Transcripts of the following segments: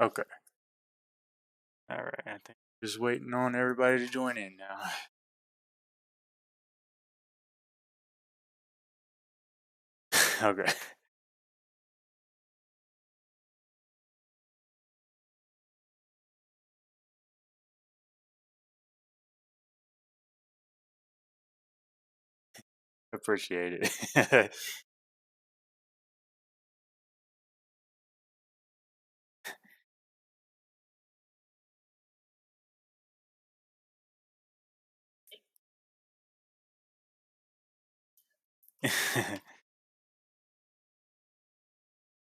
Okay. All right. I think just waiting on everybody to join in now. Okay. Appreciate it.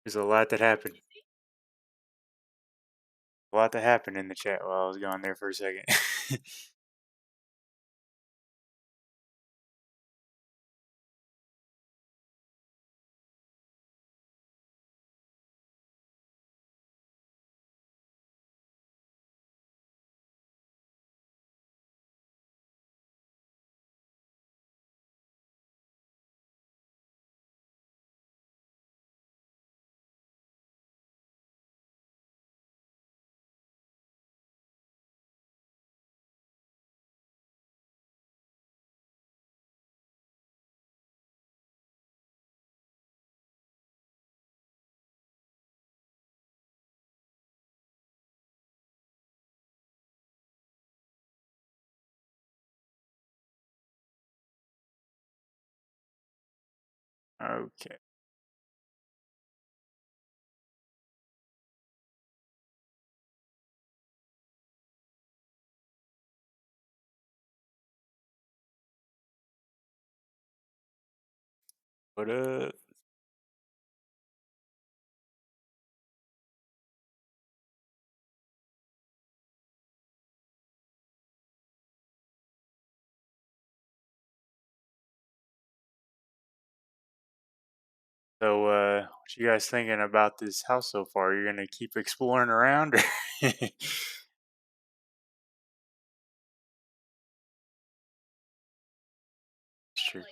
There's a lot that happened. A lot that happened in the chat while I was gone there for a second. Okay. What up? So, what you guys thinking about this house so far? You're gonna keep exploring around, or Sure.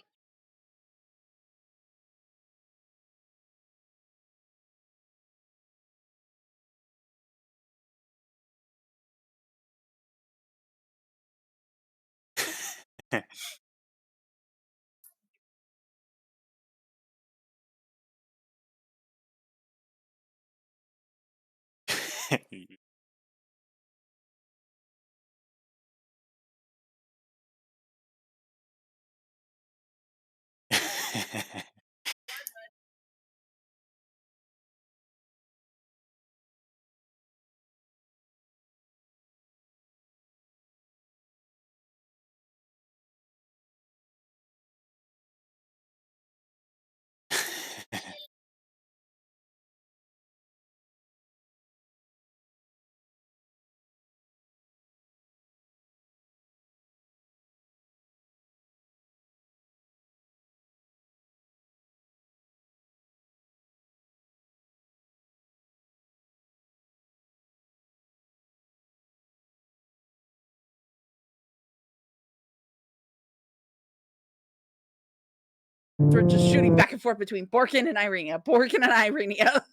We're just shooting back and forth between Borken and Irenia. Borken and Irenia.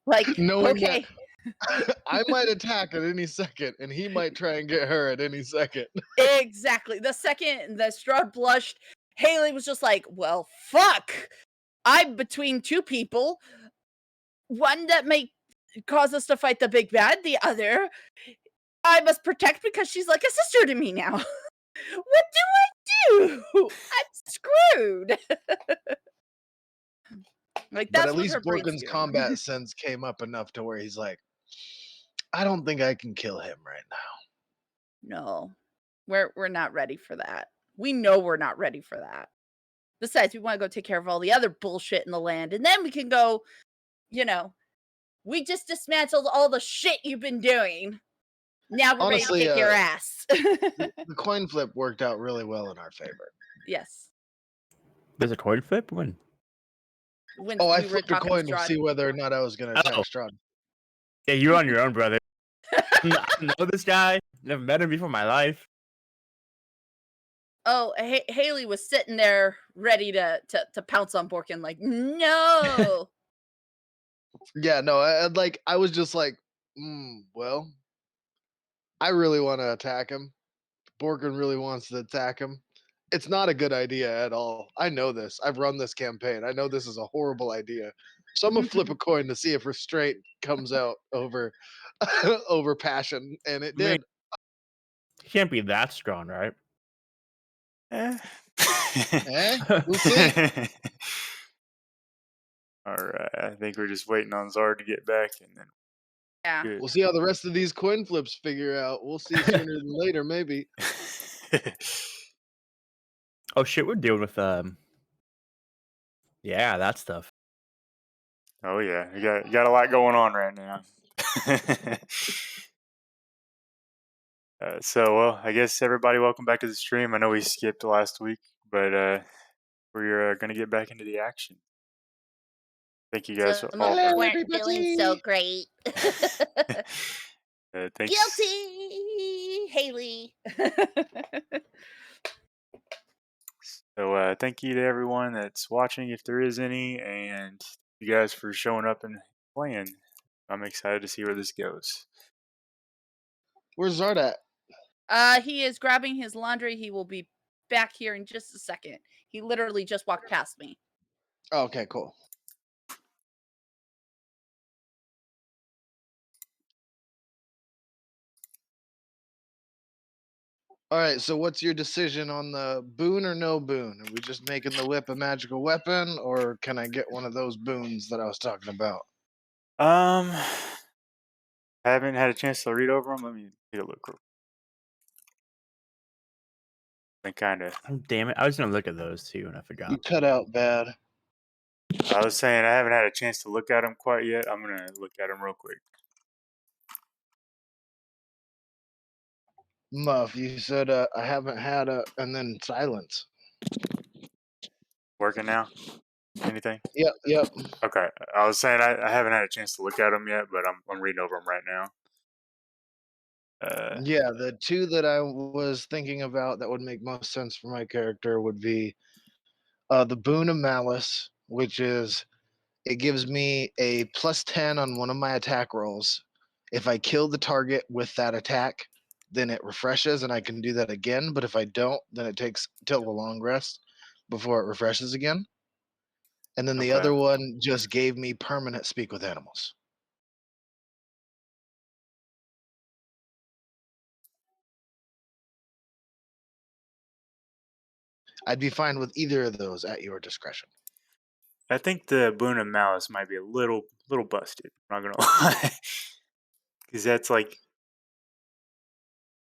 Like, Knowing that okay. I might attack at any second, and he might try and get her at any second. Exactly. The second that Strahd blushed, Haley was just like, well, fuck. I'm between two people. One that may cause us to fight the big bad, the other I must protect because she's like a sister to me now. What do I do? I'm screwed. Like, But that's at what least her brain's Borken's doing. combat sense came up enough to where he's like, I don't think I can kill him right now. No. We're not ready for that. We know we're not ready for that. Besides, we wanna go take care of all the other bullshit in the land, and then we can go, you know, we just dismantled all the shit you've been doing. Now we're ready to Honestly, kick your ass. the coin flip worked out really well in our favor. Yes. There's a coin flip? When? When Oh, I we were flipped a talking to coin to Strahd. see whether or not I was going to attack Oh. Strahd. Yeah, you're on your own, brother. I don't know this guy. Never met him before in my life. Oh, Haley was sitting there ready to pounce on Borkin like, "No!" Yeah, no, I was just like, well, I really want to attack him. Borken really wants to attack him. It's not a good idea at all. I know this. I've run this campaign. I know this is a horrible idea. So I'm gonna flip a coin to see if restraint comes out over over passion, and it I mean, did. he can't be that strong, right? Eh. Eh? We'll see. All right, I think we're just waiting on Zard to get back, and then Yeah. good. We'll see how the rest of these coin flips figure out. We'll see sooner than later, maybe. Oh shit, we're dealing with yeah, that stuff. Oh yeah, you got a lot going on right now. Well, I guess everybody, welcome back to the stream. I know we skipped last week, but we're gonna get back into the action. Thank you guys Some all of us Hello, for. weren't feeling so everybody. great. Thanks. Guilty, Haley. Thank you to everyone that's watching, if there is any, and you guys for showing up and playing. I'm excited to see where this goes. Where's Zard at? He is grabbing his laundry. He will be back here in just a second. He literally just walked past me. Oh, okay, cool. All right, so what's your decision on the boon or no boon? Are we just making the whip a magical weapon, or can I get one of those boons that I was talking about? Um, I haven't had a chance to read over them. Let me take a look. And kind of, Oh, damn it, I was gonna look at those too, and I You forgot. cut out bad. I was saying I haven't had a chance to look at them quite yet. I'm gonna look at them real quick. Muff, you said I haven't had a, and then silence. Working now? Anything? Yep, yep. Okay. I was saying I haven't had a chance to look at them yet, but I'm reading over them right now. Yeah, the two that I was thinking about that would make most sense for my character would be the boon of malice, which is it gives me a +10 on one of my attack rolls. If I kill the target with that attack, then it refreshes and I can do that again. But if I don't, then it takes till the long rest before it refreshes again. And then the Okay. other one just gave me permanent speak with animals. I'd be fine with either of those at your discretion. I think the boon of malice might be a little busted. I'm not gonna lie, because that's like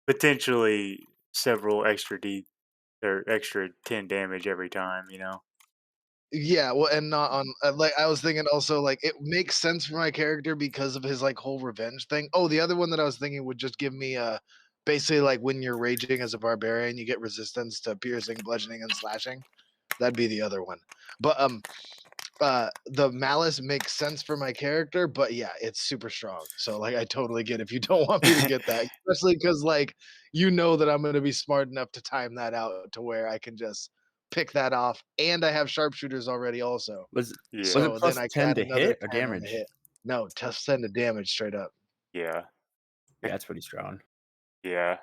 potentially several extra D or extra 10 damage every time. You know. Yeah, well, and not on like I was thinking also like it makes sense for my character because of his like whole revenge thing. Oh, the other one that I was thinking would just give me basically like when you're raging as a barbarian, you get resistance to piercing, bludgeoning, and slashing. That'd be the other one. But the malice makes sense for my character, but yeah, it's super strong. So like I totally get if you don't want me to get that, especially because like you know that I'm gonna be smart enough to time that out to where I can just pick that off, and I have sharpshooters already also. Was Yeah. was it So then plus I can 10 add to another hit or 10 on the damage? hit. No, tough send to damage straight up. Yeah. Yeah, that's pretty strong. Yeah.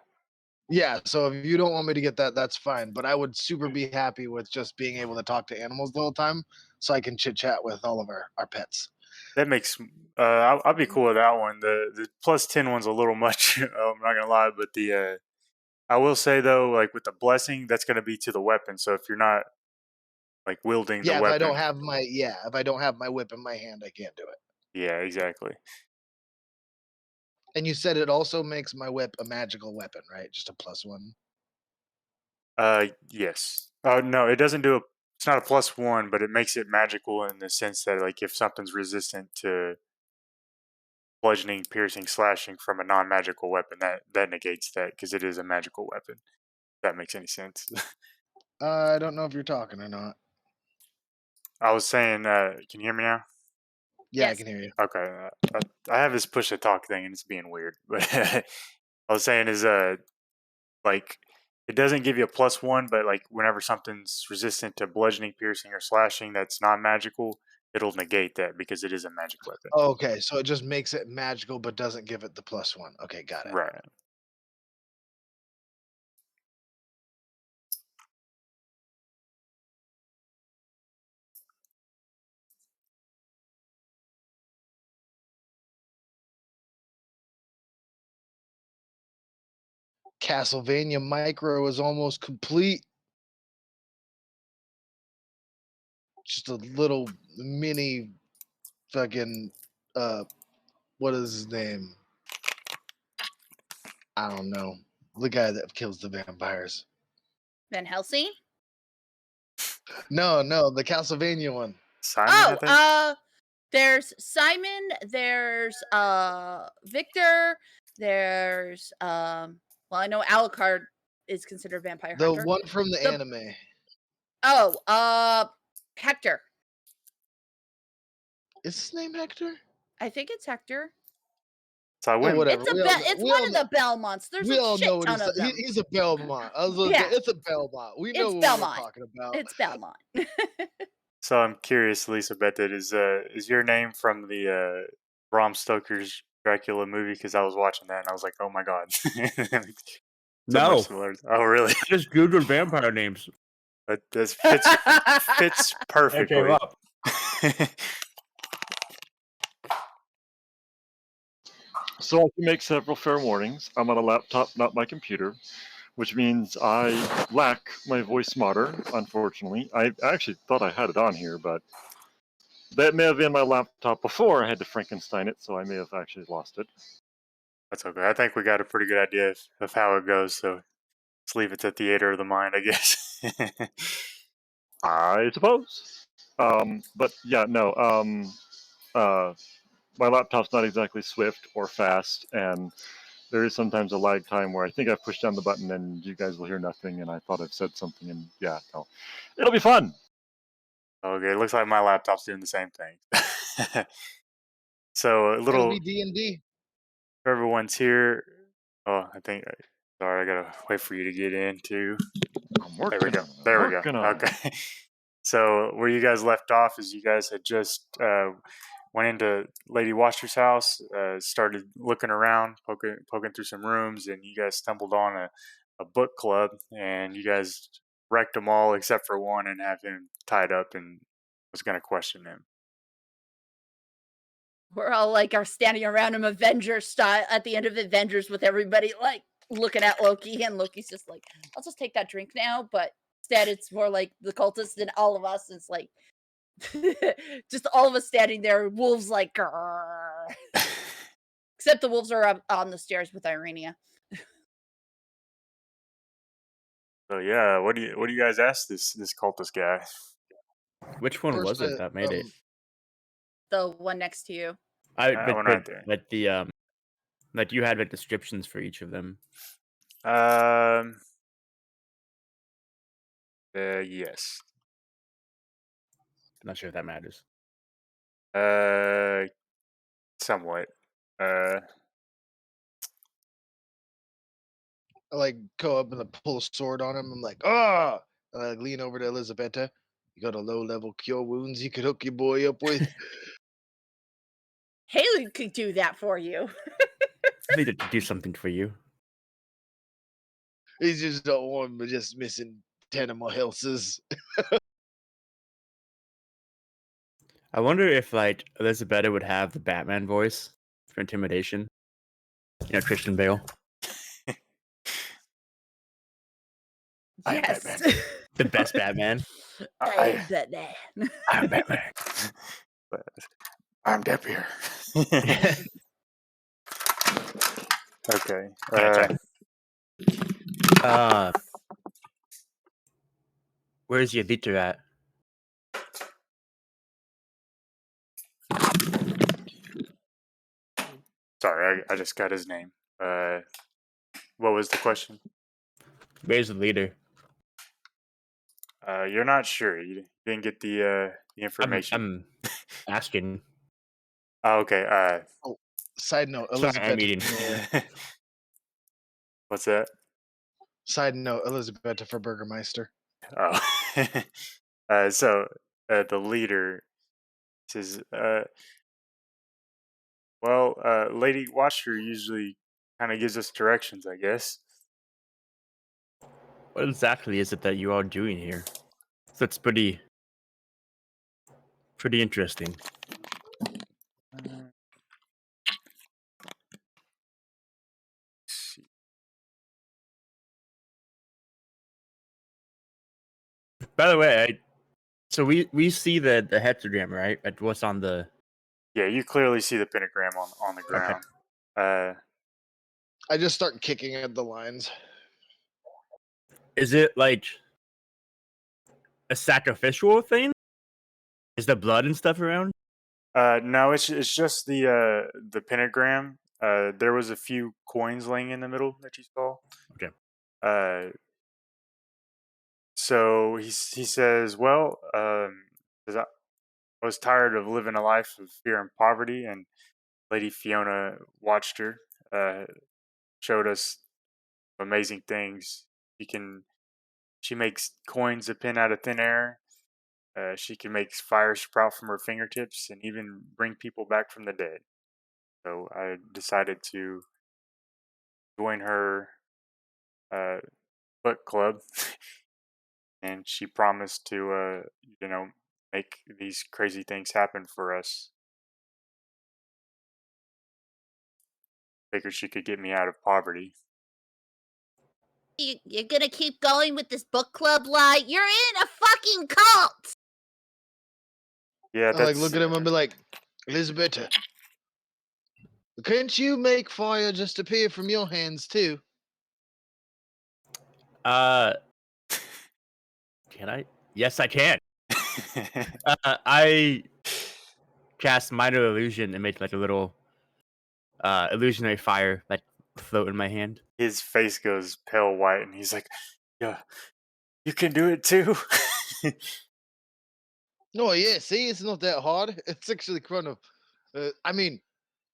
Yeah, so if you don't want me to get that, that's fine. But I would super be happy with just being able to talk to animals the whole time so I can chit chat with all of our pets. That makes. I'll be cool with that one. The +10 one's a little much. I'm not gonna lie, but the I will say though, like with the blessing, that's gonna be to the weapon. So if you're not like wielding the Yeah, weapon, if I don't have my whip in my hand, I can't do it. yeah, exactly. And you said it also makes my whip a magical weapon, right? Just a +1. Yes. Oh no, it doesn't do a. It's not a +1, but it makes it magical in the sense that like if something's resistant to bludgeoning, piercing, slashing from a non-magical weapon, that negates that because it is a magical weapon. If that makes any sense. I don't know if you're talking or not. I was saying, can you hear me now? Yeah, I Yes. can hear you. Okay. I have this push to talk thing and it's being weird, but I was saying is like it doesn't give you a +1, but like whenever something's resistant to bludgeoning, piercing, or slashing that's non-magical, it'll negate that because it is a magic weapon. Okay, so it just makes it magical, but doesn't give it the +1. Okay, got it. Right. Castlevania Micro is almost complete. Just a little mini fucking what is his name? I don't know. The guy that kills the vampires. Van Helsing? No, the Castlevania one. Simon, I think. There's Simon, there's Victor, there's well, I know Alucard is considered a vampire The hunter. one from the anime. Hector. Is his name Hector? I think it's Hector. So I went. whatever. It's one of the Belmonts. There's we a all shit know what ton of them. he's a Belmont. I was gonna Yeah. say it's a Belmont. We know It's what Belmont. we're talking about. It's Belmont. So I'm curious, Elisabeta, is your name from the Bram Stoker's Dracula movie? Because I was watching that and I was like, oh my god. So No. much similar. Oh really? I just googled vampire names. That fits I perfectly. came up. So I can make several fair warnings. I'm on a laptop, not my computer, which means I lack my voice modder, unfortunately. I actually thought I had it on here, but that may have been my laptop before I had to Frankenstein it, so I may have actually lost it. That's okay. I think we got a pretty good idea of how it goes, so let's leave it to theater of the mind, I guess. I suppose. But yeah, no. My laptop's not exactly swift or fast, and there is sometimes a lag time where I think I've pushed down the button and you guys will hear nothing, and I thought I've said something, and yeah, no. It'll be fun. Okay, it looks like my laptop's doing the same thing. So a It'll little, be D&D. if everyone's here. Oh, I think. Sorry, I gotta wait for you to get in too. I'm There we working go. on it. There we go. Working on it. Okay. So where you guys left off is you guys had just went into Lady Washer's house, started looking around, poking through some rooms, and you guys stumbled on a book club, and you guys wrecked them all except for one, and have him tied up, and was going to question him. We're all like are standing around him Avengers style at the end of Avengers with everybody like looking at Loki, and Loki's just like, I'll just take that drink now, but instead it's more like the cultists and all of us. It's like just all of us standing there, wolves like grrr. Except the wolves are up on the stairs with Irenia. So yeah, what do you guys ask this cultist guy? Which one was First, it that made it? The one next to you. That one right there. But the like you had like descriptions for each of them. Yes. I'm not sure if that matters. Somewhat. I like go up and pull a sword on him. I'm like, ah! And I lean over to Elisabeta. You got a low-level cure wounds you could hook your boy up with? Haley could do that for you. I need to do something for you. He's just don't want him, just missing 10 of my healths. I wonder if like Elisabetta would have the Batman voice for intimidation. You know, Christian Bale. Yes. Batman. The best Batman. I'm Batman. I'm Batman. I'm Depier. Okay. Where's your editor at? Sorry, I just got his name. What was the question? Where's the leader? You're not sure. You didn't get the information. I'm asking. Oh, okay. Side note, Sorry, I'm Elisabetta. eating. What's that? Side note, Elisabetta for Burgermeister. Oh. So the leader Says, well, Lady Watcher usually kind of gives us directions, I guess. What exactly is it that you are doing here? That's pretty interesting. Let's see. By the way, so we see the hexagram, right? At what's on the. Yeah, you clearly see the pentagram on the Okay. ground. Uh, I just start kicking at the lines. Is it like a sacrificial thing? Is the blood and stuff around? no, it's just the pentagram. There was a few coins laying in the middle that you saw. Okay. So he says, well, 'cause I was tired of living a life of fear and poverty, and Lady Fiona watched her, showed us amazing things. She makes coins appear out of thin air. She can make fire sprout from her fingertips and even bring people back from the dead. So I decided to join her book club, and she promised to, make these crazy things happen for us. Figured she could get me out of poverty. You're gonna keep going with this book club lie? You're in a fucking cult! Yeah, I like look at him and be like, Elisabeta, can't you make fire just appear from your hands too? Can I? Yes, I can. I cast minor illusion and make like a little illusionary fire like float in my hand. His face goes pale white, and he's like, "Yeah, you can do it too." Oh yeah, see, it's not that hard. It's actually kind of, I mean,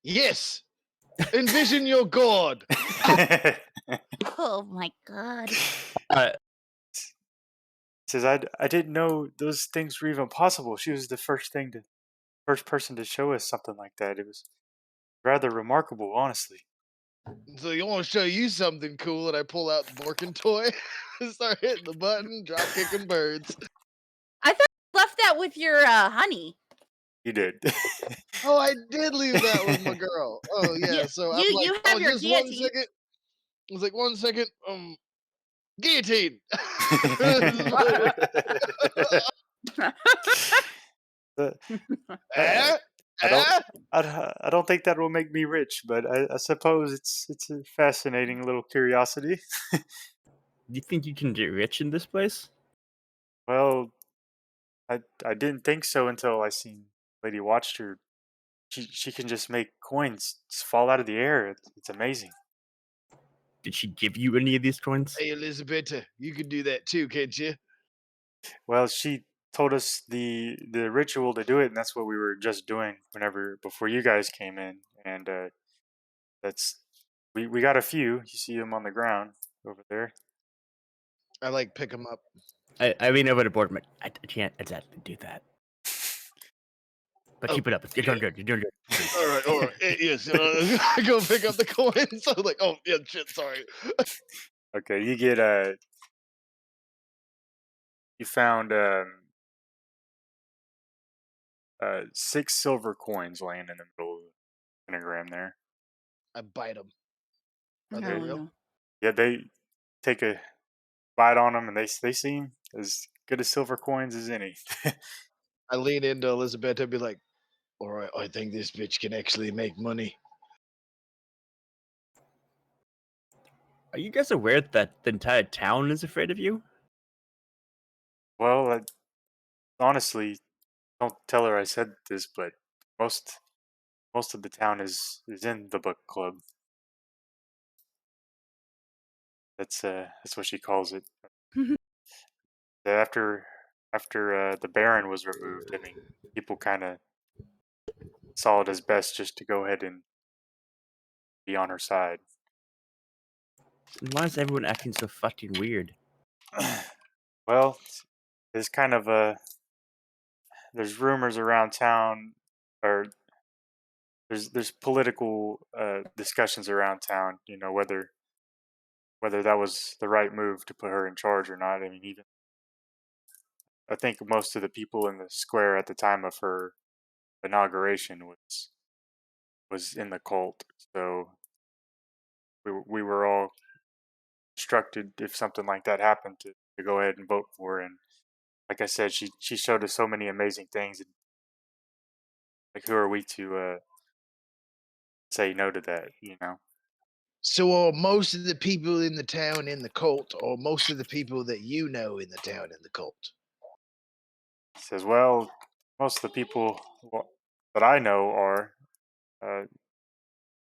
yes. Envision your god. Oh my god. Uh, Says, I didn't know those things were even possible. She was the first person to show us something like that. It was rather remarkable, honestly. So you want to show you something cool, and I pull out the Borken toy, start hitting the button, drop kicking birds. I thought you left that with your honey. You did. Oh, I did leave that with my girl. Oh yeah, You, so I'm you, like, you have oh, your just 1 guillotine. second. I was like, 1 second, guillotine. I, I don't. Eh? I don't think that will make me rich, but I suppose it's a fascinating little curiosity. do you think you can get rich in this place? Well, I didn't think so until I seen Lady watched her. She can just make coins just fall out of the air. It's amazing. Did she give you any of these coins? Hey, Elisabetta, you can do that too, can't you? Well, she told us the ritual to do it, and that's what we were just doing before you guys came in, and that's we got a few. You see them on the ground over there. I like pick them up. I lean over the board. I'm like, I can't exactly do that. But Oh, keep it up. You're doing good. You're doing good. All right. Yes. I go pick up the coins. I was like, oh yeah, shit. Sorry. Okay, you found 6 silver coins laying in the middle of the pentagram there. I bite them. Are they Okay. real? no. Yeah, they take a bite on them, and they seem as good as silver coins as any. I lean into Elisabetta and be like, all right, I think this bitch can actually make money. Are you guys aware that the entire town is afraid of you? Well, honestly, don't tell her I said this, but most most of the town is in the book club. That's what she calls it. After the Baron was removed, I mean, people kind of saw it as best just to go ahead and be on her side. And why is everyone acting so fucking weird? Well, there's kind of there's rumors around town, or there's political discussions around town. You know, whether that was the right move to put her in charge or not. I mean, even I think most of the people in the square at the time of her inauguration was in the cult. So we were all instructed, if something like that happened, to go ahead and vote for her. And like I said, she showed us so many amazing things. And like, who are we to say no to that? You know. So are most of the people in the town in the cult, or most of the people that you know in the town in the cult? He says, well, most of the people that I know are.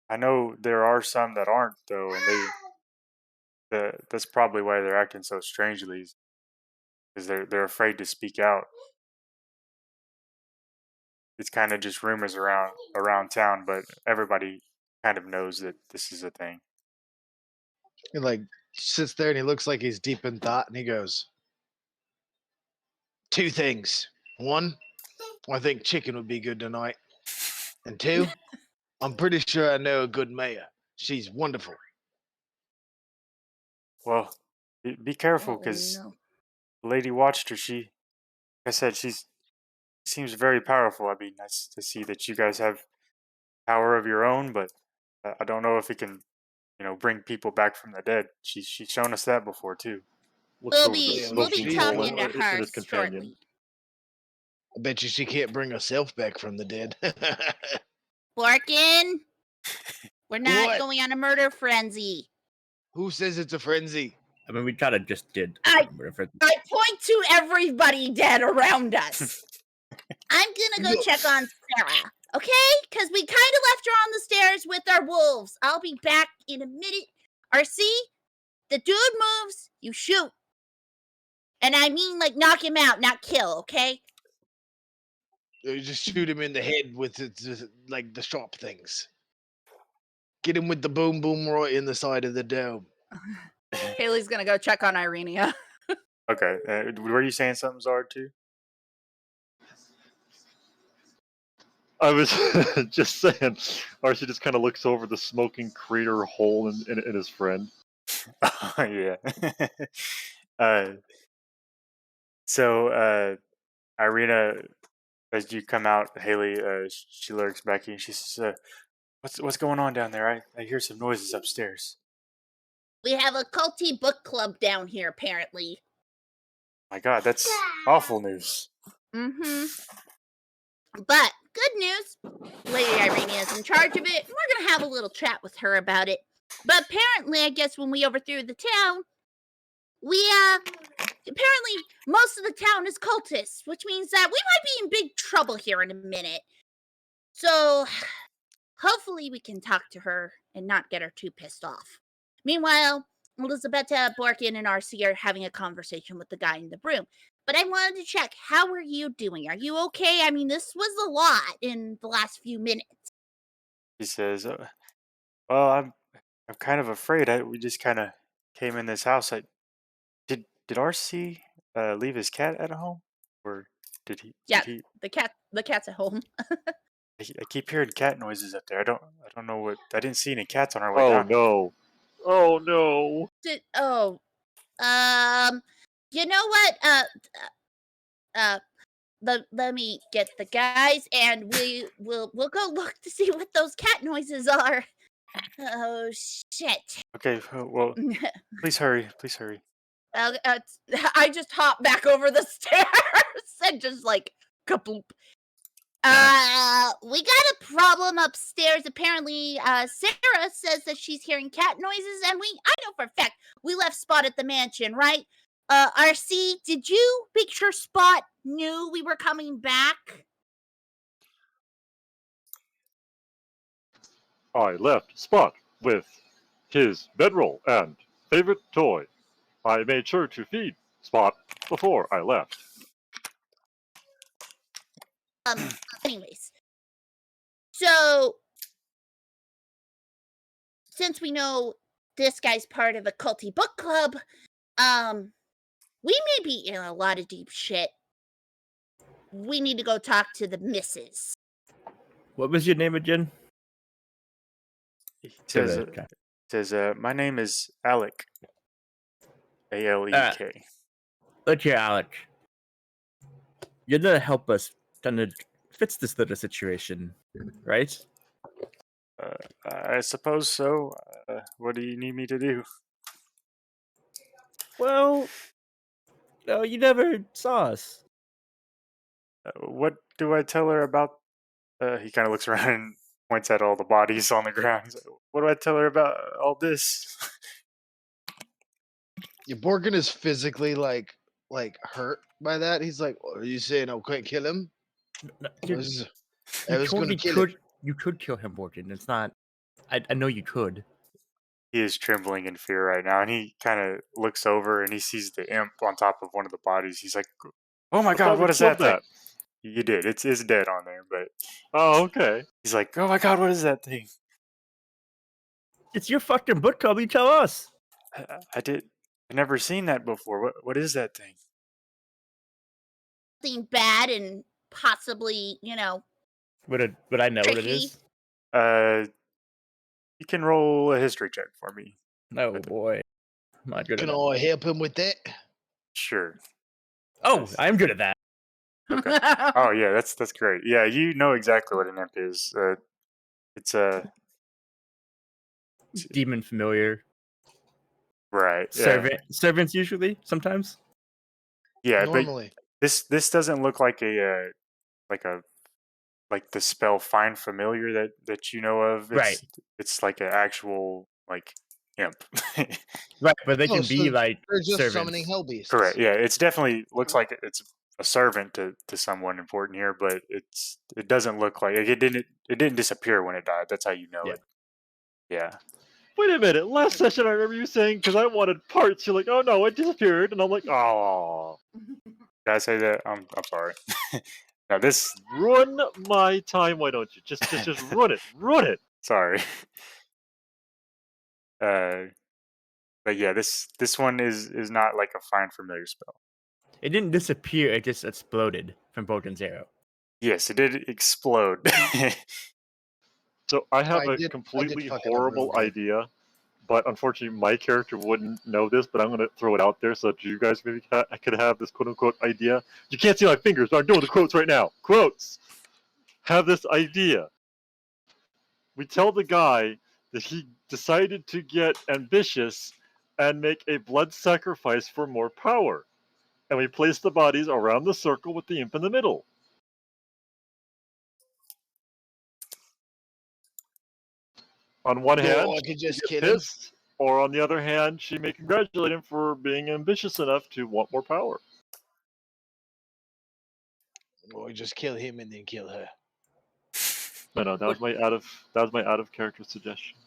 I know there are some that aren't though, and that's probably why they're acting so strangely, because they're afraid to speak out. It's kind of just rumors around town, but everybody kind of knows that this is a thing. He like sits there and he looks like he's deep in thought, and he goes, two things. One, I think chicken would be good tonight. And two, I'm pretty sure I know a good mayor. She's wonderful. Well, be careful, Oh because no. the lady watched her. Like I said, she seems very powerful. I mean, nice to see that you guys have power of your own, but I don't know if it can, bring people back from the dead. She's shown us that before too. Looks We'll over the be Yeah, we'll be smoking she's hole talking one. to and her his companion. shortly. I bet you she can't bring herself back from the dead. Borken, we're not What? going on a murder frenzy. Who says it's a frenzy? I mean, we kind of just did. I point to everybody dead around us. I'm gonna go check on Sarah, okay? Because we kind of left her on the stairs with our wolves. I'll be back in a minute. RC, the dude moves, you shoot. And I mean, like, knock him out, not kill, okay? You just shoot him in the head with like the sharp things. Get him with the boom boom right in the side of the dome. Haley's gonna go check on Irenia. Okay, were you saying something, Zard, too? I was just saying, Archie just kind of looks over the smoking crater hole in his friend. Yeah. uh, so, Irina, as you come out, Haley, she lurks back in. She says, "What's going on down there? I hear some noises upstairs." We have a culty book club down here, apparently. My God, that's awful news. Mm-hmm. But good news, Lady Irenia is in charge of it. We're gonna have a little chat with her about it. But apparently, I guess when we overthrew the town, we apparently most of the town is cultists, which means that we might be in big trouble here in a minute. So hopefully we can talk to her and not get her too pissed off. Meanwhile, Elisabeta, Borken, and RC are having a conversation with the guy in the room. But I wanted to check, how are you doing? Are you okay? I mean, this was a lot in the last few minutes. He says, "Well, I'm kind of afraid. We just kind of came in this house. Did RC leave his cat at home, or did he? Yeah, Did he? the cat's at home. I keep hearing cat noises up there. I don't know what. I didn't see any cats on our way Oh down." no! Oh no! You know what? Let me get the guys, and we'll go look to see what those cat noises are. Oh shit! Okay, well, please hurry. Please hurry. I just hop back over the stairs and just like kaboop. We got a problem upstairs. Apparently, Sarah says that she's hearing cat noises, and I know for a fact we left Spot at the mansion, right? RC, did you make sure Spot knew we were coming back? I left Spot with his bedroll and favorite toy. I made sure to feed Spot before I left. Anyways. So, since we know this guy's part of a culty book club, we may be in a lot of deep shit. we need to go talk to the missus. What was your name again? He To says, the- my name is Alec. Alek. Look here, Alec. You're gonna help us kind of fix this little situation, right? I suppose so. What do you need me to do? Well, no, you never saw us. What do I tell her about? He kind of looks around and points at all the bodies on the ground. He's like, what do I tell her about all this? Yeah, Borken is physically like hurt by that. He's like, "Are you saying I can't kill him? No, I you was you gonna totally kill him." could. You could kill him, Borken. It's not. I know you could. He is trembling in fear right now, and he kind of looks over and he sees the imp on top of one of the bodies. He's like, "Oh my I thought god, we what is killed that thing?" You did. It's dead on there, but Oh, okay. he's like, "Oh my god, what is that thing?" It's your fucking book club. You tell us. I've never seen that before. What is that thing? Something bad and possibly, Would I know what it Tricky. is? You can roll a history check for me. No, boy. I'm not good at Can that. I help him with that? Sure. Oh, Yes. I'm good at that. Okay. Oh yeah, that's great. Yeah, you know exactly what an imp is. It's a Demon familiar. right. Yeah, Servants usually. Sometimes. yeah, but Normally, this doesn't look like like a like the spell find familiar that you know of. Right. It's like an actual like imp. Right, but they Oh, can so be like they're just servants. summoning hell beasts. Correct. Yeah, it's definitely looks like it's a servant to someone important here, but it doesn't look like it didn't disappear when it died. That's how you know Yeah. it. Yeah. Wait a minute. Last session, I remember you saying because I wanted parts. You're like, oh no, it disappeared, and I'm like, oh, Did I say that? I'm sorry. Now this ruin my time. Why don't you just run it, run it? sorry. But yeah, this one is not like a find familiar spell. It didn't disappear. It just exploded from Borken's arrow. Yes, it did explode. So I have I a did completely fuck it up real horrible good. idea, but unfortunately my character wouldn't know this. But I'm going to throw it out there so that you guys maybe could have this quote unquote idea. You can't see my fingers, but I'm doing the quotes right now. Quotes. Have this idea. We tell the guy that he decided to get ambitious and make a blood sacrifice for more power. And we place the bodies around the circle with the imp in the middle. On one hand, I could just she kill gets him. pissed, or on the other hand, she may congratulate him for being ambitious enough to want more power. Or just kill him and then kill her. No, that was my out of character suggestion.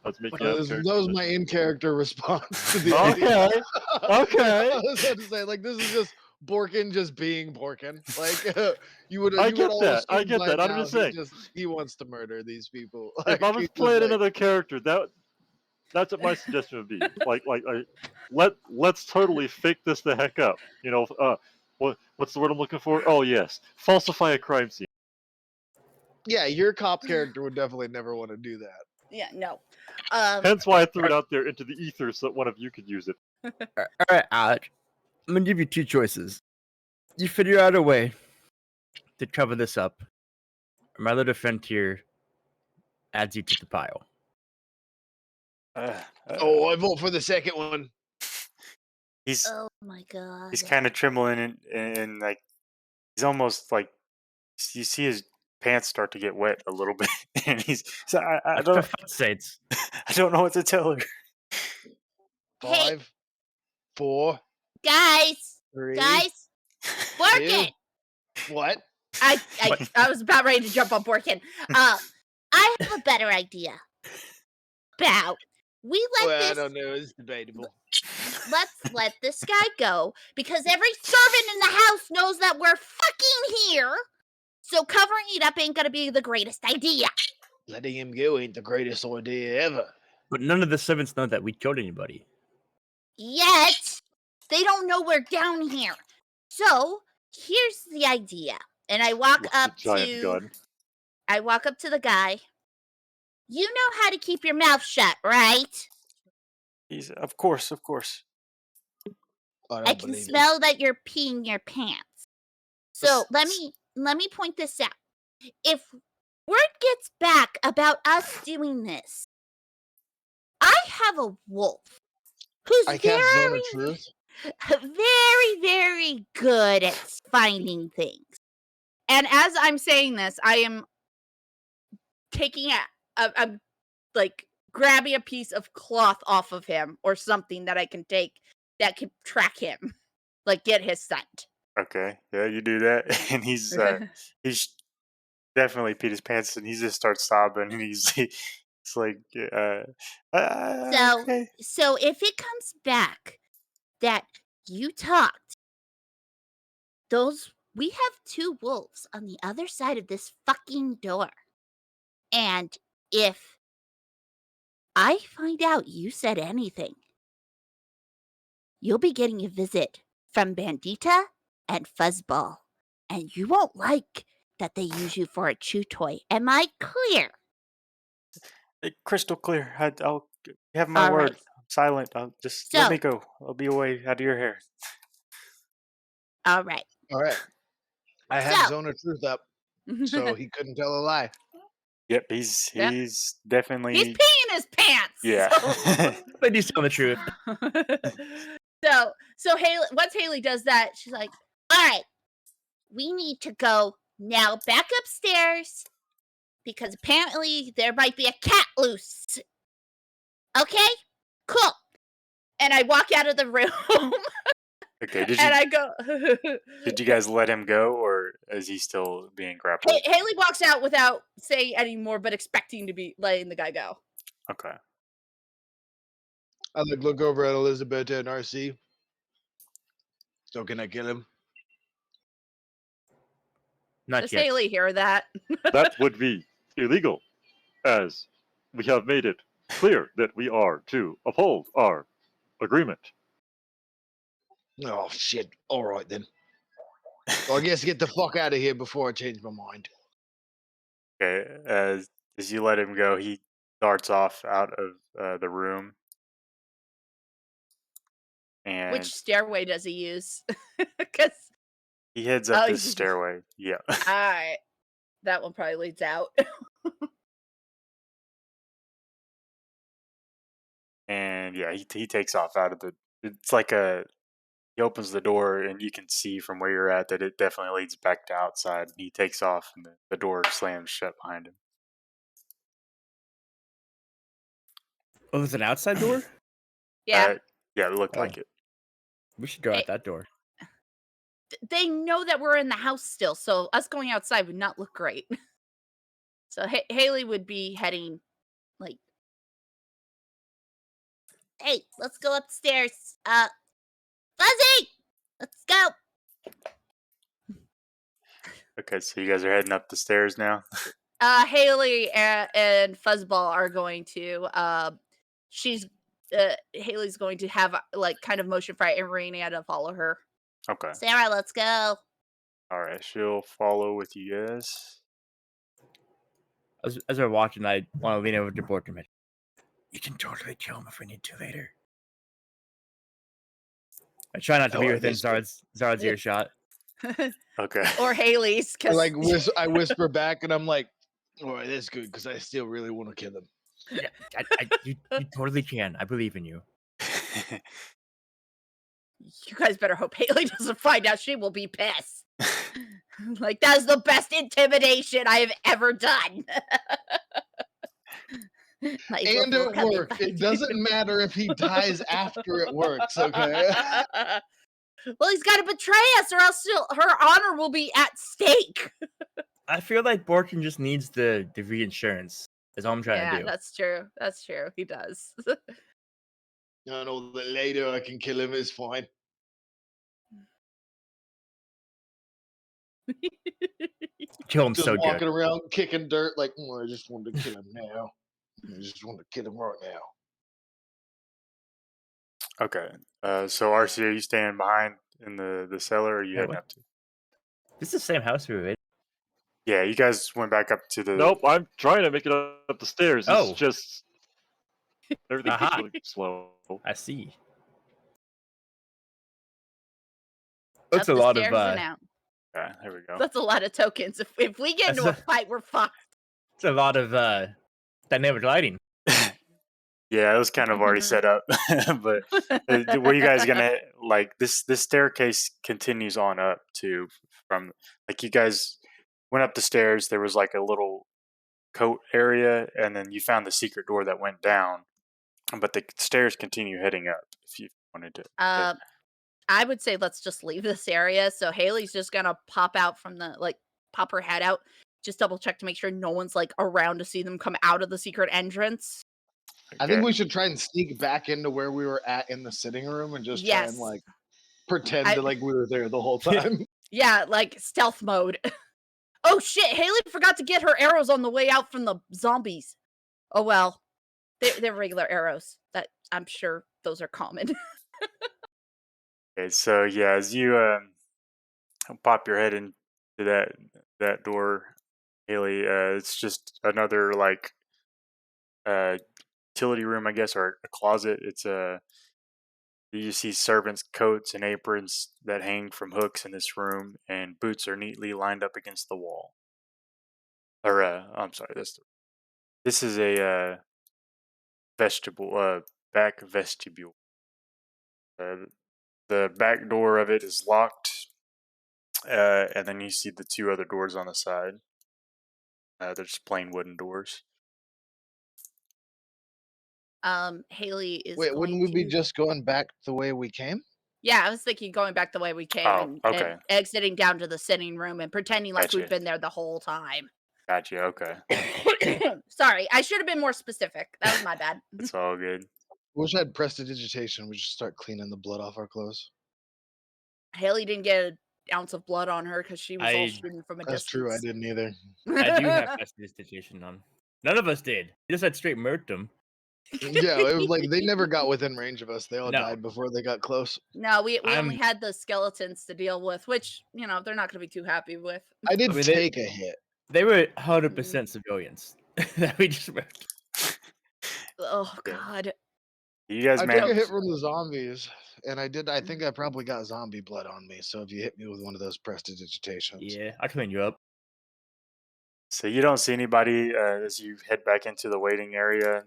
That was my in character response to the idea. Okay, okay. I was about to say, like, this is just Borken just being Borken. Like, you would. I You get would all that. I assume get by that. I'm now just saying. he wants to murder these people. If I was he's just playing like, another character, that's what my suggestion would be. Let's totally fake this the heck up. You know, what's the word I'm looking for? Oh yes, falsify a crime scene. yeah, your cop character would definitely never want to do that. Yeah, no. Hence why I threw it out there into the ether so that one of you could use it. All right, Alec. I'm gonna give you two choices. You figure out a way to cover this up. My little friend here adds you to the pile. I vote for the second one. He's Oh my god. he's kind of trembling and like he's almost like you see his pants start to get wet a little bit, and he's so I For don't fuck's sakes. I don't know what to tell her. Hey. 5, 4, Guys, 3. Borken. What? I was about ready to jump on Borken. I have a better idea. We I don't know. It's debatable. let's let this guy go because every servant in the house knows that we're fucking here. So covering it up ain't gonna be the greatest idea. Letting him go ain't the greatest idea ever. But none of the servants know that we killed anybody. Yet they don't know we're down here. So here's the idea. And I walk With the up giant to gun. the guy. You know how to keep your mouth shut, right? He's of course. I I don't can believe smell that you're peeing your pants. So let S- me point this out. If word gets back about us doing this, I have a wolf who's I cast Zone of very, Truth. very, very good at finding things. And as I'm saying this, I am taking I'm like grabbing a piece of cloth off of him or something that I can take that can track him, like get his scent. Okay, yeah, you do that, and he's definitely peed his pants, and he just starts sobbing, and it's like, So okay, so if it comes back that you talked, we have 2 wolves on the other side of this fucking door. And if I find out you said anything, you'll be getting a visit from Bandita and Fuzzball. And you won't like that they use you for a chew toy. Am I clear? crystal clear. I'll have my All word. right. I'm silent. I'll just let me So, go. I'll be away out of your hair. all right. All right. I had So, Zone of Truth up, so he couldn't tell a lie. Yep, he's Yeah. he's He's definitely peeing his pants. yeah. But he's telling the truth. So Haley, once Haley does that, she's like, all right. We need to go now back upstairs because apparently there might be a cat loose. Okay? Cool. and I walk out of the room Okay, and I go. did you guys let him go, or is he still being grappled? Haley walks out without saying any more, but expecting to be letting the guy go. Okay. I look over at Elisabeta and RC. So can I kill him? Not Does yet. Haley hear that? That would be illegal, as we have made it clear that we are to uphold our agreement. Oh shit! All right then. Well, I guess get the fuck out of here before I change my mind. Okay. As you let him go, he darts off out of the room, and Which stairway does he use? Because he heads up this he's just stairway. Yeah. alright. That one probably leads out. And yeah, he takes off out of the. It's like he opens the door, and you can see from where you're at that it definitely leads back to outside. He takes off, and the door slams shut behind him. Oh, there's an outside door? Yeah. Yeah, it looked Oh. like it. We should go out that door. They know that we're in the house still, so us going outside would not look great. So Haley would be heading like, Hey, let's go upstairs. Fuzzy! Let's go. Okay, so you guys are heading up the stairs now. Haley and Fuzzball are going to Haley's going to have like kind of motion for Irina to follow her. Okay. Sarah, let's go. All right, she'll follow with you guys. As we're watching, I want to lean over to Borken. You can totally kill him if we need to later. I try not to be Oh, within this good. Zard's earshot. Okay. Or Haley's, I because I whisper back, and I'm like, "All right, that's good," because I still really want to kill him. Yeah, you totally can. I believe in you. you guys better hope Haley doesn't find out. She will be pissed. Like, that's the best intimidation I have ever done. My And wolf will it come and works. find It doesn't matter if he dies after it works. Okay. Well, he's got to betray us, or else her honor will be at stake. I feel like Borken just needs the reinsurance. That's all I'm trying to Yeah, do. that's true. That's true. He does. I know that later I can kill him. It's fine. Kill him Just so walking good. around kicking dirt, like, I just wanted to kill him now. I just want to kill him right now. Okay. So RC, are you staying behind in the cellar, or are you Yeah, heading what? up to? This is the same house we were in. Yeah, you guys went back up to the. Nope, I'm trying to make it up the stairs. It's Oh. just everything's Aha. really slow. I see. Up That's a the lot of stairs and out. Yeah, there we go. That's a lot of tokens. If we get into a fight, we're fucked. it's a lot of dynamic lighting. Yeah, it was kind of already set up, but were you guys gonna like this? This staircase continues on up to from like you guys went up the stairs. There was like a little coat area, and then you found the secret door that went down. But the stairs continue heading up. If you wanted to, I would say let's just leave this area. So Haley's just gonna pop out from the pop her head out, just double check to make sure no one's like around to see them come out of the secret entrance. I think okay. we should try and sneak back into where we were at in the sitting room and just try and Yes. like pretend I- that like we were there the whole time. Yeah, like stealth mode. Oh shit, Haley forgot to get her arrows on the way out from the zombies. Oh well. They're regular arrows. That I'm sure those are common. Okay, so yeah, as you pop your head into that door, Haley, it's just another like utility room, I guess, or a closet. It's a you see servants' coats and aprons that hang from hooks in this room, and boots are neatly lined up against the wall. Or I'm sorry, this is a back vestibule. The back door of it is locked, and then you see the two other doors on the side. They're just plain wooden doors. Haley is Wait, going wouldn't we be to- just going back the way we came? Yeah, I was thinking going back the way we came Oh, okay. and exiting down to the sitting room and pretending like we've Gotcha. been there the whole time. Gotcha. Okay, Sorry, I should have been more specific. That was my bad. it's all good. Wish I had prestidigitation. We just start cleaning the blood off our clothes. Haley didn't get an ounce of blood on her because she was all I- shooting from a That's distance. true. I didn't either. I do have prestidigitation on. None of us did. We just had straight murked them. Yeah, it was like they never got within range of us. They all No. died before they got close. No, we only I'm- had the skeletons to deal with, which they're not going to be too happy with. I did I mean, take a hit. They were 100% civilians that we just murked. Oh Yeah. God. You guys I took a managed. hit from the zombies, and I think I probably got zombie blood on me. So if you hit me with one of those prestidigitations, Yeah, I'll clean you up. So you don't see anybody as you head back into the waiting area.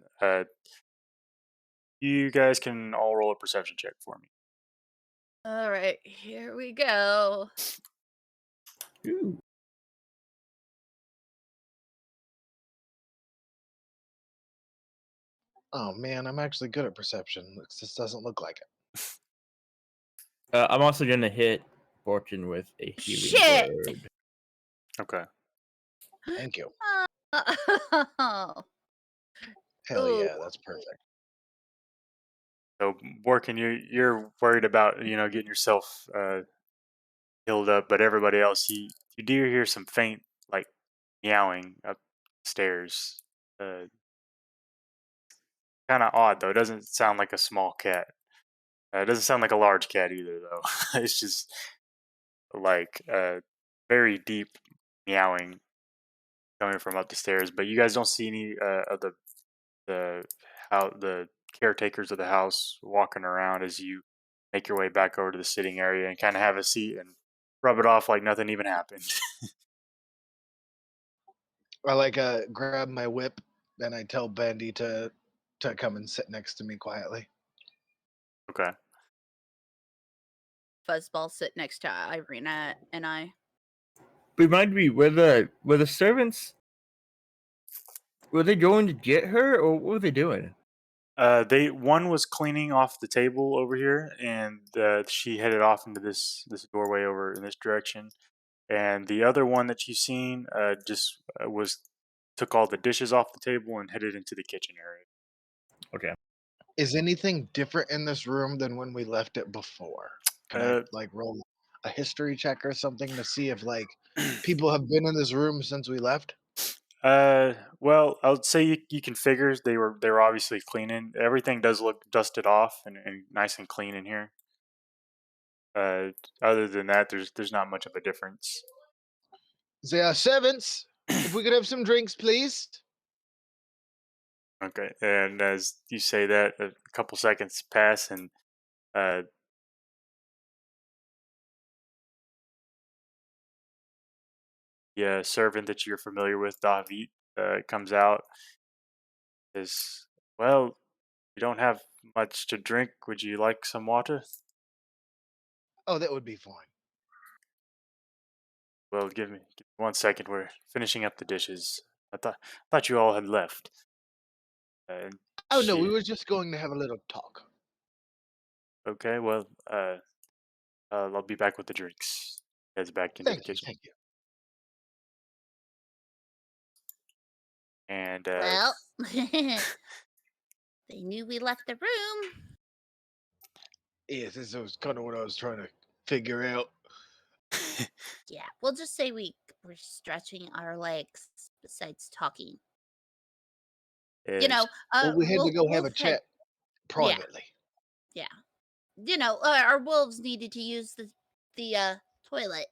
You guys can all roll a perception check for me. All right, here we go. Ooh. oh man, I'm actually good at perception. It just doesn't look like it. I'm also gonna hit Borken with a healing Shit! word. Okay. Thank you. Oh, Hell Ooh. yeah, that's perfect. So Borken, you're worried about getting yourself healed up, but everybody else, you do hear some faint like meowing upstairs. Kind of odd though. It doesn't sound like a small cat. It doesn't sound like a large cat either though. It's just like very deep meowing coming from up the stairs. But you guys don't see any of the caretakers of the house walking around as you make your way back over to the sitting area and kind of have a seat and rub it off like nothing even happened. I grab my whip and I tell Bendy to come and sit next to me quietly. Okay. Fuzzball sit next to Irina and I. Remind me, were the servants? Were they going to get her, or what were they doing? One was cleaning off the table over here, and she headed off into this doorway over in this direction. And the other one that you've seen just took all the dishes off the table and headed into the kitchen area. Okay. Is anything different in this room than when we left it before? Can I roll a history check or something to see if people have been in this room since we left? Well, I would say you can figure they were obviously cleaning. Everything does look dusted off and nice and clean in here. Other than that, there's not much of a difference. Say, servants, if we could have some drinks, please. Okay, and as you say that, a couple seconds pass, and uh, the servant that you're familiar with, David, comes out. Says, "Well, you don't have much to drink. Would you like some water?" Oh, that would be fine. Well, give me 1 second. We're finishing up the dishes. I thought you all had left. And Oh, no, we she were just going to have a little talk. okay. Well, I'll be back with the drinks. Heads back into the Thank you, kitchen, thank you. and Well, they knew we left the room. Yes, this was kind of what I was trying to figure out. Yeah, we'll just say we were stretching our legs besides talking. You and know, Well, we had to go have wolf a had, chat privately. yeah. You know, our wolves needed to use the toilet.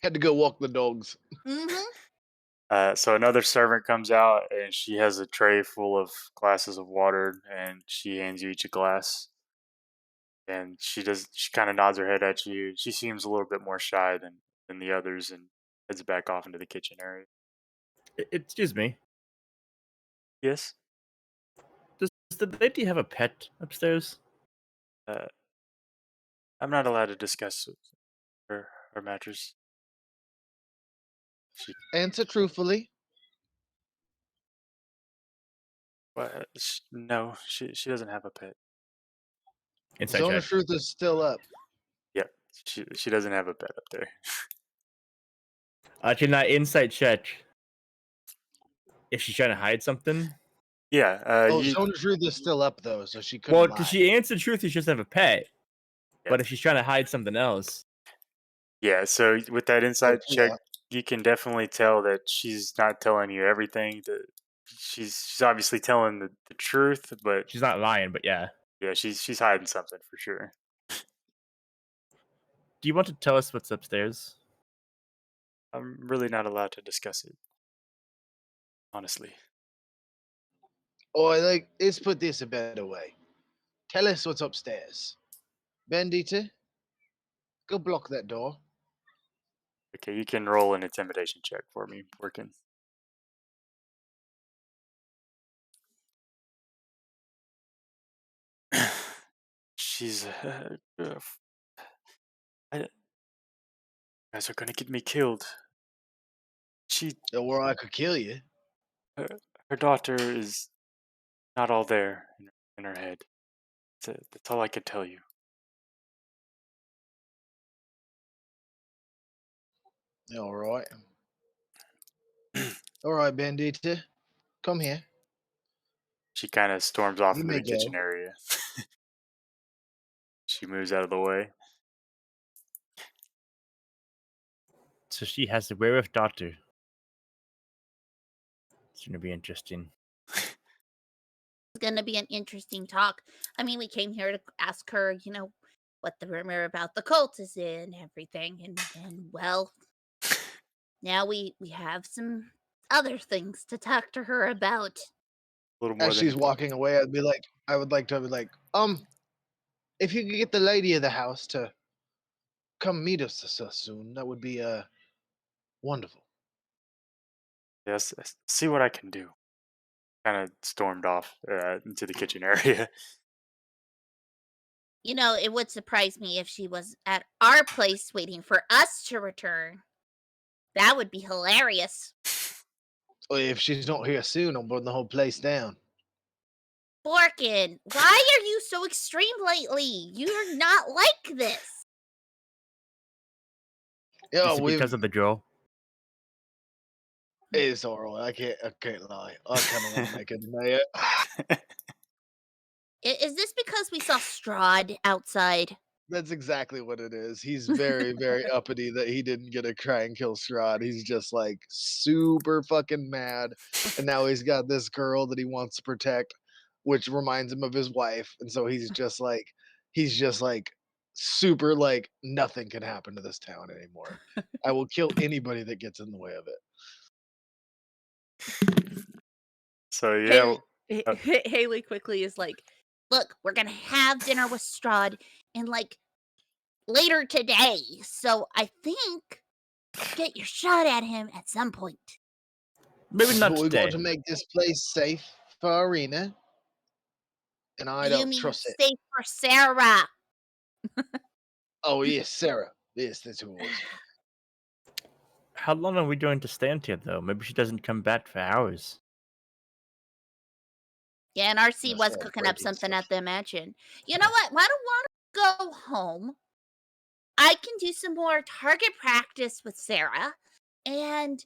Had to go walk the dogs. Mm-hmm. so another servant comes out, and she has a tray full of glasses of water, and she hands you each a glass. And she kind of nods her head at you. She seems a little bit more shy than the others, and heads back off into the kitchen area. Excuse me. Yes. Does the lady have a pet upstairs? Uh, I'm not allowed to discuss her matters. She Answer truthfully. no, she doesn't have a pet. Inside Zone check. of Truth is still up. Yep, she doesn't have a pet up there. Can I insight check if she's trying to hide something? Yeah, Oh, you Zone of Truth is still up, though, so she couldn't Well, lie. because she answered truth, she doesn't have a pet. Yeah. But if she's trying to hide something else, yeah. So with that insight check, yeah. you can definitely tell that she's not telling you everything. That she's obviously telling the truth, but she's not lying. But yeah, yeah, she's hiding something for sure. do you want to tell us what's upstairs? I'm really not allowed to discuss it, honestly. Or, let's put this a better way. Tell us what's upstairs. Bandita, go block that door. Okay, you can roll an intimidation check for me, Borken. She's you guys are gonna get me killed. She Or I could kill you. her, her daughter is not all there in her head. That's all I can tell you. All right. All right, Bandita, come here. She kind of storms off You into may the kitchen go. area. She moves out of the way. So she has the werewolf daughter. It's gonna be interesting. It's gonna be an interesting talk. I mean, we came here to ask her, what the rumor about the cult is and everything, and well, now we have some other things to talk to her about. A little more As than she's walking away, I would like to be like, if you could get the lady of the house to come meet us so soon, that would be wonderful. yes. See what I can do. Kind of stormed off into the kitchen area. It would surprise me if she was at our place waiting for us to return. That would be hilarious. Or if she's not here soon, I'll burn the whole place down. Borken, why are you so extreme lately? You're not like this. Yeah, Is it because of the girl? It's alright. I can't lie. I kind of want to make it deny it. Is this because we saw Strahd outside? That's exactly what it is. He's very, very uppity that he didn't get to try and kill Strahd. He's just like super fucking mad. And now he's got this girl that he wants to protect, which reminds him of his wife. And so he's just like super like nothing can happen to this town anymore. I will kill anybody that gets in the way of it. So yeah, Haley quickly is like, Look, we're gonna have dinner with Strahd in like later today. So I think get your shot at him at some point. Maybe not But we today. got to make this place safe for Arena, and I You don't mean trust it. safe for Sarah? Oh yes, Sarah. Yes, that's who it was. How long are we going to stand here, though? Maybe she doesn't come back for hours. Yeah, and RC That's was all cooking up breaking something stuff. at the mansion. You know what? Why don't we go home? I can do some more target practice with Sarah, and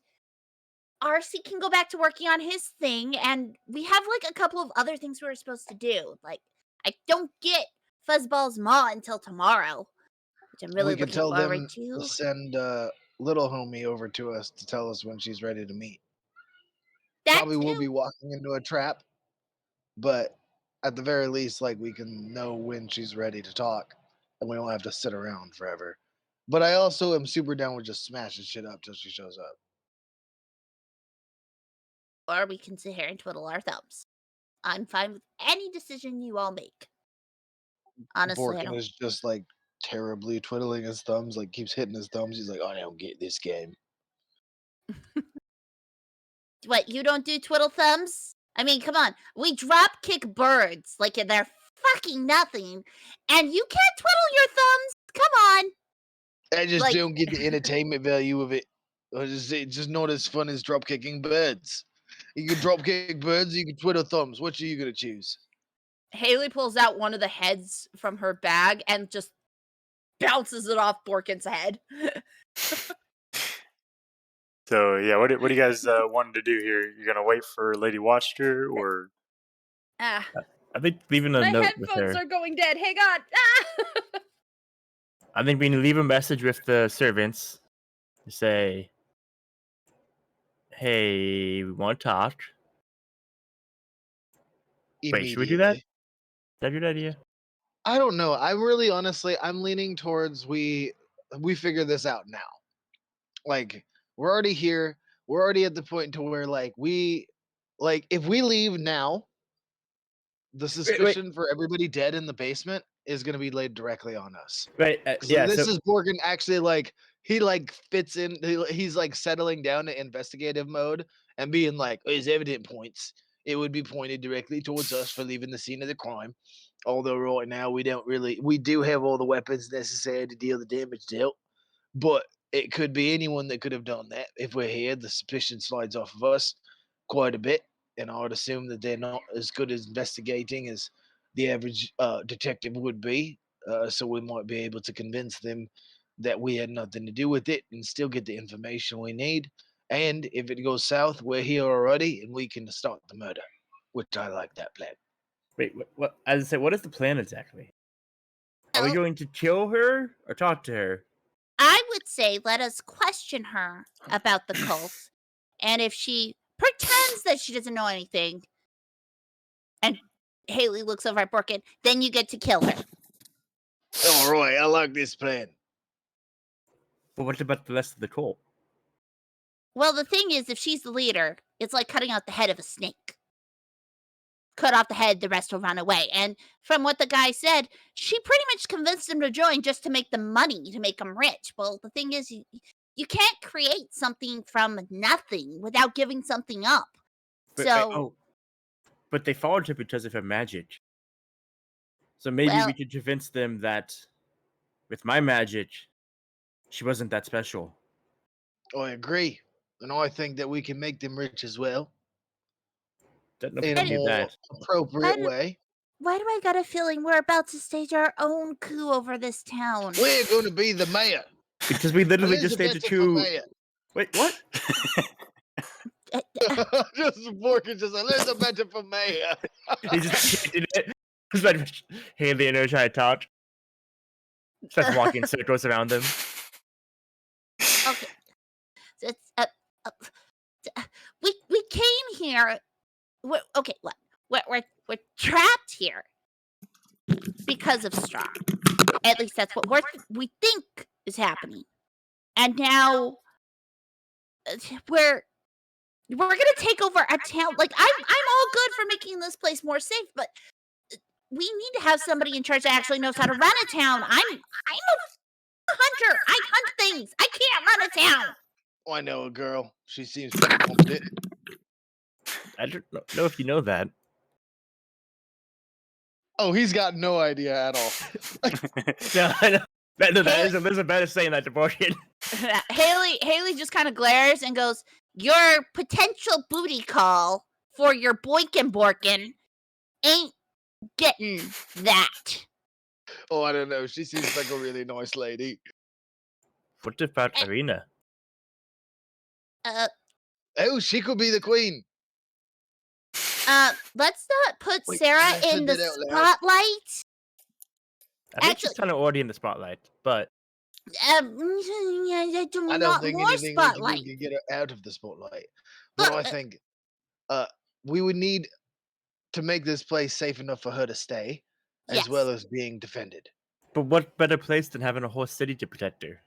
RC can go back to working on his thing, and we have like a couple of other things we were supposed to do. Like, I don't get Fuzzball's maw until tomorrow, which I'm really We could looking tell forward them to to. send little homie over to us to tell us when she's ready to meet. That Probably will be too. walking into a trap, but at the very least, like we can know when she's ready to talk, and we don't have to sit around forever. But I also am super down with just smashing shit up till she shows up. Or we can sit here and twiddle our thumbs. I'm fine with any decision you all make. Honestly, I Borken don't. is just like terribly twiddling his thumbs, like keeps hitting his thumbs. He's like, I don't get this game. What, you don't do twiddle thumbs? I mean, come on. We drop kick birds like they're fucking nothing, and you can't twiddle your thumbs? Come on. I just Like- don't get the entertainment value of it. It's just not as fun as drop kicking birds. You can drop kick birds, you can twiddle thumbs. Which are you gonna choose? Haley pulls out one of the heads from her bag and just bounces it off Borken's head. so yeah, what do you guys wanting to do here? You're gonna wait for Lady Watcher, or Ah, I think leaving a my note with headphones her. are going dead. Hang on. Ah! I think we can leave a message with the servants to say, "Hey, we want to talk." Wait, should we do that? Is that a good idea? I don't know. I'm really honestly, I'm leaning towards we figure this out now. Like we're already here. We're already at the point to where like if we leave now, the suspicion for everybody dead in the basement is going to be laid directly on us. Right. So Yeah. this So is Borgen actually like he like fits in. He's like settling down to investigative mode and being like his evident points. It would be pointed directly towards us for leaving the scene of the crime. Although right now we do have all the weapons necessary to deal the damage dealt, but it could be anyone that could have done that. If we're here, the suspicion slides off of us quite a bit, and I would assume that they're not as good as investigating as the average detective would be. So we might be able to convince them that we had nothing to do with it and still get the information we need. And if it goes south, we're here already and we can start the murder, which I like that plan. wait. What? As I said, what is the plan exactly? Are we Well, going to kill her or talk to her? I would say let us question her about the cult. And if she pretends that she doesn't know anything, and Haley looks over at Borken, then you get to kill her. All right, I like this plan. But what about the rest of the cult? Well, the thing is, if she's the leader, it's like cutting out the head of a snake. Cut off the head, the rest will run away. And from what the guy said, she pretty much convinced him to join just to make the money, to make him rich. Well, the thing is, you can't create something from nothing without giving something up. But they followed her because of her magic. So maybe Well- we could convince them that with my magic, she wasn't that special. I agree. And I think that we can make them rich as well Don't know if in we a can do more that. appropriate way. Why do I got a feeling we're about to stage our own coup over this town? We're going to be the mayor. Because we literally just staged a Elisabeta for coup. mayor. Wait, what? Just Borken just Elisabeta for mayor. He just did it. He's like, Haley and her trying to talk. Starts walking in circles around them. Okay. We came here. We're trapped here because of Strahd. At least that's what we think is happening. And now we're gonna take over a town. Like I'm all good for making this place more safe, but we need to have somebody in charge that actually knows how to run a town. I'm a hunter. I hunt things. I can't run a town. Oh, I know a girl. She seems pretty competent. I don't know if you know that. Oh, he's got no idea at all. No, I know. That is Elisabeta saying that to Borken. Haley just kind of glares and goes, "Your potential booty call for your Borken ain't getting that." Oh, I don't know. She seems like a really nice lady. What about Arena? Oh, she could be the queen. Let's not put Wait, Sarah can I say in the that out loud? spotlight. I think she's kind of already in the spotlight, but I I don't think more anything we can spotlight. do can get her out of the spotlight. But I think we would need to make this place safe enough for her to stay, as well as being defended. But what better place than having a whole city to protect her?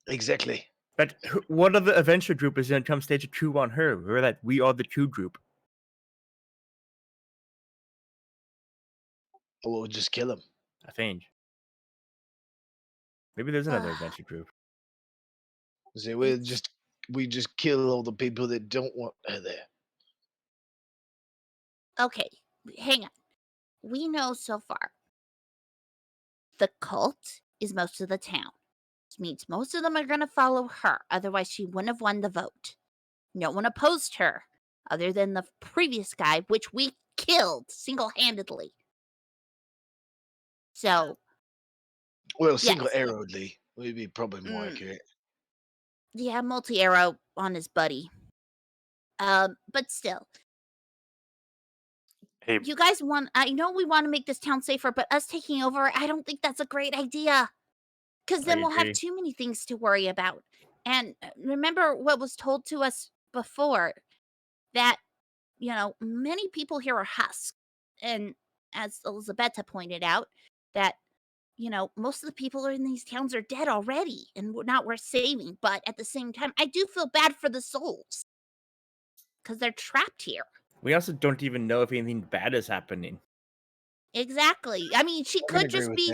Exactly. But what other adventure group is going to come stage a coup on her? We're that we are the coup group. Or we'll just kill him. I think. Maybe there's another adventure group. See, we just kill all the people that don't want her there. Okay, hang on. We know so far the cult is most of the town. Which means most of them are going to follow her. Otherwise, she wouldn't have won the vote. No one opposed her other than the previous guy, which we killed single-handedly. So, well, single-arrowedly would be probably more accurate. Yeah, multi-arrow on his buddy. But still. Hey, you guys I know we want to make this town safer, but us taking over, I don't think that's a great idea. Because then we'll have too many things to worry about. And remember what was told to us before, that, many people here are husks. And as Elisabeta pointed out, that, most of the people in these towns are dead already and not worth saving. But at the same time, I do feel bad for the souls. Because they're trapped here. We also don't even know if anything bad is happening. Exactly. I mean, she could just be...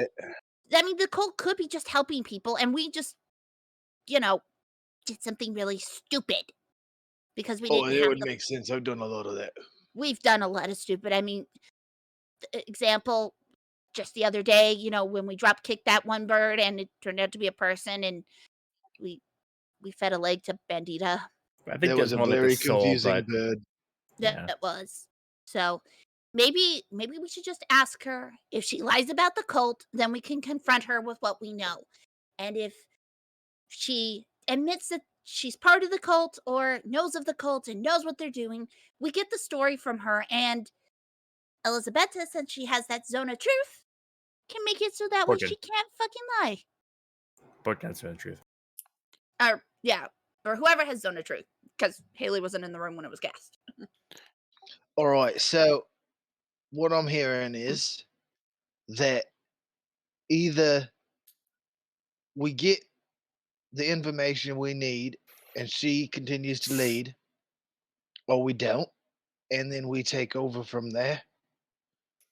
I mean, the cult could be just helping people, and we just, did something really stupid. Because we didn't have... it would make sense. I've done a lot of that. We've done a lot of stupid. I mean, example, just the other day, when we drop-kicked that one bird, and it turned out to be a person, and we fed a leg to Bandita. I think that was a very confusing bird. That was. So... Maybe we should just ask her. If she lies about the cult, then we can confront her with what we know. And if she admits that she's part of the cult or knows of the cult and knows what they're doing, we get the story from her. And Elisabeta, since she has that zone of truth, can make it so that way she can't fucking lie. Borken has zone of truth. Or whoever has zone of truth. Because Haley wasn't in the room when it was cast. All right, so... what I'm hearing is that either we get the information we need and she continues to lead, or we don't, and then we take over from there.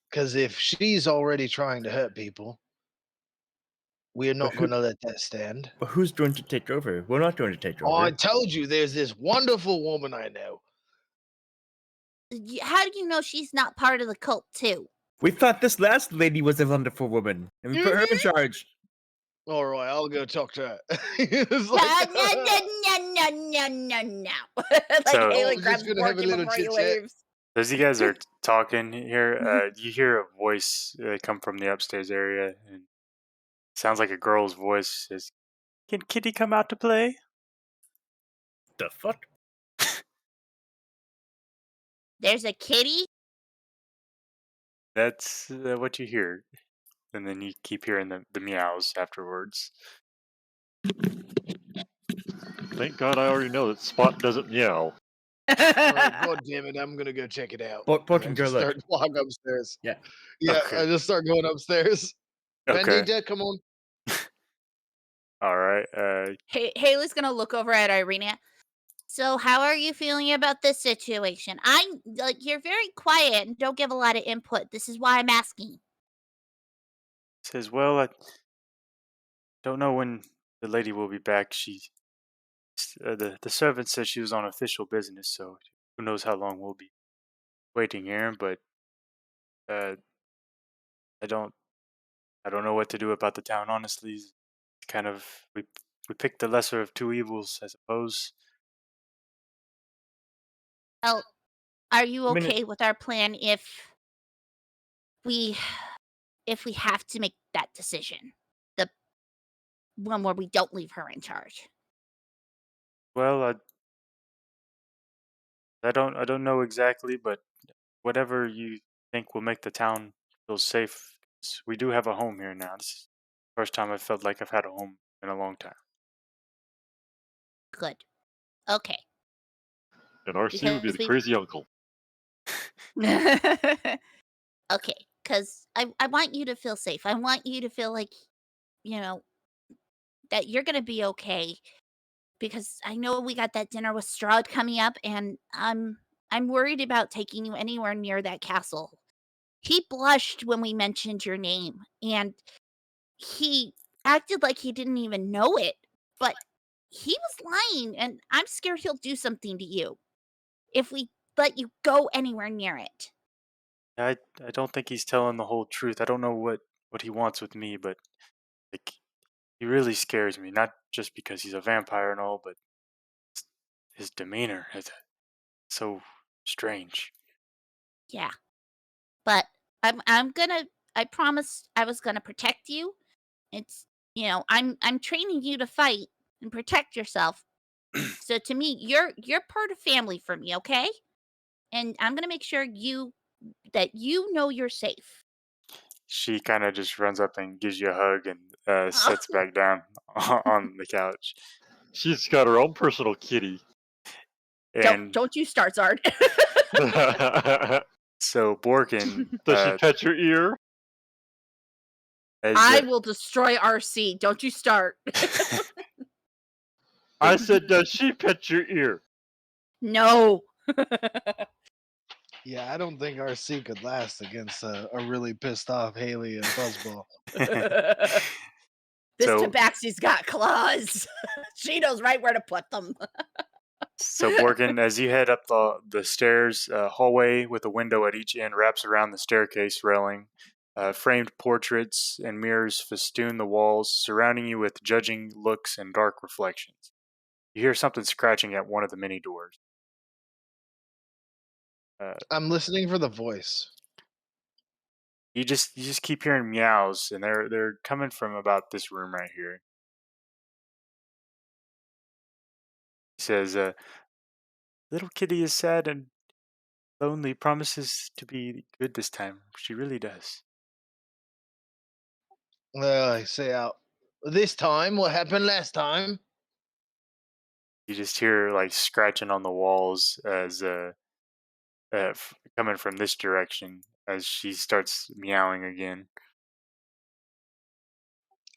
Because if she's already trying to hurt people, we're not going to let that stand. But who's going to take over? We're not going to take over. Oh, I told you, there's this wonderful woman I know. How do you know she's not part of the cult, too? We thought this last lady was a wonderful woman, and we put her in charge. All right, I'll go talk to her. No. So- Haley just grabs gonna have a Borken little before he chit-chat. leaves. as you guys are talking here, you hear a voice come from the upstairs area, and it sounds like a girl's voice. Says, "Can Kitty come out to play?" The fuck? There's a kitty? That's what you hear, and then you keep hearing the meows afterwards. Thank God I already know that Spot doesn't meow. All right, God damn it, I'm going to go check it out. Borken, And go just look. start walking upstairs. Yeah. Yeah, Okay. I just start going upstairs. Okay. Bandita, come on. All right. Haley's gonna look over at Irina. So, how are you feeling about this situation? You're very quiet and don't give a lot of input. This is why I'm asking. Says, well, I don't know when the lady will be back. The servant said she was on official business, so who knows how long we'll be waiting here. But uh, I don't know what to do about the town. Honestly, it's kind of we picked the lesser of two evils, I suppose. Well, are you I mean, okay with our plan we if we have to make that decision? The one where we don't leave her in charge. well, I don't know exactly, but whatever you think will make the town feel safe. We do have a home here now. This is the first time I felt like I've had a home in a long time. Good. Okay. And RC would be Because the we crazy uncle. Okay, because I want you to feel safe. I want you to feel like, you know, that you're gonna be okay. Because I know we got that dinner with Strahd coming up, and I'm worried about taking you anywhere near that castle. He blushed when we mentioned your name, and he acted like he didn't even know it. But he was lying, and I'm scared he'll do something to you if we let you go anywhere near it. I don't think he's telling the whole truth. I don't know what he wants with me, but like he really scares me. Not just because he's a vampire and all, but his demeanor is so strange. Yeah. But I'm gonna I promised I was gonna protect you. It's I'm training you to fight and protect yourself. So to me, you're part of family for me, okay? And I'm gonna make sure that you know you're safe. She kind of just runs up and gives you a hug and Oh, sits back down on the couch. She's got her own personal kitty. And Don't you start, Zard. so Borken, Does she pet your ear? as I will destroy RC. Don't you start. I said, does she pet your ear? No. Yeah, I don't think RC could last against a really pissed off Haley and Fuzzball. This so tabaxi's got claws. She knows right where to put them. So Borkin, as you head up the stairs, hallway with a window at each end wraps around the staircase railing. Framed portraits and mirrors festoon the walls, surrounding you with judging looks and dark reflections. You hear something scratching at one of the many doors. I'm listening for the voice. You just keep hearing meows, and they're coming from about this room right here. He says, "Little kitty is sad and lonely. Promises to be good this time. She really does." I say out. This time, what happened last time? You just hear like scratching on the walls as coming from this direction as she starts meowing again.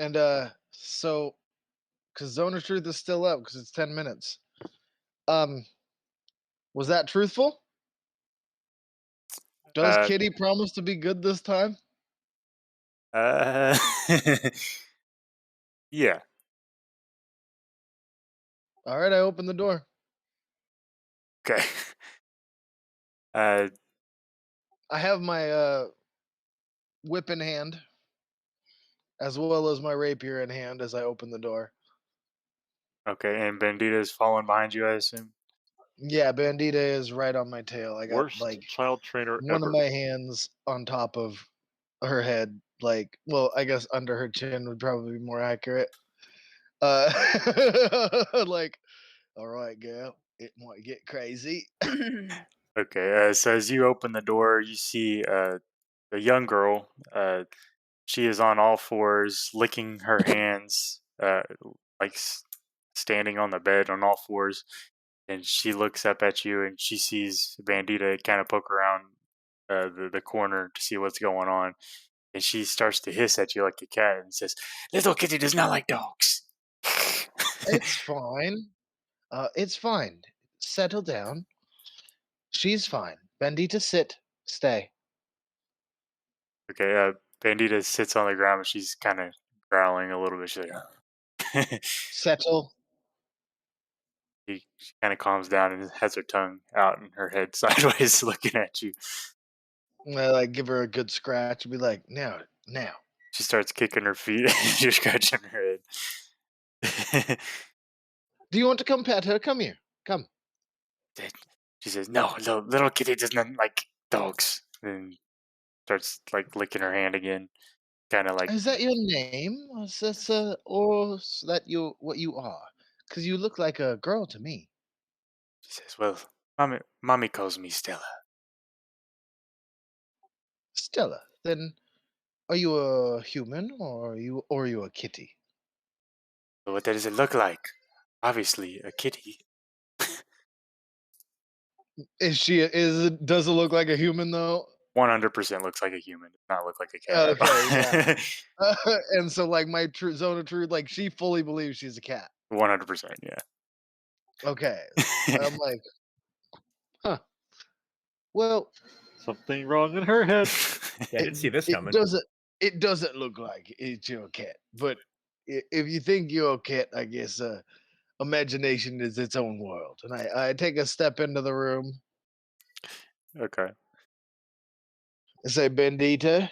And so because Zone of Truth is still up because it's 10 minutes. Was that truthful? Does Uh, Kitty promise to be good this time? uh, yeah. All right, I open the door. Okay. Uh, I have my whip in hand, as well as my rapier in hand as I open the door. okay. And Bandita is following behind you, I assume. Yeah, Bandita is right on my tail. I got Worst like child trainer one ever. of my hands on top of her head, like, well, I guess under her chin would probably be more accurate. Uh, like, all right, girl, it might get crazy. Okay. So as you open the door, you see a young girl. She is on all fours, licking her hands, like standing on the bed on all fours. And she looks up at you and she sees Bandita kind of poke around the corner to see what's going on. and she starts to hiss at you like a cat and says, "Little kitty does not like dogs." It's fine. It's fine. Settle down. She's fine. Bandita, sit. Stay. Okay, Bandita sits on the ground, and she's kind of growling a little bit. She's like, Settle. she kind of calms down and has her tongue out and her head sideways, looking at you. Like give her a good scratch and be like, now. She starts kicking her feet and you're scratching her head. Do you want to come pet her? Come here. Come. She says, "No, little kitty does not like dogs." And starts like licking her hand again, kind of like. Is that your name? Or is that what you are? Because you look like a girl to me. She says, "Well, mommy calls me Stella." Stella. Then are you a human or are you a kitty? So what does it look like? Obviously, a kitty. Does it look like a human though? 100% looks like a human. Does not look like a cat Okay, yeah. at And so like my zone of truth, like she fully believes she's a cat. all. 100%, yeah. Okay. I'm like, huh. Well, Something wrong in her head. Yeah, I didn't see this it coming. doesn't look like it's your cat. But if you think you're a cat, I guess imagination is its own world. And I take a step into the room Okay. and say, Bendita,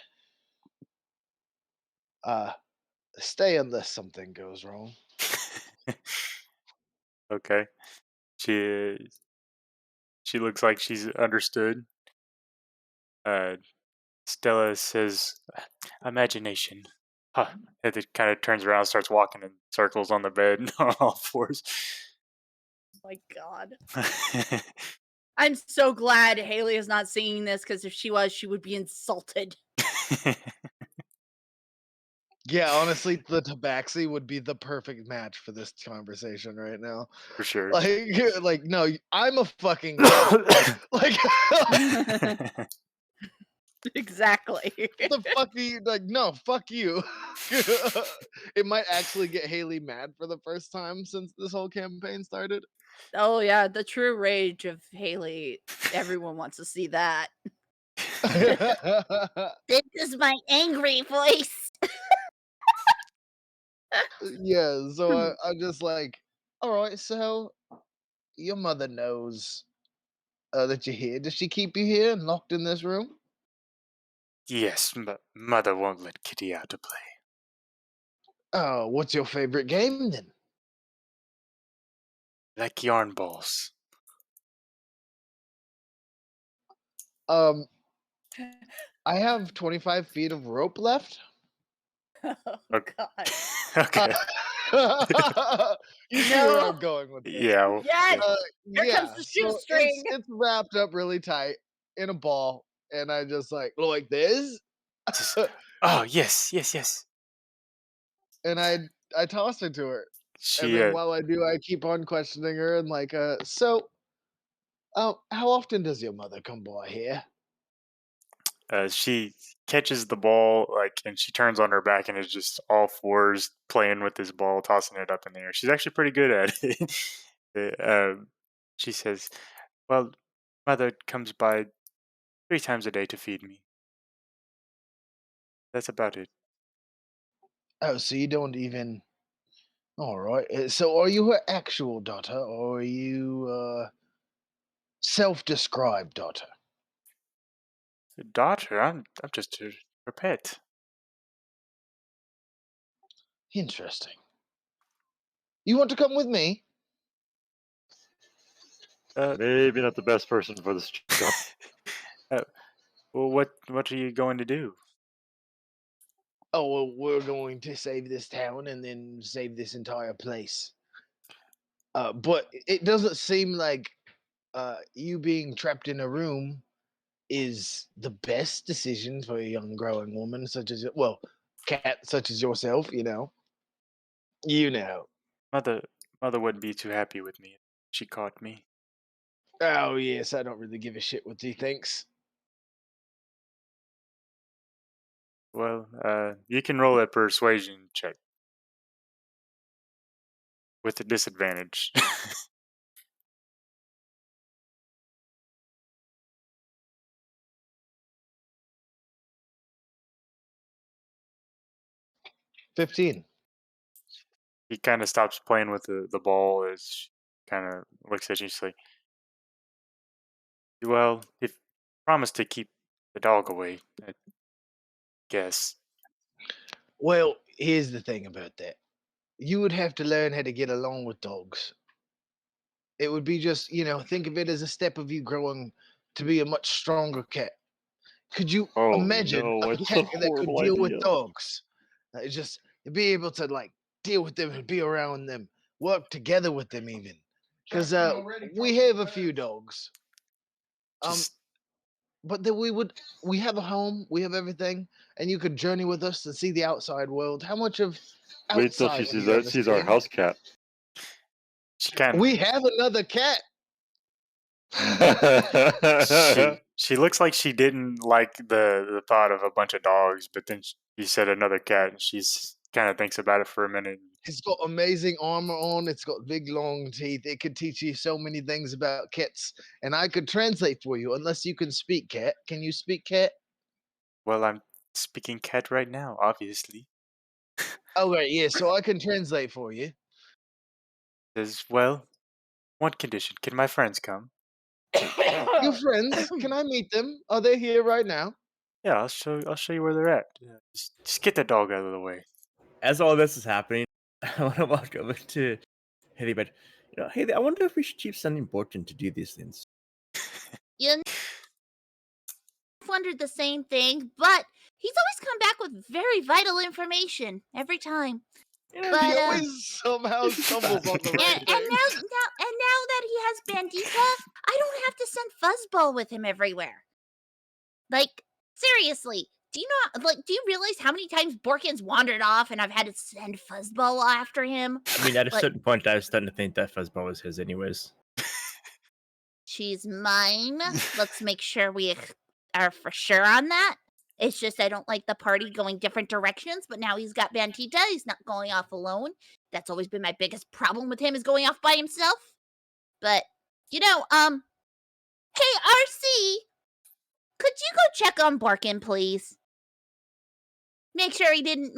stay unless something goes wrong. Okay. She she looks like she's understood. Uh, Stella says, "Imagination." Huh. And it kind of turns around, and starts walking in circles on the bed on all fours. My God. I'm so glad Haley is not seeing this because if she was, she would be insulted. Yeah, honestly, the tabaxi would be the perfect match for this conversation right now. For sure. Like no, I'm a fucking cat. Like, Exactly. the fuck are you like? No, fuck you. It might actually get Haley mad for the first time since this whole campaign started. Oh yeah, the true rage of Haley. Everyone wants to see that. This is my angry voice. Yeah, so I'm just like, all right, so your mother knows that you're here. Does she keep you here and locked in this room? Yes, but mother won't let Kitty out to play. Oh, what's your favorite game then? Like yarn balls. Um, I have 25 feet of rope left. Oh Okay. God. Okay. You see where No. I'm going with this? Yeah. Yes. Here comes Yeah. the So shoestring. it's wrapped up really tight in a ball, and I just like this, Oh, yes. and I toss it to her, and She then while I do, I keep on questioning her and so, how often does your mother come by here? she catches the ball and she turns on her back and is just all fours playing with this ball, tossing it up in the air. She's actually pretty good at it. She says, "Well, mother comes by 3 times a day to feed me. That's about it." Oh, so you don't even. All right. So are you her actual daughter, or are you self-described daughter? Daughter, I'm just her pet. Interesting. You want to come with me? Maybe not the best person for this job. uh, well, what are you going to do? Oh, well, we're going to save this town and then save this entire place. But it doesn't seem like you being trapped in a room is the best decision for a young growing woman such as cat such as yourself. You know. Mother wouldn't be too happy with me if she caught me. Oh yes, I don't really give a shit what he thinks. Well, you can roll a persuasion check with a disadvantage. 15. He kind of stops playing with the ball as she kind of looks at you. She's like, well, if promise to keep the dog away, I guess. Well, here's the thing about that. You would have to learn how to get along with dogs. It would be just, think of it as a step of you growing to be a much stronger cat. Could you Oh imagine no, a it's a cat that could horrible deal with idea. dogs? Just be able to like deal with them and be around them, work together with them even. Because we have a few dogs. Just But then we have a home, we have everything, and you could journey with us and see the outside world. How much of Wait till outside she have sees you our, ever sees our seen? house cat. she kind We have another cat. she looks like she didn't like the thought of a bunch of dogs, but then you said another cat, and she's kind of thinks about it for a minute. It's got amazing armor on. It's got big, long teeth. It could teach you so many things about cats, and I could translate for you. Unless you can speak cat. Can you speak cat? Well, I'm speaking cat right now, obviously. Oh, right, yeah. So I can translate for you. Says, well, one condition: can my friends come? Your friends? Can I meet them? Are they here right now? Yeah, I'll show you where they're at. Yeah, just get that dog out of the way. As all this is happening, I want to walk over to Haley, but Haley, I wonder if we should keep sending Borken to do these things. You know, I've wondered the same thing, but he's always come back with very vital information every time. But He always somehow stumbles on the and, right and thing. now that he has Bandita, I don't have to send Fuzzball with him everywhere. Like, seriously, do you realize how many times Borken's wandered off and I've had to send Fuzzball after him? I mean, at a Like- certain point, I was starting to think that Fuzzball was his anyways. She's mine. Let's make sure we are for sure on that. It's just I don't like the party going different directions, but now he's got Bandita. He's not going off alone. That's always been my biggest problem with him is going off by himself. But, hey, RC, could you go check on Borken, please? Make sure he didn't,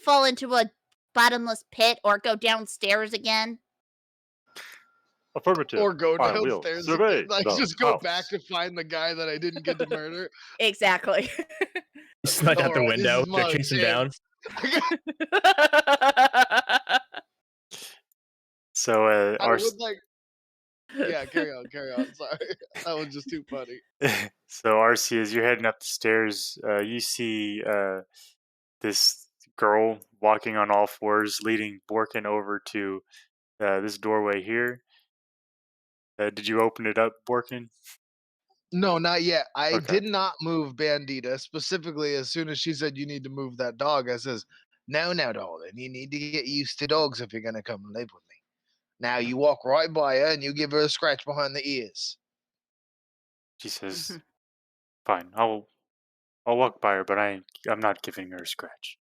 fall into a bottomless pit or go downstairs again. Affirmative. Or go I will downstairs. survey Like, the just go house. back to find the guy that I didn't get to murder. Exactly. He snuck out the Alright, this window is my to chase him down. So, I would like. Yeah, carry on. Sorry, that was just too funny. so RC, as you're heading up the stairs, you see this girl walking on all fours, leading Borken over to this doorway here. Did you open it up, Borken? No, not yet. I Okay. did not move Bandita. Specifically, as soon as she said you need to move that dog, I says, "No, darling, you need to get used to dogs if you're gonna come and live with me. Now you walk right by her and you give her a scratch behind the ears." She says, "Fine, I'll walk by her, but I'm not giving her a scratch."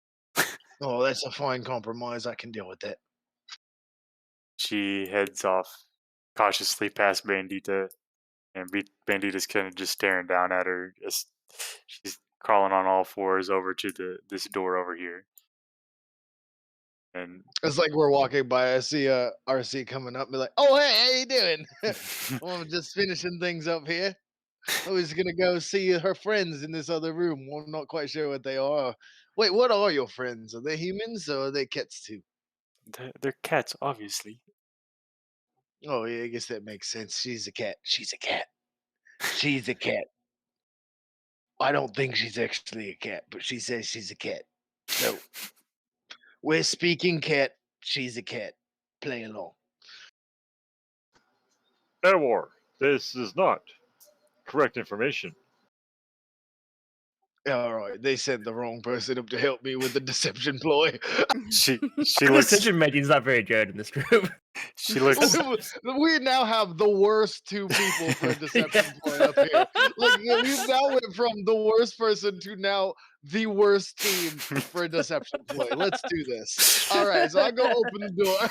Oh, that's a fine compromise. I can deal with that. She heads off cautiously past Bandita, and Bandita's kind of just staring down at her. She's crawling on all fours over to this door over here. And It's like we're walking by. I see RC coming up and be like, "Oh, hey, how you doing?" Well, I'm just finishing things up here. I was gonna go see her friends in this other room. Well, I'm not quite sure what they are. Wait, what are your friends? Are they humans or are they cats too? they're cats, obviously. Oh yeah, I guess that makes sense. She's a cat. She's a cat. She's a cat. I don't think she's actually a cat, but she says she's a cat. So we're speaking cat. She's a cat. Play along. Error. This is not correct information. All right, they sent the wrong person up to help me with the deception ploy. She looks Decision making's not very good in this group. she looks We now have the worst two people for a deception ploy up here. Like we've now went from the worst person to now the worst team for a deception ploy. Let's do this. All right, so I'll go open the door.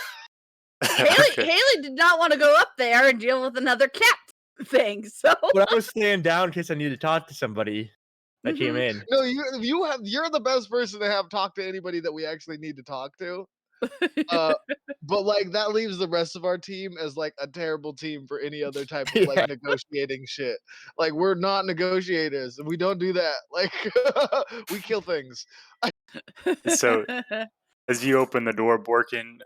Haley did not want to go up there and deal with another cat thing. So But I was staying down in case I needed to talk to somebody that came in. No, you're the best person to have talk to anybody that we actually need to talk to. But like that leaves the rest of our team as like a terrible team for any other type of like Yeah. negotiating shit. Like we're not negotiators. We don't do that. Like we kill things. So as you open the door, Borken,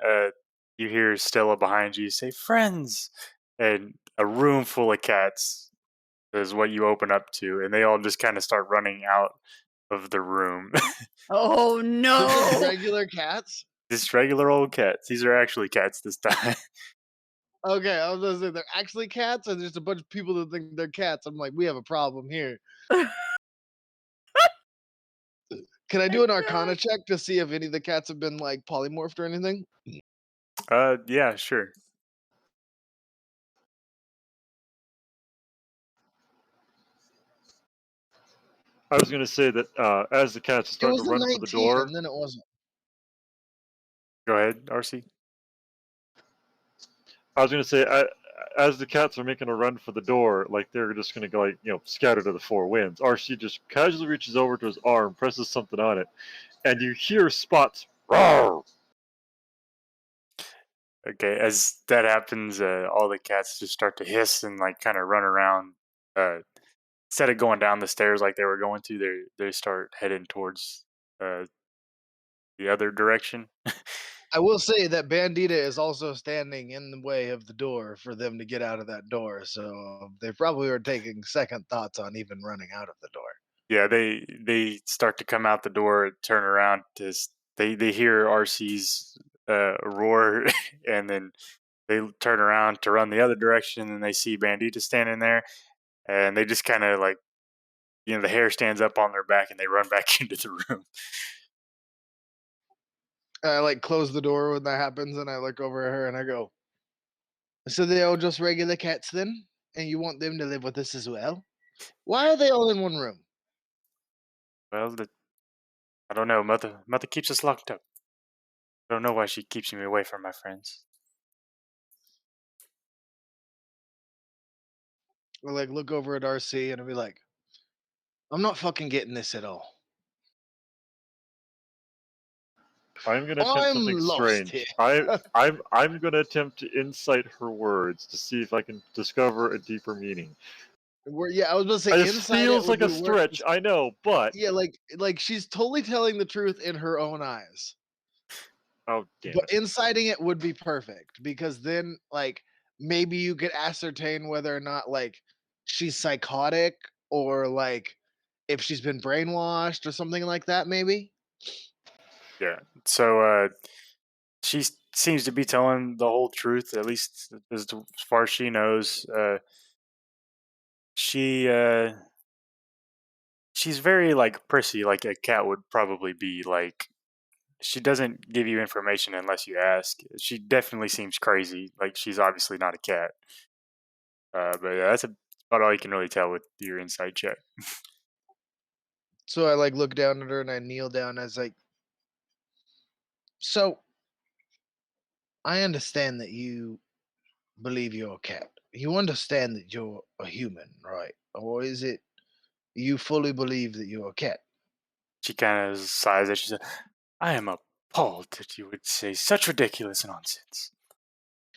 you hear Stella behind you say, "Friends," and a room full of cats is what you open up to, and they all just kind of start running out of the room. oh Just no. regular cats. Just regular old cats. These are actually cats this time. Okay, I was gonna say they're actually cats, and there's a bunch of people that think they're cats. I'm like, we have a problem here. Can I do an Arcana check to see if any of the cats have been like polymorphed or anything? Yeah, sure. I was going to say that as the cats are It starting was to a run for the 19, door, and then it wasn't. Go ahead, RC. I was going to say, as the cats are making a run for the door, like they're just going to go, like, scatter to the four winds. RC just casually reaches over to his arm, presses something on it, and you hear Spot's roar. Okay, as that happens, all the cats just start to hiss and like kind of run around. Instead of going down the stairs like they were going to, they start heading towards uh, the other direction. I will say that Bandita is also standing in the way of the door for them to get out of that door, so they probably are taking second thoughts on even running out of the door. Yeah, they start to come out the door, turn around. They hear RC's roar, and then they turn around to run the other direction, and they see Bandita standing there, and they just kind of like, the hair stands up on their back, and they run back into the room. I like close the door when that happens, and I look over at her and I go, "So they all just regular cats then, and you want them to live with us as well? Why are they all in one room?" Well, I don't know. Mother keeps us locked up. I don't know why she keeps me away from my friends. I like look over at RC and I'll be like, "I'm not fucking getting this at all. I'm going to attempt I'm something lost here." strange. I'm going to attempt to insight her words to see if I can discover a deeper meaning. Yeah, I was gonna say This inside it feels would like a be worse. stretch, I know, but Yeah, like she's totally telling the truth in her own eyes. oh damn But it! inciting it would be perfect because then like maybe you could ascertain whether or not like she's psychotic or like if she's been brainwashed or something like that maybe. Yeah. So she seems to be telling the whole truth, at least as far as she knows. She she's very like prissy, like a cat would probably be. Like, she doesn't give you information unless you ask. She definitely seems crazy. Like, she's obviously not a cat. But yeah, that's about all you can really tell with your insight check. So I like look down at her and I kneel down as like, "So I understand that you believe you're a cat. You understand that you're a human, right? Or is it you fully believe that you're a cat?" She kind of sighs as she says, "I am appalled that you would say such ridiculous nonsense.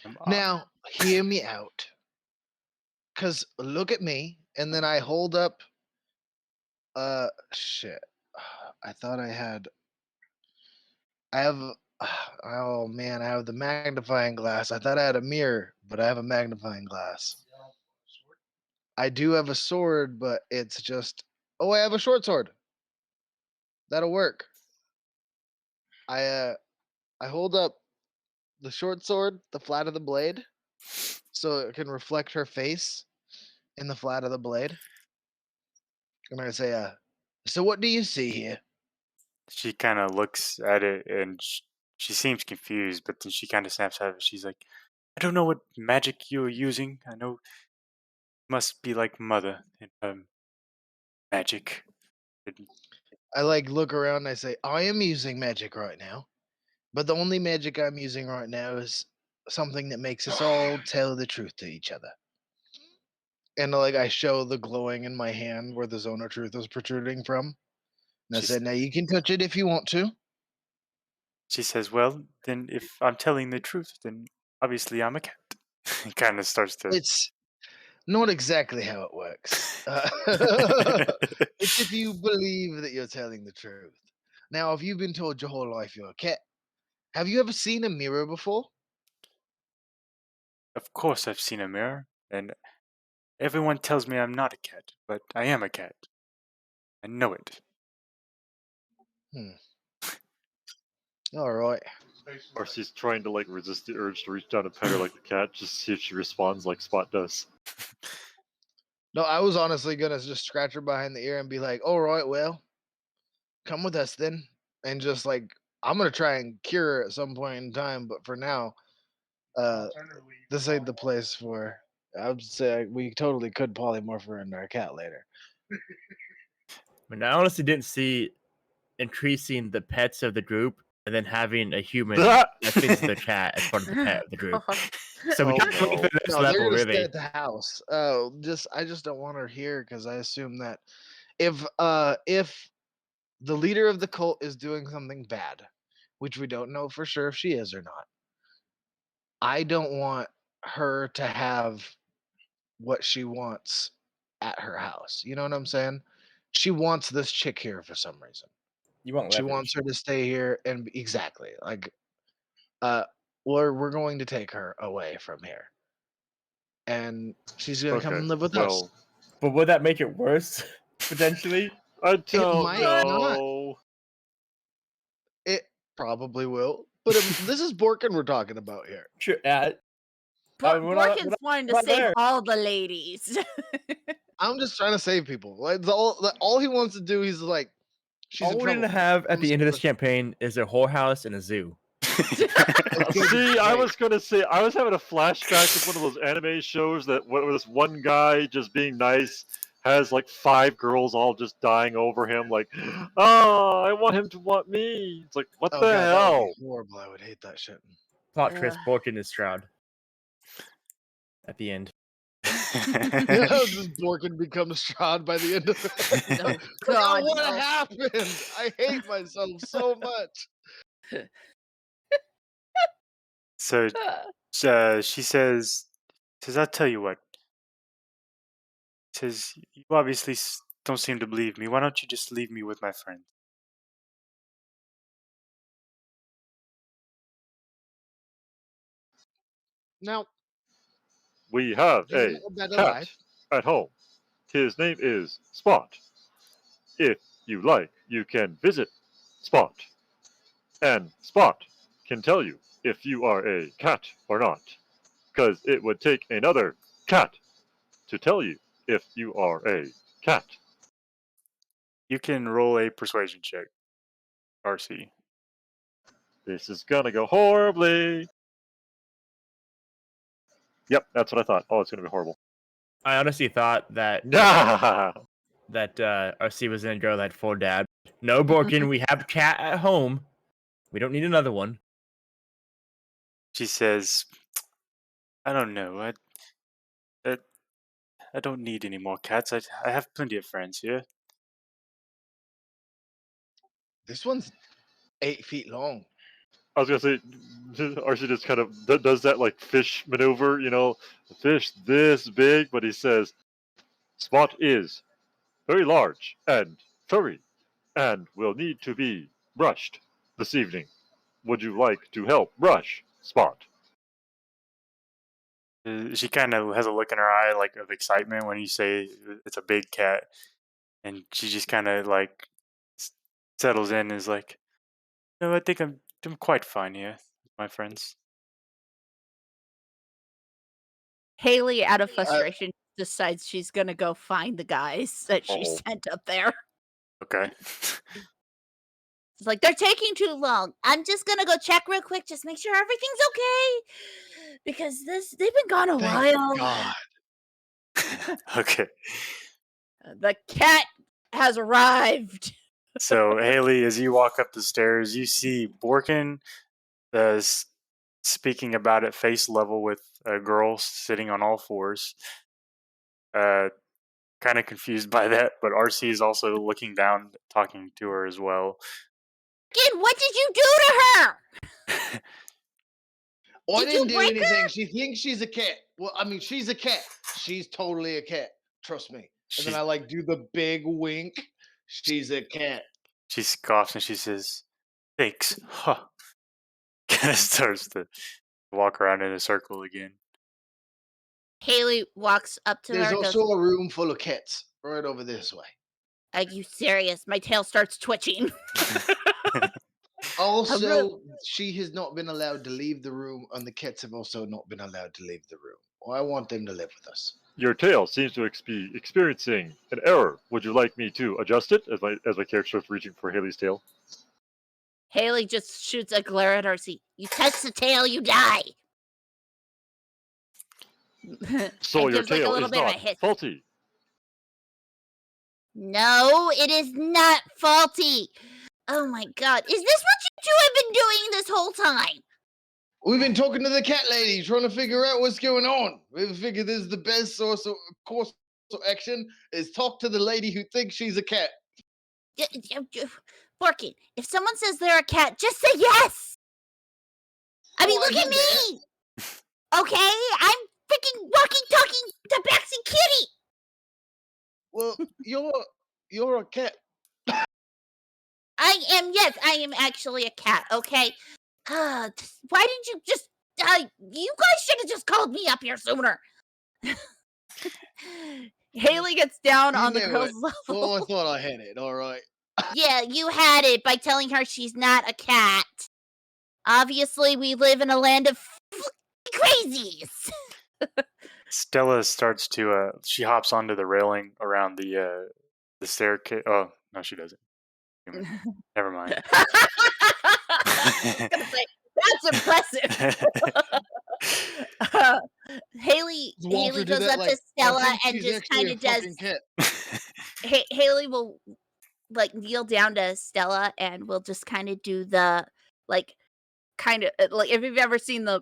I'm Now, hear me out. Cause look at me, and then I hold up shit. I thought I have oh man, I have the magnifying glass. I thought I had a mirror, but I have a magnifying glass. I do have a sword, but it's just oh, I have a short sword. That'll work. I I hold up the short sword, the flat of the blade, so it can reflect her face in the flat of the blade. And I say, so what do you see here? She kind of looks at it, and she seems confused, but then she kind of snaps out of it. She's like, "I don't know what magic you're using. I know it must be like mother in magic." And I like look around and I say, I am using magic right now, but the only magic I'm using right now is something that makes us all tell the truth to each other. And like I show the glowing in my hand where the zone of truth is protruding from. And I She's, said, now you can touch it if you want to. she says, "Well, then if I'm telling the truth, then obviously I'm a cat." He kind of starts to. It's not exactly how it works. It's if you believe that you're telling the truth. Now, if you've been told your whole life you're a cat, have you ever seen a mirror before? Of course, I've seen a mirror, and everyone tells me I'm not a cat, but I am a cat. I know it. Hmm. All right. Or she's trying to like resist the urge to reach down and pet her like a cat, just to see if she responds like Spot does. No, I was honestly gonna just scratch her behind the ear and be like, "All right, well, come with us then," and just like I'm gonna try and cure her at some point in time. But for now, uh, this ain't the place for. I would say we totally could polymorph her into our cat later. I mean, I honestly didn't see increasing the pets of the group and then having a human that fits the cat as part of the pet of the group. So we Oh, got to wait no. for the next No, they're level, gonna stay really. at the house. I just don't want her here because I assume that if the leader of the cult is doing something bad, which we don't know for sure if she is or not, I don't want her to have what she wants at her house. You know what I'm saying? She wants this chick here for some reason. You want She leverage. wants her to stay here and exactly like uh we're going to take her away from here. And she's gonna come Okay, and live with us. well, But would that make it worse, potentially? I don't might not. know. It probably will. But this is Borken we're talking about here. Sure. Borken's wanting to not save there. all the ladies. I'm just trying to save people. Like all he wants to do, he's like, she's All in we're trouble. gonna have at I'm the end of this sorry. campaign is a whorehouse and a zoo. It's gonna be See, I great. was gonna say I was having a flashback to one of those anime shows that where this one guy just being nice has like 5 girls all just dying over him, like, oh, I want him to want me. It's like, what Oh the god, that would hell? be horrible. I would hate that shit. Plot twist: Borken is Strahd. At the end. Just Borken becomes Strahd by the end of it. No, Like, God, what no. happened? I hate myself so much. So she says, "I'll tell you what." Says, "You obviously don't seem to believe me. Why don't you just leave me with my friend?" Now, We have do you a want a better cat life? at home. His name is Spot. If you like, you can visit Spot. And Spot can tell you if you are a cat or not. Because it would take another cat to tell you if you are a cat. You can roll a persuasion check, RC. This is gonna go horribly. Yep, that's what I thought. Oh, it's gonna be horrible. I honestly thought that Ah! RC was in a girl that had 4 dads. No, Borken, we have a cat at home. We don't need another one. She says, "I don't know. I, I don't need any more cats. I have plenty of friends here." This one's 8 feet long. I was gonna say, Archie just kind of does that like fish maneuver, the fish this big, but he says, Spot is very large and furry, and will need to be brushed this evening. Would you like to help brush Spot? She kind of has a look in her eye, like of excitement when you say it's a big cat, and she just kind of like settles in and is like, "No, I think I'm quite fine here with my friends." Haley, out of frustration, decides she's gonna go find the guys that she Uh-oh. sent up there. Okay. It's like, they're taking too long. I'm just gonna go check real quick, just make sure everything's okay. Because they've been gone a Thank while. God. Okay. The cat has arrived. So Haley, as you walk up the stairs, you see Borken speaking about it face level with a girl sitting on all fours. Kind of confused by that, but RC is also looking down, talking to her as well. What did you do to her? I Did didn't you do break anything. her? She thinks she's a cat. Well, I mean, she's a cat. She's totally a cat. Trust me. And then She I like do the big wink. She's a cat. she scoffs and she says, "Thanks." Huh. Kind of starts to walk around in a circle again. Haley walks up to There's her and goes, also a room full of cats right over this way. "Are you serious?" My tail starts twitching. Also, she has not been allowed to leave the room, and the cats have also not been allowed to leave the room. Well, I want them to live with us. Your tail seems to be experiencing an error. Would you like me to adjust it? As my character starts reaching for Haley's tail. Haley just shoots a glare at RC. You touch the tail, you die. So And your gives, like, a tail little is bit of a not hiss. faulty. No, it is not faulty. Oh my god. Is this what you two have been doing this whole time? We've been talking to the cat lady, trying to figure out what's going on. We figured this is the best course of action is talk to the lady who thinks she's a cat. Borken, if someone says they're a cat, just say yes. I mean, Oh, I look at did that. me. Okay? I'm freaking walking, talking tabaxi kitty. Well, you're a cat. I am actually a cat, okay? Why didn't you just, you guys should have just called me up here sooner. Haley gets down You on the knew girl's it. level. Well, I thought I had it. All right. Yeah, you had it by telling her she's not a cat. Obviously, we live in a land of crazies. Stella starts to she hops onto the railing around the staircase. Oh no, she doesn't. Never mind. I was gonna say that's impressive. Haley goes up to Stella and just kind of does. Cat. Haley will like kneel down to Stella and will just kind of do the like if you've ever seen the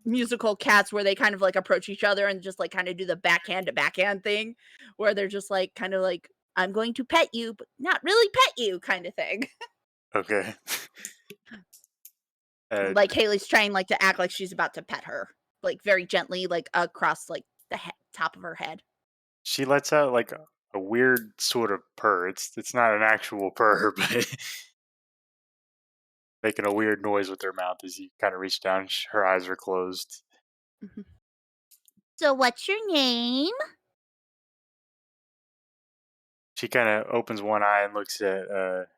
musical Cats where they kind of like approach each other and just like kind of do the backhand to backhand thing where they're just like kind of like I'm going to pet you but not really pet you kind of thing. Okay. Like Haley's trying like to act like she's about to pet her like very gently like across like the top of her head. She lets out like a weird sort of purr. It's not an actual purr, but making a weird noise with her mouth as you kind of reach down. Her eyes are closed. So what's your name? She kind of opens one eye and looks at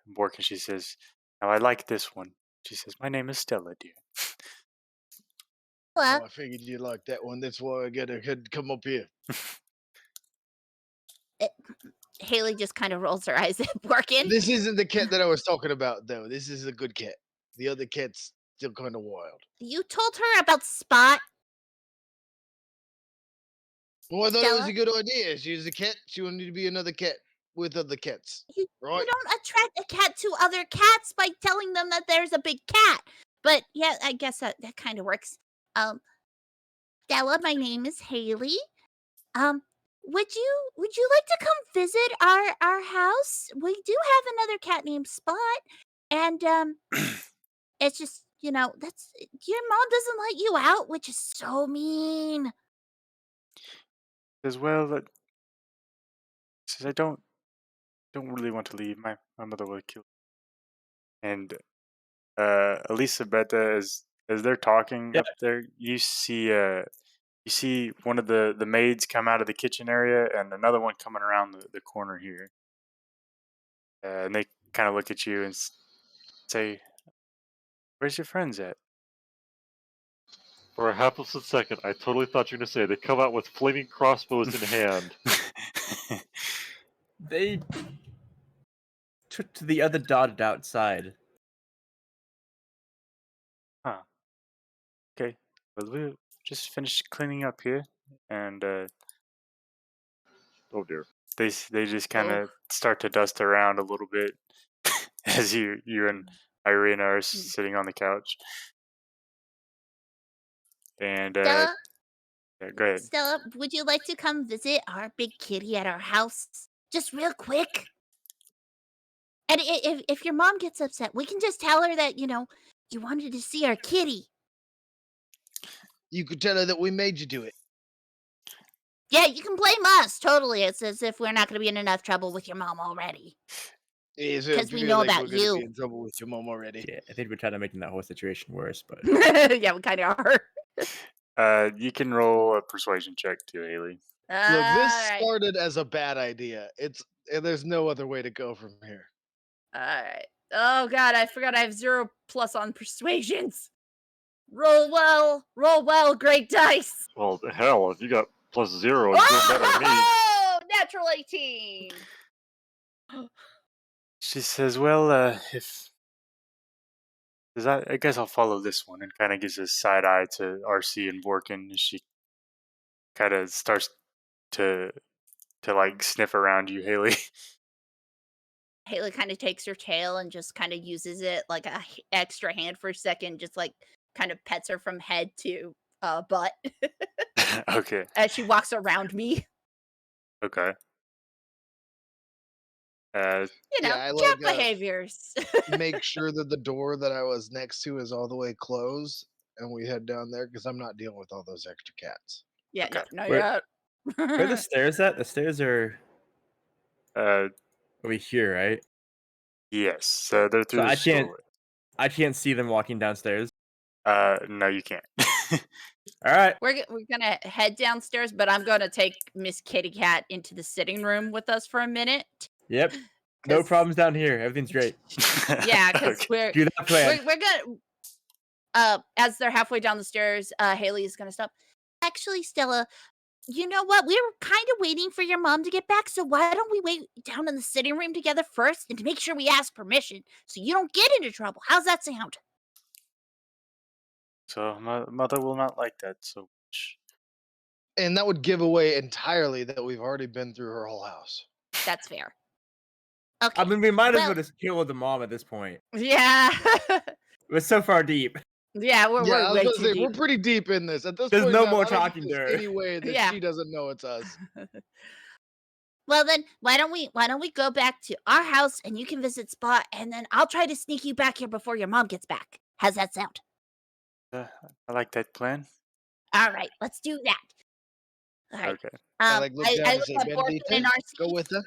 Bork, and she says, "Now I like this one." She says, "My name is Stella, dear." Well, Oh, I figured you liked that one. That's why I had come up here. Haley just kind of rolls her eyes at Borken. This isn't the cat that I was talking about, though. This is a good cat. The other cat's still kind of wild. You told her about Spot. Well, I thought it was Stella? a good idea. She was a cat. She wanted to be another cat with other cats. You Right? don't attract a cat to other cats by telling them that there's a big cat. But yeah, I guess that kind of works. Stella, my name is Haley. Would you like to come visit our house? We do have another cat named Spot, and it's just that's your mom doesn't let you out, which is so mean. Says, "Well, says I don't really want to leave. My mother will kill." And Elisabeta, as they're talking up there, you see one of the maids come out of the kitchen area and another one coming around the corner here. And they kind of look at you and say, "Where's your friends at?" For a hapless second, I totally thought you were going to say they come out with flaming crossbows in hand. They took to the other dotted outside. Huh. Okay. Well, we'll just finish cleaning up here. And Oh dear. they just kind Oh. of start to dust around a little bit as you and Irina are sitting on the couch. And Stella, yeah, go ahead. Stella, would you like to come visit our big kitty at our house? Just real quick. And if your mom gets upset, we can just tell her that, you wanted to see our kitty. You could tell her that we made you do it. Yeah, you can blame us. Totally. It's as if we're not going to be in enough trouble with your mom already. Yes, I 'Cause we feel know like about we're gonna you. be in trouble with your mom already. Yeah, I think we're trying to make that whole situation worse, but Yeah, we kind of are. You can roll a persuasion check too, Haley. Look, this Alright. started as a bad idea. There's no other way to go from here. Alright. Oh god, I forgot I have 0+ on persuasions. Roll well, great dice. Well, hell, if you got +0, you're doing better than me. Oh, natural 18. She says, "Well, if I guess I'll follow this one," and kind of gives a side eye to RC and Borken. She kind of starts to like sniff around you, Haley. Haley kind of takes her tail and just kind of uses it like a extra hand for a second, just like kind of pets her from head to butt Okay. as she walks around me. Okay. Yeah, I Cat like, behaviors. Make sure that the door that I was next to is all the way closed, and we head down there because I'm not dealing with all those extra cats. Yeah, Okay. no, Where are the yeah. stairs at? The stairs are uh, over here, right? yes. So they're through So this doorway. I can't see them walking downstairs. No, you can't. All right. We're gonna head downstairs, but I'm gonna take Miss Kitty Cat into the sitting room with us for a minute. Yep. No 'Cause- problems down here. Everything's great. Yeah, because Okay. Do that plan. we're gonna as they're halfway down the stairs, Haley is gonna stop. Actually, Stella, you know what? We were kind of waiting for your mom to get back, so why don't we wait down in the sitting room together first and to make sure we ask permission so you don't get into trouble? How's that sound? So my mother will not like that so much. And that would give away entirely that we've already been through her whole house. That's fair. Okay. I mean, we might as well Well- just kill the mom at this point. Yeah. We're so far deep. Yeah, we're Yeah, I was way gonna too say, deep. we're pretty deep in this. At this There's point, no now, more I don't talking think to there's her. any way that Yeah. she doesn't know it's us. Well then, why don't we go back to our house and you can visit Spot, and then I'll try to sneak you back here before your mom gets back. How's that sound? I like that plan. All right, let's do that. All right. Okay. I look down I and look say, at Borken and Bendita, RC. go with her.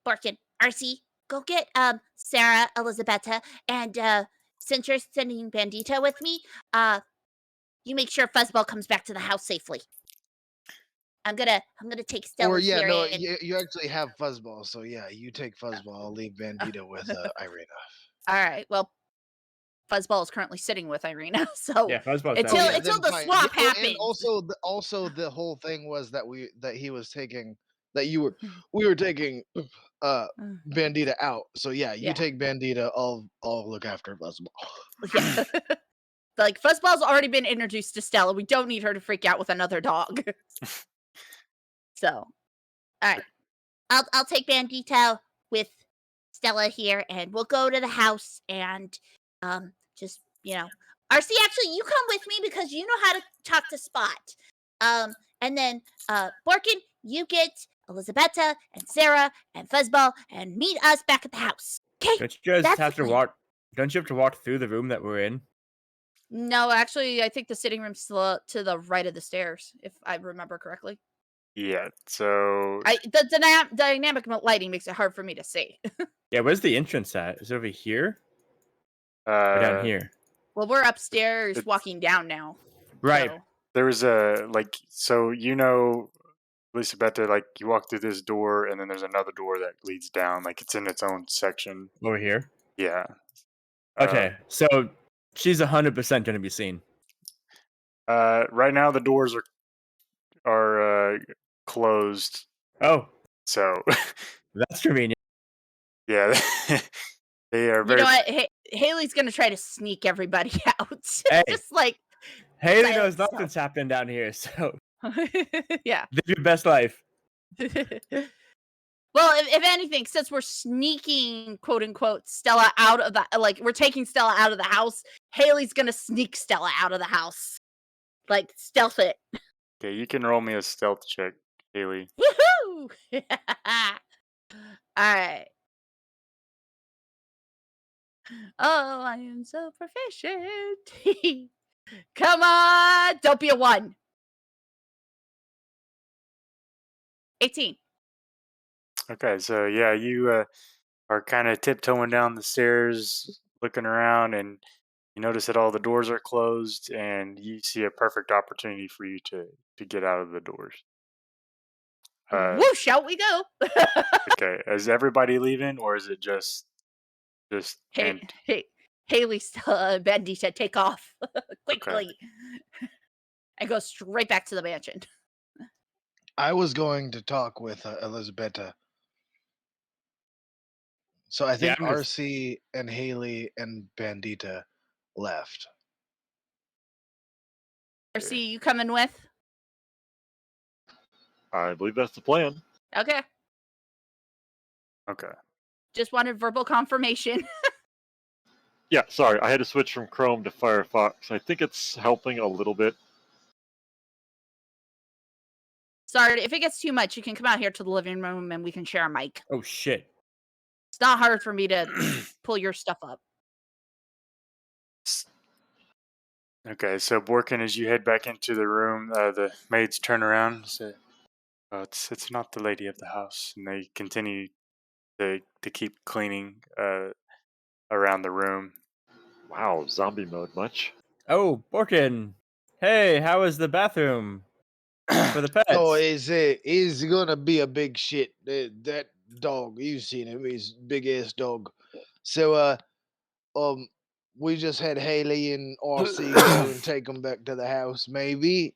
Borken, RC, go get Sarah, Elisabeta, and since you're sending Bandita with me, you make sure Fuzzball comes back to the house safely. I'm gonna take Stella Or yeah, here. no, and- you actually have Fuzzball, so yeah, you take Fuzzball. I'll leave Bandita with Irina. All right. Well, Fuzzball is currently sitting with Irina, so Yeah, Fuzzball's Until- down yeah, here. until then the fine. swap Yeah, happens. And also the whole thing was that we were taking Bandita out. So yeah, you Yeah. take Bandita, I'll look after Fuzzball. yeah. Like Fuzzball's already been introduced to Stella. We don't need her to freak out with another dog. So, all right. I'll take Bandita with Stella here, and we'll go to the house and just RC, actually you come with me because you know how to talk to Spot. And then Borken, you get Elisabeta and Sarah and Fuzzball and meet us back at the house. Okay? Don't you guys That's have the to plan. walk? Don't you have to walk through the room that we're in? No, actually, I think the sitting room's to the right of the stairs, if I remember correctly. Yeah. So The dynamic lighting makes it hard for me to see. Yeah, where's the entrance at? Is it over here or down here? Well, we're upstairs It's- walking down now. Right. so- there was Elisabetta, like you walk through this door and then there's another door that leads down, like it's in its own section. Over here. Yeah. Okay, so she's 100% going to be seen. Right now the doors are closed, Oh, so that's convenient. yeah, they are You very. know what? Haley's gonna try to sneak everybody out. Hey. Just like, Haley Silence knows stuff. nothing's happening down here, so yeah. live your best life. Well, if anything, since we're sneaking, quote unquote, Stella out of the we're taking Stella out of the house, Haley's gonna sneak Stella out of the house. Like stealth it. Okay, you can roll me a stealth check, Haley. Woohoo! Alright. Oh, I am so proficient. Come on! Don't be a 1. 18. Okay, so yeah, you are kind of tiptoeing down the stairs, looking around, and you notice that all the doors are closed, and you see a perfect opportunity for you to get out of the doors. Whoosh, out we go. Okay, is everybody leaving, or is it just Hey, and hey, Haley, Bendy said take off quickly and go straight back to the mansion. I was going to talk with Elisabeta. So I think I'm gonna- RC and Haley and Bandita left. RC, you coming with? I believe that's the plan. Okay. okay? Just wanted verbal confirmation. Yeah, sorry, I had to switch from Chrome to Firefox. I think it's helping a little bit. Sorry, if it gets too much, you can come out here to the living room and we can share a mic. Oh shit. It's not hard for me to pull your stuff up. Okay, so Borken, as you head back into the room, the maids turn around and say, "Oh, it's not the lady of the house," and they continue to keep cleaning around the room. Wow, zombie mode much? Oh, Borken. Hey, how is the bathroom for the pets? Oh, is gonna be a big shit. That dog, you've seen him. He's a big ass dog. So we just had Haley and RC go and take him back to the house. Maybe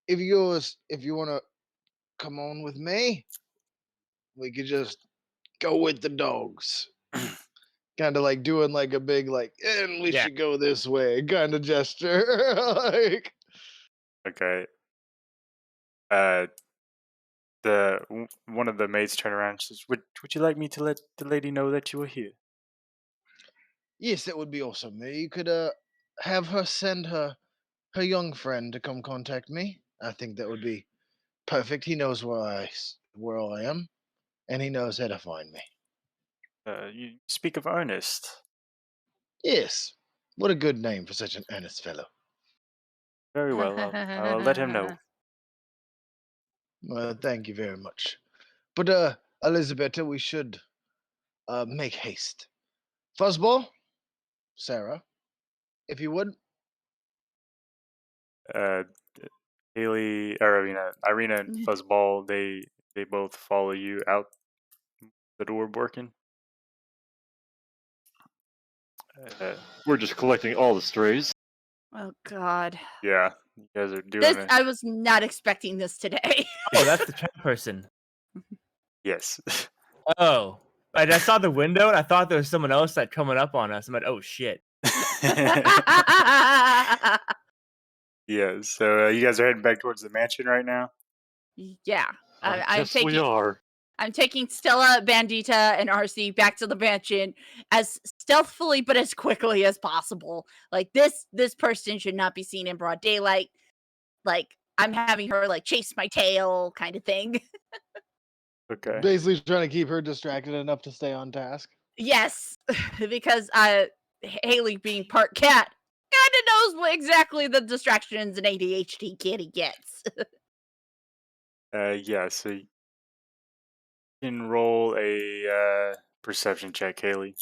if you wanna come on with me, we could just go with the dogs. Kind of like doing like a big like, and we Yeah. should go this way kind of gesture. Like, Okay. One of the maids turn around and says, "Would you like me to let the lady know that you were here?" yes, that would be awesome. You could have her send her young friend to come contact me. I think that would be perfect. He knows where I am, and he knows how to find me. You speak of Ernest. Yes, what a good name for such an earnest fellow. Very well. I'll let him know. Well, thank you very much. But Elisabetta, we should make haste. Fuzzball, Sarah, if you would. Uh, Haley, or Irina and Fuzzball, they both follow you out the door, Borkin. We're just collecting all the strays. Oh God. Yeah, you guys are doing This it. I was not expecting this today. Oh, that's the chat person. Yes. Oh. I saw the window and I thought there was someone else like coming up on us. I'm like, oh shit. Yeah. So you guys are heading back towards the mansion right now. Yeah. I'm Yes, we are. I'm taking Stella, Bandita, and RC back to the mansion as stealthily but as quickly as possible. Like this person should not be seen in broad daylight. Like I'm having her like chase my tail kind of thing. Okay. Basically trying to keep her distracted enough to stay on task. Yes, because Haley being part cat kind of knows what exactly the distractions an ADHD kitty gets. Yeah. So you can roll a perception check, Haley.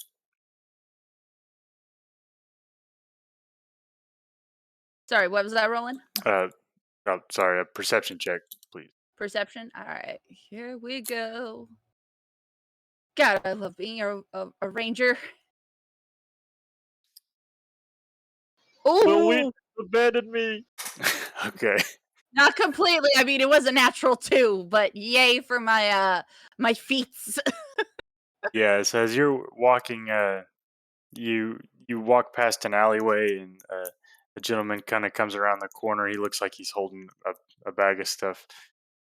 Sorry, what was that rolling? Oh, sorry, a perception check, please. Perception. All right, here we go. God, I love being a ranger. The wind Oh, abandoned me. Okay. not completely. I mean, it was a natural 2, but yay for my my feats. Yeah. So as you're walking, you walk past an alleyway, and a gentleman kind of comes around the corner. He looks like he's holding a bag of stuff,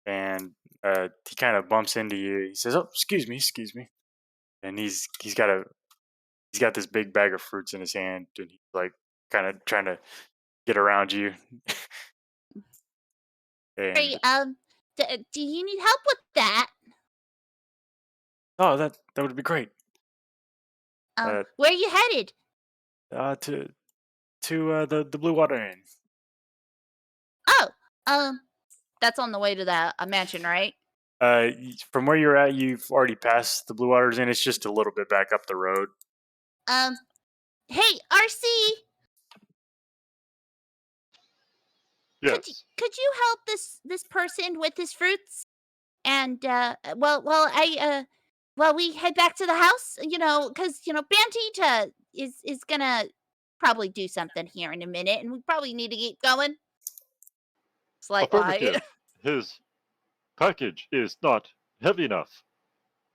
and he kind of bumps into you. He says, "Oh, excuse me," and he's got this big bag of fruits in his hand, and he's like kind of trying to get around you. Sorry, And do you need help with that? oh, that would be great. Uh, Where are you headed? to the Blue Water Inn. Oh, um, That's on the way to that a mansion, right? From where you're at, you've already passed the Blue Waters Inn. It's just a little bit back up the road. hey, RC, Yes. could you help this person with his fruits? And while we head back to the house, because Bandita is gonna probably do something here in a minute, and we probably need to keep going. Slight lie. Affirmative. His package is not heavy enough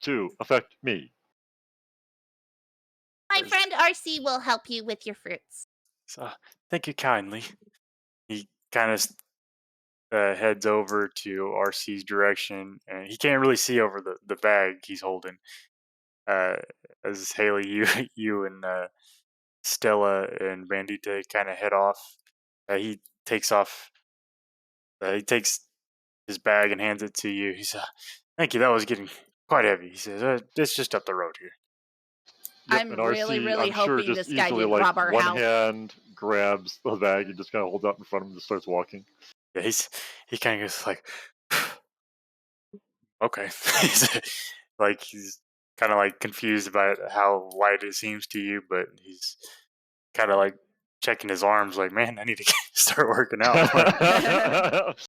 to affect me. My friend RC will help you with your fruits. So, thank you kindly. He kind of heads over to RC's direction, and he can't really see over the bag he's holding. Uh, as Haley, you and Stella and Bandita kind of head off. He takes off. He takes his bag and hands it to you. He says, "Thank you. That was getting quite heavy." He says, "It's just up the road here." Yep, I'm and really, RC, really I'm sure, hoping just this guy easily didn't like rob our one house. hand grabs the bag and just kind of holds it out in front of him and just starts walking. Yeah, he kind of goes like, "Okay." He's kind of like confused about how light it seems to you, but he's kind of like checking his arms, like, "Man, I need to start working out."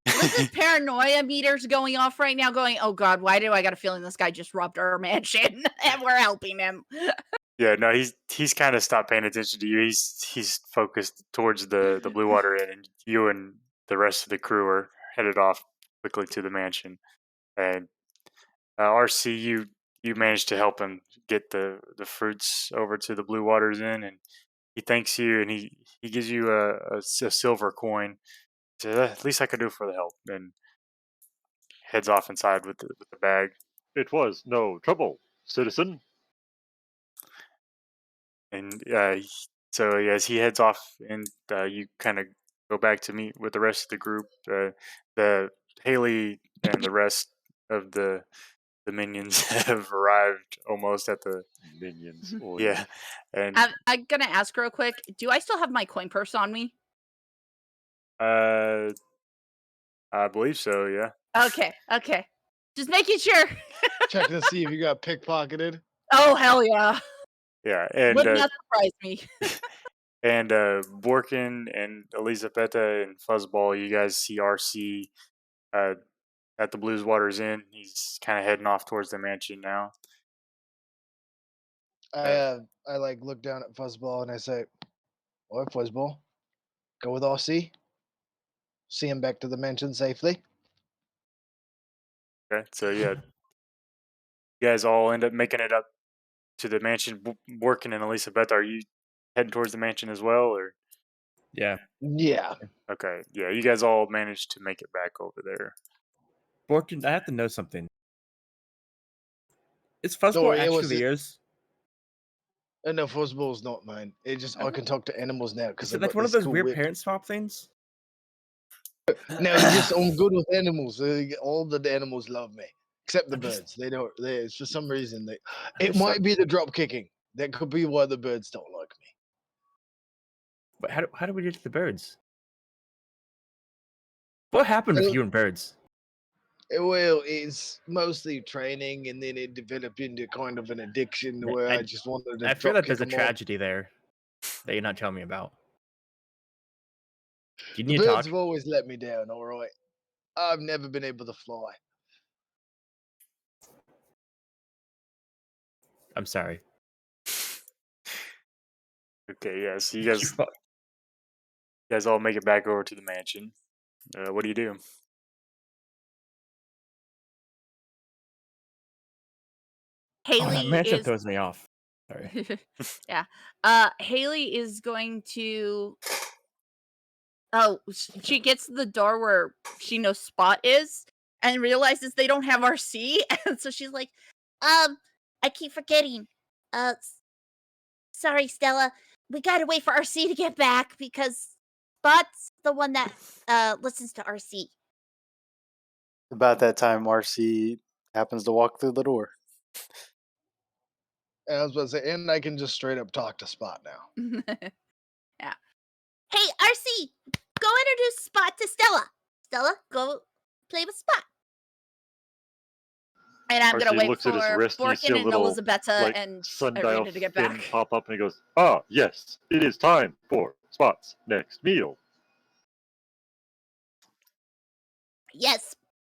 With his paranoia meters going off right now, going, "Oh God, why do I got a feeling this guy just robbed our mansion and we're helping him?" Yeah, no, he's kind of stopped paying attention to you. He's focused towards the Blue Water Inn, and you and the rest of the crew are headed off quickly to the mansion. And RC, you managed to help him get the fruits over to the Blue Waters Inn, and he thanks you, and he gives you a silver coin. He says, "At least I could do for the help," and heads off inside with the bag. It was no trouble, citizen. And so as he heads off, and you kind of go back to meet with the rest of the group. The Haley and the rest of the minions have arrived almost at the Minions. yeah, and I'm gonna ask real quick. Do I still have my coin purse on me? uh, I believe so. Yeah, Okay, just making sure. Checking to see if you got pickpocketed. Oh hell yeah! yeah, and Would not surprise me. and Borken and Elisabeta and Fuzzball, you guys see RC uh, at the Blues Waters Inn. He's kind of heading off towards the mansion now. I like look down at Fuzzball and I say, "All right, Fuzzball, go with RC. See him back to the mansion safely." Okay, so yeah, you guys all end up making it up to the mansion. Borken and Elisabetta, are you heading towards the mansion as well, or? Yeah. Yeah. Okay, yeah, you guys all managed to make it back over there. Borkin, I have to know something. Is Don't Fuzzball worry, it was actually yours? no, Fuzzball's not mine. It just I can talk to animals now because Is it like one of those weird parent swap things? No, I'm good with animals. All the animals love me, except the I'm just- birds. They don't. They for some reason they. I'm It just might be the drop kicking. That could be why the birds don't like me. But how do we get to the birds? What happened with you and birds? Well, it's mostly training, and then it developed into kind of an addiction where I just wanted to. I feel drop like kick there's a 'em all. tragedy there that you're not telling me about. Do you The need to birds talk? have always let me down. All right, I've never been able to fly. I'm sorry. Okay, yeah, so you guys all make it back over to the mansion. What do you do? Haley Mansion is throws me off. Sorry. yeah. Haley is going to. Oh, she gets to the door where she knows Spot is, and realizes they don't have RC, and so she's like, I keep forgetting. Sorry, Stella. We gotta wait for RC to get back because Spot's the one that listens to RC. About that time, RC happens to walk through the door. And I was about to say, and I can just straight up talk to Spot now. yeah. Hey, RC, go introduce Spot to Stella. Stella, go play with Spot. And I'm gonna RC wait looks for at his wrist and you see Borken a and little Elisabeta like and sundial Irina to get fin back. pop up and he goes, "Ah, yes, it is time for Spot's next meal." Yes,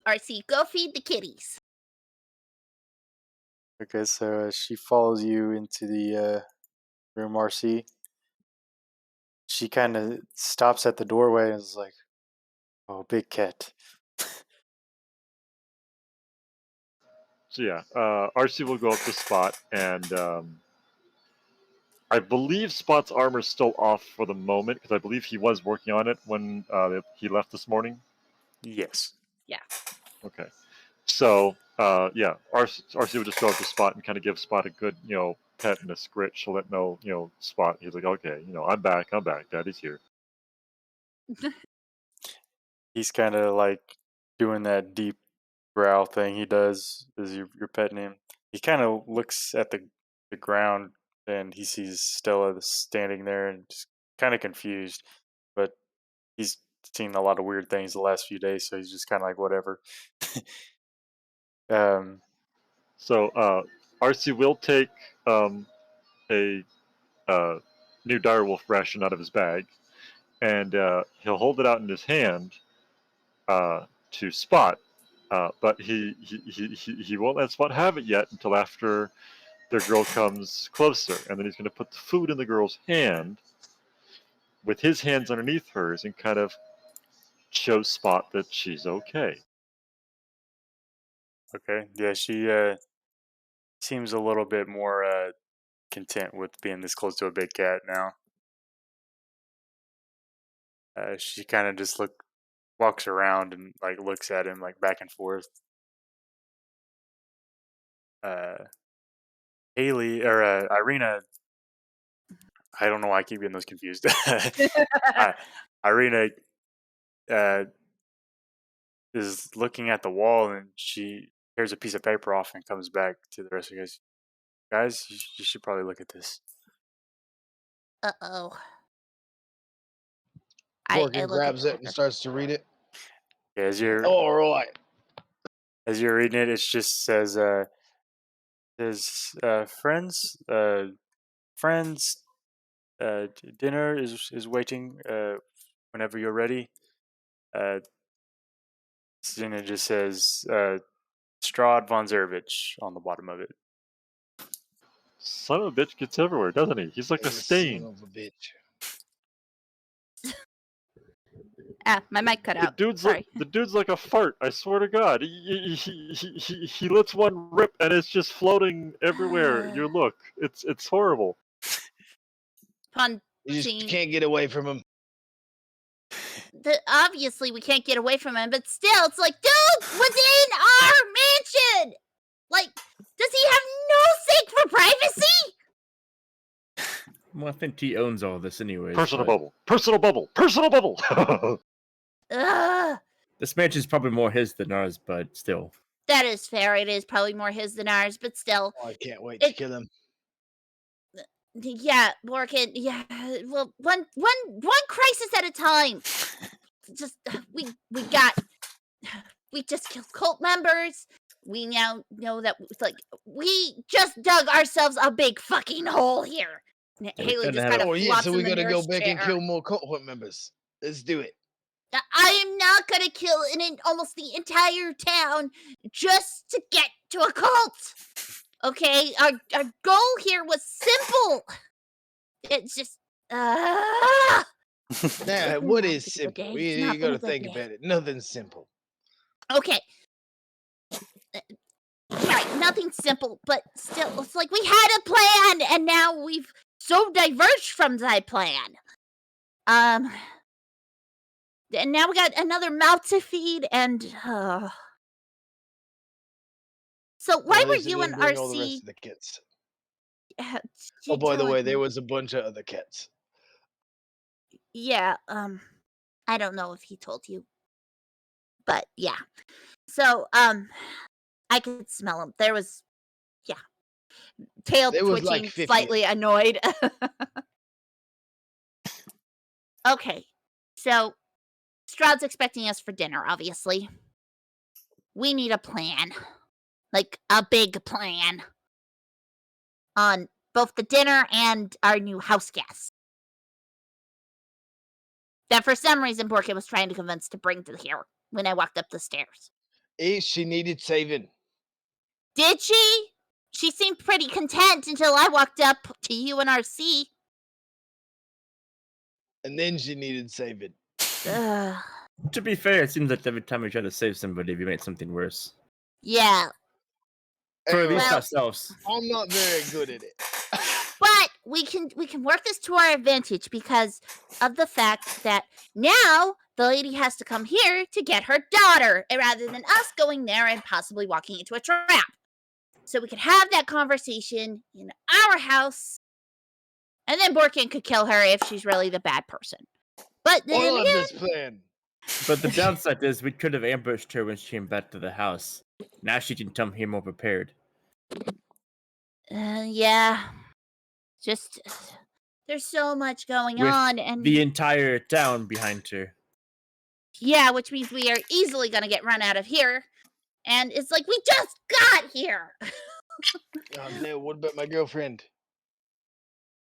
RC, go feed the kitties. Okay, so she follows you into the room, RC. She kind of stops at the doorway and is like, "Oh, big cat." So yeah, RC will go up to Spot, and I believe Spot's armor's still off for the moment because I believe he was working on it when he left this morning. Yes. Okay, so yeah, RC will just go up to Spot and kind of give Spot a good, pet and a scritch to let know, Spot. He's like, okay, I'm back, Daddy's here. He's kind of like doing that deep growl thing he does as you're petting him. He kind of looks at the ground and he sees Stella standing there and just kind of confused. But he's seen a lot of weird things the last few days, so he's just kind of like, whatever. So RC will take a new direwolf ration out of his bag, and he'll hold it out in his hand to Spot, but he won't let Spot have it yet until after the girl comes closer, and then he's going to put the food in the girl's hand with his hands underneath hers and kind of show Spot that she's okay. Okay. Yeah, she seems a little bit more content with being this close to a big cat now. She kind of just walks around and like looks at him like back and forth. Haley or Irina, I don't know why I keep getting those confused. Irina is looking at the wall and she tears a piece of paper off and comes back to the rest of you guys. Guys, you should probably look at this. Uh-oh. Borken look at grabs the it and paper. starts to read it. Yeah, All right. as you're reading it, it just says friends dinner is waiting whenever you're ready. Then it just says Strahd von Zervich on the bottom of it. Son of a bitch gets everywhere, doesn't he? He's like a stain. Son of a bitch. My mic cut out. Sorry. The dude's like a fart. I swear to God, he lets one rip and it's just floating everywhere. You look, it's horrible. Pun. You just Scene. can't get away from him. Obviously, we can't get away from him, but still, it's like, dude was in our mansion! Like, does he have no sake for privacy? Well, I think he owns all this anyways. Personal but bubble. Personal bubble. Personal bubble. Ugh. This mansion's probably more his than ours, but still. That is fair. It is probably more his than ours, but still. Oh, I can't wait to kill him. Yeah, Borken. Yeah, well, one crisis at a time. Just we just killed cult members. We now know that we just dug ourselves a big fucking hole here. Haley just kind of flops so we in the gotta go nearest back and chair. kill more cult members. Let's do it. I am not gonna kill almost the entire town just to get to a cult. Okay, our goal here was simple. It's just Now, what is It's simple? okay. It's You not gotta been a good think day. about it. Nothing's simple. Okay. Right, nothing simple, but still, it's like we had a plan, and now we've so diverged from that plan. And now we got another mouth to feed, and So why Well, at were least it you and didn't bring all the rest RC? of the kits. uh, Oh, by the telling way, me? there was a bunch of other kits. Yeah. I don't know if he told you, but yeah. So I could smell him. There was tail There was like twitching, 50 of slightly annoyed. Okay, so Strahd's expecting us for dinner. Obviously, we need a plan, like a big plan on both the dinner and our new house guests. That for some reason Borken was trying to convince to bring to here when I walked up the stairs. She needed saving. Did she? She seemed pretty content until I walked up to you and RC. And then she needed saving. Ugh. To be fair, it seems like every time we try to save somebody, we make something worse. Yeah, For at least Well- ourselves. I'm not very good at it. but we can work this to our advantage because of the fact that now the lady has to come here to get her daughter rather than us going there and possibly walking into a trap. So we could have that conversation in our house, and then Borken could kill her if she's really the bad person. But I then love again, this plan. But the downside is we could have ambushed her when she came back to the house. Now she can come here more prepared. yeah, just there's so much going With on, and the entire town behind her. yeah, which means we are easily gonna get run out of here. And it's like we just got here. Oh, no, what about my girlfriend?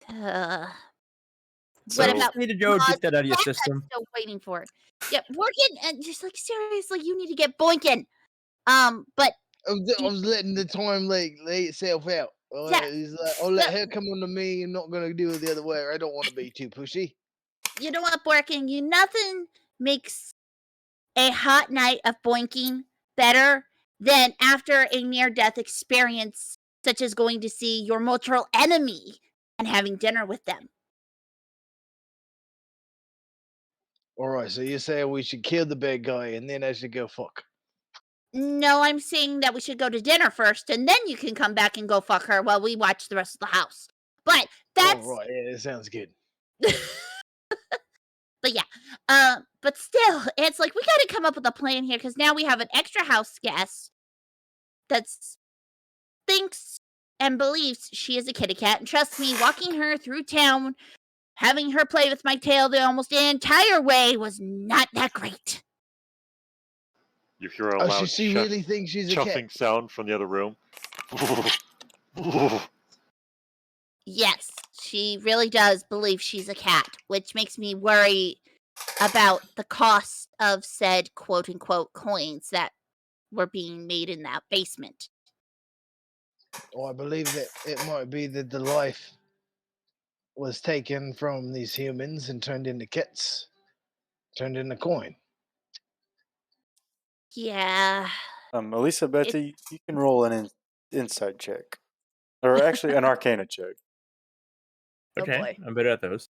What So- about need to go Pause. get that out of your That's system. still waiting for? Yeah, Borken, and just like seriously, you need to get Boinken. But I was letting the time lay itself out. All Yeah. right, he's like, I'll let her come on to me. I'm not gonna do it the other way. I don't want to be too pushy. you know what, Borken? Nothing makes a hot night of boinking better than after a near-death experience, such as going to see your mortal enemy and having dinner with them. All right, so you're saying we should kill the bad guy and then I should go fuck. No, I'm saying that we should go to dinner first, and then you can come back and go fuck her while we watch the rest of the house. But that's All right, yeah, that sounds good. but yeah, but still, it's like we got to come up with a plan here because now we have an extra house guest that thinks and believes she is a kitty cat. And trust me, walking her through town, having her play with my tail the almost entire way was not that great. You hear a Oh, loud she really thinks she's a chuffing cat. sound from the other room. Yes, she really does believe she's a cat, which makes me worry about the cost of said quote unquote coins that were being made in that basement. Oh, I believe that it might be that the life was taken from these humans and turned into kits, turned into coin. Yeah. Elisabeta, you can roll an insight check, or actually an Arcana check. Oh, Okay, boy. I'm better at those.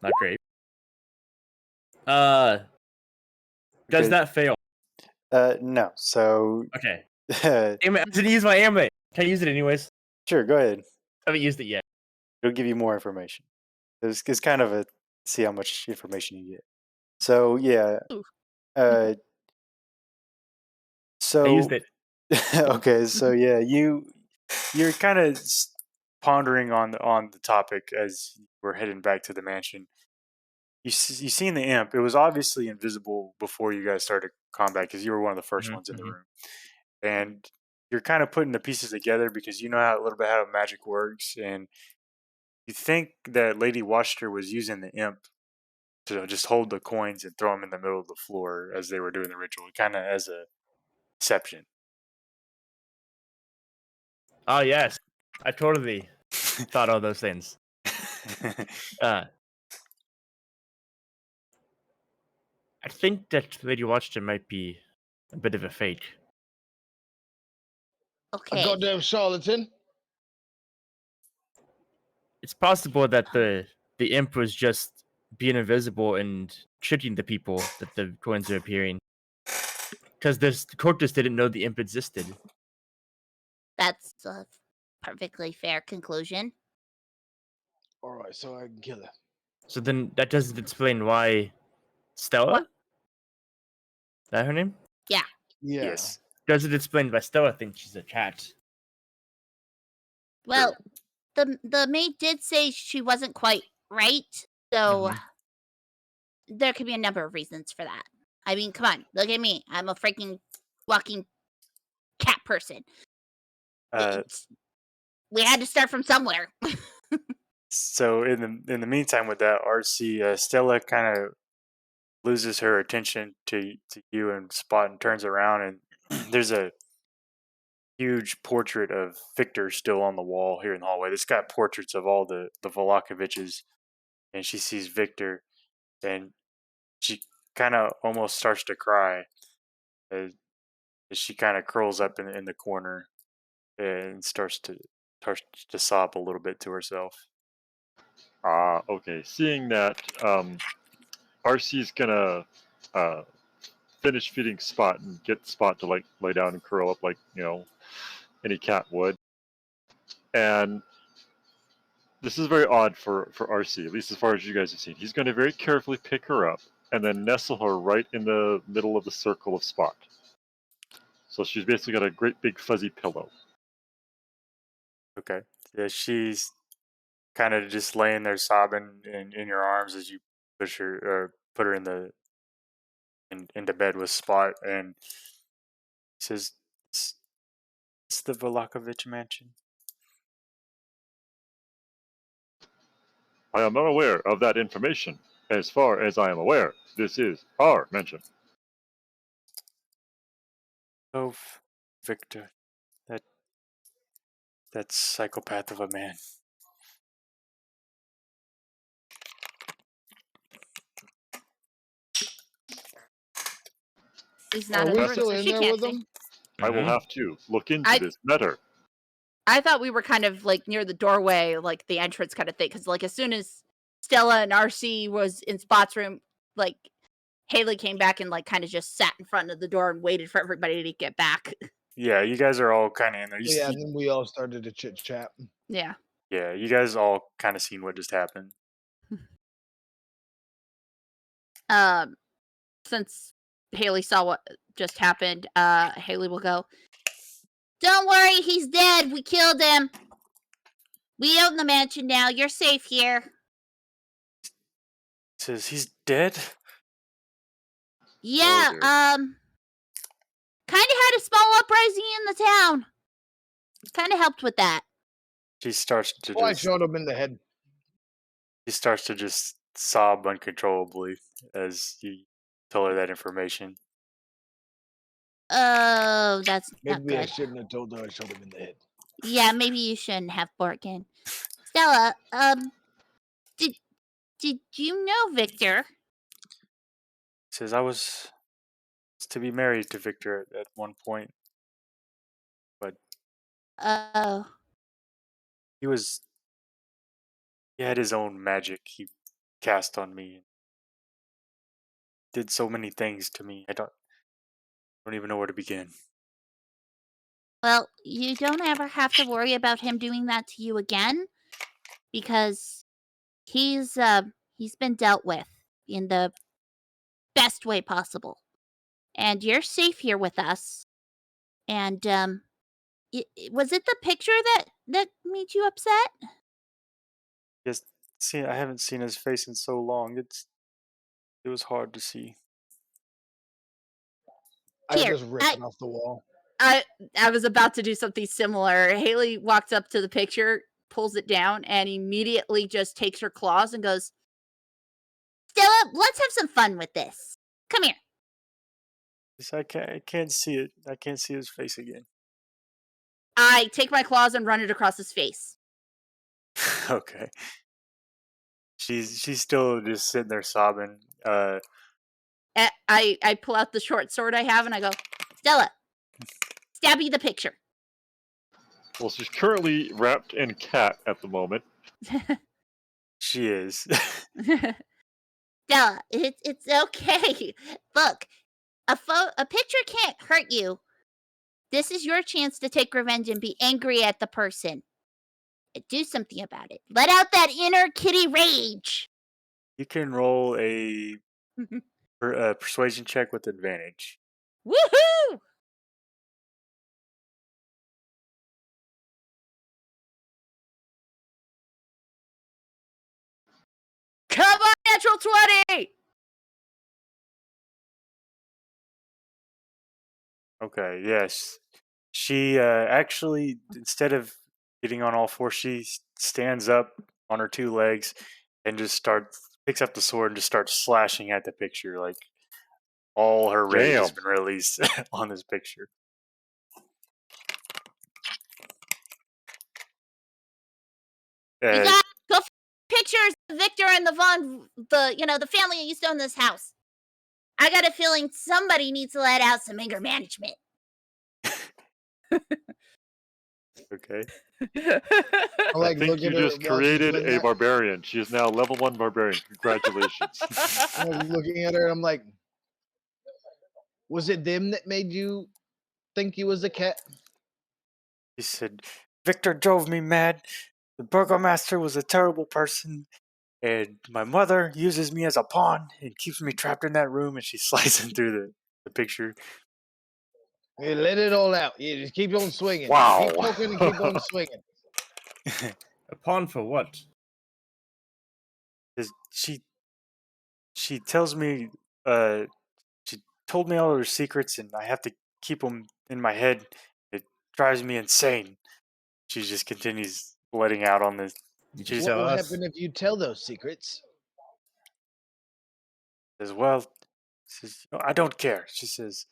Not great. Does Okay. that fail? No. So, Okay. sure, Damn it, I didn't use my amulet. Can I use it anyways? go ahead. I haven't used it yet. It'll give you more information. It's kind of a see how much information you get. So yeah. Ooh. Uh. I So used it. okay. So yeah, you're kind of pondering on the topic as we're heading back to the mansion. You seen the imp. It was obviously invisible before you guys started combat because you were one of the 1st Mhm, ones in the mhm. room, and you're kind of putting the pieces together because you know how a little bit how magic works, and you think that Lady Washter was using the imp to just hold the coins and throw them in the middle of the floor as they were doing the ritual, kind of as a deception. Oh yes, I totally thought all those things. I think that Lady Watcher might be a bit of a fake. Okay. A goddamn charlatan. It's possible that the imp was just being invisible and tricking the people that the coins are appearing. Because the court just didn't know the imp existed. That's a perfectly fair conclusion. All right, so I can kill her. So then that doesn't explain why Stella? What? Is that her name? Yeah. Yes. Doesn't explain why Stella thinks she's a cat. Well, the maid did say she wasn't quite right, so there could be a number of reasons for that. I mean, come on, look at me. I'm a freaking walking cat person. We had to start from somewhere. So in the meantime, with that, RC Stella kind of loses her attention to you and Spot and turns around, and there's a huge portrait of Victor still on the wall here in the hallway. It's got portraits of all the Vallakoviches, and she sees Victor, and she kind of almost starts to cry as she kind of curls up in the corner and starts to sob a little bit to herself. Okay. Seeing that, RC's gonna finish feeding Spot and get Spot to like lay down and curl up like any cat would. And this is very odd for RC, at least as far as you guys have seen. He's going to very carefully pick her up and then nestle her right in the middle of the circle of Spot. So she's basically got a great big fuzzy pillow. Okay. Yeah, she's kind of just laying there sobbing in your arms as you push her or put her into bed with Spot, and he says, "It's the Vallakovich mansion." I am not aware of that information. As far as I am aware, this is our mansion. Oh, Victor, that psychopath of a man. He's not Are in the we room, still so in she there can't with see. them? I will have to look into I- this matter. I thought we were kind of like near the doorway, like the entrance kind of thing, because like as soon as Stella and RC was in Spot's room, like Haley came back and like kind of just sat in front of the door and waited for everybody to get back. Yeah, you guys are all kind of in there. Yeah, and then we all started to chit chat. Yeah. Yeah, you guys all kind of seen what just happened. Since Haley saw what just happened, Haley will go, "Don't worry, he's dead. We killed him. We own the mansion now. You're safe here." Says he's dead. Yeah, dear. kind of had a small uprising in the town. Kind of helped with that. She starts to Oh, I just shot him in the head. sob uncontrollably as you tell her that information. Oh, that's not Maybe I good. shouldn't have told her I shot him in the head. Yeah, maybe you shouldn't have, Borken. Stella, did you know Victor? Says I was to be married to Victor at one point, but Oh, he had his own magic he cast on me. Did so many things to me. I don't even know where to begin. well, you don't ever have to worry about him doing that to you again, because he's been dealt with in the best way possible, and you're safe here with us. And was it the picture that made you upset? Yes, see, I haven't seen his face in so long. It was hard to see. I Here, just ripped it off the wall. I was about to do something similar. Haley walks up to the picture, pulls it down, and immediately just takes her claws and goes, Stella, let's have some fun with this. Come here. Yes, I can't see it. I can't see his face again. I take my claws and run it across his face. Okay. She's still just sitting there sobbing. I pull out the short sword I have and I go, Stella, stabby the picture. Well, she's currently wrapped in cat at the moment. She is. Stella, it's okay. Look, A picture can't hurt you. This is your chance to take revenge and be angry at the person. Do something about it. Let out that inner kitty rage. You can roll a persuasion check with advantage. Woohoo! Come on, natural 20! Okay, yes. She actually, instead of getting on all fours, she stands up on her two legs and just picks up the sword and just starts slashing at the picture. Like all her rage has Damn. been released on this picture. You Uh, got go pictures of Victor and the family that used to own this house. I got a feeling somebody needs to let out some anger management. okay. I I like think look you at her just while she's created doing a that. barbarian. She is now level 1 barbarian. Congratulations. I'm like looking at her and I'm like, was it them that made you think you was a cat? He said, Victor drove me mad. The burgomaster was a terrible person. And my mother uses me as a pawn and keeps me trapped in that room. And she's slicing through the picture. Yeah, let it all out. Yeah, just keep on swinging. Wow. Keep talking and keep on swinging. A pawn for what? She tells me, she told me all her secrets, and I have to keep them in my head. It drives me insane. She just continues letting out on this. You She just just What tell will us. happen if you tell those secrets? says, "Well," says, "I don't care." She says,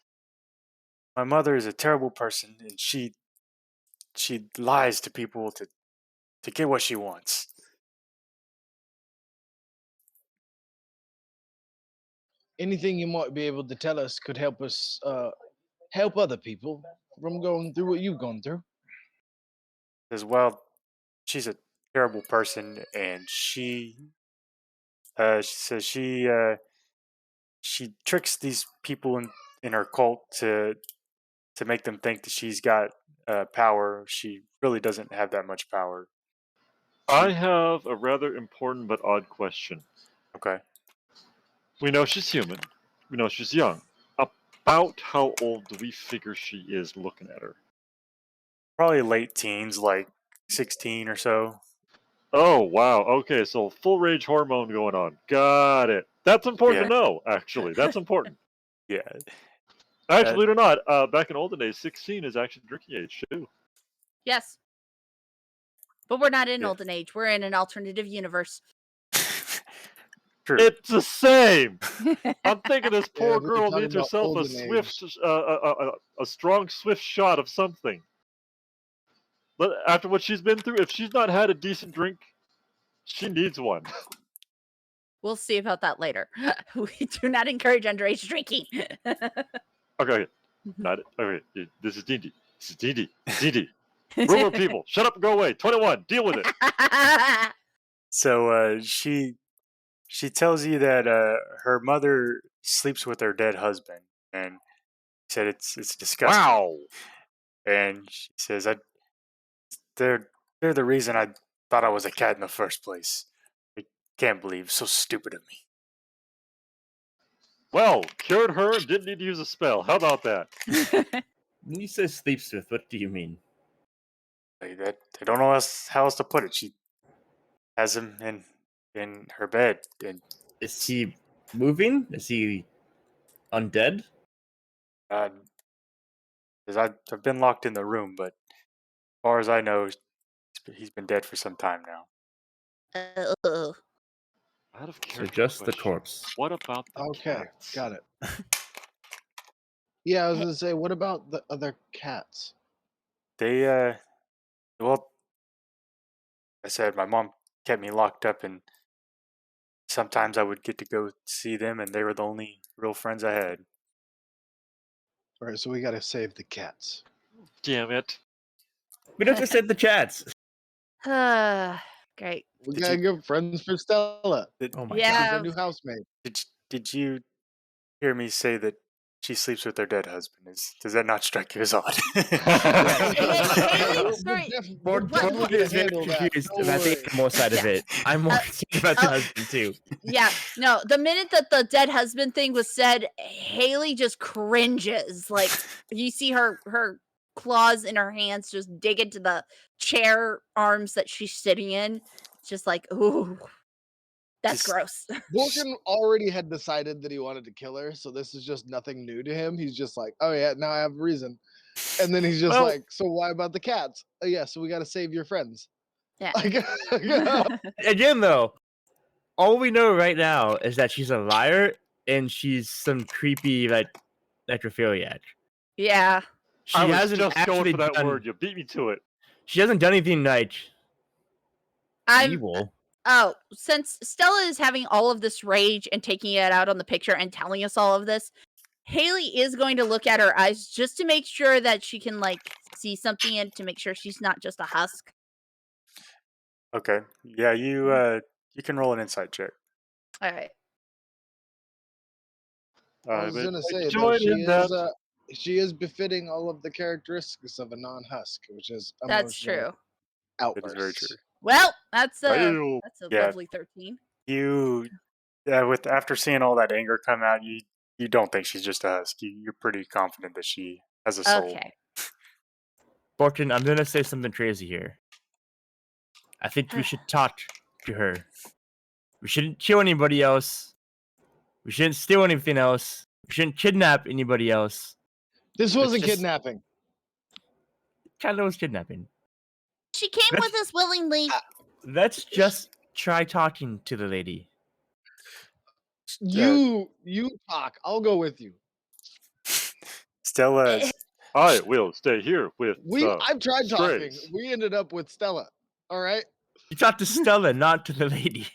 "My mother is a terrible person, and she lies to people to get what she wants." Anything you might be able to tell us could help us help other people from going through what you've gone through. Says, "Well, she's a terrible person, and she says she tricks these people in her cult to make them think that she's got power. She really doesn't have that much power." I have a rather important but odd question. Okay. We know she's human. We know she's young. About how old do we figure she is looking at her? Probably late teens, like 16 or so. Oh, wow. Okay, so full rage hormone going on. Got it. That's important Yeah. to know, actually. That's important. Yeah. Actually, believe it or not, back in olden days, 16 is actually drinking age, too. Yes. But we're not in Yeah. olden age. We're in an alternative universe. True. It's the same. I'm thinking this Yeah, poor we were girl talking needs about herself a olden swift, age. a strong, swift shot of something. But after what she's been through, if she's not had a decent drink, she needs one. We'll see about that later. We do not encourage underage drinking. Okay, not okay. This is D&D. This is D&D. D&D. Rumor people, shut up and go away. 21, deal with it. So she tells you that her mother sleeps with her dead husband, and said it's disgusting. Wow. And she says, they're the reason I thought I was a cat in the first place. I can't believe, so stupid of me." Well, cured her and didn't need to use a spell. How about that? When you say sleeps with, what do you mean? Like that, I don't know how else to put it. She has him in her bed, and Is he moving? Is he undead? uh, 'cause I've been locked in the room, but as far as I know, he's been dead for some time now. Uh-oh. Out of So character just the question. corpse. What about the Okay, cats? got it. Yeah, I was gonna say, what about the other cats? They well, I said my mom kept me locked up, and sometimes I would get to go see them, and they were the only real friends I had. All right, so we gotta save the cats. Damn it. We don't just said the chats. Great. We Did gotta you give friends for Stella. did, Oh my She's Yeah. our new housemaid. did you hear me say that she sleeps with her dead husband. Does that not strike you as odd? Haley, We're sorry. definitely Borken gonna is very handle that. confused Don't about the worry. animal side of Yeah. it. I'm more concerned about the husband too. Yeah, no, the minute that the dead husband thing was said, Haley just cringes. Like, you see her claws in her hands just dig into the chair arms that she's sitting in. It's just like, ooh, that's Just- gross. Borken already had decided that he wanted to kill her, so this is just nothing new to him. He's just like, oh yeah, now I have a reason. And then he's just Well- like, so why about the cats? Oh yeah, so we got to save your friends. Yeah. Like, Again, though, all we know right now is that she's a liar and she's some creepy like necrophiliac. Yeah. She I was hasn't just going actually for that done. word. You beat me to it. She hasn't done anything like I'm evil. Oh, since Stella is having all of this rage and taking it out on the picture and telling us all of this, Haley is going to look at her eyes just to make sure that she can like see something and to make sure she's not just a husk. Okay. Yeah, you can roll an insight check. All right. I was But gonna say though, join in that. she is befitting all of the characteristics of a non-husk, which is That's emotional true. it is very true. outbursts. Well, that's Damn. a Yeah. lovely 13. You, with after seeing all that anger come out, you don't think she's just a husk. You're pretty confident that she has a soul. Okay. Borken, I'm gonna say something crazy here. I think we should talk to her. We shouldn't kill anybody else. We shouldn't steal anything else. We shouldn't kidnap anybody else. This Let's wasn't just- kidnapping. Kind of was kidnapping. She came with us willingly. Let's just try talking to the lady. You talk. I'll go with you. Stella, I will stay here with. I've tried talking. Strays. We ended up with Stella. All right. You talked to Stella, not to the lady.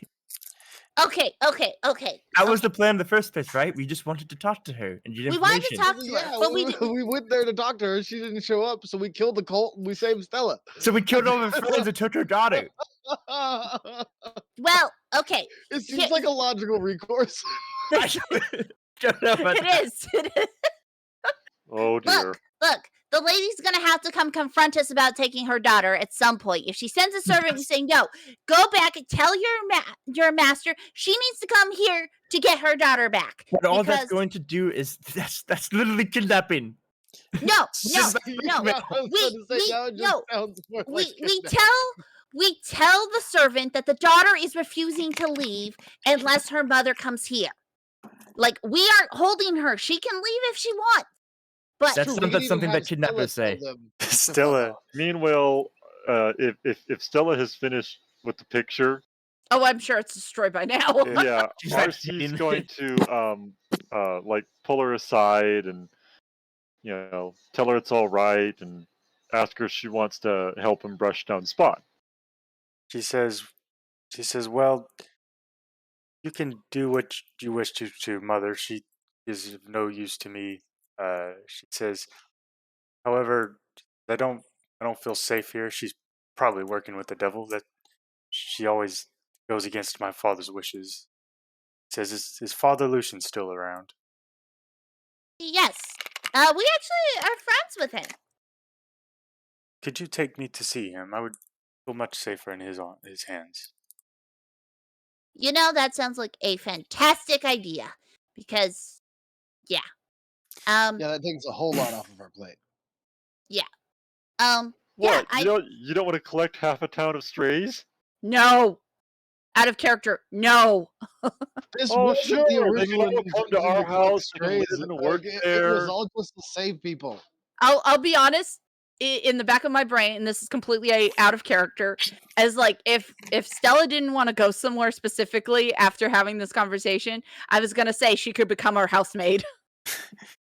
Okay. That was the plan in the first place, right? We just wanted to talk to her and get We wanted to information. talk to her, but we didn't. we went there to talk to her. She didn't show up, so we killed the cult and we saved Stella. So we killed all her friends and took her daughter. Well, okay. It seems like a logical recourse. Shut up. It is. It is. Oh dear. Look, the lady's gonna have to come confront us about taking her daughter at some point. If she sends a servant saying no, go back and tell your master she needs to come here to get her daughter back. But all that's Because- going to do is that's literally kidnapping. No. Yeah, I was gonna say, now it just sounds more like We kidnapping. tell the servant that the daughter is refusing to leave unless her mother comes here. Like, we aren't holding her. She can leave if she wants. But That's True, we something- could even something have that kidnappers Stella say. tell them to fuck Stella, off. Meanwhile, if Stella has finished with the picture, Oh, I'm sure it's destroyed by now. Yeah. yeah, She's like Marcy's hiding. going to like pull her aside and tell her it's all right and ask her if she wants to help him brush down Spot. she says, well, you can do what you wish to Mother. She is of no use to me. She says, however, I don't feel safe here. She's probably working with the devil. That she always goes against my father's wishes. Says, is Father Lucian still around? yes, we actually are friends with him. Could you take me to see him? I would feel much safer in his hands. You know, that sounds like a fantastic idea. Because, yeah. Yeah, that takes a whole lot off of our plate. What? Yeah, You don't want to collect half a town of strays? No. Out of character. No. This Oh, wasn't sure, the they original can all come to intention our collect house, they can strays. live and work It there. was all just to save people. I'll be honest. In the back of my brain, and this is completely out of character, as like if Stella didn't want to go somewhere specifically after having this conversation, I was gonna say she could become our housemaid.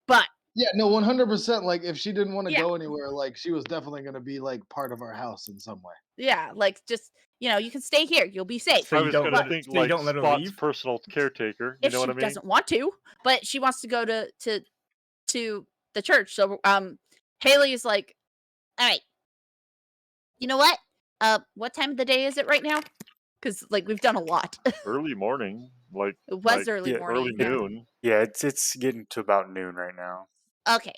But Yeah, no, 100%. Like, if she didn't want to Yeah. go anywhere, like, she was definitely going to be, like, part of our house in some way. yeah, like just you can stay here. You'll be safe. So I you was don't gonna let- think so you like don't let her Spot's leave? personal caretaker. You If know she what I mean? doesn't want to, but she wants to go to the church. So Haley is like, all right. you know what? What time of the day is it right now? Because like we've done a lot. Early morning. like It was early yeah, morning. early Yeah. noon. Yeah, it's getting to about noon right now. Okay.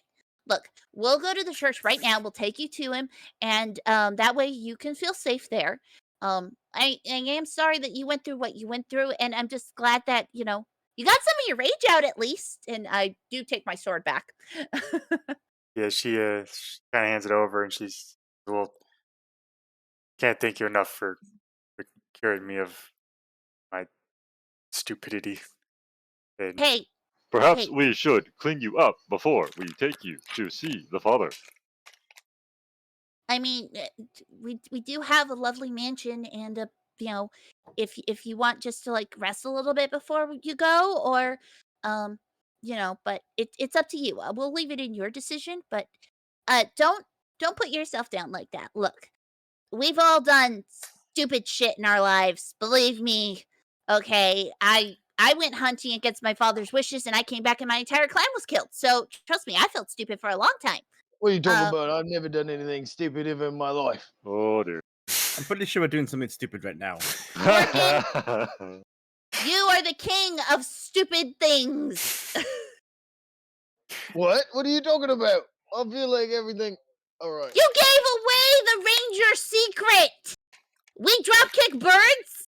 Look, we'll go to the church right now. We'll take you to him, and that way you can feel safe there. I am sorry that you went through what you went through, and I'm just glad that you got some of your rage out at least. And I do take my sword back. Yeah, she kind of hands it over, and she's, well, can't thank you enough for curing me of my stupidity. And Hey, Perhaps hey, we should clean you up before we take you to see the father. I mean, we do have a lovely mansion, and if you want just to like rest a little bit before you go, or but it's up to you. We'll leave it in your decision, but don't put yourself down like that. Look, we've all done stupid shit in our lives. Believe me. Okay, I went hunting against my father's wishes, and I came back and my entire clan was killed. So trust me, I felt stupid for a long time. What are you talking Uh, about? I've never done anything stupid ever in my life. Oh dear. I'm pretty sure we're doing something stupid right now. Borken, you are the king of stupid things. What? What are you talking about? I feel like everything. All right. You gave away the ranger secret. We dropkick birds.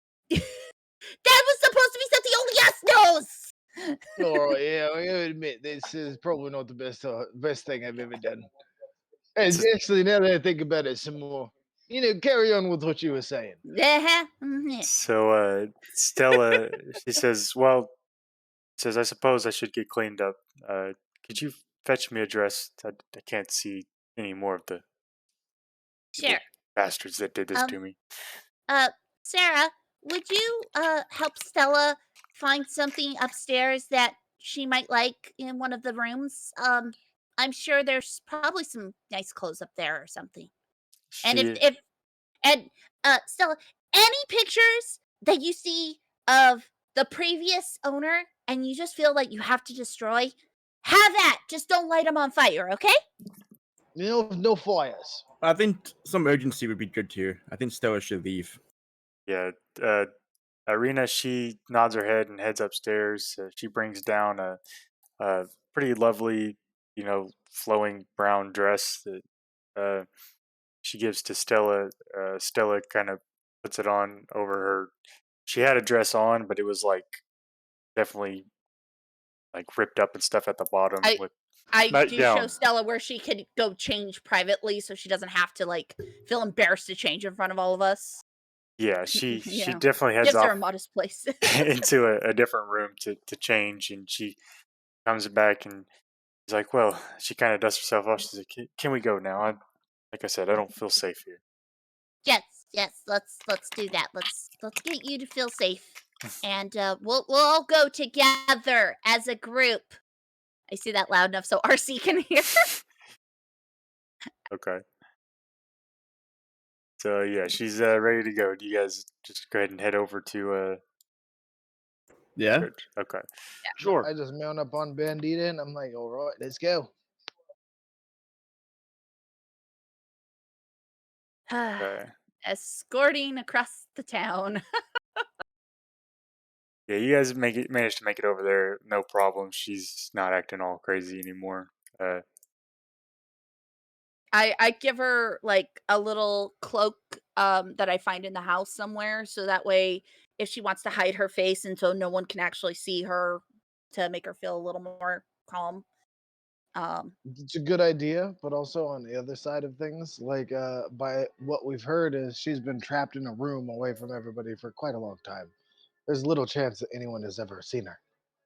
That was supposed to be something only us knows. All right. Yeah, I gotta admit this is probably not the best thing I've ever done. And It's- actually, now that I think about it some more, carry on with what you were saying. Uh-huh. so Stella, she says, "Well," says, "I suppose I should get cleaned up. Could you fetch me a dress? I can't see any more of the Sure. bastards that did this to me." Sarah, would you help Stella find something upstairs that she might like in one of the rooms? I'm sure there's probably some nice clothes up there or something. And She and Stella, any pictures that you see of the previous owner and you just feel like you have to destroy, have that. Just don't light them on fire, okay? No fires. I think some urgency would be good here. I think Stella should leave. Yeah, Irina, she nods her head and heads upstairs. She brings down a pretty lovely, flowing brown dress that she gives to Stella. Stella kind of puts it on over her. She had a dress on, but it was like definitely like ripped up and stuff at the bottom. I- With I do Nightgown. show Stella where she can go change privately, so she doesn't have to feel embarrassed to change in front of all of us. yeah, she You know, definitely heads Gives her off a modest place. into a different room to change, and she comes back and he's like, "Well," she kind of dusts herself off. She's like, "Can we go now? Like I said, I don't feel safe here." Yes. Let's do that. Let's get you to feel safe, and we'll all go together as a group. I see that loud enough so RC can hear. Okay. So yeah, she's ready to go. Do you guys just go ahead and head over to Yeah. church? Okay. Sure. I just mount up on Bandita and I'm like, all right, let's go. Okay. Escorting across the town. Yeah, you guys managed to make it over there, no problem. She's not acting all crazy anymore. I give her a little cloak that I find in the house somewhere, so that way if she wants to hide her face and so no one can actually see her, to make her feel a little more calm. It's a good idea, but also on the other side of things, by what we've heard is she's been trapped in a room away from everybody for quite a long time. There's little chance that anyone has ever seen her.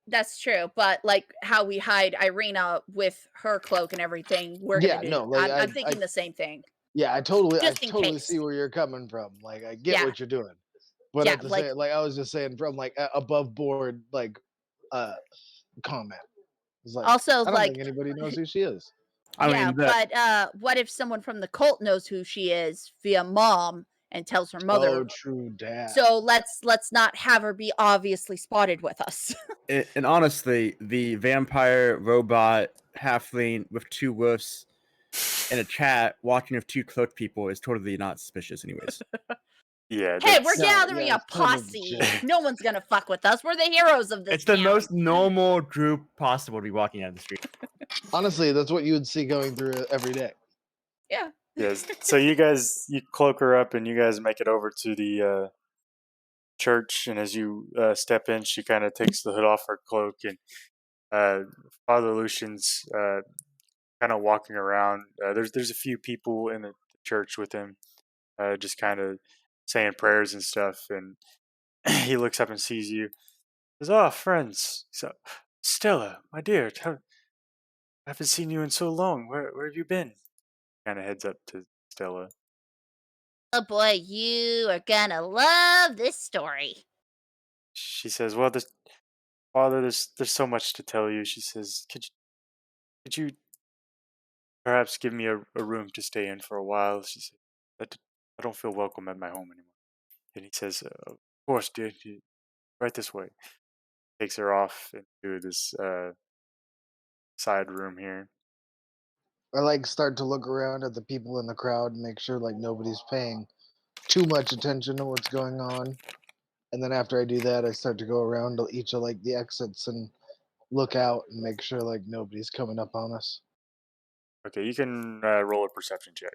That's true, but how we hide Irina with her cloak and everything, we're Yeah, gonna do. no, like I'm thinking the same thing, yeah, I totally just in case. see where you're coming from. Like I get Yeah, what you're doing. But yeah, at the same, I was just saying from above board uh comment. It's like also I don't think anybody knows who she is. I yeah, mean, that, but what if someone from the cult knows who she is via mom and tells her mother? Oh, true dad. So let's not have her be obviously spotted with us. and honestly, the vampire robot halfling with two wolves in a chat watching with two cloaked people is totally not suspicious, anyways. Yeah, Hey, we're that's gathering yeah, a it's totally posse. chill. No one's gonna fuck with us. We're the heroes of this It's the town. most normal group possible to be walking down the street. Honestly, that's what you would see going through it every day. Yeah. yes. So you cloak her up and you guys make it over to the church. And as you step in, she kind of takes the hood off her cloak, and Father Lucian's kind of walking around. There's a few people in the church with him, just kind of saying prayers and stuff. And he looks up and sees you. He says, "Oh, friends, so Stella, my dear, I haven't seen you in so long. Where have you been?" Kind of heads up to Stella. Oh boy, you are gonna love this story. She says, "Well, Father, there's so much to tell you." She says, could you perhaps give me a room to stay in for a while?" She said, I don't feel welcome at my home anymore." And he says, "Of course, dude. Right this way." Takes her off into this side room here. I like start to look around at the people in the crowd and make sure like nobody's paying too much attention to what's going on. And then after I do that, I start to go around to each of like the exits and look out and make sure like nobody's coming up on us. Okay, you can roll a perception check.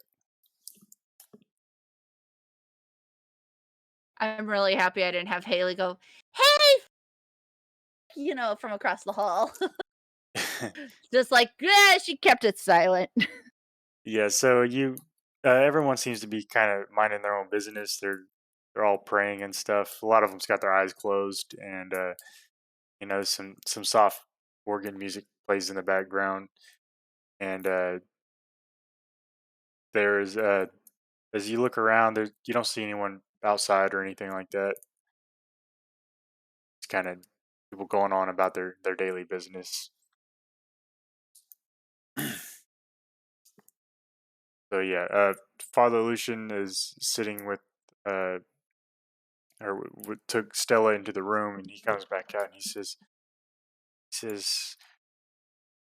I'm really happy I didn't have Haley go, hey, from across the hall. Just like, yeah, she kept it silent. Yeah, so everyone seems to be kind of minding their own business. They're all praying and stuff. A lot of them's got their eyes closed, and some soft organ music plays in the background. And there's as you look around, you don't see anyone outside or anything like that. It's kind of people going on about their daily business. So yeah, Father Lucian is sitting with took Stella into the room, and he comes back out and he says,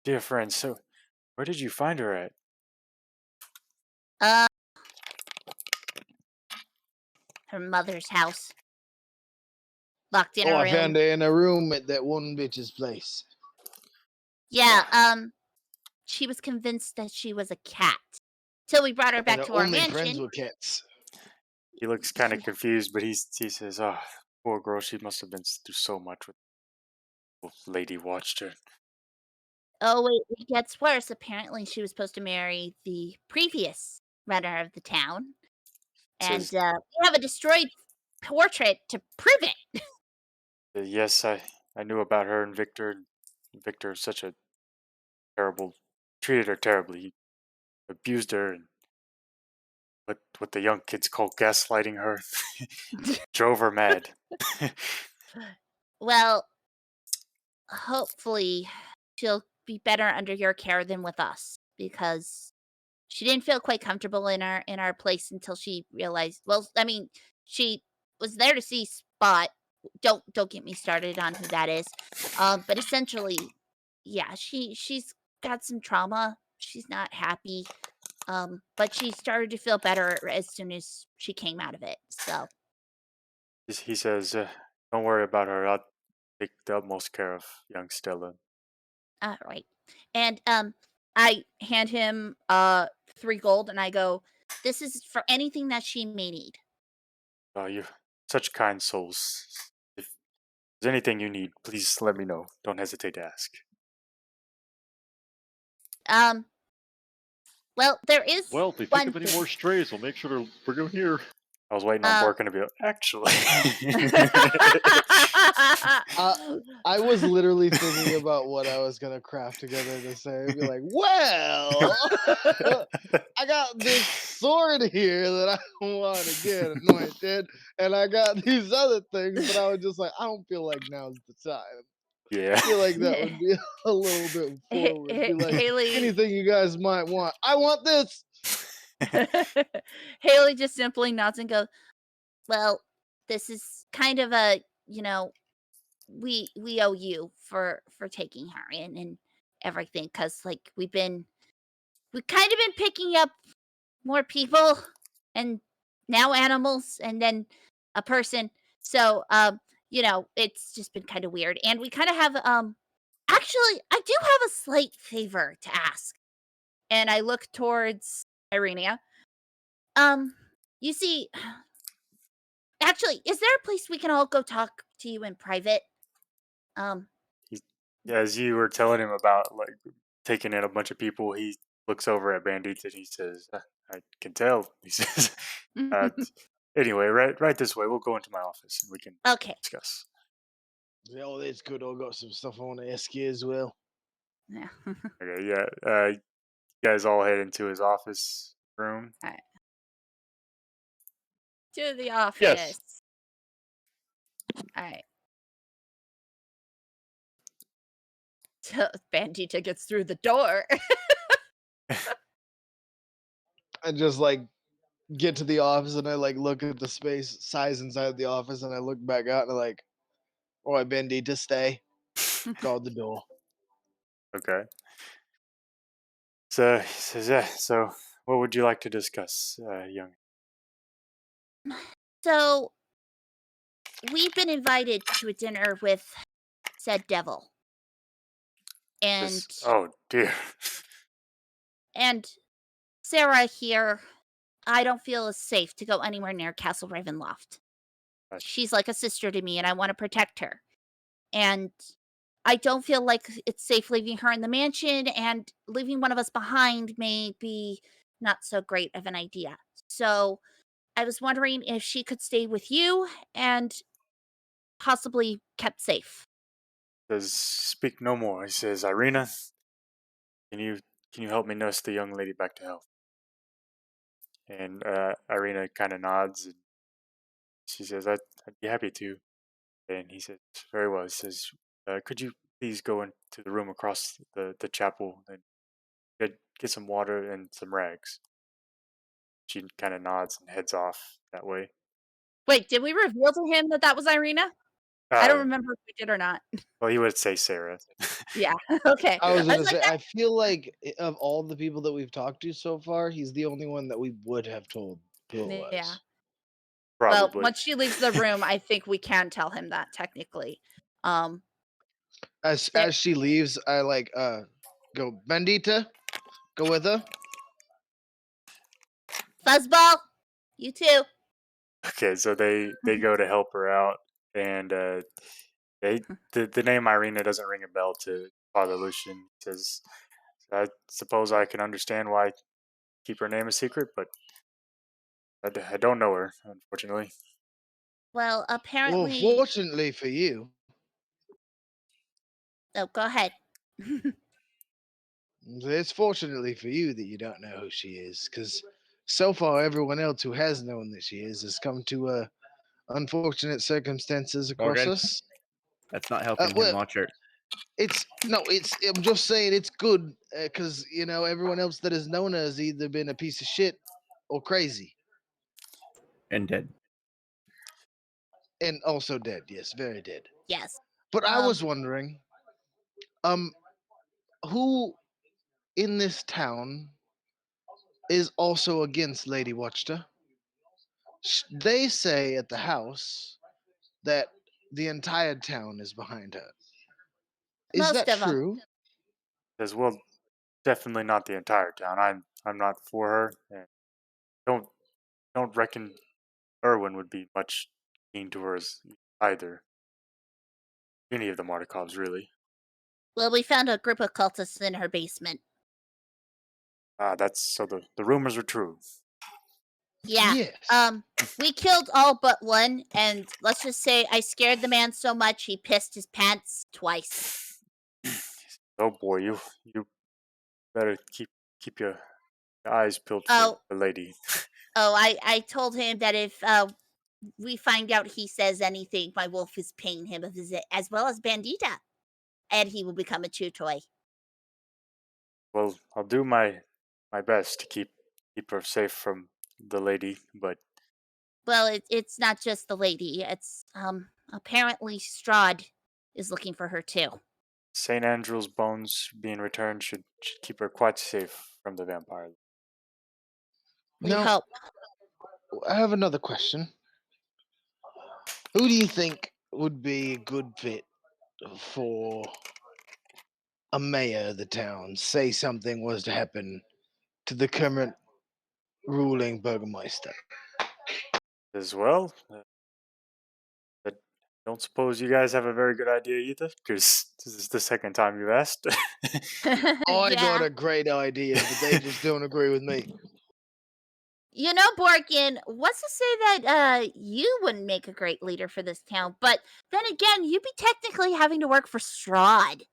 "Dear friend, so where did you find her at?" Uh, her mother's house. Locked in Oh, a I room. found her in a room at that one bitch's place. Yeah, she was convinced that she was a cat. Till we brought her And back they're to our only friends mansion. with cats. He looks kind of confused, but he says, "Oh, poor girl, she must have been through so much with the lady watched her." Oh wait, it gets worse. Apparently she was supposed to marry the previous runner of the town. And Says, we have a destroyed portrait to prove it. "Yes, I knew about her and Victor. Victor is such a terrible, treated her terribly. He abused her and what the young kids call gaslighting her, drove her mad." Well, hopefully she'll be better under your care than with us, because she didn't feel quite comfortable in our place until she realized, well, I mean, she was there to see Spot. Don't get me started on who that is. But essentially, yeah, she's got some trauma. She's not happy. But she started to feel better as soon as she came out of it. So, He says, "Don't worry about her. I'll take the utmost care of young Stella." all right. And I hand him 3 gold and I go, This is for anything that she may need. "Oh, you're such kind souls. If there's anything you need, please let me know. Don't hesitate to ask." Um, well, there is Well, if they pick one up any thing. more strays, we'll make sure to bring them here. I was waiting on Um, Borken to be like, "Actually." I was literally thinking about what I was gonna craft together to say. I'd be like, well, I got this sword here that I want to get anointed, and I got these other things, but I was just like, I don't feel like now's the time. Yeah. I feel like that would be a little bit forward. Be like, Haley anything you guys might want. I want this. Haley just simply nods and goes, well, this is kind of a, we owe you for taking her in and everything, because like we've kind of been picking up more people, and now animals, and then a person. So, it's just been kind of weird. And we kind of have, actually, I do have a slight favor to ask. And I look towards Irenia. Um, you see, actually, is there a place we can all go talk to you in private? Um, He, as you were telling him about like taking in a bunch of people, he looks over at Bandit and he says, "I can tell." He says, uh, "Anyway, right this way. We'll go into my office and we can okay. discuss." Oh, that's good. I got some stuff I want to ask you as well. Yeah. Okay, yeah. You guys all head into his office room. To the Yes. office. All right. Till Bandita gets through the door. I just like get to the office and I like look at the space size inside the office and I look back out and I'm like, all right, Bendy, to stay. Guard the door. Okay. So he says, "Yeah. So, what would you like to discuss, young?" So, we've been invited to a dinner with said devil. And Oh dear. and Sarah here, I don't feel as safe to go anywhere near Castle Ravenloft. Uh, She's like a sister to me and I want to protect her. And I don't feel like it's safe leaving her in the mansion, and leaving one of us behind may be not so great of an idea. So, I was wondering if she could stay with you and possibly kept safe. Says, "Speak no more." He says, "Irina, can you help me nurse the young lady back to health?" And Irina kind of nods and she says, I'd be happy to." And he says, "Very well." He says, "Could you please go into the room across the chapel and get some water and some rags?" She kind of nods and heads off that way. Wait, did we reveal to him that that was Irina? I don't Uh, remember if we did or not. well, he would say Sarah. Yeah. Okay. I was I gonna was like, say, I feel like of all the people that we've talked to so far, he's the only one that we would have told who it yeah. was. Well, Probably. once she leaves the room, I think we can tell him that technically. Um, As she leaves, I like go, Bendita, go with her. Fuzzball, you too. Okay, so they go to help her out, and they the name Irina doesn't ring a bell to Father Lucian. He says, "I suppose I can understand why keep her name a secret, but I don't know her, unfortunately." Well, Well, apparently. fortunately for you, Oh, go ahead. it's fortunately for you that you don't know who she is, because so far everyone else who has known that she is has come to unfortunate circumstances across Morgan, us. that's not helping him, Well, Watcher. it's no, it's. I'm just saying it's good because everyone else that has known her has either been a piece of shit or crazy, And dead. and also dead. Yes, very dead. Yes. But I Um, was wondering, um, who in this town is also against Lady Watchter? They say at the house that the entire town is behind her. Is most that of them. true? Says, "Well, definitely not the entire town. I'm not for her, and don't reckon Erwin would be much keen to her either. Any of the Martikovs, really." Well, we found a group of cultists in her basement. That's so the rumors are true. Yeah. Yes. We killed all but one, and let's just say I scared the man so much he pissed his pants twice. Oh boy, you better keep your eyes peeled for Oh, the lady. I told him that if we find out he says anything, my wolf is paying him a visit, as well as Bandita, and he will become a chew toy. Well, I'll do my best to keep her safe from the lady, but Well, it's not just the lady. It's apparently Strahd is looking for her too. St. Andrew's bones being returned should keep her quite safe from the vampire. We Now, hope. I have another question. Who do you think would be a good fit for a mayor of the town? Say something was to happen to the current ruling burgomaster. As well. I don't suppose you guys have a very good idea either, because this is the second time you've asked. I got Yeah. a great idea, but they just don't agree with me. You know, Borken, what's to say that you wouldn't make a great leader for this town? But then again, you'd be technically having to work for Strahd.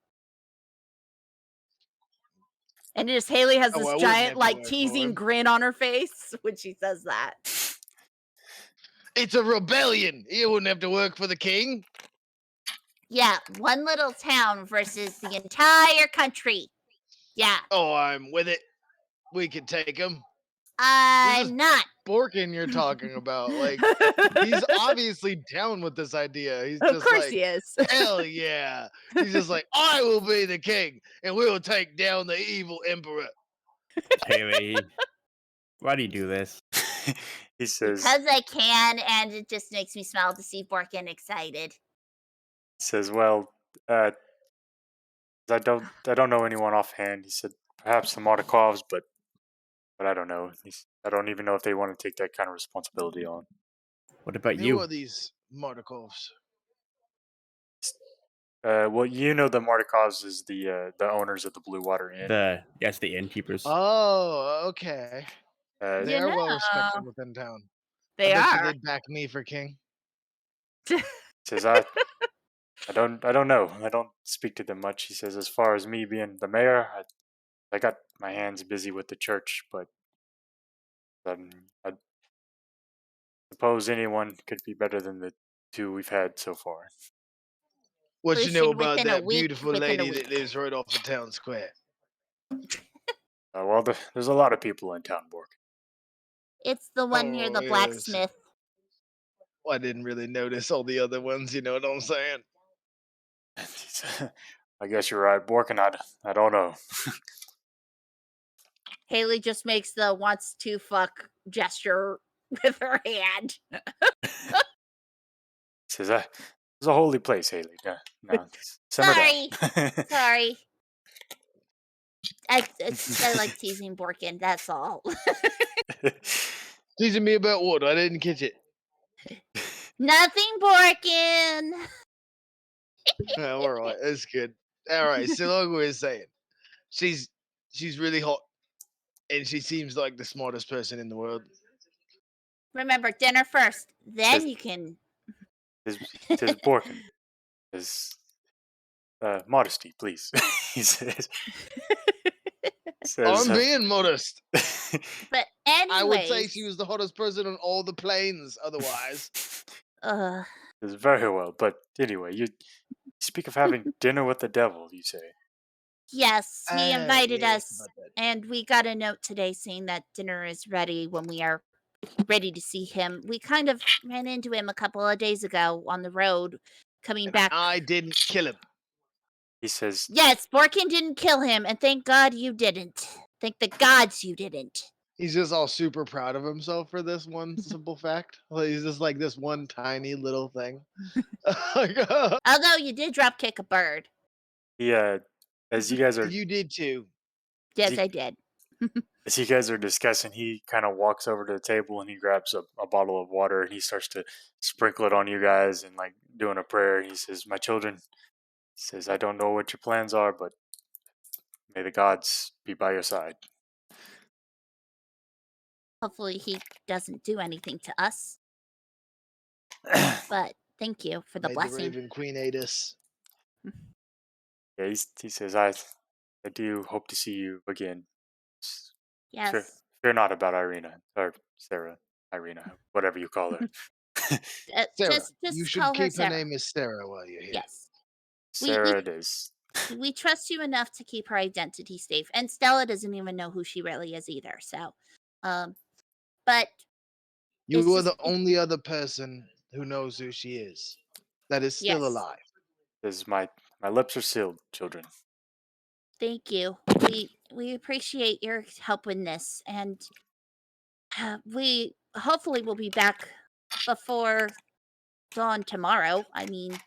And just Haley has Oh, this I wouldn't giant, have to like, work for teasing him. grin on her face when she says that. It's a rebellion. You wouldn't have to work for the king. Yeah, one little town versus the entire country. Yeah, Oh, I'm with it. We could take him. This is I'm not. Borken you're talking about. Like, he's obviously down with this idea. He's Of just course like, he is. hell yeah. He's just like, I will be the king, and we will take down the evil emperor. Haley, why do you do this? He says, Because I can, and it just makes me smile to see Borken excited. "Well, I don't know anyone offhand." He said, "Perhaps the Mardikovs, but I don't know. I don't even know if they want to take that kind of responsibility on." What about Who you? are these Mardikovs? Well, you know the Mardikovs is the owners of the Blue Water Inn. The innkeepers. Oh, okay. Uh, They You are well know, respected within town. they I bet you are. they'd back me for king. says I don't know. I don't speak to them much. He says, as far as me being the mayor, I got my hands busy with the church, but I suppose anyone could be better than the two we've had so far. What you know Pushing about within a that week, beautiful within a lady that week. lives right off of town square? Well, there's a lot of people in town, Bork. It's the one near the yes. blacksmith. Well, I didn't really notice all the other ones, you know what I'm saying? I guess you're right, Bork, and I don't know. Haley just makes the wants to fuck gesture with her hand. Says, it's a holy place, Haley. No, simmer Sorry. down. Sorry. I like teasing Borken, that's all. Teasing me about what? I didn't catch it. Nothing, Borken. Oh, all right, that's good. All right, so like we were saying, she's really hot, and she seems like the smartest person in the world. Remember, dinner first. Then Says- you can. says Borkin. Says, modesty, please. He says, I'm being modest. But I would say anyways. she was the hottest person on all the planes. Otherwise, Says, very well, but anyway, you speak of having dinner with the devil, you say. Yes, he invited yes, us, about that. and we got a note today saying that dinner is ready when we are ready to see him. We kind of ran into him a couple of days ago on the road coming And back. I didn't kill him. He says, Yes, Borkin didn't kill him, and thank God you didn't. Thank the gods you didn't. He's just all super proud of himself for this one simple fact. Like, he's just like this one tiny little thing. Although you did drop kick a bird. as you guys are You did too. Yes, He- I did. as you guys are discussing, he kind of walks over to the table and he grabs a bottle of water and he starts to sprinkle it on you guys and like doing a prayer. He says, "My children," he says, "I don't know what your plans are, but may the gods be by your side." Hopefully he doesn't do anything to us. But thank you for the May blessing. the Raven Queen aid us. Yeah, he says, I do hope to see you again. Yes. Fear not about Irina, or Sarah, Irina, whatever you call her. Sarah, Just you should call her keep her Sarah. name as Sarah while you're here. Yes. Sarah it is. We trust you enough to keep her identity safe. And Stella doesn't even know who she really is either. So, but You it's are just- the only other person who knows who she is that is still Yes. alive. Says, my lips are sealed, children. Thank you. We appreciate your help in this, and We hopefully will be back before dawn tomorrow. I mean,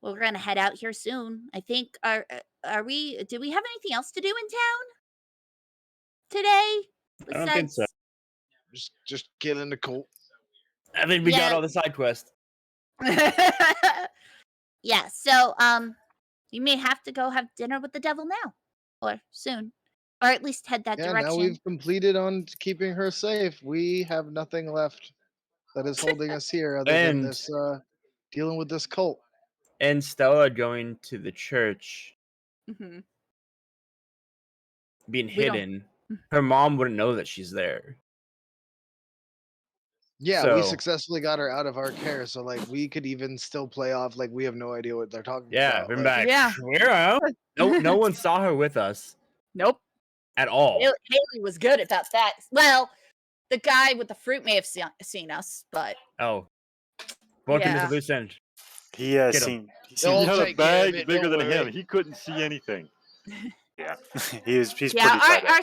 we're gonna head out here soon. I think. Are we? Do we have anything else to do in town today? I don't think so. Besides, Just killing the colt. I think we got Yeah. all the side quests. yeah. So, you may have to go have dinner with the devil now, or soon, or at least head that Yeah, now direction. we've completed on keeping her safe. We have nothing left that is holding us here other than And- this dealing with this cult. And Stella going to the church, Mhm. being We don't- hidden. Her mom wouldn't know that she's there. Yeah, we So- successfully got her out of our care, so like we could even still play off like we have no idea what they're talking Yeah, about. bring like, back. Yeah. Where are no one saw her with us Nope. at all. Haley was good about that. Well, the guy with the fruit may have seen us, but Oh. Borken is Yeah. a loose end. He Get 'em. seen. He They'll seen. He I'll had a take care of bag it, bigger don't than him. worry. He couldn't see anything. Yeah, he's Yeah, pretty tied up.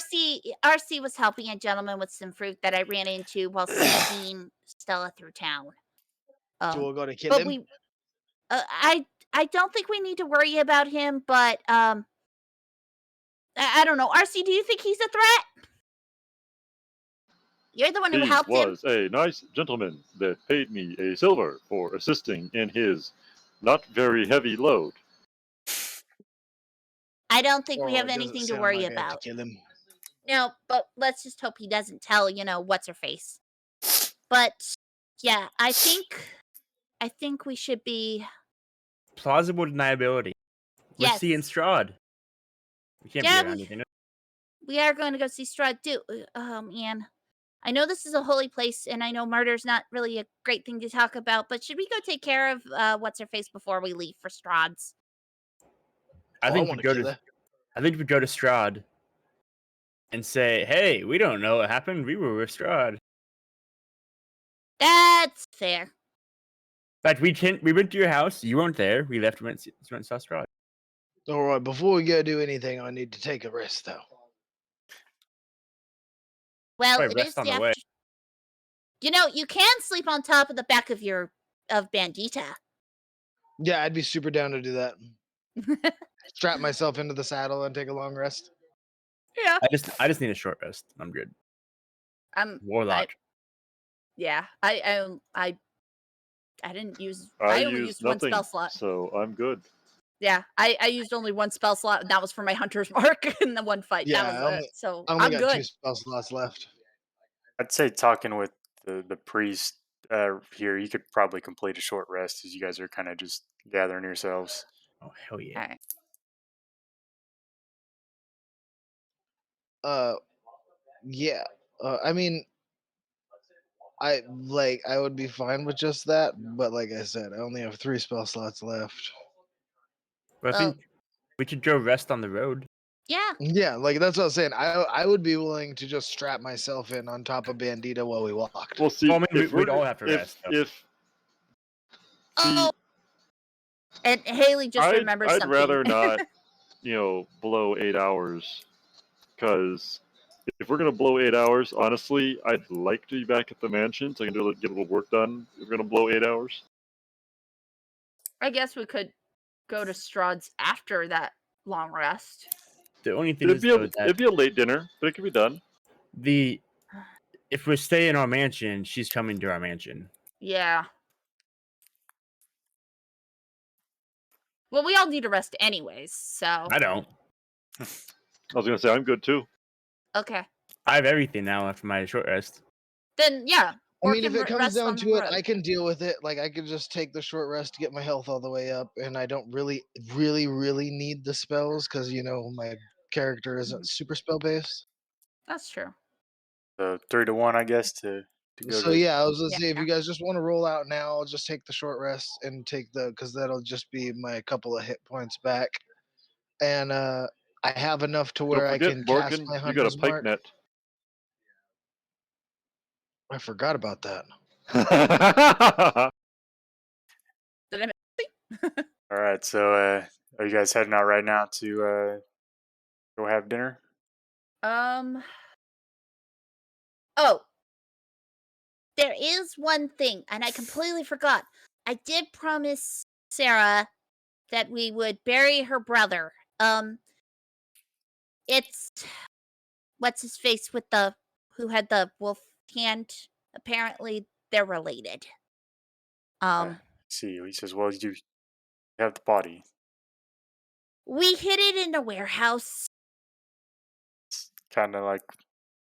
RC was helping a gentleman with some fruit that I ran into while sneaking Stella through town. So we'll go to kill But him. I don't think we need to worry about him. But I don't know. RC, do you think he's a threat? You're the one who He helped him. was a nice gentleman that paid me a silver for assisting in his not very heavy load. I don't think we Oh, have it doesn't anything to sound worry like I have to about. kill him. No, but let's just hope he doesn't tell, what's her face. But yeah, I think we should be. Plausible deniability. We're Yes. seeing Strahd. We can't Yeah, be around anything. We are going to go see Strahd too. Oh man, I know this is a holy place, and I know murder's not really a great thing to talk about. But should we go take care of what's her face before we leave for Strahd's? I think want we to go kill to her. I think we go to Strahd and say, "Hey, we don't know what happened. We were with Strahd." That's fair. In fact, we went to your house. You weren't there. We left. Went and saw Strahd. All right, before we go do anything, I need to take a rest though. Well, Probably it is rest on the the way. You can sleep on top of the back of Bandita. Yeah, I'd be super down to do that. Strap myself into the saddle and take a long rest. yeah. I just need a short rest. I'm good. Warlock. I didn't use. I only used used one nothing, spell slot. so I'm good. Yeah, I used only one spell slot, and that was for my hunter's mark in the one fight. Yeah, That was it. So I only I'm got good. 2 spell slots left. I'd say talking with the priest here, you could probably complete a short rest as you guys are kind of just gathering yourselves. Oh hell yeah! All right. Yeah. I mean, I would be fine with just that, but like I said, I only have 3 spell slots left. But I think we should go rest on the road. Yeah. Yeah, like that's what I was saying. I would be willing to just strap myself in on top of Bandita while we walked. Well, see, Well, I mean, if we'd we're all have to rest, though. if Oh. And Haley just remembered I'd something. rather not, blow 8 hours, because if we're gonna blow 8 hours, honestly, I'd like to be back at the mansion so I can get a little work done. If we're gonna blow 8 hours, I guess we could go to Strahd's after that long rest. The only thing it'd is be though, that a late dinner, but it could be done. if we stay in our mansion, she's coming to our mansion. Yeah. Well, we all need a rest anyways, so I don't. I was gonna say I'm good too. okay. I have everything now after my short rest. Then yeah. I mean, if Borken it comes rests down on the to it, road. I can deal with it. Like I could just take the short rest to get my health all the way up, and I don't really need the spells because my character isn't super spell based. That's true. So 3-1, I guess, to go So to. yeah, I was gonna Yeah. say if you guys just want to roll out now, I'll just take the short rest and take because that'll just be my couple of hit points back, and I have enough to where Don't I forget, can cast Borken, my you got a hunter's pike mark. net. I forgot about that. Did I miss All right, so are you guys heading out right now to go have dinner? Oh, There is one thing, and I completely forgot. I did promise Sarah that we would bury her brother. It's what's his face with the who had the wolf hand. Apparently, they're related. See, he says, "Well, you have the body." We hid it in a warehouse. It's kind of like,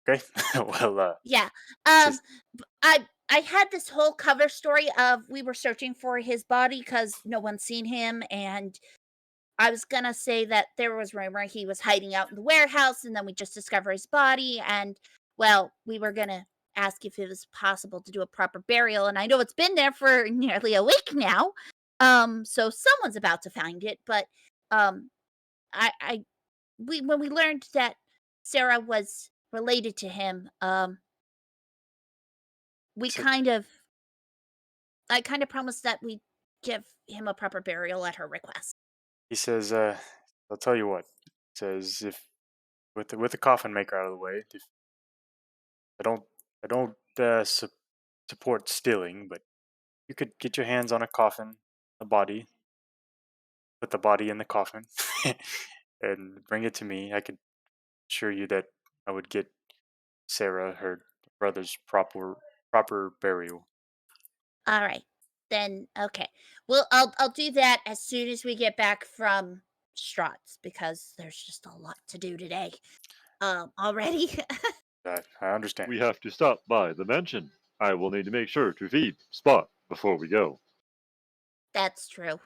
okay, well, Yeah. just I had this whole cover story of we were searching for his body because no one's seen him, and I was gonna say that there was rumor he was hiding out in the warehouse, and then we just discover his body, and well, we were gonna ask if it was possible to do a proper burial, and I know it's been there for nearly a week now. So someone's about to find it, but um, I we when we learned that Sarah was related to him, we so kind of I kind of promised that we'd give him a proper burial at her request. he says, "I'll tell you what." He says, "If with the coffin maker out of the way, if I don't I don't support stealing, but you could get your hands on a coffin, a body, put the body in the coffin, and bring it to me. I could assure you that I would get Sarah her brother's proper burial." All right. Then okay. Well, I'll do that as soon as we get back from Strahd's because there's just a lot to do today. Already. I understand. We have to stop by the mansion. I will need to make sure to feed Spot before we go. That's true.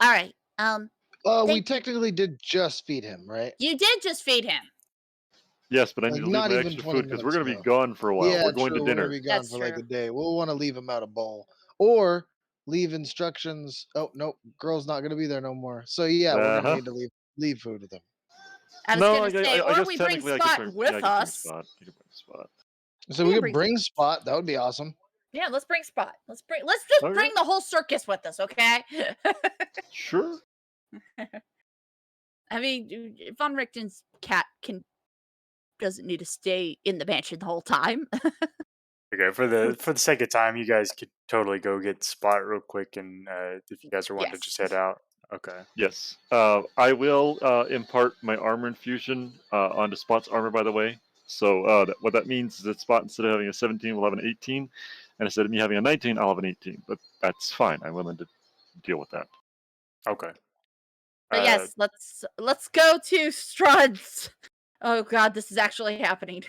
All right. We Thank you. technically did just feed him, right? You did just feed him. Yes, but I need Like to leave not my even extra 20 food because we're minutes going to be ago. gone for a while. Yeah, We're going to true. We're gonna dinner. be gone That's for like a true. day. We'll want to leave him out a bowl, or leave instructions. Oh nope, girl's not gonna be there no more. So yeah, we're Uh gonna huh. need to leave food with him. I was No, gonna say, I or guess we bring technically I could Spot bring. Yeah, I with could bring us. Spot. I could bring Spot. So We we can could bring bring Spot. That would be awesome. Yeah, let's bring Spot. Let's just Okay. bring the whole circus with us, okay? Sure. I mean, Von Richten's cat doesn't need to stay in the mansion the whole time. Okay, for the sake of time, you guys could totally go get Spot real quick, and if you guys are wanting to just head Yes. out, okay. Yes. I will impart my armor infusion onto Spot's armor, by the way. So what that means is that Spot, instead of having a 17, will have an 18. And instead of me having a 19, I'll have an 18. But that's fine. I'm willing to deal with that. Okay. But yes, let's go to Strahd's. Oh god, this is actually happening.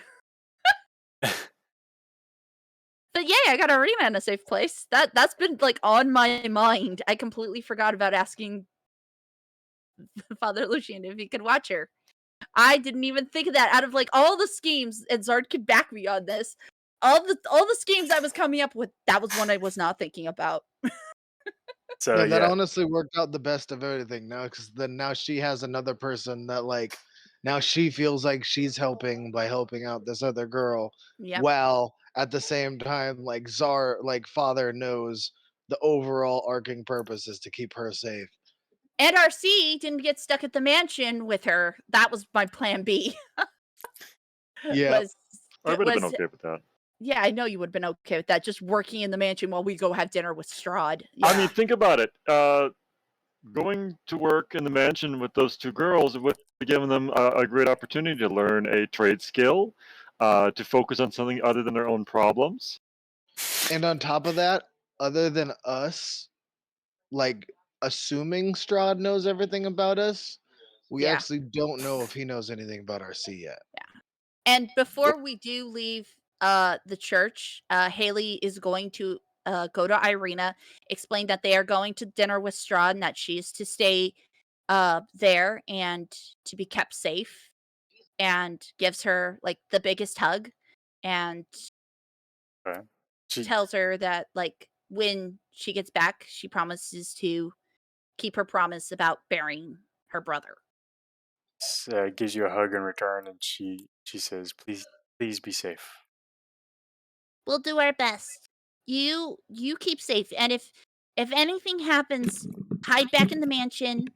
But yay, I got Arena in a safe place. That's been like on my mind. I completely forgot about asking Father Lucian if he could watch her. I didn't even think of that. Out of like all the schemes, and Zard could back me on this. All the schemes I was coming up with, that was one I was not thinking about. So Yeah, that yeah, honestly worked out the best of everything now, because then now she has another person that like now she feels like she's helping by helping out this other girl. Yep. While at the same time, like father knows the overall arcing purpose is to keep her safe. And RC didn't get stuck at the mansion with her. That was my plan B. Yeah. was I would have been was okay with that. yeah, I know you would have been okay with that. Just working in the mansion while we go have dinner with Strahd. I Yeah. mean, think about it. Going to work in the mansion with those two girls would have given them a great opportunity to learn a trade skill, to focus on something other than their own problems. And on top of that, other than us, like assuming Strahd knows everything about us, we Yeah. actually don't know if he knows anything about RC yet. And before we do leave the church, Haley is going to go to Irina, explain that they are going to dinner with Strahd and that she is to stay there and to be kept safe, and gives her like the biggest hug and okay. She tells her that like when she gets back, she promises to keep her promise about burying her brother. gives you a hug in return, and she says, please be safe." We'll do our best. You keep safe, and if anything happens, hide back in the mansion,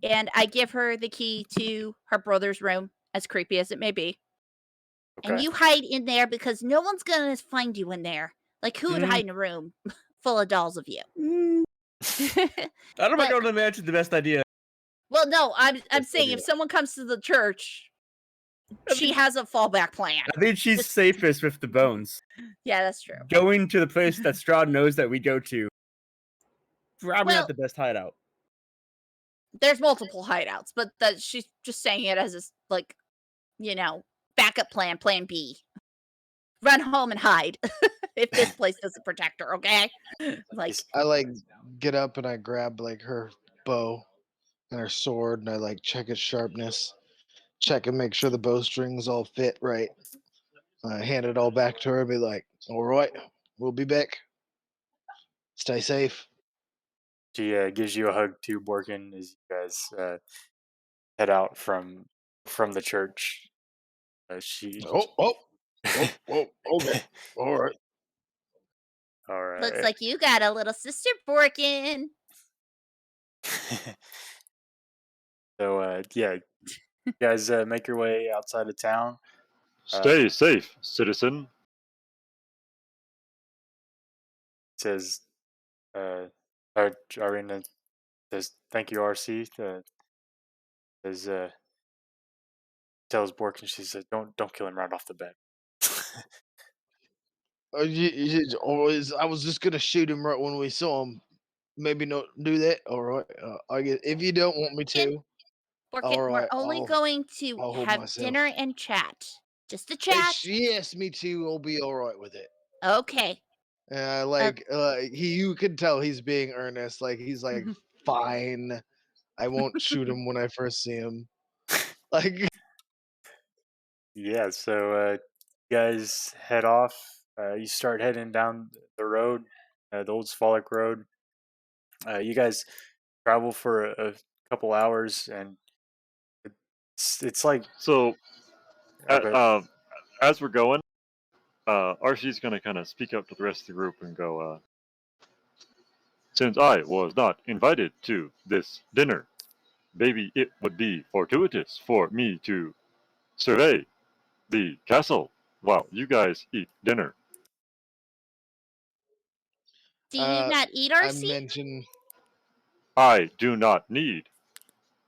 and I give her the key to her brother's room, as creepy as it may be. And Okay. you hide in there because no one's gonna find you in there Like, who would hide in a room full of dolls of you? I don't know But- if the mansion's the best idea. Well, no, I'm saying idea. if someone comes to the church, she has a fallback plan. I think she's safest with the bones. Yeah, that's true. Going to the place that Strahd knows that we go to, probably Well- not the best hideout. There's multiple hideouts, but that she's just saying it as a, like, backup plan, plan B. Run home and hide if this place doesn't protect her, okay? Like, I like get up and I grab like her bow and her sword and I like check its sharpness, check and make sure the bowstrings all fit right. I hand it all back to her and be like, "All right, we'll be back. Stay safe." She gives you a hug too, Borken, as you guys head out from the church. She. Okay, all right. All right. looks like you got a little sister, Borken. So yeah, you guys make your way outside of town. Stay safe, citizen. Says, Arena says, "Thank you, RC." Says, tells Borken, she says, "Don't kill him right off the bat." Always, I was just gonna shoot him right when we saw him. Maybe not do that. All right. I guess if you don't want me to, Borken, all we're right. only I'll going to I'll hold have myself. dinner and chat. Just a If chat. she asks me to, I'll be all right with it. Okay. You can tell he's being earnest. Like he's like, fine. I won't shoot him when I first see him. Like, Yeah. So you guys head off. You start heading down the road, the old Svalak road. You guys travel for a couple hours, and it's like So, okay. as we're going, Archie's going to kind of speak up to the rest of the group and go, since I was not invited to this dinner, maybe it would be fortuitous for me to survey the castle while you guys eat dinner. Do you Uh, not eat I RC? mentioned, I do not need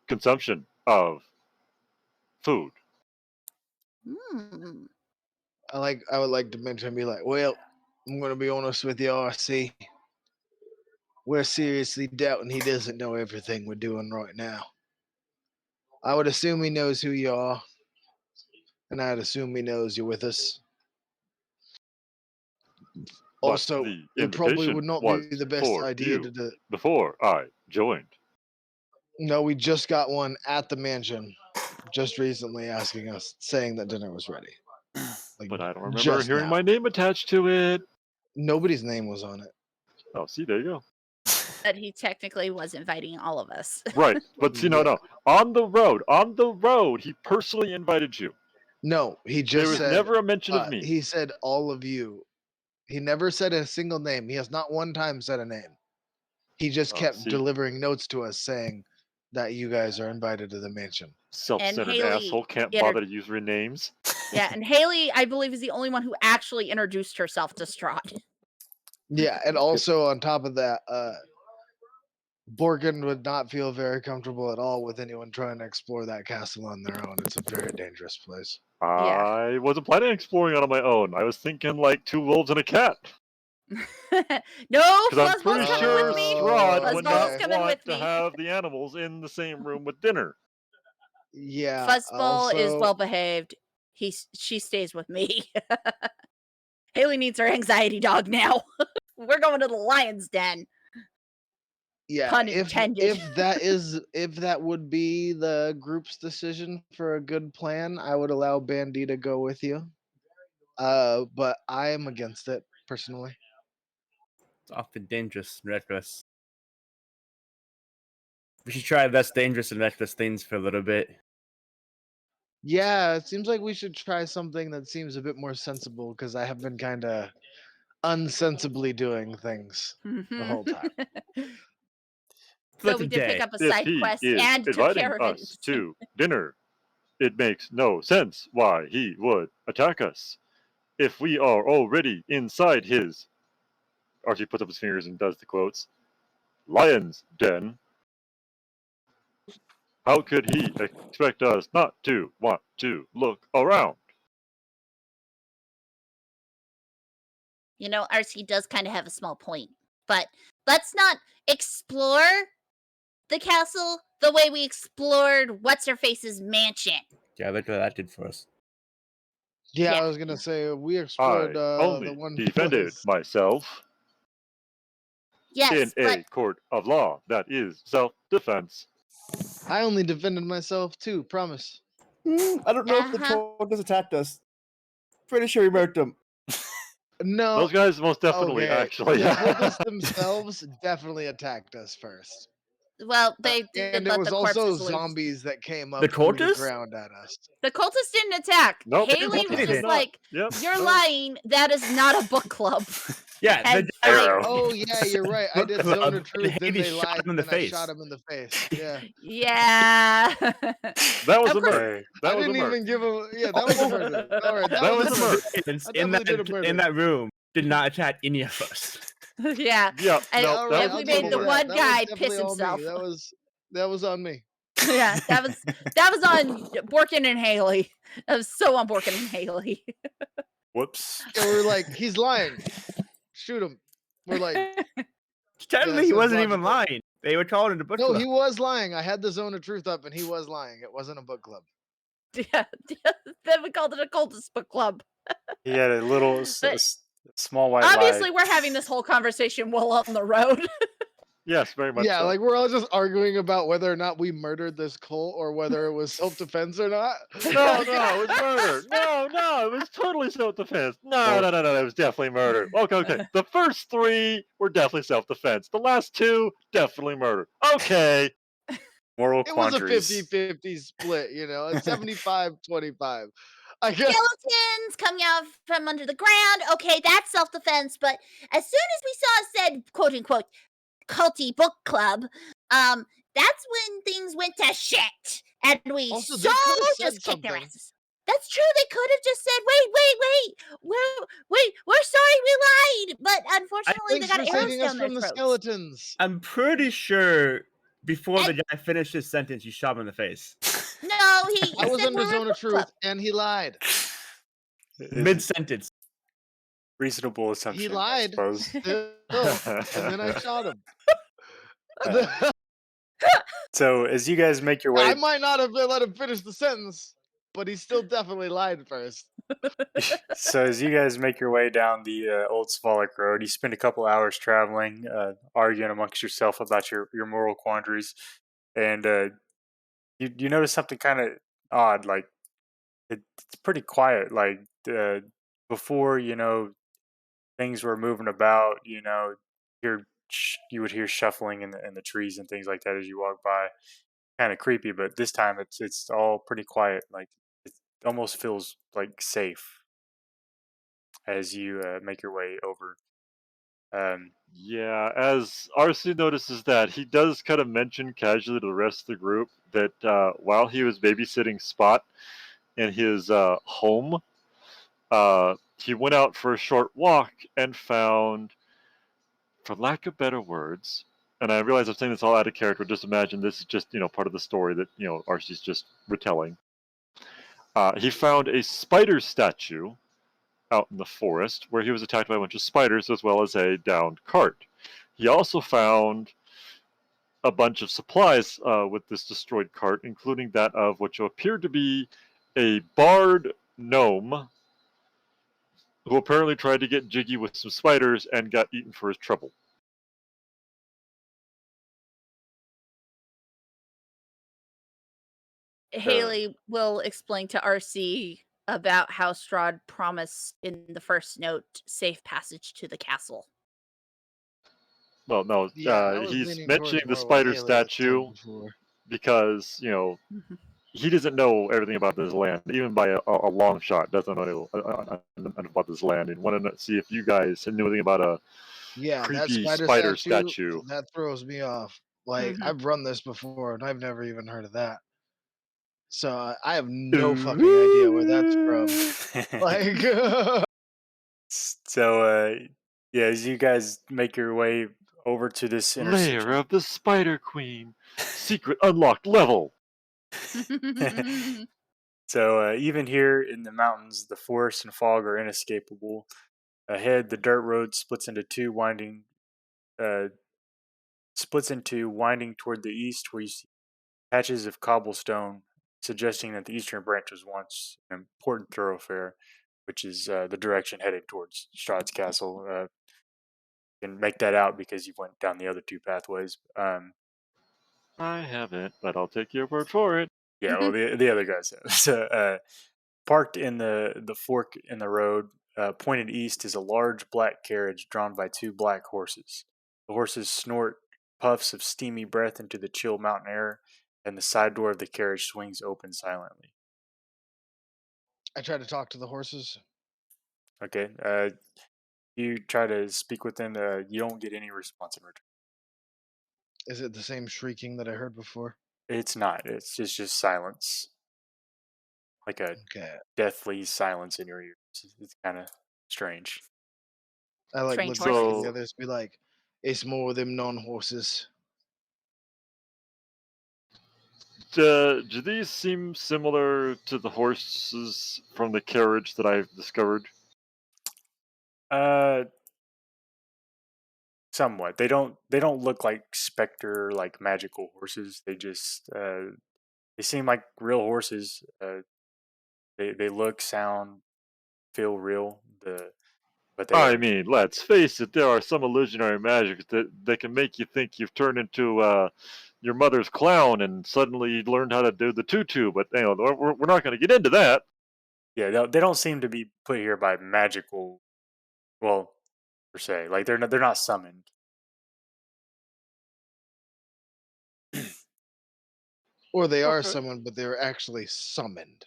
consumption of food. Hmm. I would like to mention, be like, well, I'm gonna be honest with you, RC. We're seriously doubting he doesn't know everything we're doing right now. I would assume he knows who you are, and I'd assume he knows you're with us. But Also, the it probably invitation would not was be the best for idea you to do. before I joined. No, we just got one at the mansion, just recently asking us, saying that dinner was ready. Like, But I don't remember just hearing now. my name attached to it. Nobody's name was on it. Oh, see, there you go. But he technically was inviting all of us. Right, but see, no. On the road, he personally invited you. No, he There just was said. never a mention of me. He said all of you. He never said a single name. He has not one time said a name. He just Oh, kept see? delivering notes to us saying that you guys are invited to the mansion. Self-centered Haley asshole can't inter- bother to use real names. Yeah, and Haley, I believe, is the only one who actually introduced herself to Strahd. Yeah, and also on top of that, Borken would not feel very comfortable at all with anyone trying to explore that castle on their own. It's a very dangerous place. I wasn't planning on exploring it on my own. I was thinking like 2 wolves and a cat. No, Because I'm pretty Fuzzball's coming sure with me. Strahd would not Fuzzball's coming want with to me. have the animals in the same room with dinner. Yeah. Fuzzball is also, well behaved. She stays with me. Haley needs her anxiety dog now. We're going to the lion's den. Yeah, Pun if intended. if that would be the group's decision for a good plan, I would allow Bandy to go with you. But I am against it personally. It's often dangerous and reckless. We should try less dangerous and reckless things for a little bit. Yeah, it seems like we should try something that seems a bit more sensible because I have been kind of unsensibly doing things the whole time. So Let we the did pick day. up a If side he quest is and took inviting care of it. us to dinner, it makes no sense why he would attack us if we are already inside his Archie puts up his fingers and does the quotes. Lion's den. How could he expect us not to want to look around? You know, RC does kind of have a small point, but let's not explore the castle the way we explored What's-Her-Face's mansion. Yeah, look what that did for us. Yeah, Yeah. I was gonna say we I explored the only one defended place. myself Yes, in but a court of law that is self-defense. I only defended myself too. Promise. I don't know if the cultists attacked us. Pretty sure we murked them. No. Those guys most definitely Okay. actually. The cultists themselves definitely attacked us first. well, they did And it let was the also corpses loose. zombies that came up The through the cultists? ground at us. The cultists didn't attack. Nope, Haley the was cultists just did not. like, Yep. "You're no. lying. That is not a book club." Yeah, And the guy, Arrow. Oh yeah, you're right. I Book did club, zone of and truth, then Hades they shot lied, him in the and I face. shot him in the face. Yeah. Yeah. That was Of a course- murder. Hey, That I was a didn't murder. even give him. Yeah, that was a murder. All right, That was a murder. Civilians I in definitely did a that murder. in that room did not attack any of us. yeah. Yep. And No, All that right, we was made a the murder. one That guy was piss definitely all himself. me. That was on me. Yeah, that was on Borken and Haley. That was so on Borken and Haley. whoops. Yeah, we're like, he's lying. Shoot him. We're like, Technically, he sounds wasn't even logical. lying. They were calling it a book no, club. he was lying. I had the zone of truth up, and he was lying. It wasn't a book club. Yeah. Then we called it a cultist book club. He had a little But small white obviously, lie. we're having this whole conversation while on the road. Yes, very much Yeah, so. like we're all just arguing about whether or not we murdered this cult or whether it was self-defense or not. No, it was murder. No, it was totally self-defense. No, it was definitely murder. Okay. The first 3 were definitely self-defense. The last 2, definitely murder. Okay. Moral It was a quandaries. 50-50 split, you know, a 75-25. I guess. Skeletons coming out from under the ground. Okay, that's self-defense. But as soon as we saw said quote unquote culty book club, that's when things went to shit, and we Also, they so could have said just kicked their something. asses. That's true. They could have just said, "Wait, we're sorry, we lied." But unfortunately, they Thanks for got arrows saving us down their from the throats. skeletons. I'm pretty sure before the guy finished his sentence, you shot him in the face. No, he I was said under we're a zone of book truth, club. and he lied. Mid sentence. Reasonable assumption, He I lied. suppose. Still, and then I shot him. So as you guys make your way, I might not have let him finish the sentence, but he still definitely lied first. so as you guys make your way down the old Svalak road, you spend a couple hours traveling, arguing amongst yourself about your moral quandaries, and you notice something kind of odd. Like it's pretty quiet. Like before, things were moving about. You would hear shuffling in the trees and things like that as you walk by. Kind of creepy, but this time it's all pretty quiet. Like it almost feels like safe as you make your way over. Yeah, as RC notices that, he does kind of mention casually to the rest of the group that while he was babysitting Spot in his home, he went out for a short walk and found, for lack of better words, and I realize I'm saying this all out of character, just imagine this is just, part of the story that, RC's just retelling. He found a spider statue out in the forest where he was attacked by a bunch of spiders as well as a downed cart. He also found a bunch of supplies with this destroyed cart, including that of what appeared to be a barred gnome who apparently tried to get jiggy with some spiders and got eaten for his trouble. Haley will explain to RC about how Strahd promised in the first note safe passage to the castle. Well, no, Yeah, I was he's leaning mentioning towards the more what spider Haley had said statue before. because, he doesn't know everything about this land, even by a long shot. Doesn't know about this land, and wanted to see if you guys knew anything about a Yeah, that creepy spider statue. statue that throws me off. Like I've run this before, and I've never even heard of that. So I have no fucking idea where that's from. Like, So Yeah, as you guys make your way over to this Lair intersection. of the Spider Queen. Secret unlocked level. So even here in the mountains, the forest and fog are inescapable. Ahead, the dirt road uh, splits into winding toward the east, where you see patches of cobblestone, suggesting that the eastern branch was once an important thoroughfare, which is the direction headed towards Strahd's castle. You can make that out because you went down the other two pathways. I haven't, but I'll take your word for it. Yeah, well, the other guys have. So, parked in the fork in the road, pointed east, is a large black carriage drawn by two black horses. The horses snort puffs of steamy breath into the chill mountain air, and the side door of the carriage swings open silently. I try to talk to the horses. Okay, you try to speak with them. You don't get any response in return. Is it the same shrieking that I heard before? It's not. It's just silence, like a Okay. deathly silence in your ears. It's kind of strange. I like Strange look back at the horses. others, be like, it's more of them non-horses. Do these seem similar to the horses from the carriage that I've discovered? Uh, Somewhat. They don't look like specter like magical horses. They seem like real horses. They look, sound, feel real. But they I are mean, let's face it, there are some illusionary magic that can make you think you've turned into your mother's clown and suddenly you learned how to do the tutu, but we're not going to get into that. yeah, they don't seem to be put here by magical, well, per se. Like they're not summoned. Or they are Okay. summoned, but they're actually summoned.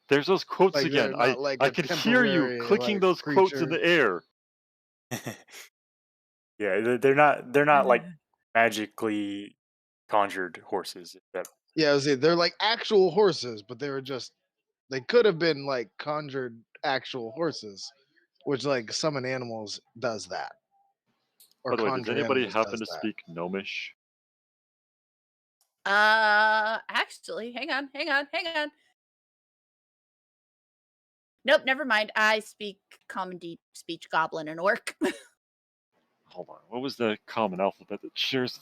There's those quotes Like again. they're not like I a can hear you temporary clicking like those quotes in creature. the air. Yeah, they're not like magically conjured horses. Yeah, I was saying, they're like actual horses, but they could have been like conjured actual horses, which like summon animals does that. Or By the way, does conjure anybody animals happen does to that. speak Gnomish? Actually, hang on. Nope, never mind. I speak common deep speech, goblin, and orc. Hold on. What was the common alphabet that shares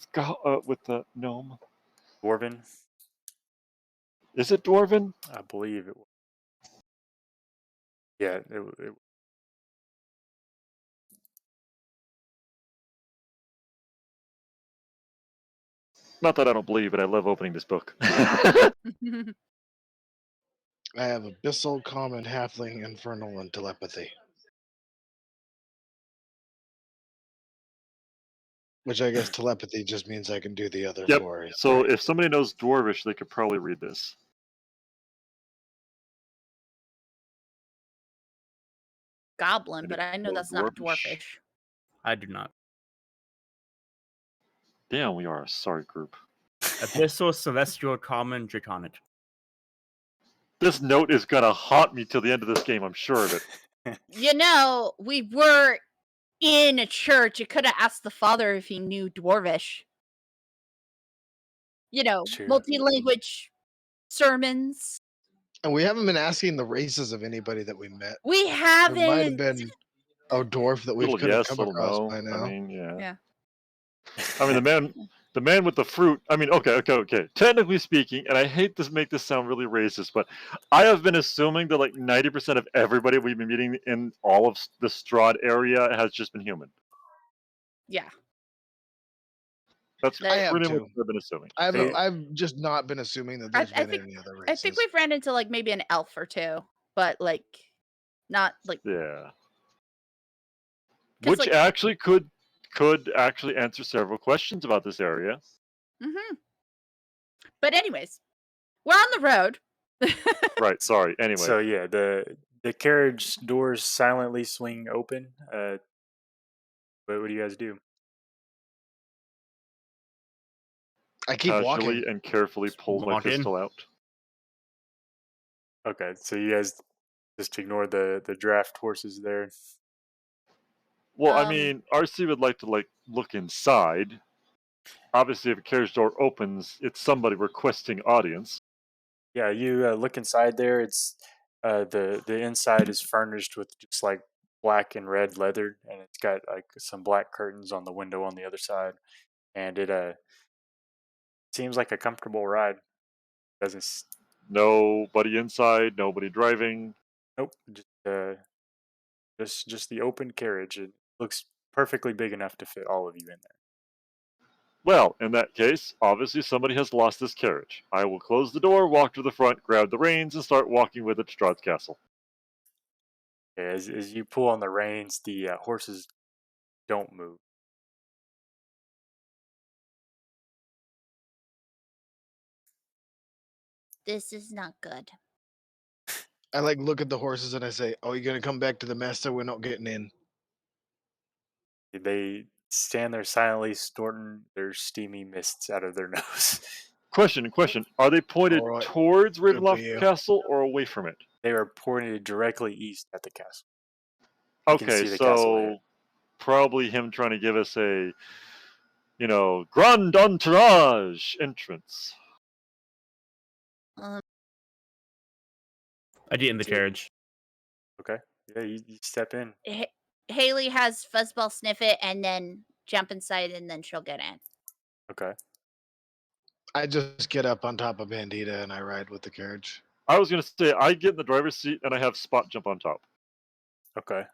with the gnome? Dwarven, Is it Dwarven? I believe it. Yeah, it Not that I don't believe it. I love opening this book. I have abyssal, common, halfling, infernal, and telepathy. Which I guess telepathy just means I can do the other Yep. four. So if somebody knows Dwarvish, they could probably read this. Goblin, And but if I know you that's not Dwarvish, dwarfish. I do not. damn, we are a sorry group. Abyssal, Celestial, Common, Draconic. This note is gonna haunt me till the end of this game. I'm sure of it. You know, we were in a church. You could have asked the father if he knew dwarvish. You know, Sure. multi-language sermons. And we haven't been asking the races of anybody that we met. We There might have haven't. been a dwarf that we Little could have yes, come little across no. by now. I mean, yeah. Yeah. I mean, the man with the fruit. I mean, okay. Technically speaking, and I hate to make this sound really racist, but I have been assuming that like 90% of everybody we've been meeting in all of the Strahd area has just been human. Yeah. That's I have pretty much too. what I've been assuming. I've just not been assuming that there's I been think any other I races. think we've ran into like maybe an elf or two, but like not like Yeah. 'cause, Which like, actually could actually answer several questions about this area. But anyways, we're on the road. Right. Sorry. Anyway. So yeah, the carriage doors silently swing open. What do you guys do? I keep casually walking. and carefully pull my Walk in. pistol out. Okay, so you guys just ignore the draft horses there. Well, I mean, RC would like to look inside. Obviously, if a carriage door opens, it's somebody requesting audience. Yeah, you look inside there. It's the inside is furnished with just like black and red leather, and it's got like some black curtains on the window on the other side, and it seems like a comfortable ride. Doesn't Nobody inside, nobody driving. nope, just the open carriage. It looks perfectly big enough to fit all of you in there. Well, in that case, obviously somebody has lost this carriage. I will close the door, walk to the front, grab the reins, and start walking with it to Strahd's castle. As you pull on the reins, the horses don't move. This is not good. I look at the horses and I say, "Oh, you're gonna come back to the master? We're not getting in." They stand there silently, snorting their steamy mists out of their nose. Question. Are they pointed All right. towards Good for Ravenloft you. Castle or away from it? They are pointed directly east at the castle. You can Okay, see the castle ahead. so probably him trying to give us a, grand entourage entrance. Um, I get in the carriage. Okay. Yeah, you step in. Haley has Fuzzball sniff it and then jump inside, and then she'll get in. Okay. I just get up on top of Bandita and I ride with the carriage. I was going to say, I get in the driver's seat and I have Spot jump on top. Okay.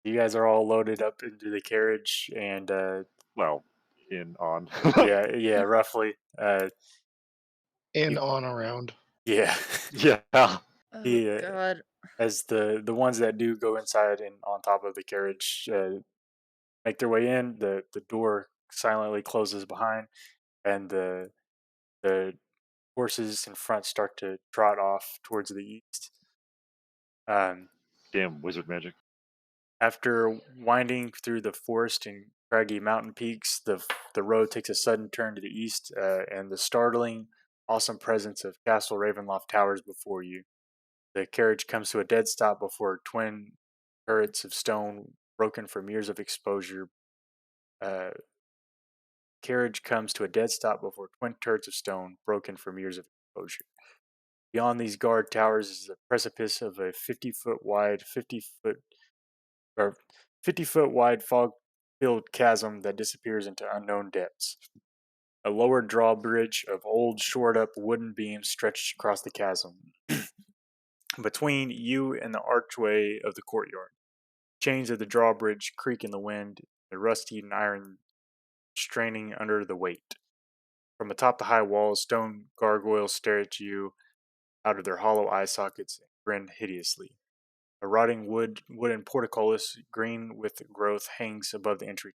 You guys are all loaded up into the carriage, and Well, on. yeah, roughly. And on around. Yeah. Yeah. Oh, Yeah. God. As the ones that do go inside and on top of the carriage make their way in, the door silently closes behind, and the horses in front start to trot off towards the east. Damn wizard magic. After winding through the forest and craggy mountain peaks, the road takes a sudden turn to the east, and the startling, awesome presence of Castle Ravenloft towers before you. The carriage comes to a dead stop before twin turrets of stone broken from years of exposure. Carriage comes to a dead stop before twin turrets of stone broken from years of exposure. Beyond these guard towers is the precipice of a 50-foot wide, 50-foot wide fog-filled chasm that disappears into unknown depths. A lower drawbridge of old, shored-up wooden beams stretched across the chasm. Between you and the archway of the courtyard, chains of the drawbridge creak in the wind, the rusty and iron straining under the weight. From atop the high walls, stone gargoyles stare at you out of their hollow eye sockets and grin hideously. A rotting wooden portcullis, green with growth, hangs above the entry.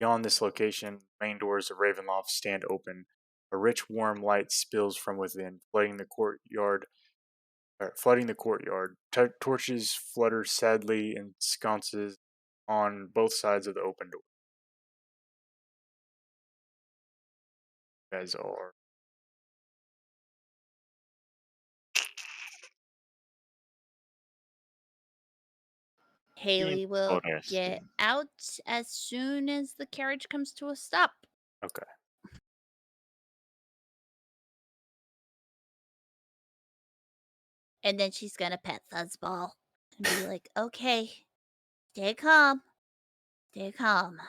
Beyond this location, the main doors of Ravenloft stand open. A rich, warm light spills from within, flooding the courtyard. Torches flutter sadly in sconces on both sides of the open door. You guys are Haley will Interesting. get out as soon as the carriage comes to a stop. okay. And then she's gonna pet Fuzzball and be like, "Okay, stay calm. Stay calm."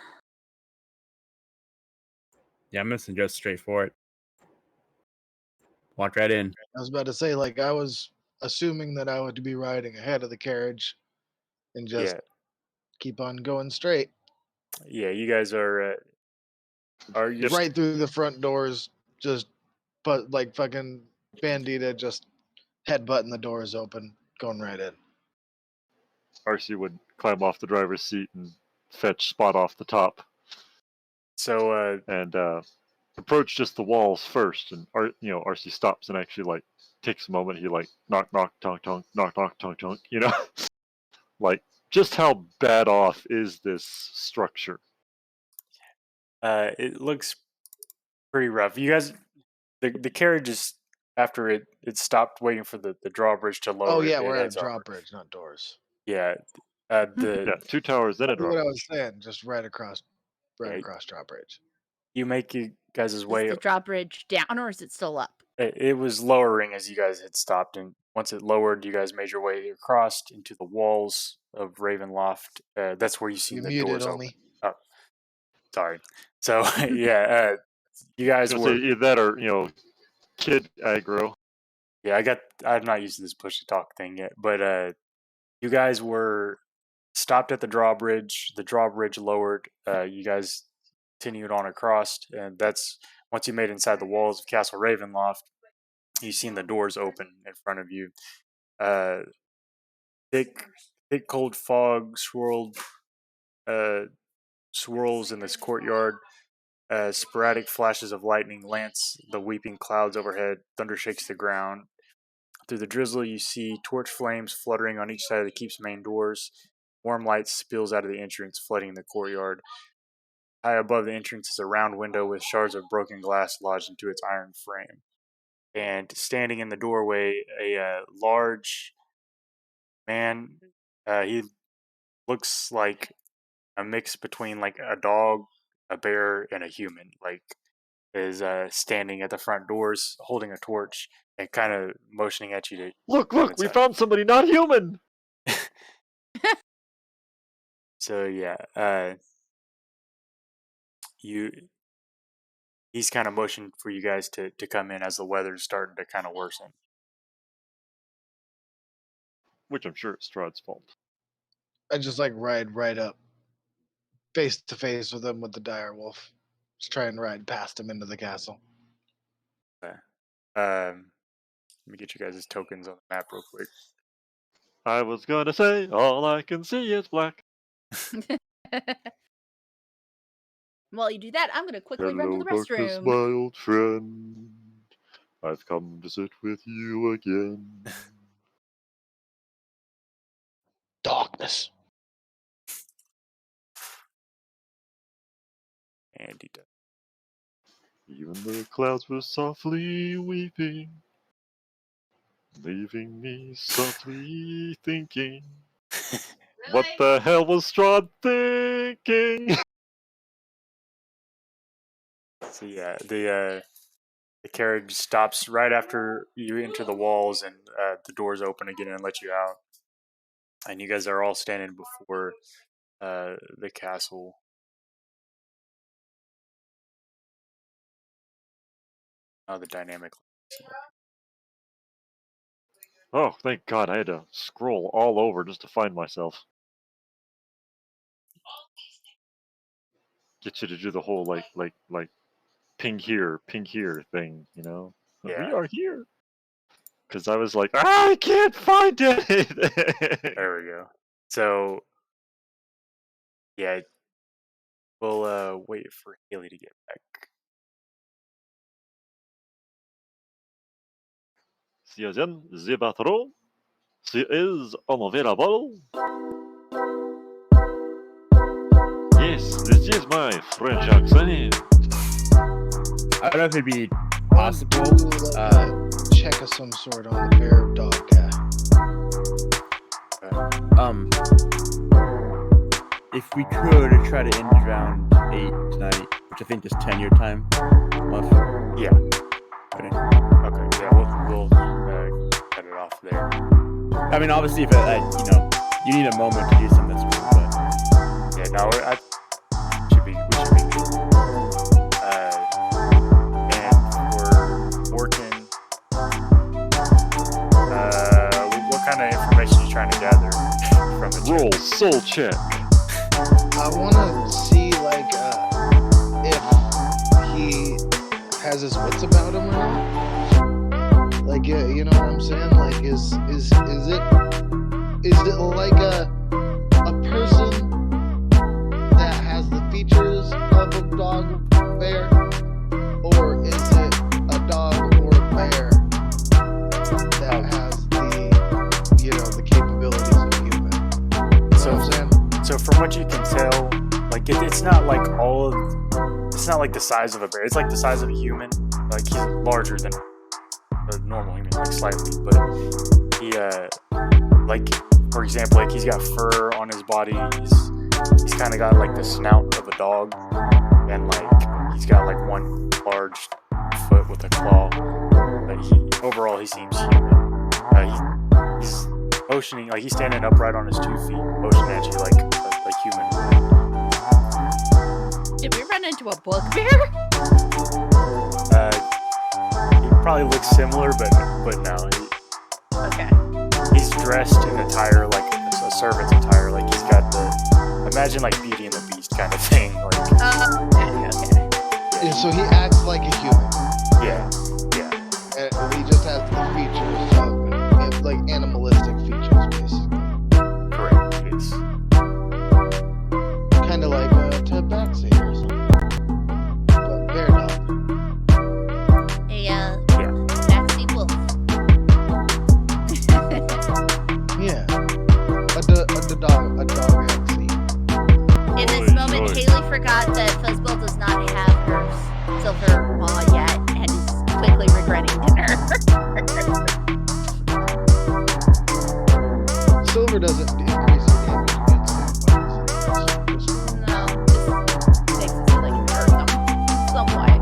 Yeah, I'm gonna suggest straight for it. Walk right in. I was about to say, I was assuming that I would be riding ahead of the carriage and just Yeah, keep on going straight. yeah. You guys are you Right through the front doors, just but fucking Bandita just headbutting the doors open, going right in. RC would climb off the driver's seat and fetch Spot off the top. So And approach just the walls first. And RC stops and actually takes a moment. He knock knock tonk tonk knock knock tonk tonk. Just how bad off is this structure? it looks pretty rough. You guys, the carriage is after it stopped waiting for the drawbridge to lower. Oh yeah, it we're at a heads over. drawbridge, not doors. Yeah, Yeah, 2 towers, then a That's what I drawbridge. was saying. Just right across Yeah. drawbridge. You make you guys' Is way. the drawbridge down or is it still up? It was lowering as you guys had stopped, and once it lowered, you guys made your way across into the walls of Ravenloft. That's where you see You the muted doors on open. me. Oh, sorry. So yeah, you I was guys gonna were. say either that or kid aggro. Yeah, I'm not used to this push to talk thing yet, but you guys were stopped at the drawbridge. The drawbridge lowered. You guys continued on across, and that's once you made inside the walls of Castle Ravenloft. You seen the doors open in front of you. Thick, cold fog swirls in this courtyard. Sporadic flashes of lightning lance the weeping clouds overhead. Thunder shakes the ground. Through the drizzle, you see torch flames fluttering on each side of the keep's main doors. Warm light spills out of the entrance, flooding the courtyard. High above the entrance is a round window with shards of broken glass lodged into its iron frame. And standing in the doorway, a large man. He looks like a mix between like a dog, a bear, and a human. Like is standing at the front doors, holding a torch and kind of motioning at you to Look, come we inside. found somebody not human. So yeah, he's kind of motioned for you guys to come in as the weather's starting to kind of worsen. Which I'm sure is Strahd's fault. I just like ride right up, face to face with him with the dire wolf. Just try and ride past him into the castle. Let me get you guys' tokens on the map real quick. I was gonna say, all I can see is black. While you do that, I'm going to quickly run to the darkness, restroom. my old friend. I've come to sit with you again. Darkness. And he does. Even the clouds were softly weeping, leaving me softly thinking. What the hell was Strahd thinking? So yeah, the carriage stops right after you enter the walls, and the doors open again and let you out. And you guys are all standing before the castle. Oh, the dynamic. Oh, thank God, I had to scroll all over just to find myself. Get you to do the whole like ping here thing, Yeah. We are here. Because I was like, I can't find anything. There we go. So yeah, we'll wait for Haley to get back. See again, the patrol. She is unavailable. Yes, this is my French accent. I don't know if it'd be Why don't possible. you do, like, check of some sort on the bear dog guy. If we could try to end around 8 tonight, which I think is 10 your time. Muff. Yeah. Okay. Okay. Yeah, we'll cut it off there. I mean, obviously, if you need a moment to do something that's cool, but Yeah. No, we should be good. And for Borken, what kind of information are you trying to gather from the Roll soul check. I want to see, like, if he has his wits about him or not. Like, you know what I'm saying? Like, is it like a person that has the features of a dog or bear, or is it a dog or a bear that has the capabilities of a human? You know what I'm saying? So from what you can tell, like it's not like it's not like the size of a bear. It's like the size of a human. Like he's larger than a normal human, like slightly, but he like for example, like he's got fur on his body. He's kind of got like the snout of a dog, and like he's got like one large foot with a claw. But overall he seems human. He's motioning, like he's standing upright on his 2 feet, motioning at you like human. Did we run into a bugbear? He probably looks similar, but no. Okay. He's dressed in attire like a servant's attire. Like he's got imagine like Beauty and the Beast kind of thing. Like Okay. Yeah, so he acts like a human. yeah. And he just has the features of like animalistic features, basically. Correct. Yes. Kind of like a tabaxi or something. But bear dog. Taxi wolf. Yeah. A dog axi. In this moment, Haley forgot that Fuzzball does not have her silver maw yet and is quickly regretting dinner. Silver doesn't increase your damage against vampires. No, just makes it so they can hurt them some way.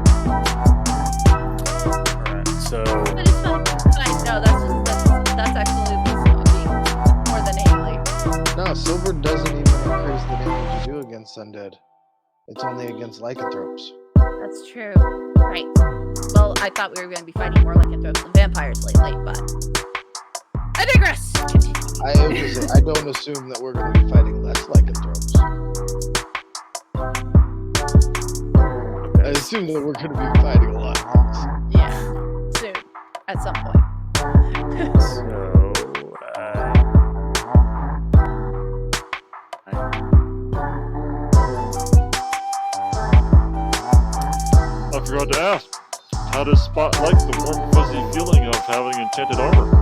Alright. So But it's fine. Fine. No, that's actually more than Haley. No, silver doesn't even increase the damage you do against undead. It's only against lycanthropes. That's true. Right. Well, I thought we were going to be fighting more lycanthropes than vampires lately, but I digress. Continue. I don't assume that we're going to be fighting less lycanthropes. I assume that we're going to be fighting a lot. Yeah, soon, at some point. I forgot to ask, how does Spot like the warm, fuzzy feeling of having enchanted armor?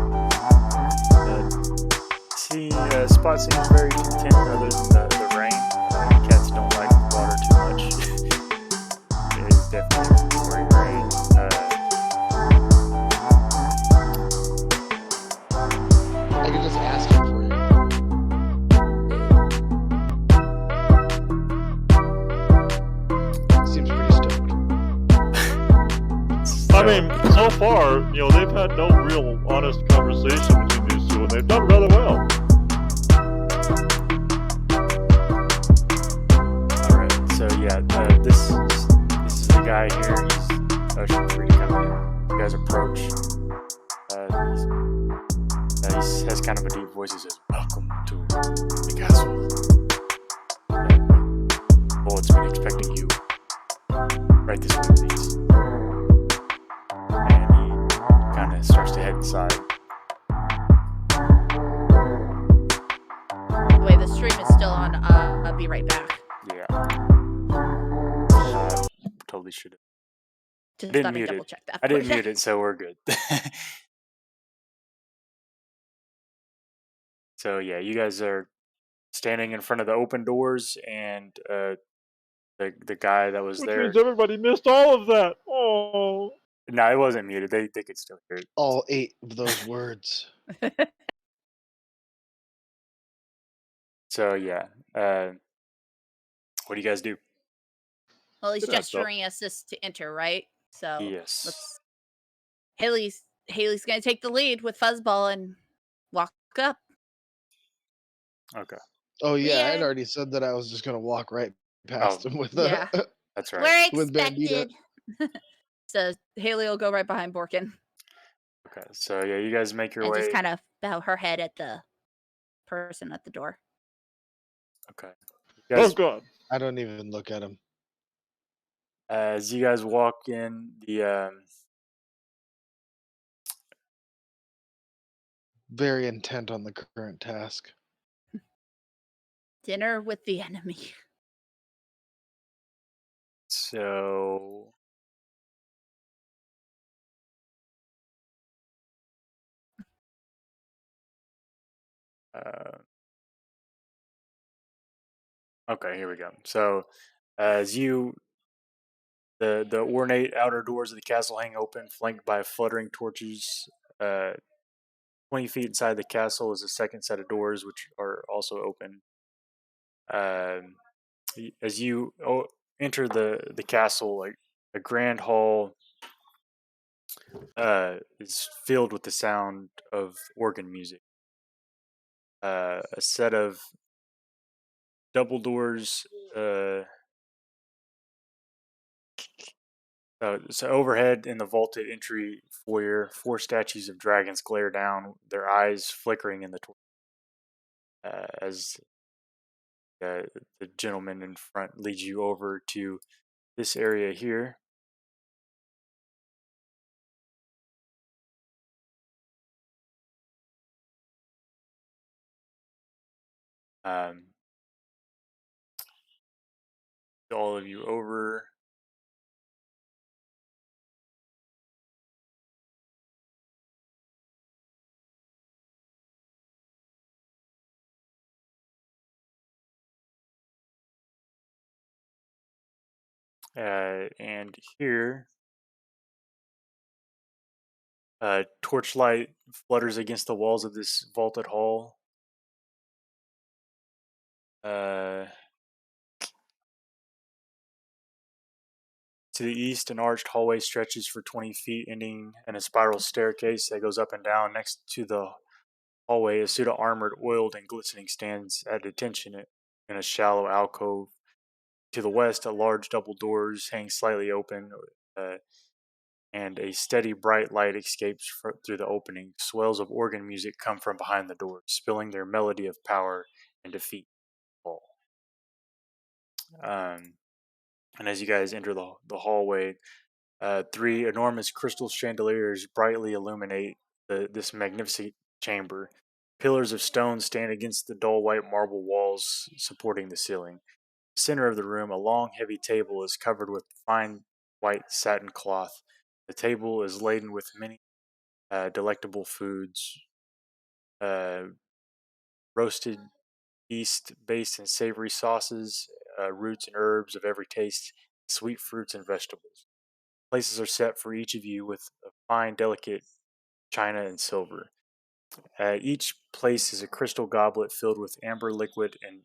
Spot seems very content other than the rain. Cats don't like water too much. It is definitely pouring rain. I could just ask him for you. Seems pretty stoked. I mean, so far, they've had no real honest conversation between these two, and they've done rather well. Alright, so yeah, this is the guy here. He's ushering for you to come in. You guys approach. He has kind of a deep voice. He says, "Welcome to the castle. Bullet's been expecting you. Right this way, please." And he kind of starts to head inside. Wait, the stream is still on. I'll be right back. Yeah. Totally should have. Just Didn't thought I'd mute double it. check that. I for didn't you. mute it, so we're good. So yeah, you guys are standing in front of the open doors, and the guy that was Which there. means everybody missed all of that. Oh. No, it wasn't muted. They could still hear it. All 8 of those words. So yeah, what do you guys do? Well, he's Good heads up. gesturing us to enter, right? So Yes. Haley's gonna take the lead with Fuzzball and walk up. Okay. Oh yeah, We're- I'd already said that I was just gonna walk right past him with yeah. That's right. We're with Bandita. expected. So Haley will go right behind Borken Okay. So yeah, you guys make your and way. just kind of bow her head at the person at the door. Okay. You guys, Oh God. I don't even look at him. as you guys walk in, Very intent on the current task. Dinner with the enemy. so okay, here we go. So as you The ornate outer doors of the castle hang open, flanked by fluttering torches. 20 feet inside the castle is a second set of doors, which are also open. As you enter the castle, like a grand hall is filled with the sound of organ music. A set of double doors. So overhead in the vaulted entry foyer, 4 statues of dragons glare down, their eyes flickering in the torch. As the gentleman in front leads you over to this area here. All of you over. And here, torchlight flutters against the walls of this vaulted hall. To the east, an arched hallway stretches for 20 feet, ending in a spiral staircase that goes up and down. Next to the hallway, a suit of armored, oiled, and glistening stands at attention in a shallow alcove. To the west, a large double doors hang slightly open, and a steady bright light escapes through the opening. Swells of organ music come from behind the doors, spilling their melody of power and defeat. And as you guys enter the hallway, 3 enormous crystal chandeliers brightly illuminate this magnificent chamber. Pillars of stone stand against the dull white marble walls supporting the ceiling. In the center of the room, a long, heavy table is covered with fine white satin cloth. The table is laden with many delectable foods, roasted yeast based in savory sauces, roots and herbs of every taste, sweet fruits and vegetables. Places are set for each of you with a fine, delicate china and silver. Each place is a crystal goblet filled with amber liquid and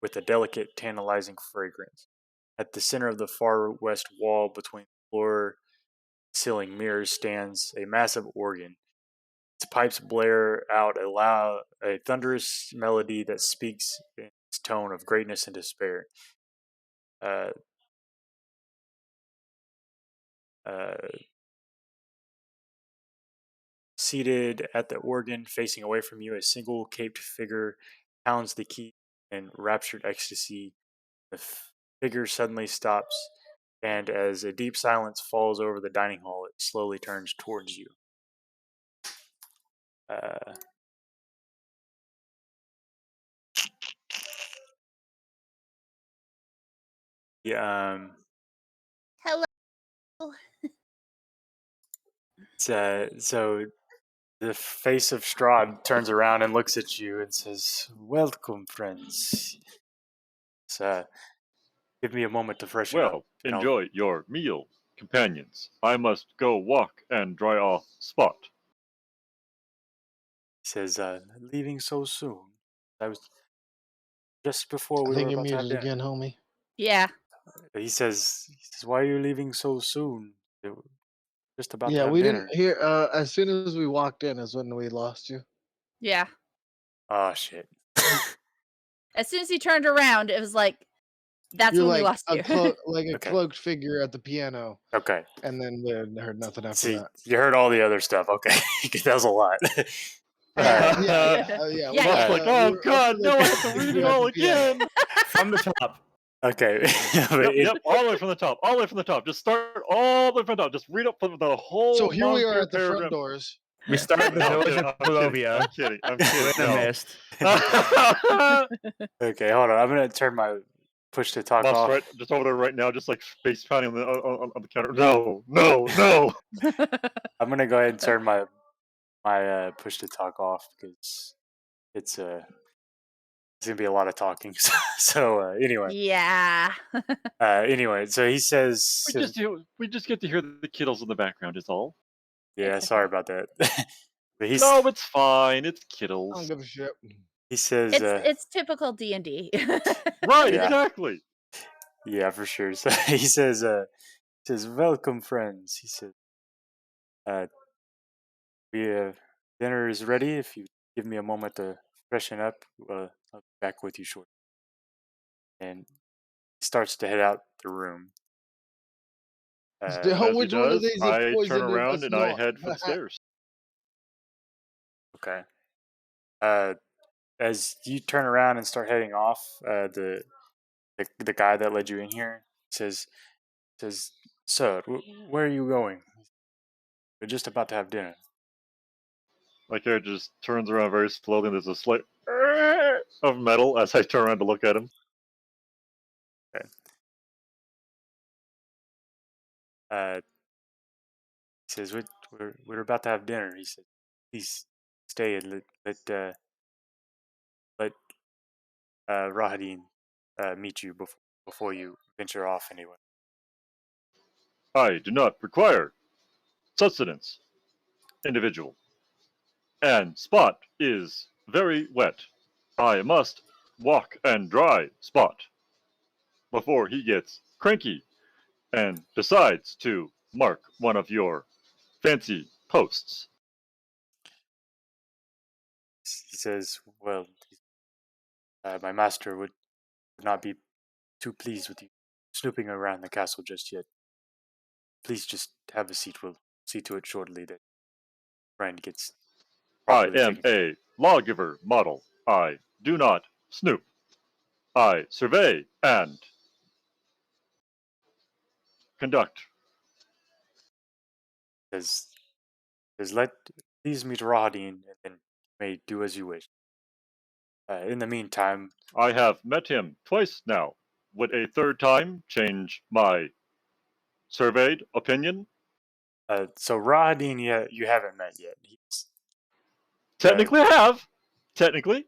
with a delicate, tantalizing fragrance. At the center of the far west wall, between floor ceiling mirrors, stands a massive organ. Its pipes blare out a thunderous melody that speaks in its tone of greatness and despair. Uh, Seated at the organ, facing away from you, a single caped figure pounds the key in raptured ecstasy. The figure suddenly stops, and as a deep silence falls over the dining hall, it slowly turns towards you. Yeah. Hello. So the face of Strahd turns around and looks at you and says, "Welcome, friends. Give me a moment to freshen up." Well, And enjoy your meal, companions. I must go walk and dry off spot. He says, "Leaving so soon? I was just before I we were think you're about to have muted dinner." again, homie. Yeah. He says, "Why are you leaving so soon? We're just about to Yeah, have we didn't dinner." hear. As soon as we walked in, is when we lost you. Yeah. Oh shit. As soon as he turned around, it was like, that's You're when we like lost you. like a Okay. cloaked figure at the piano, Okay. and then we heard nothing after See, that. you heard all the other stuff. Okay, that was a lot. Yeah, Yeah, yeah. yeah. Ruff's like, oh We're up god, to no, the I have to read it figure at all the piano. again. From the top. Okay. Yep, all the way from the top, all the way from the top. Just start all the way from the top. Just read up from the whole So here we are monster at the front paragraph. doors. We started the No, village of I'm Barovia. kidding. I'm We're kidding. in a No. mist. Okay, hold on. I'm gonna turn my push to talk Buff's off. right, just over there right now, just like face pounding on the counter. No, no, no. I'm gonna go ahead and turn my push to talk off because it's it's gonna be a lot of talking. So anyway, Yeah. so he says, We just get to hear the Kittles in the background. Is all. yeah, It's sorry okay. about that. But No, it's fine. It's I Kittles. don't give a shit. he says, It's typical D&D. Right, Yeah. exactly. yeah, for sure. So he says, welcome, friends. He says, we dinner is ready. If you give me a moment to freshen up, I'll be back with you shortly. And he starts to head out the room. As he Which one of does, these you I turn poisoned in around the and I snot? head for the stairs. Okay. As you turn around and start heading off, the guy that led you in here says, "Sir, where are you going? We're just about to have dinner." My character just turns around very slowly, and there's a slight of metal as I turn around to look at him. Okay. He says, "We're about to have dinner." He said, "Please stay and let Rahadin meet you before you venture off anyway." I do not require sustenance, individual. And Spot is very wet. I must walk and dry Spot before he gets cranky and decides to mark one of your fancy posts. He says, "Well, my master would not be too pleased with you snooping around the castle just yet. Please just have a seat. We'll see to it shortly that Brian gets I properly am taken care of." a lawgiver model. I do not snoop. I survey and conduct. Says, please meet Rahadin, and then you may do as you wish. In the meantime, I have met him twice now. Would a third time change my surveyed opinion? so Rahadin, you haven't met yet. He's Technically, I have. Technically,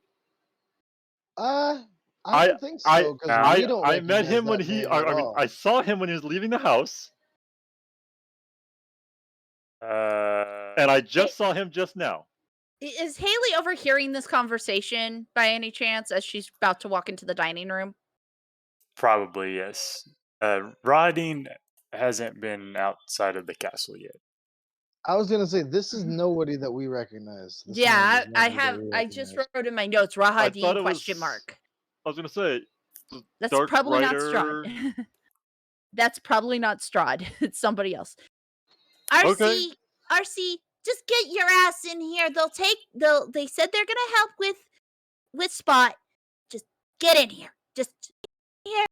I I don't think I so because No. we don't I met recognize him when that he. name at all. I saw him when he was leaving the house, and I just saw him just now. Is Haley overhearing this conversation by any chance as she's about to walk into the dining room? probably yes. Rahadin hasn't been outside of the castle yet. I was gonna say this is nobody that we recognize. This name Yeah, is I nobody that have. we I just recognize. wrote in my notes I thought Rahadin it question was. mark. I was gonna say, That's Dark probably not Rider. Strahd. That's probably not Strahd. It's somebody else. Okay. RC, just get your ass in here. They said they're gonna help with Spot. Just get in here. Just here.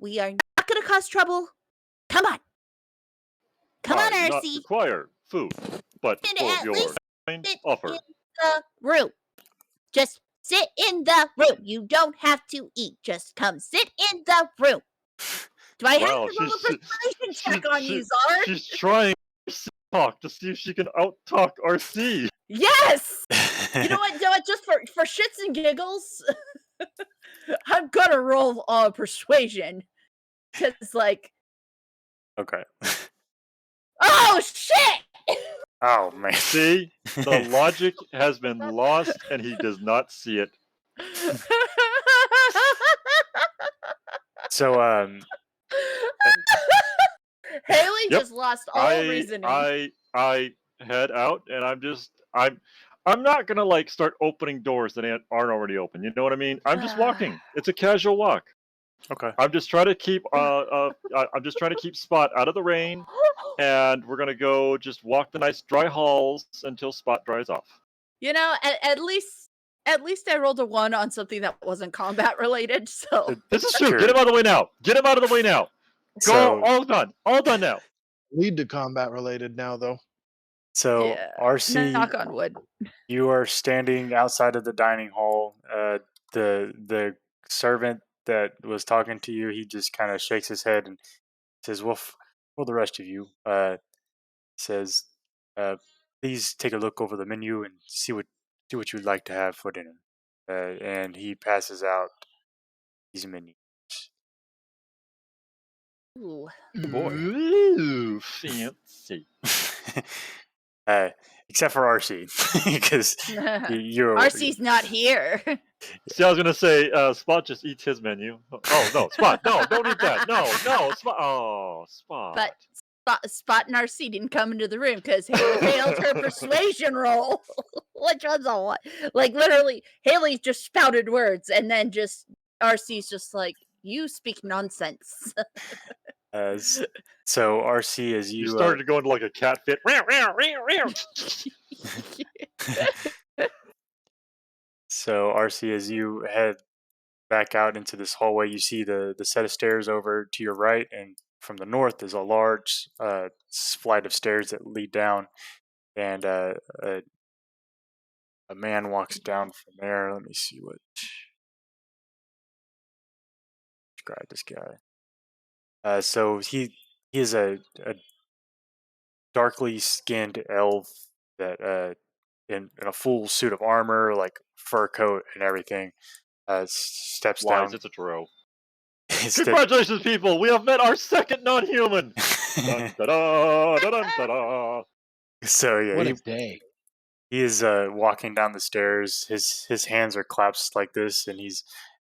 We are not gonna cause trouble. Come on. Come on, I do not RC. require food, but And for at your least kind sit offer. in the room. Just sit in the room. You don't have to eat. Just come sit in the room. Do I have Wow, to roll a persuasion check on you, Czar? she's trying to talk to see if she can out-talk RC. Yes. You know what? Just for shits and giggles, I'm gonna roll persuasion because, like, Okay. oh shit! Oh man. See, the logic has been lost, and he does not see it. So Haley Yep. just lost all reasoning. I head out, and I'm not gonna like start opening doors that aren't already open. You know what I mean? I'm just walking. It's a casual walk. okay. I'm just trying to keep I'm just trying to keep Spot out of the rain, and we're gonna go just walk the nice dry halls until Spot dries off. You know, at least I rolled a 1 on something that wasn't combat related. So This is true. Sure. Get him out of the way now. Get him out of the way now. Go. So All done. All done now. Lead to combat related now though. yeah, RC, knock on wood. you are standing outside of the dining hall. The servant that was talking to you, he just kind of shakes his head and says, "Well, for the rest of you," says, uh, "please take a look over the menu and see what you'd like to have for dinner." and he passes out these menus. Ooh. Oh boy. Ooh, fancy. Except for RC, because you're RC's not here. See, I was gonna say, Spot just eats his menu. Oh no, Spot! No, don't eat that. No, Spot. Oh, Spot. But Spot and RC didn't come into the room because Haley failed her persuasion roll. Which one's a what? Like literally, Haley just spouted words, and then just RC's just like, "You speak nonsense." So RC, as You you started to go into like a cat fit. so RC, as you head back out into this hallway, you see the set of stairs over to your right, and from the north is a large flight of stairs that lead down, and a man walks down from there. Let me see what describe this guy. So he is a darkly skinned elf that in a full suit of armor, like fur coat and everything, steps Lies, down. it's a Turo. Step- Congratulations, people! We have met our second non-human. Dun, da-da, da-dun, da-da. So yeah, What a day. he is walking down the stairs. His hands are clasped like this, and he's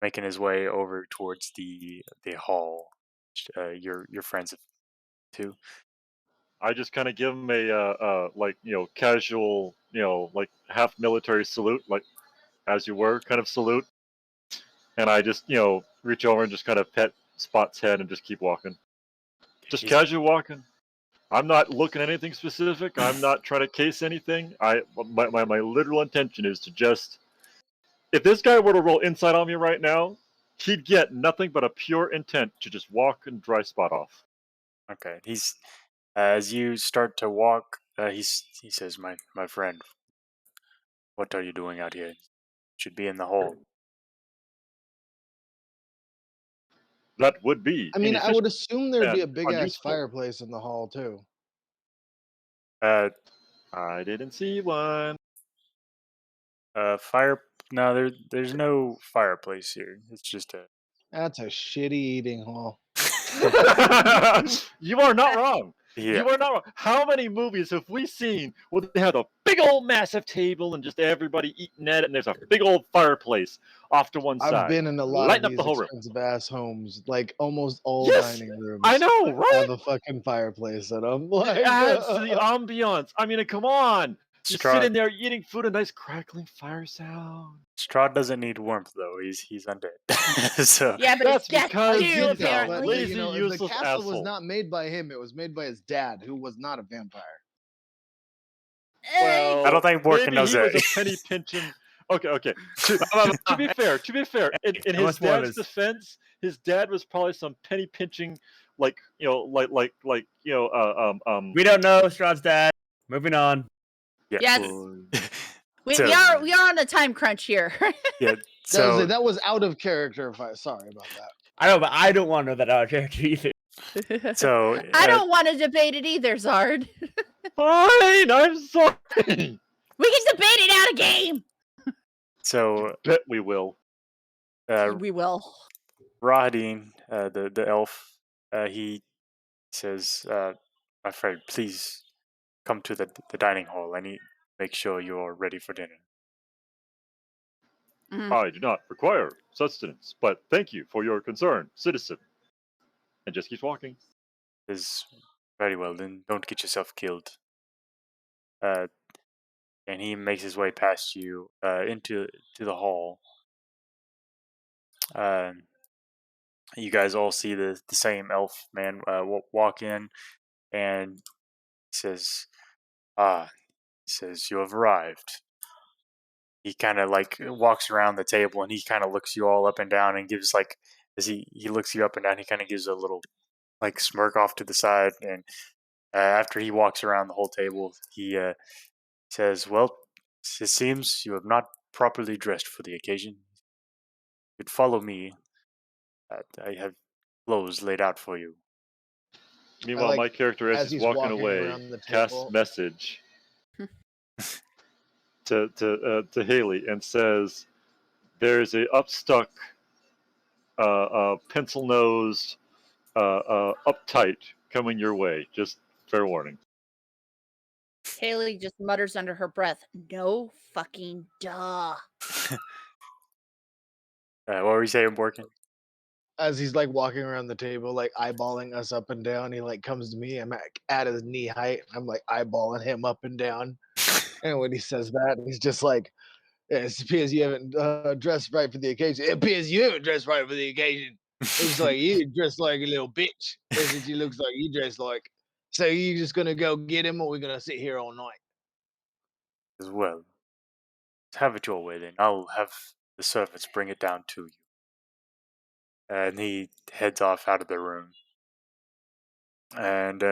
making his way over towards the hall. Your friends have too. I just kind of give him a like casual like half military salute, like as you were kind of salute, and I just reach over and just kind of pet Spot's head and just keep walking, just He's- casual walking. I'm not looking at anything specific. I'm not trying to case anything. My literal intention is to just, if this guy were to roll insight on me right now, he'd get nothing but a pure intent to just walk and dry Spot off. Okay. He's as you start to walk. He says, "My friend, what are you doing out here? You should be in the hall." That would be. I mean, I inefficient would assume there'd be a and big ass unuseful. fireplace in the hall too. Uh, I didn't see one. fire. No, there's no fireplace here. It's just a. That's a shitty eating hall. You are not wrong. Yeah. You are not wrong. How many movies have we seen where they have a big old massive table and just everybody eating at it, and there's a big old fireplace off to one side? I've been in a lot Lighting of up these the whole room. expensive ass homes. Like almost all Yes, dining rooms I know, right? have a fucking fireplace in them. Like, It adds to the ambiance. I mean, come on. Just Strahd, sitting there eating food, a nice crackling fire sound. Strahd doesn't need warmth though. He's undead. So Yeah, but That's it's death because too, he's a apparently. lazy, the useless castle was asshole. not made by him. It was made by his dad, who was not a vampire. Well, I don't think Borken maybe knows he that. was a penny pinching. Okay. To be fair, in his What's one of dad's his- defense, his dad was probably some penny pinching, like We don't know Strahd's dad. Moving on. Yes. We So- are on a time crunch here. Yeah. That was So it. That was out of character. Sorry about that. I know, but I don't want to know that out of character either. so I don't want to debate it either, Zard. Fine, I'm sorry. We can debate it out of game. So Bet we will. We will. Rahadin, the elf, he says, "My friend, please come to the dining hall. I need to make sure you're ready for dinner." I do not require sustenance, but thank you for your concern, citizen. And just keeps walking. Is very well. Then don't get yourself killed. And he makes his way past you into the hall. You guys all see the same elf man walk in, and he says, "Ah," he says, "you have arrived." He kind of like walks around the table, and he kind of looks you all up and down, and gives like, as he looks you up and down, he kind of gives a little like smirk off to the side, and after he walks around the whole table, he says, "Well, it seems you have not properly dressed for the occasion. You could follow me. I have clothes laid out for you." Meanwhile, like, my character, as as he's he's walking walking away, around the casts table- message to Haley and says, there's a upstuck, pencil-nosed, uptight coming your way. Just fair warning. Haley just mutters under her breath, "No fucking duh." What were you saying, Borken? As he's like walking around the table, like eyeballing us up and down, he like comes to me. I'm at his knee height. I'm like eyeballing him up and down. And when he says that, he's just like, yeah, "It appears you haven't dressed right for the occasion. It appears you haven't dressed right for the occasion. Looks like you dressed like a little bitch. That's what you looks like you dressed like. So you just gonna go get him, or we gonna sit here all night?" As well. Have it your way then. I'll have the servants bring it down to you. And he heads off out of the room. And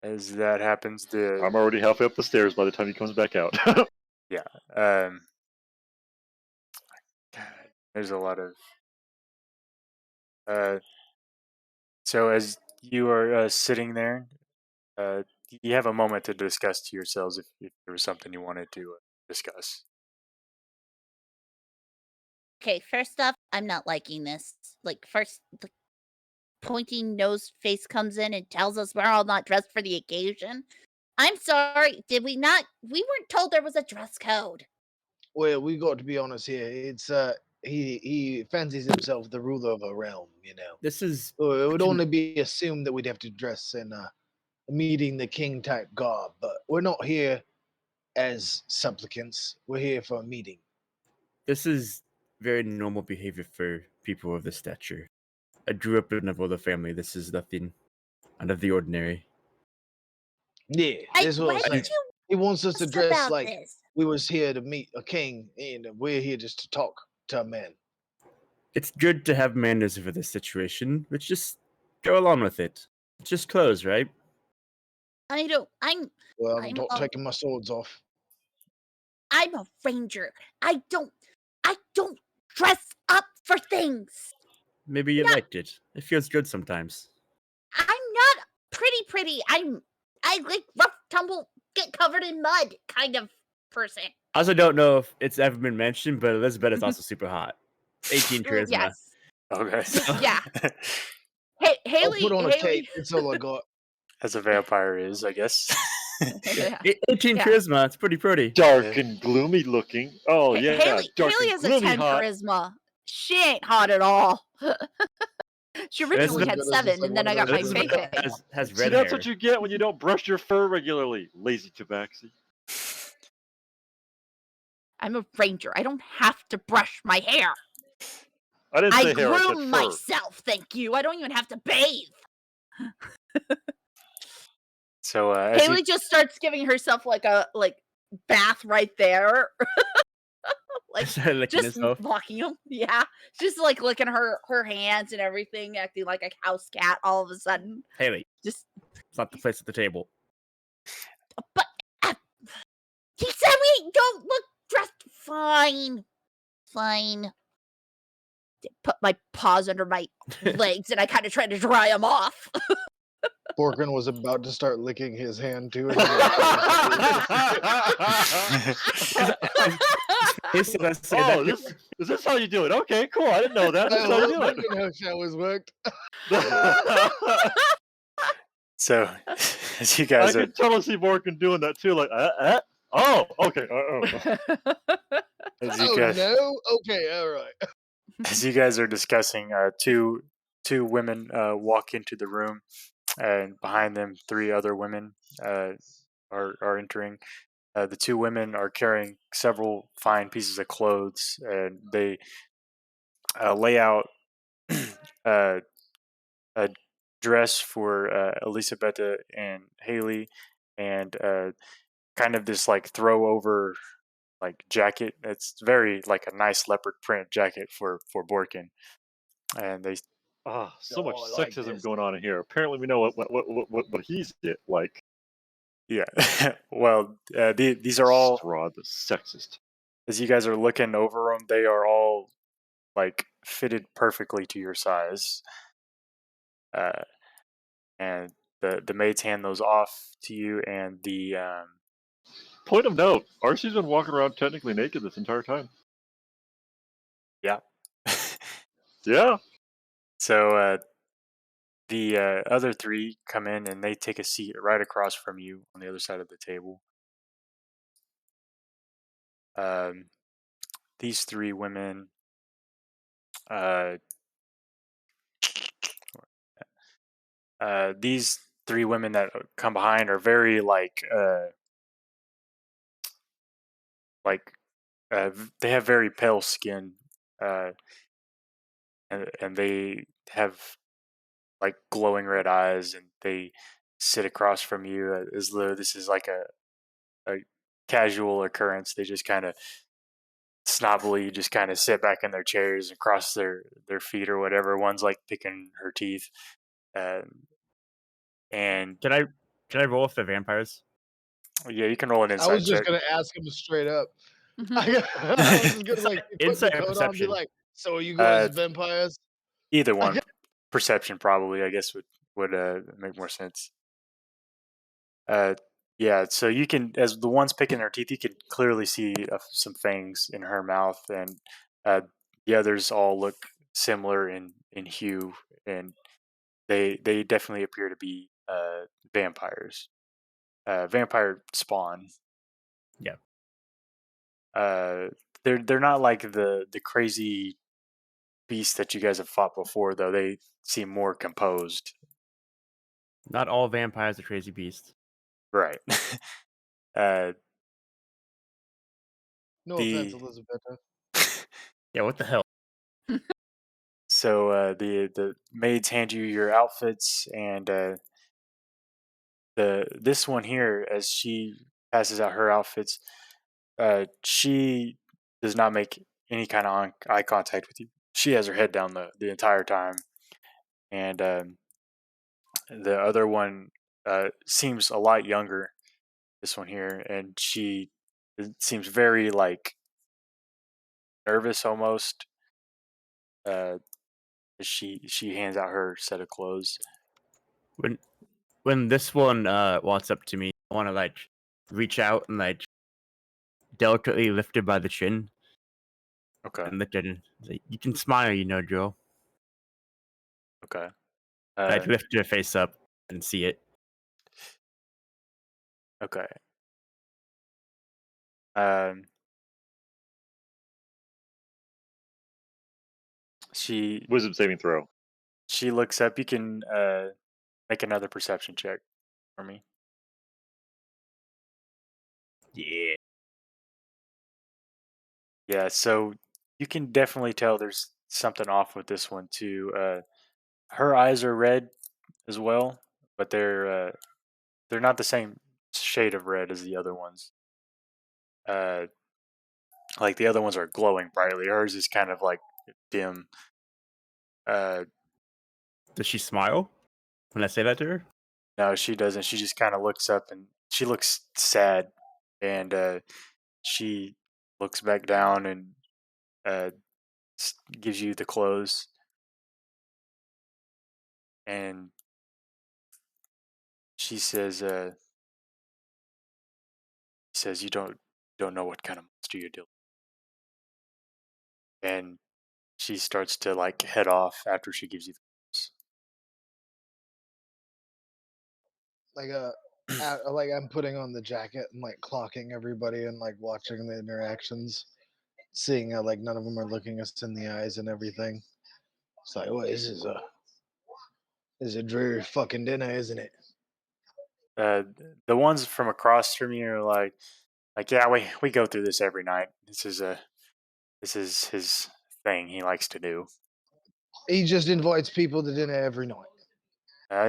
as that happens, I'm already halfway up the stairs by the time he comes back out. yeah, God, there's a lot of. So as you are sitting there, you have a moment to discuss to yourselves if there was something you wanted to discuss. Okay, first off, I'm not liking this. Like, first, the pointing nose face comes in and tells us we're all not dressed for the occasion. I'm sorry, did we not? We weren't told there was a dress code. Well, we got to be honest here. It's he fancies himself the ruler of a realm, you know. This is So it would only be assumed that we'd have to dress in meeting the king type garb, but we're not here as supplicants. We're here for a meeting. this is very normal behavior for people of this stature. I grew up in a royal family. This is nothing out of the ordinary. Yeah, that's what Why I'm saying. did you He wants us to ask dress about like this? we was here to meet a king, and we're here just to talk to a man. It's good to have manners for this situation, but just go along with it. It's just clothes, right? I don't. Well, I'm I'm not a, taking my swords off. I'm a ranger. I don't dress up for things. Maybe you No. liked it. It feels good sometimes. I'm not pretty. I like rough tumble, get covered in mud kind of person. I also don't know if it's ever been mentioned, but Elisabeta is also super hot. 18 charisma. Yes. Okay. Yeah. I'll Haley. put on a Haley. cape. That's all I got. As a vampire is, I guess. Yeah. 18 Yeah. charisma. It's pretty pretty. Dark and gloomy looking. Oh yeah, Haley dark has and a gloomy 10 hot. charisma. She ain't hot at all. She originally had Elizabeth is 7, like and then one I of got those my women fake that- hair. has See, red that's hair. what you get when you don't brush your fur regularly. Lazy tabaxi. I'm a ranger. I don't have to brush my hair. I didn't I say hair, I said groom fur. myself, thank you. I don't even have to bathe. So as Haley just starts giving herself like a bath right there. Like Started licking just himself. vacuum. Yeah. She's like licking her hands and everything, acting like a house cat all of a sudden. Haley, Just it's not the place at the table. But he said we don't look dressed fine. Fine. put my paws under my legs and I kind of try to dry them off. Borken was about to start licking his hand too. Oh, is this how you do it? Okay, cool. I didn't know that. That's how you do it. You know how showers worked. So as you I guys are can totally see Borken doing that too. Like, oh, okay. as you Oh guys no! Okay, all right. as you guys are discussing, two women walk into the room, and behind them, 3 other women are entering. The 2 women are carrying several fine pieces of clothes, and they lay out a dress for Elisabeta and Haley, and kind of this like throw over like jacket. It's very like a nice leopard print jacket for Borken, and they Ah, so much Oh, I like sexism this. going on in here. Apparently, we know what he's like. yeah. Well, these are all, Strahd, the sexist. as you guys are looking over them, they are all like fitted perfectly to your size. And the maids hand those off to you, and the Point of note: Arcee's been walking around technically naked this entire time. Yeah. Yeah. So the other three come in and they take a seat right across from you on the other side of the table. These three women, these three women that come behind are very like they have very pale skin, uh, and they have like glowing red eyes, and they sit across from you as though this is like a casual occurrence. They just kind of snobbily just kind of sit back in their chairs and cross their feet or whatever. One's like picking her teeth, uh, and Can I roll with the vampires? yeah, you can roll an I insight was just check. gonna ask him straight up. Mhm. I was just gonna like put the Insight or coat on and be perception? like, "So are you guys Uh, vampires?" Either one, perception probably I guess would make more sense. Uh, yeah, so you can, as the one's picking their teeth, you can clearly see some fangs in her mouth, and the others all look similar in hue, and they definitely appear to be vampires, vampire spawn. Yeah. Uh, they're not like the crazy beasts that you guys have fought before, though. They seem more composed. Not all vampires are crazy beasts. Right. uh, No offense, the Elisabeta. Yeah, what the hell? So the maids hand you your outfits, and the this one here, as she passes out her outfits, she does not make any kind of eye contact with you. She has her head down the entire time, and the other one seems a lot younger. This one here, and she seems very like nervous almost. Uh, as she hands out her set of clothes. When this one walks up to me, I want to like reach out and like delicately lift her by the chin Okay. and look at her. Say, you can smile, you know, Joe. Okay. Like lift her face up and see it. Okay. Um, she Wisdom saving throw. she looks up. You can make another perception check for me. Yeah. Yeah. So you can definitely tell there's something off with this one too. Her eyes are red as well, but they're not the same shade of red as the other ones. Uh, like the other ones are glowing brightly. Hers is kind of like dim. Uh, Does she smile when I say that to her? no, she doesn't. She just kind of looks up and she looks sad, and she looks back down and uh, gives you the clothes, and she says you don't know what kind of monster you're dealing with. And she starts to like head off after she gives you the Like like I'm putting on the jacket and like clocking everybody and like watching the interactions, seeing how like none of them are looking us in the eyes and everything. It's like, well, this is a dreary fucking dinner, isn't it? uh, the ones from across from you are like yeah, we go through this every night. This is his thing he likes to do. He just invites people to dinner every night.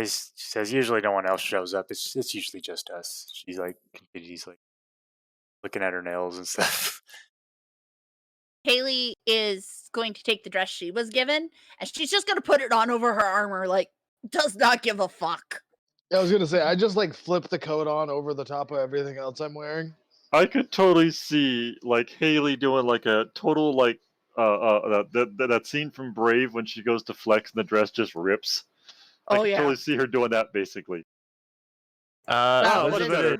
She says usually no one else shows up. It's usually just us. She's like looking at her nails and stuff. Haley is going to take the dress she was given, and she's just going to put it on over her armor, like, does not give a fuck. I was gonna say I just like flip the coat on over the top of everything else I'm wearing. I could totally see like Haley doing like a total like that scene from Brave when she goes to flex and the dress just rips. I Oh, could yeah. totally see her doing that basically. Wow, much this- better.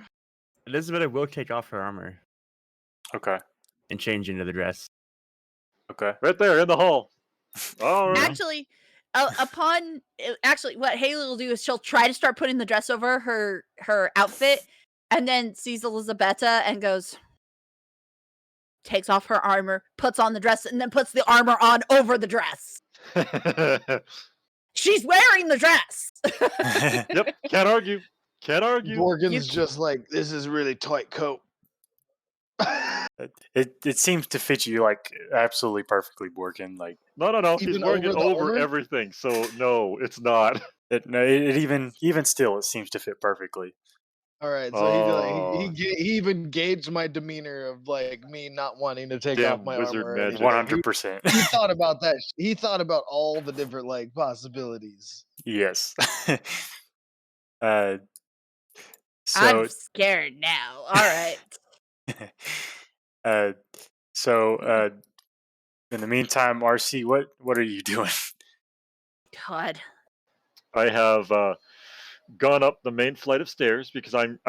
Elisabetta will take off her armor Okay. and change into the dress. Okay. Right there in the hall. All right. Actually, what Haley will do is she'll try to start putting the dress over her outfit, and then sees Elisabeta and takes off her armor, puts on the dress, and then puts the armor on over the dress. She's wearing the dress. Yep. Can't argue. Can't argue. Borken's just like, this is really tight coat. It seems to fit you like absolutely perfectly, Borken. Like No. He's Even wearing it over the over armor? everything. So no, it's not. it even still it seems to fit perfectly. All right, so he even gauged my demeanor of like me not wanting to take off Damn my wizard armor. magic. 100%. He thought about that. He thought about all the different like possibilities. Yes. I'm So scared now. All right. so in the meantime, RC, what are you doing? God. I have gone up the main flight of stairs because I'm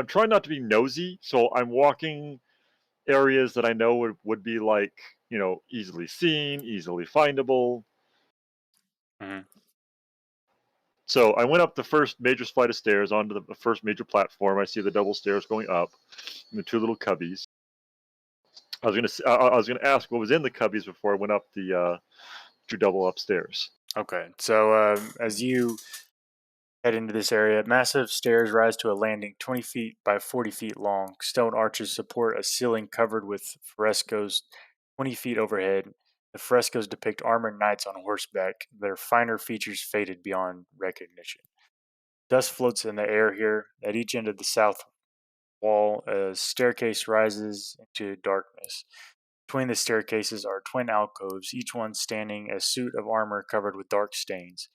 trying not to be nosy, so I'm walking areas that I know would be like, easily seen, easily findable. Mhm. So I went up the first major flight of stairs onto the first major platform. I see the double stairs going up, and the two little cubbies. I was gonna ask what was in the cubbies before I went up the two double upstairs. Okay. So as you head into this area, massive stairs rise to a landing 20 feet by 40 feet long. Stone arches support a ceiling covered with frescoes 20 feet overhead. The frescoes depict armored knights on horseback, their finer features faded beyond recognition. Dust floats in the air here. At each end of the south wall, a staircase rises into darkness. Between the staircases are twin alcoves, each one standing a suit of armor covered with dark stains.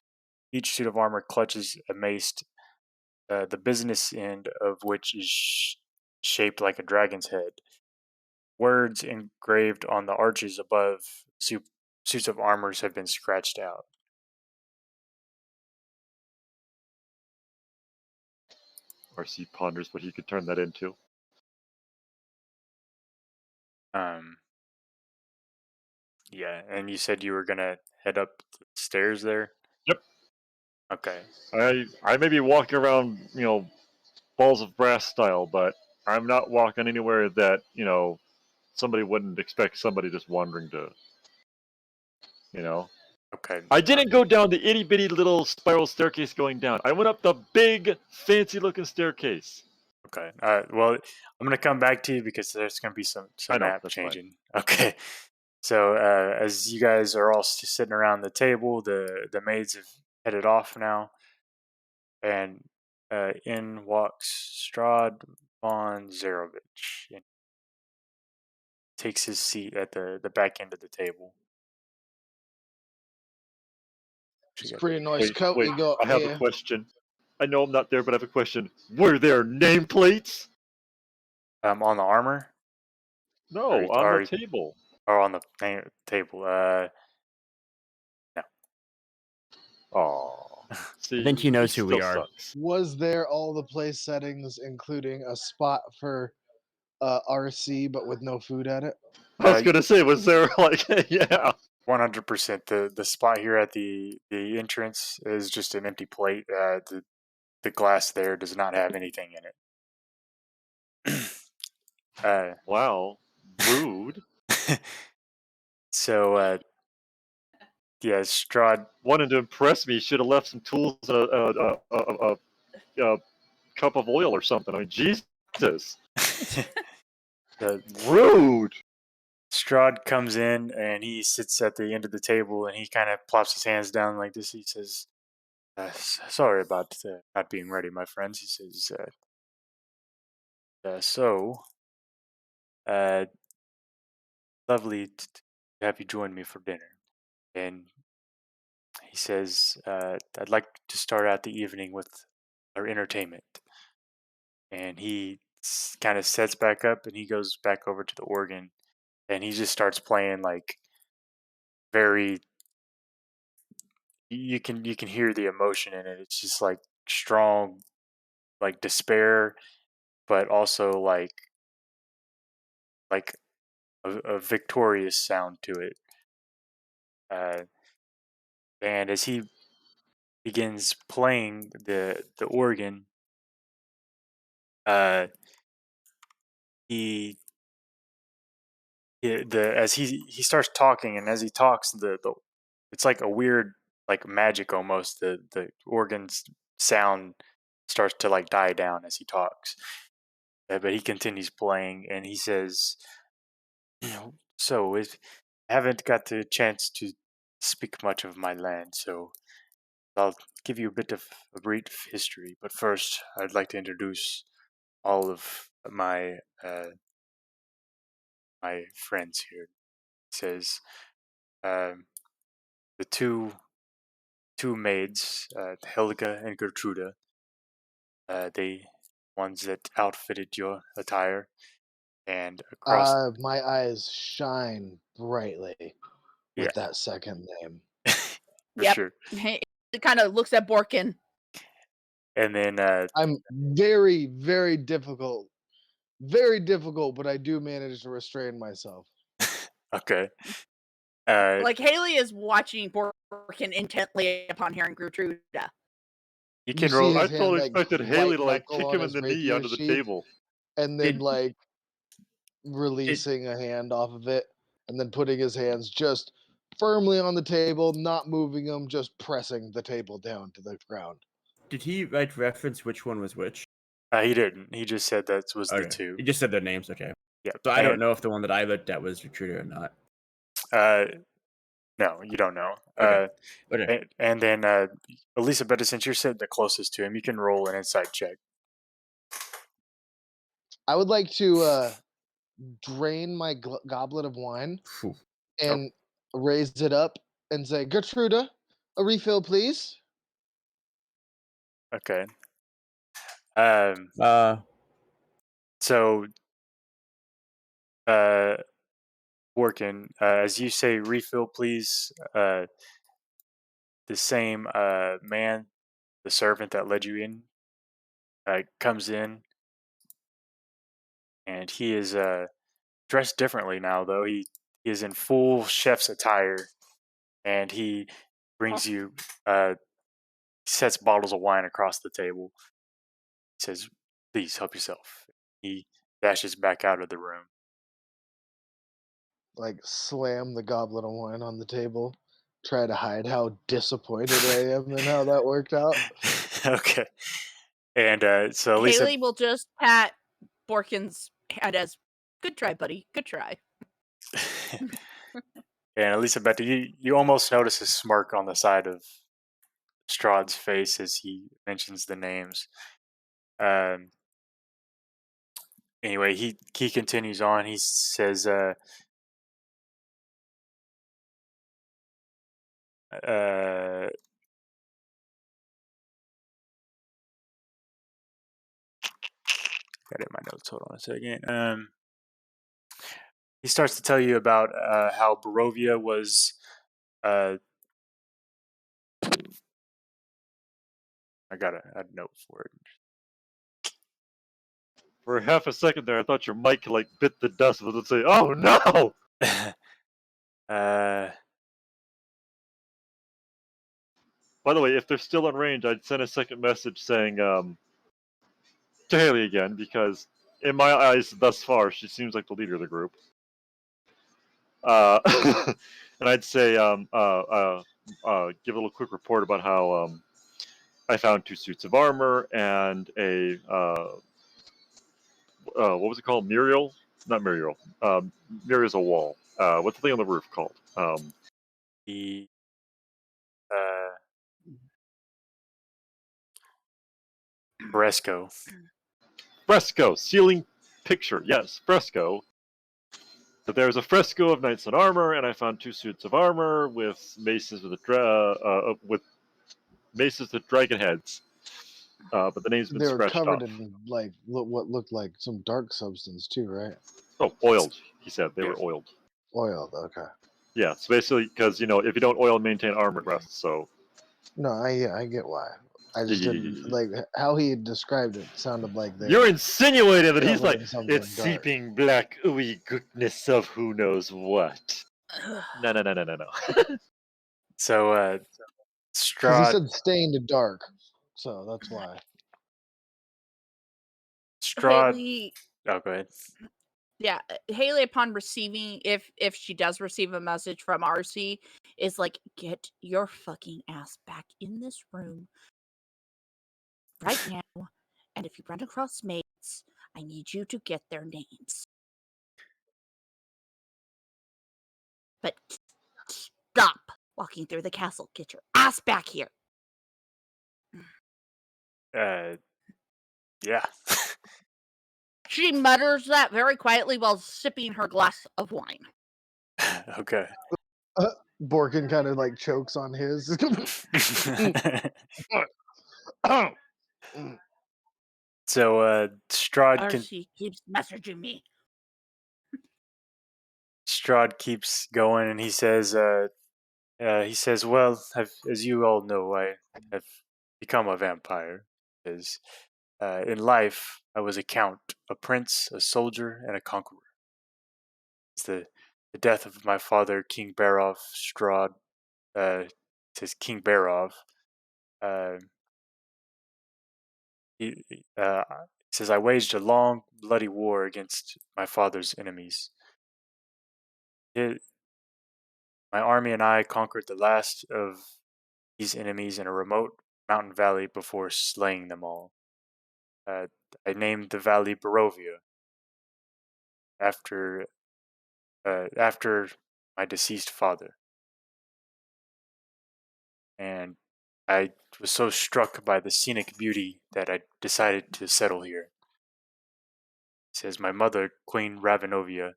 Each suit of armor clutches a mace, the business end of which is shaped like a dragon's head. Words engraved on the arches above suits of armors have been scratched out. RC ponders what he could turn that into. Yeah, and you said you were gonna head up the stairs there? Yep. Okay. I may be walking around, balls of brass style, but I'm not walking anywhere that, somebody wouldn't expect somebody just wandering to, Okay. I didn't go down the itty bitty little spiral staircase going down. I went up the big, fancy looking staircase. Okay. Well, I'm gonna come back to you because there's gonna be some I know, map that's fine. changing. Okay. So as you guys are all sitting around the table, the maids have headed off now, and in walks Strahd von Zarovich and takes his seat at the back end of the table. It's a pretty nice coat Wait, you got I have a here. question. I know I'm not there, but I have a question. Were there nameplates? On the armor? No, on the table. Or on the table? No. Oh, see, I think he knows who we still are. sucks. Was there all the place settings, including a spot for RC, but with no food at it? I was gonna say, was there like, yeah? 100%. The spot here at the entrance is just an empty plate. The glass there does not have anything in it. Wow, rude. So yeah, Strahd. Wanted to impress me, should have left some tools and a cup of oil or something. I mean, Jesus. Rude. Strahd comes in and he sits at the end of the table and he kind of plops his hands down like this. He says, "Sorry about not being ready, my friends." He says, "Lovely to have you join me for dinner." And he says, "I'd like to start out the evening with our entertainment." And he kind of sets back up and he goes back over to the organ and he just starts playing like very you can hear the emotion in it. It's just like strong, like despair, but also like a victorious sound to it. And as he begins playing the organ, he as he starts talking, and as he talks, the it's like a weird like magic almost. The organ's sound starts to like die down as he talks, but he continues playing, and he says, "So if I haven't got the chance to speak much of my land, so I'll give you a bit of a brief history. But first, I'd like to introduce all of my friends here." He says, um, "The two maids, Helga and Gertruda, they ones that outfitted your attire, and across, My eyes shine brightly yeah, with that second name. for Yep. sure." It kind of looks at Borken. And then, I'm very, very difficult, but I do manage to restrain myself. okay, Like Haley is watching Borken intently upon hearing Gertruda. you You can see roll. I his hand totally like expected Haley white to like knuckle kick on him in his the knee rapier under the sheath, table. and then Did, like releasing a hand off of it, and then putting his hands just firmly on the table, not moving them, just pressing the table down to the ground. Did he reference which one was which? he didn't. He just said that was the Okay. two. He just said their names. Okay. Yeah. So I And, don't know if the one that I looked at was Gertruda or not. no, you don't know. Okay. Okay. And then, Elisabeta, since you're sitting the closest to him, you can roll an insight check. I would like to drain my goblet of wine Phew. and raise it up and say, Gertruda, a refill, please. Okay. Um. So, Borken, as you say, refill, please. The same man, the servant that led you in, comes in, and he is dressed differently now. Though he is in full chef's attire, and he brings you sets bottles of wine across the table. He says, "Please help yourself." He dashes back out of the room. Like, slam the goblet of wine on the table, try to hide how disappointed I am in how that worked out. Okay. And so Lisa, Haley will just pat Borken's head as, "Good try, buddy. Good try." and Elisabetta, you almost notice a smirk on the side of Strahd's face as he mentions the names. Um, anyway, he continues on. He says, got it in my notes. Hold on a second. He starts to tell you about how Barovia was. I got a note for it. For half a second there, I thought your mic like bit the dust with it say, "Oh no!" By the way, if they're still in range, I'd send a second message saying to Haley again, because in my eyes, thus far, she seems like the leader of the group. And I'd say, give a little quick report about how I found 2 suits of armor and a what was it called? Muriel? Not Muriel. Muriel's a wall. What's the thing on the roof called? The fresco. Fresco, ceiling picture. Yes, fresco. But there's a fresco of knights in armor, and I found 2 suits of armor with maces with dragon heads. But the name's been They were scratched covered off. in like what looked like some dark substance too, right? Oh, oiled. He said they Yeah. were oiled. Oiled. Okay. Yeah, so basically, because if you don't oil and maintain armor, it rusts. So No, I get why. I just didn't like how he described it. Sounded like they You're insinuating that he's covered like, in something it's dark. seeping black ooey goodness of who knows what. No. So Because he Strahd said stained dark, so that's why. Haley, oh, go ahead. yeah, Haley, upon receiving, if she does receive a message from RC, is like, get your fucking ass back in this room right now, and if you run across mates, I need you to get their names. But stop walking through the castle. Get your ass back here. Yeah. She mutters that very quietly while sipping her glass of wine. Okay. Borken kind of like chokes on his. So RC keeps messaging me. Strahd keeps going, and he says, "Well, as you all know, I have become a vampire. Because in life, I was a count, a prince, a soldier, and a conqueror. It's the death of my father, King Barov Strahd. It says King Barov. Uh, he says I waged a long, bloody war against my father's enemies. My army and I conquered the last of these enemies in a remote mountain valley before slaying them all. I named the valley Barovia after after my deceased father, and I was so struck by the scenic beauty that I decided to settle here. It says my mother, Queen Ravenovia,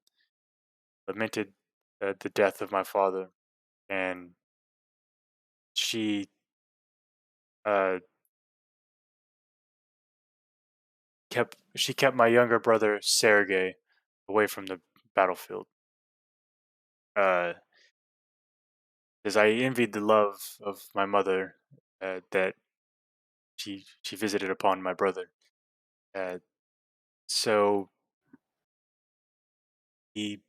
lamented the death of my father, and she uh, kept my younger brother Sergei away from the battlefield. As I envied the love of my mother that she visited upon my brother. Uh, so he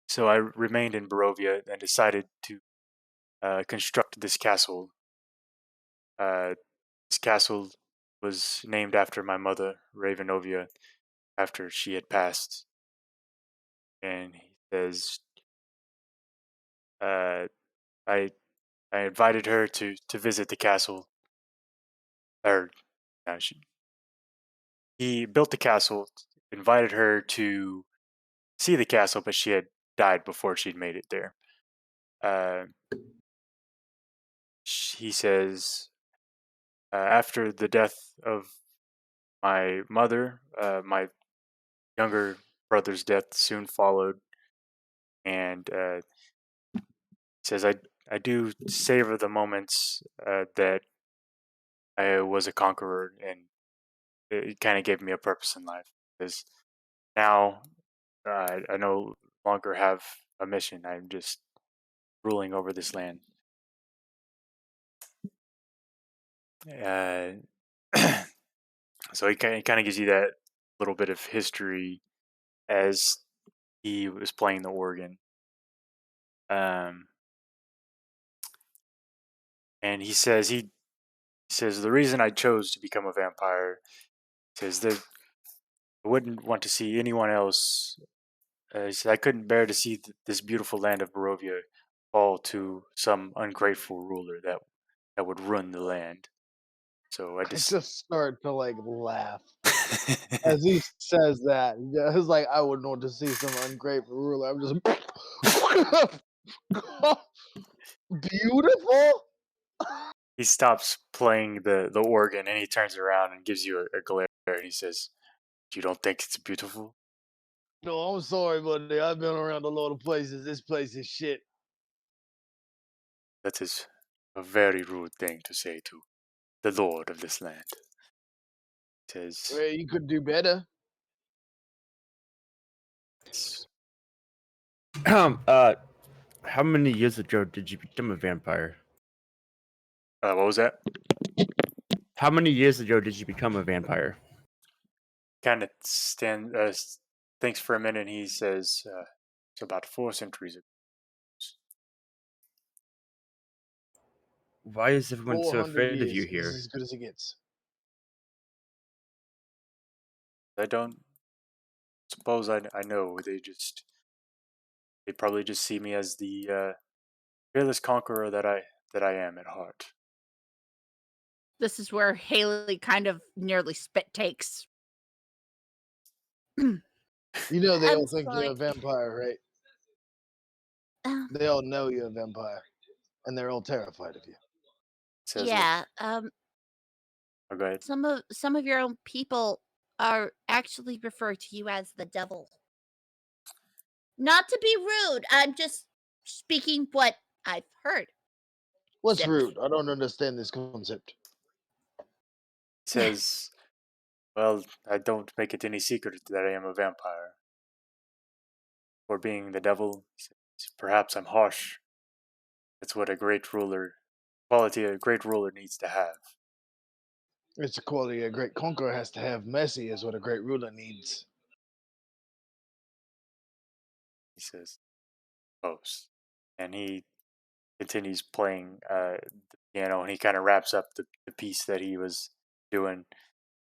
so I remained in Barovia and decided to construct this castle. This castle was named after my mother, Ravenovia, after she had passed. And he says, uh, I I invited her to visit the castle. Or he built the castle, invited her to see the castle, but she had died before she'd made it there. Uh, he says, after the death of my mother, my younger brother's death soon followed, and he says, I do savor the moments that I was a conqueror, and it kind of gave me a purpose in life. Because now I no longer have a mission. I'm just ruling over this land. Uh, so he kind of gives you that little bit of history as he was playing the organ. And he says the reason I chose to become a vampire says that I wouldn't want to see anyone else. He said I couldn't bear to see this beautiful land of Barovia fall to some ungrateful ruler that would ruin the land. So I I just just start to like laugh as he says that. Yeah, it's like I wouldn't want to see some ungrateful ruler. I'm just beautiful. he stops playing the organ and he turns around and gives you a glare and he says, "You don't think it's beautiful?" No, I'm sorry, buddy. I've been around a lot of places. This place is shit. That is a very rude thing to say to the lord of this land. It says, Well, you could do better. it's How many years ago did you become a vampire? What was that? How many years ago did you become a vampire? Kind of thinks for a minute. And he says, "It's about 4 centuries ago." Why is everyone so 400 afraid of you years. This is here? as good as it gets. I don't suppose I know. They probably just see me as the fearless conqueror that I am at heart. This is where Haley kind of nearly spit takes. You know they all I'm think you're a sorry. vampire, right? They all know you're a vampire, and they're all terrified of you. Says, Yeah, oh, go ahead. some of your own people are actually referred to you as the devil. Not to be rude, I'm just speaking what I've heard. What's Zip. rude? I don't understand this concept. He says, well, I don't make it any secret that I am a vampire. For being the devil, he says, perhaps I'm harsh. That's what quality a great ruler needs to have. It's a quality a great conqueror has to have. Messy is what a great ruler needs. He says, close. And he continues playing the piano, and he kind of wraps up the piece that he was doing,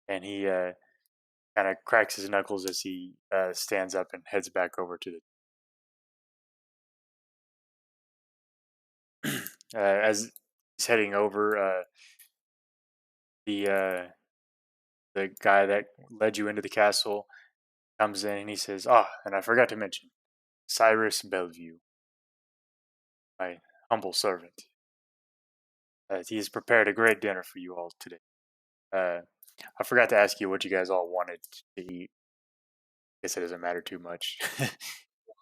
and he kind of cracks his knuckles as he stands up and heads back over to the. As he's heading over, the guy that led you into the castle comes in and he says, and I forgot to mention, Cyrus Bellevue, my humble servant. He has prepared a great dinner for you all today. I forgot to ask you what you guys all wanted to eat. I guess it doesn't matter too much.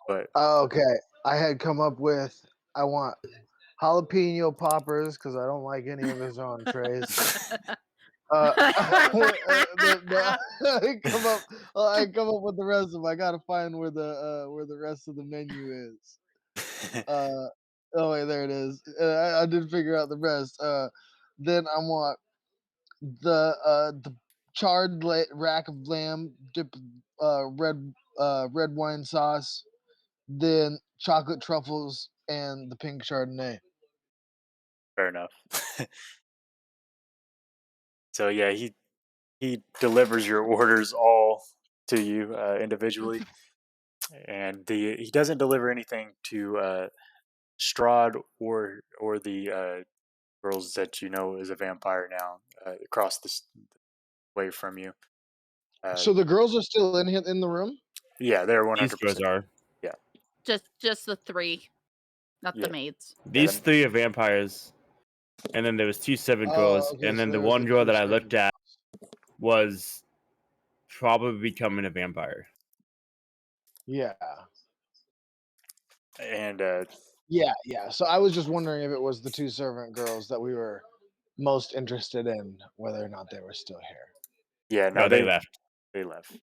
But Okay, I had come up with I want jalapeno poppers because I don't like any of his entrees. I come up with the rest of them. I gotta find where the rest of the menu is. Oh wait, there it is. I did figure out the rest. Then I want the charred rack of lamb dipped red wine sauce, then chocolate truffles and the pink chardonnay. fair enough. So yeah, he delivers your orders all to you individually, and he doesn't deliver anything to Strahd or the girls that you know is a vampire now across this way from you. So the girls are still in the room. Yeah, they're These 100%. girls are. just the three, not Yeah. the maids. These then- three are vampires. And then there was two servant girls. Okay, And so then the there was one the girl two that I servant looked at was probably becoming a vampire. Yeah. And Yeah. So I was just wondering if it was the two servant girls that we were most interested in, whether or not they were still here. yeah, No, they left. They left.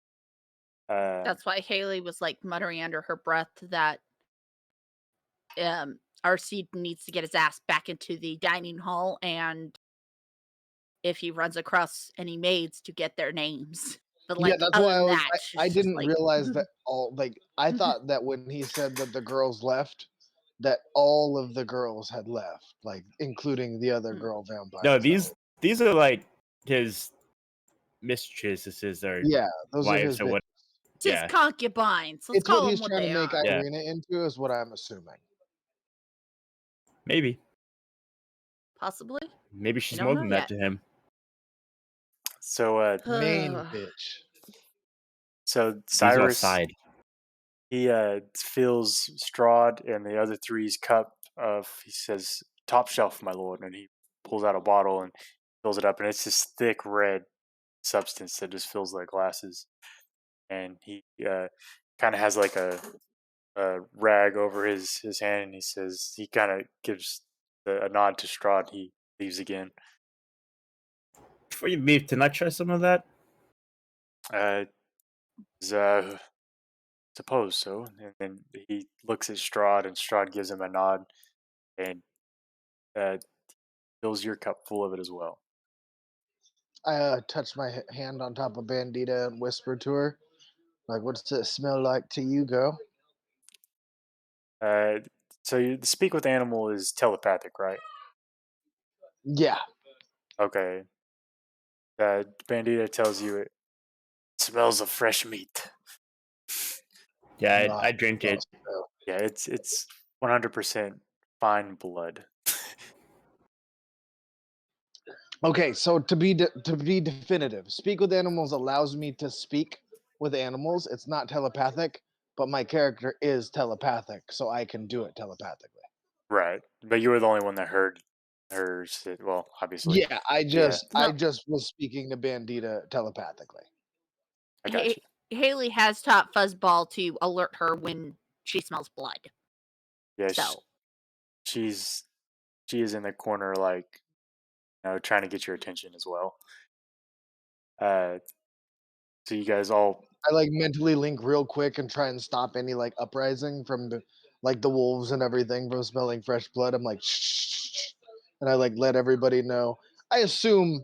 That's why Haley was like muttering under her breath that RC needs to get his ass back into the dining hall, and if he runs across any maids, to get their names. But Yeah, like that's other why than that, I she's just didn't like, realize that all I thought that when he said that the girls left, that all of the girls had left, like including the other girl vampires. No, these are like his mistresses or Yeah, those are wives his or what. it's his Yeah. concubines. Let's It's what call them he's what trying to they make are. Yeah. Irina into, is what I'm assuming. Maybe. Possibly. Maybe she's don't more know than yet. that to him. So Main bitch. so These are Cyrus side. he fills Strahd and the other three's cup of, he says, top shelf, my lord, and he pulls out a bottle and fills it up, and it's this thick red substance that just fills their glasses, and he kind of has like a rag over his hand, and he says, he kind of gives a nod to Strahd. He leaves again. Before you leave, can I try some of that? Uh, s- suppose so. And then he looks at Strahd, and Strahd gives him a nod, and fills your cup full of it as well. I touch my hand on top of Bandita and whisper to her, like, "What's it smell like to you, girl?" So the speak with animal is telepathic, right? Yeah. Okay. Bandita tells you it smells of fresh meat. Yeah, Ah, I drink it. so- Yeah, it's 100% fine blood. Okay, so to be definitive, speak with animals allows me to speak with animals. It's not telepathic, but my character is telepathic, so I can do it telepathically. Right. But you were the only one that heard her say, well, obviously. Yeah, I Yeah, No, just was speaking to Bandita telepathically. I got you. Haley has taught Fuzzball to alert her when she smells blood. Yeah, So she's she is in the corner, like, trying to get your attention as well. Uh, so you guys all, I like mentally link real quick and try and stop any like uprising from the wolves and everything from smelling fresh blood. I'm like, shh, and I like let everybody know. I assume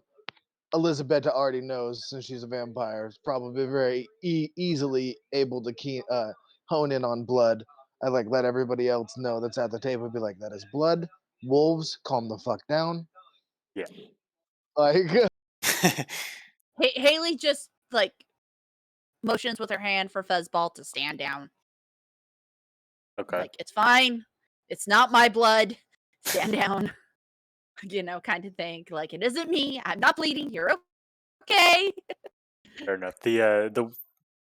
Elisabeta already knows since she's a vampire. It's probably very easily able to hone in on blood. I like let everybody else know that's at the table. Be like, that is blood. Wolves, calm the fuck down. yeah. Like, Haley just like motions with her hand for Fuzzball to stand down. Okay. Like, it's fine. It's not my blood. Stand down. Kind of thing. Like, it isn't me. I'm not bleeding. You're okay. Fair enough. The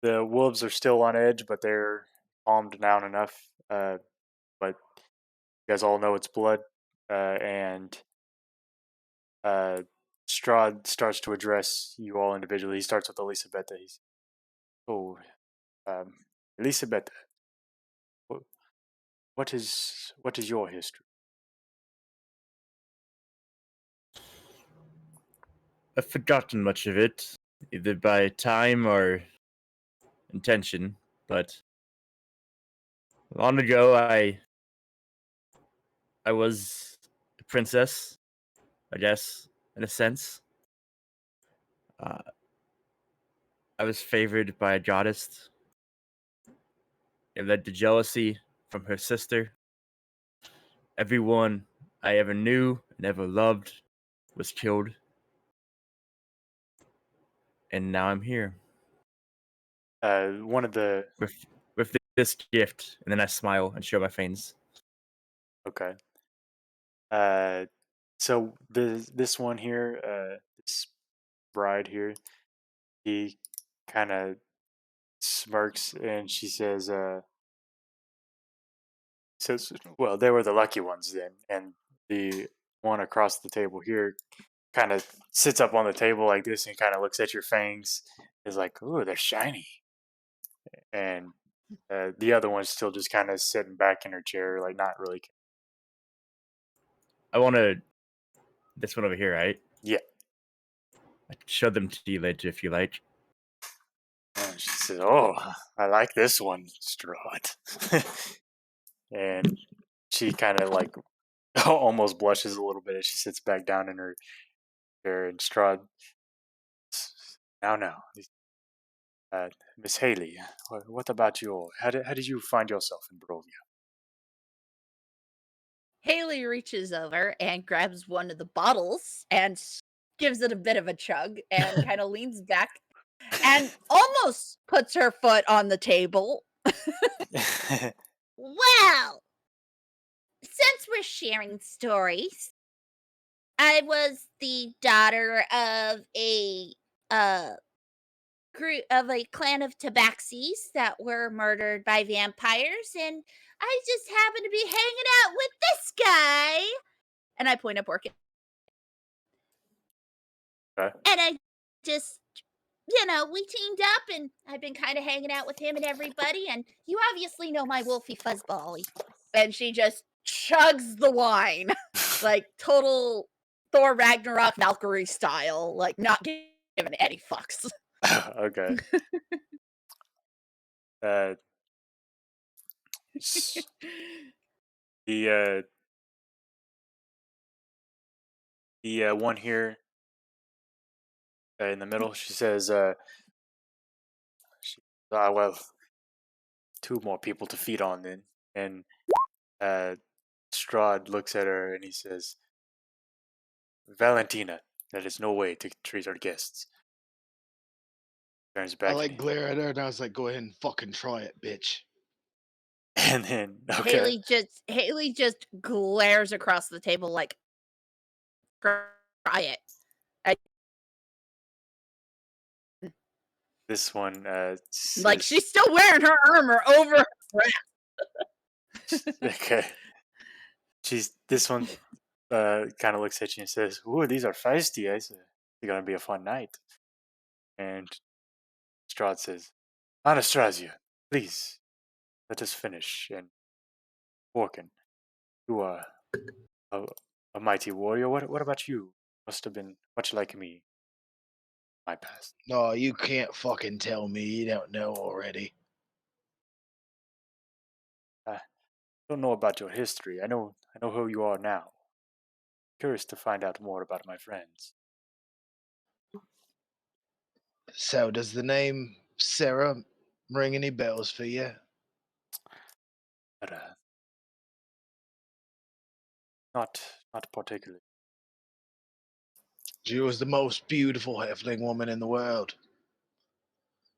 wolves are still on edge, but they're calmed down enough. But you guys all know it's blood, and Strahd starts to address you all individually. He starts with Elisabeta. He's, oh, um, Elisabeta, wh- what is your history? I've forgotten much of it, either by time or intention, but long ago I was a princess, I guess, in a sense. Uh, I was favored by a goddess. It led to jealousy from her sister. Everyone I ever knew and ever loved was killed. And now I'm here One of the with this gift, and then I smile and show my fangs. Okay. So this one here, this bride here, he kind of smirks and she says, "Well, they were the lucky ones then." And the one across the table here kind of sits up on the table like this and kind of looks at your fangs. Is like, "Ooh, they're shiny." And the other one's still just kind of sitting back in her chair, like not really. I want to. This one over here, right? Yeah. I can show them to you later if you like. And she says, "Oh, I like this one, Strahd." And she kind of like almost blushes a little bit as she sits back down in her chair. And Strahd, now, Miss Haley, what about you? How did you find yourself in Barovia? Haley reaches over and grabs one of the bottles and gives it a bit of a chug and kind of leans back and almost puts her foot on the table. Well, since we're sharing stories, I was the daughter of a group of a clan of tabaxis that were murdered by vampires, and I just happened to be hanging out with this guy. And I point at Borken. Okay. And I just, we teamed up and I've been kind of hanging out with him and everybody. And you obviously know my Wolfie Fuzzball. And she just chugs the wine. Like total Thor Ragnarok Valkyrie style. Like not giving any fucks. Okay. Uh, s- the The one here in the middle, she says, well, two more people to feed on then. And Strahd looks at her and he says, Valentina, that is no way to treat our guests. Turns I back like glare at her and I was like, go ahead and fucking try it, bitch. and then, okay. Haley just glares across the table like, try it. This one Like says, she's still wearing her armor over her breath. okay. This one kind of looks at you and says, "Ooh, these are feisty. It's gonna be a fun night." And Strahd says, "Anastasia, please let us finish." And Borken, you are a, a mighty warrior. What about you? Must have been much like me. My past. No, you can't fucking tell me you don't know already. I don't know about your history. I know who you are now. Curious to find out more about my friends. So, does the name Sarah ring any bells for you? But not particularly. She was the most beautiful halfling woman in the world.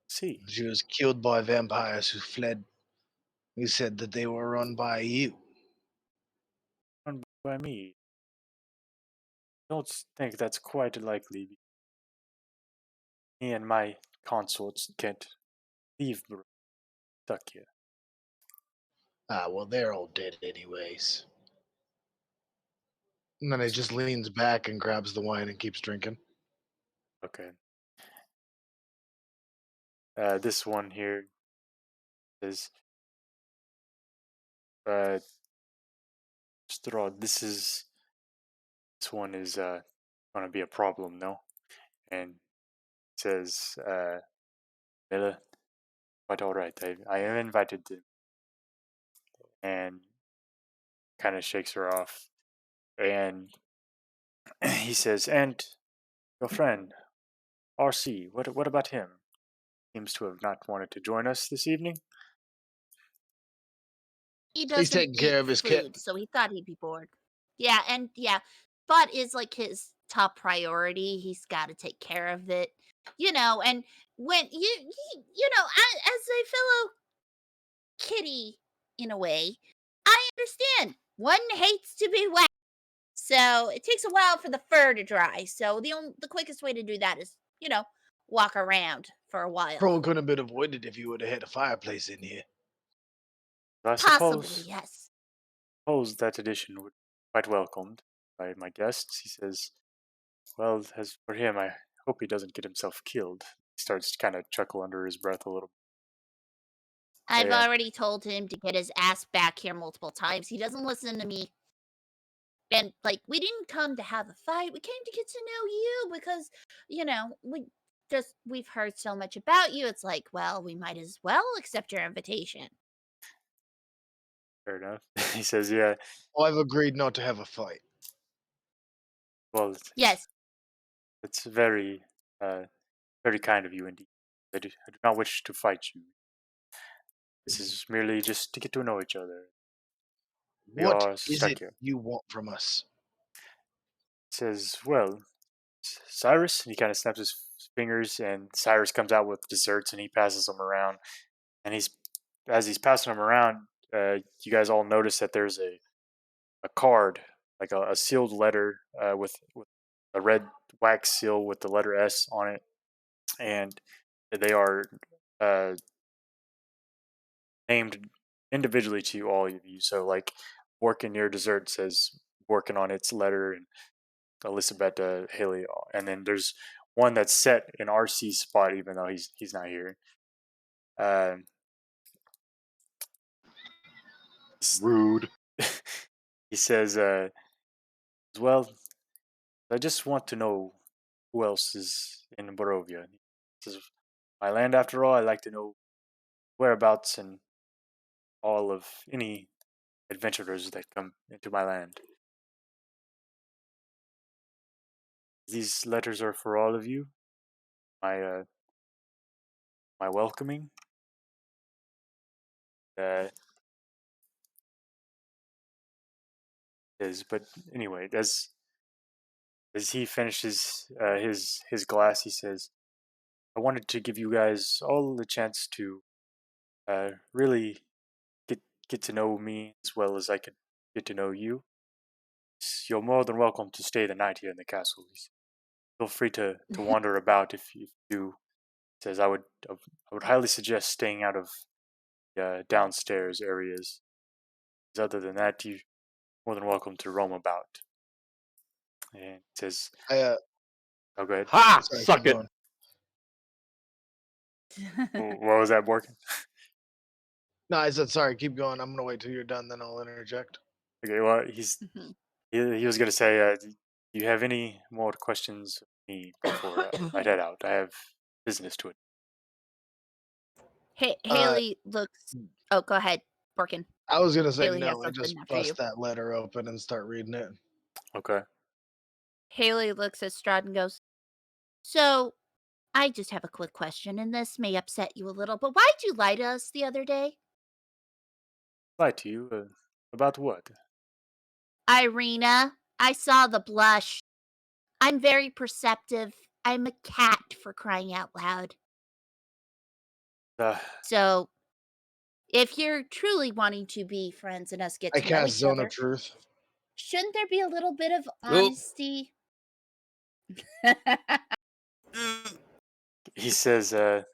See, She was killed by vampires who fled. Who said that they were run by you. run by me. Don't think that's quite likely. Me and my consorts can't leave Barovian stuck here. Ah, well, they're all dead anyways. And then he just leans back and grabs the wine and keeps drinking. Okay. This one here is Strahd. This one is gonna be a problem, no? And it says, Mila, quite all right. I am invited to, and kind of shakes her off. And he says, and your friend RC, what about him? Seems to have not wanted to join us this evening. He He's doesn't taking eat care of his cat. food, so he thought he'd be bored. Yeah, and yeah, Spot is like his top priority. He's got to take care of it, And when as a fellow kitty, in a way, I understand. One hates to be wet, so it takes a while for the fur to dry. So the quickest way to do that is, walk around for a while. Probably couldn't have been avoided if you would have had a fireplace in here. I Possibly, suppose yes. that addition would be quite welcomed by my guests. He says, well, as for him, I hope he doesn't get himself killed. He starts to kind of chuckle under his breath a little. I've Yeah. already told him to get his ass back here multiple times. He doesn't listen to me. And we didn't come to have a fight. We came to get to know you because, we've heard so much about you. It's like, well, we might as well accept your invitation. Fair enough. He says, yeah, Well, I've agreed not to have a fight. well, Yes. it's very, very kind of you indeed. I do not wish to fight you. This is merely just to get to know each other. We What are is stuck it here. you want from us? He says, well, Cyrus, and he kind of snaps his fingers, and Cyrus comes out with desserts, and he passes them around. And as he's passing them around, you guys all notice that there's a card, like a sealed letter with a red wax seal with the letter S on it, and they are uh, named individually to all of you. So, like, Borken, your dessert says Borken on its letter, and Elisabeta, Haley, and then there's one that's set in RC's spot, even though he's not here. Uh, Rude. he says, well, I just want to know who else is in Barovia. This is my land, after all. I like to know whereabouts and all of any adventurers that come into my land. These letters are for all of you. My welcoming. But anyway, as he finishes his glass, he says, "I wanted to give you guys all the chance to really get to know me as well as I could get to know you. You're more than welcome to stay the night here in the castle. Feel free to wander about if you do." Says, I would highly suggest staying out of downstairs areas. Other than that, you're more than welcome to roam about. And it says, I "Oh, go ahead." Ha! sorry, Suck keep it. going. What was that, Borken? No, I said sorry. Keep going. I'm gonna wait till you're done, then I'll interject. Okay, well, he was gonna say, "Do you have any more questions of me before I head out? I have business to it." Haley looks. Oh, go ahead, Borkin. I was gonna say Haley has no and something just after you. bust that letter open and start reading it. Okay. Haley looks at Strahd and goes, "So, I just have a quick question, and this may upset you a little, but why'd you lie to us the other day?" Lie to you about what? Irina, I saw the blush. I'm very perceptive. I'm a cat, for crying out loud. Uh, So, if you're truly wanting to be friends and us get I to know cast each Zone other, of Truth. shouldn't there be a little bit of Oop. honesty? he says, "Oh,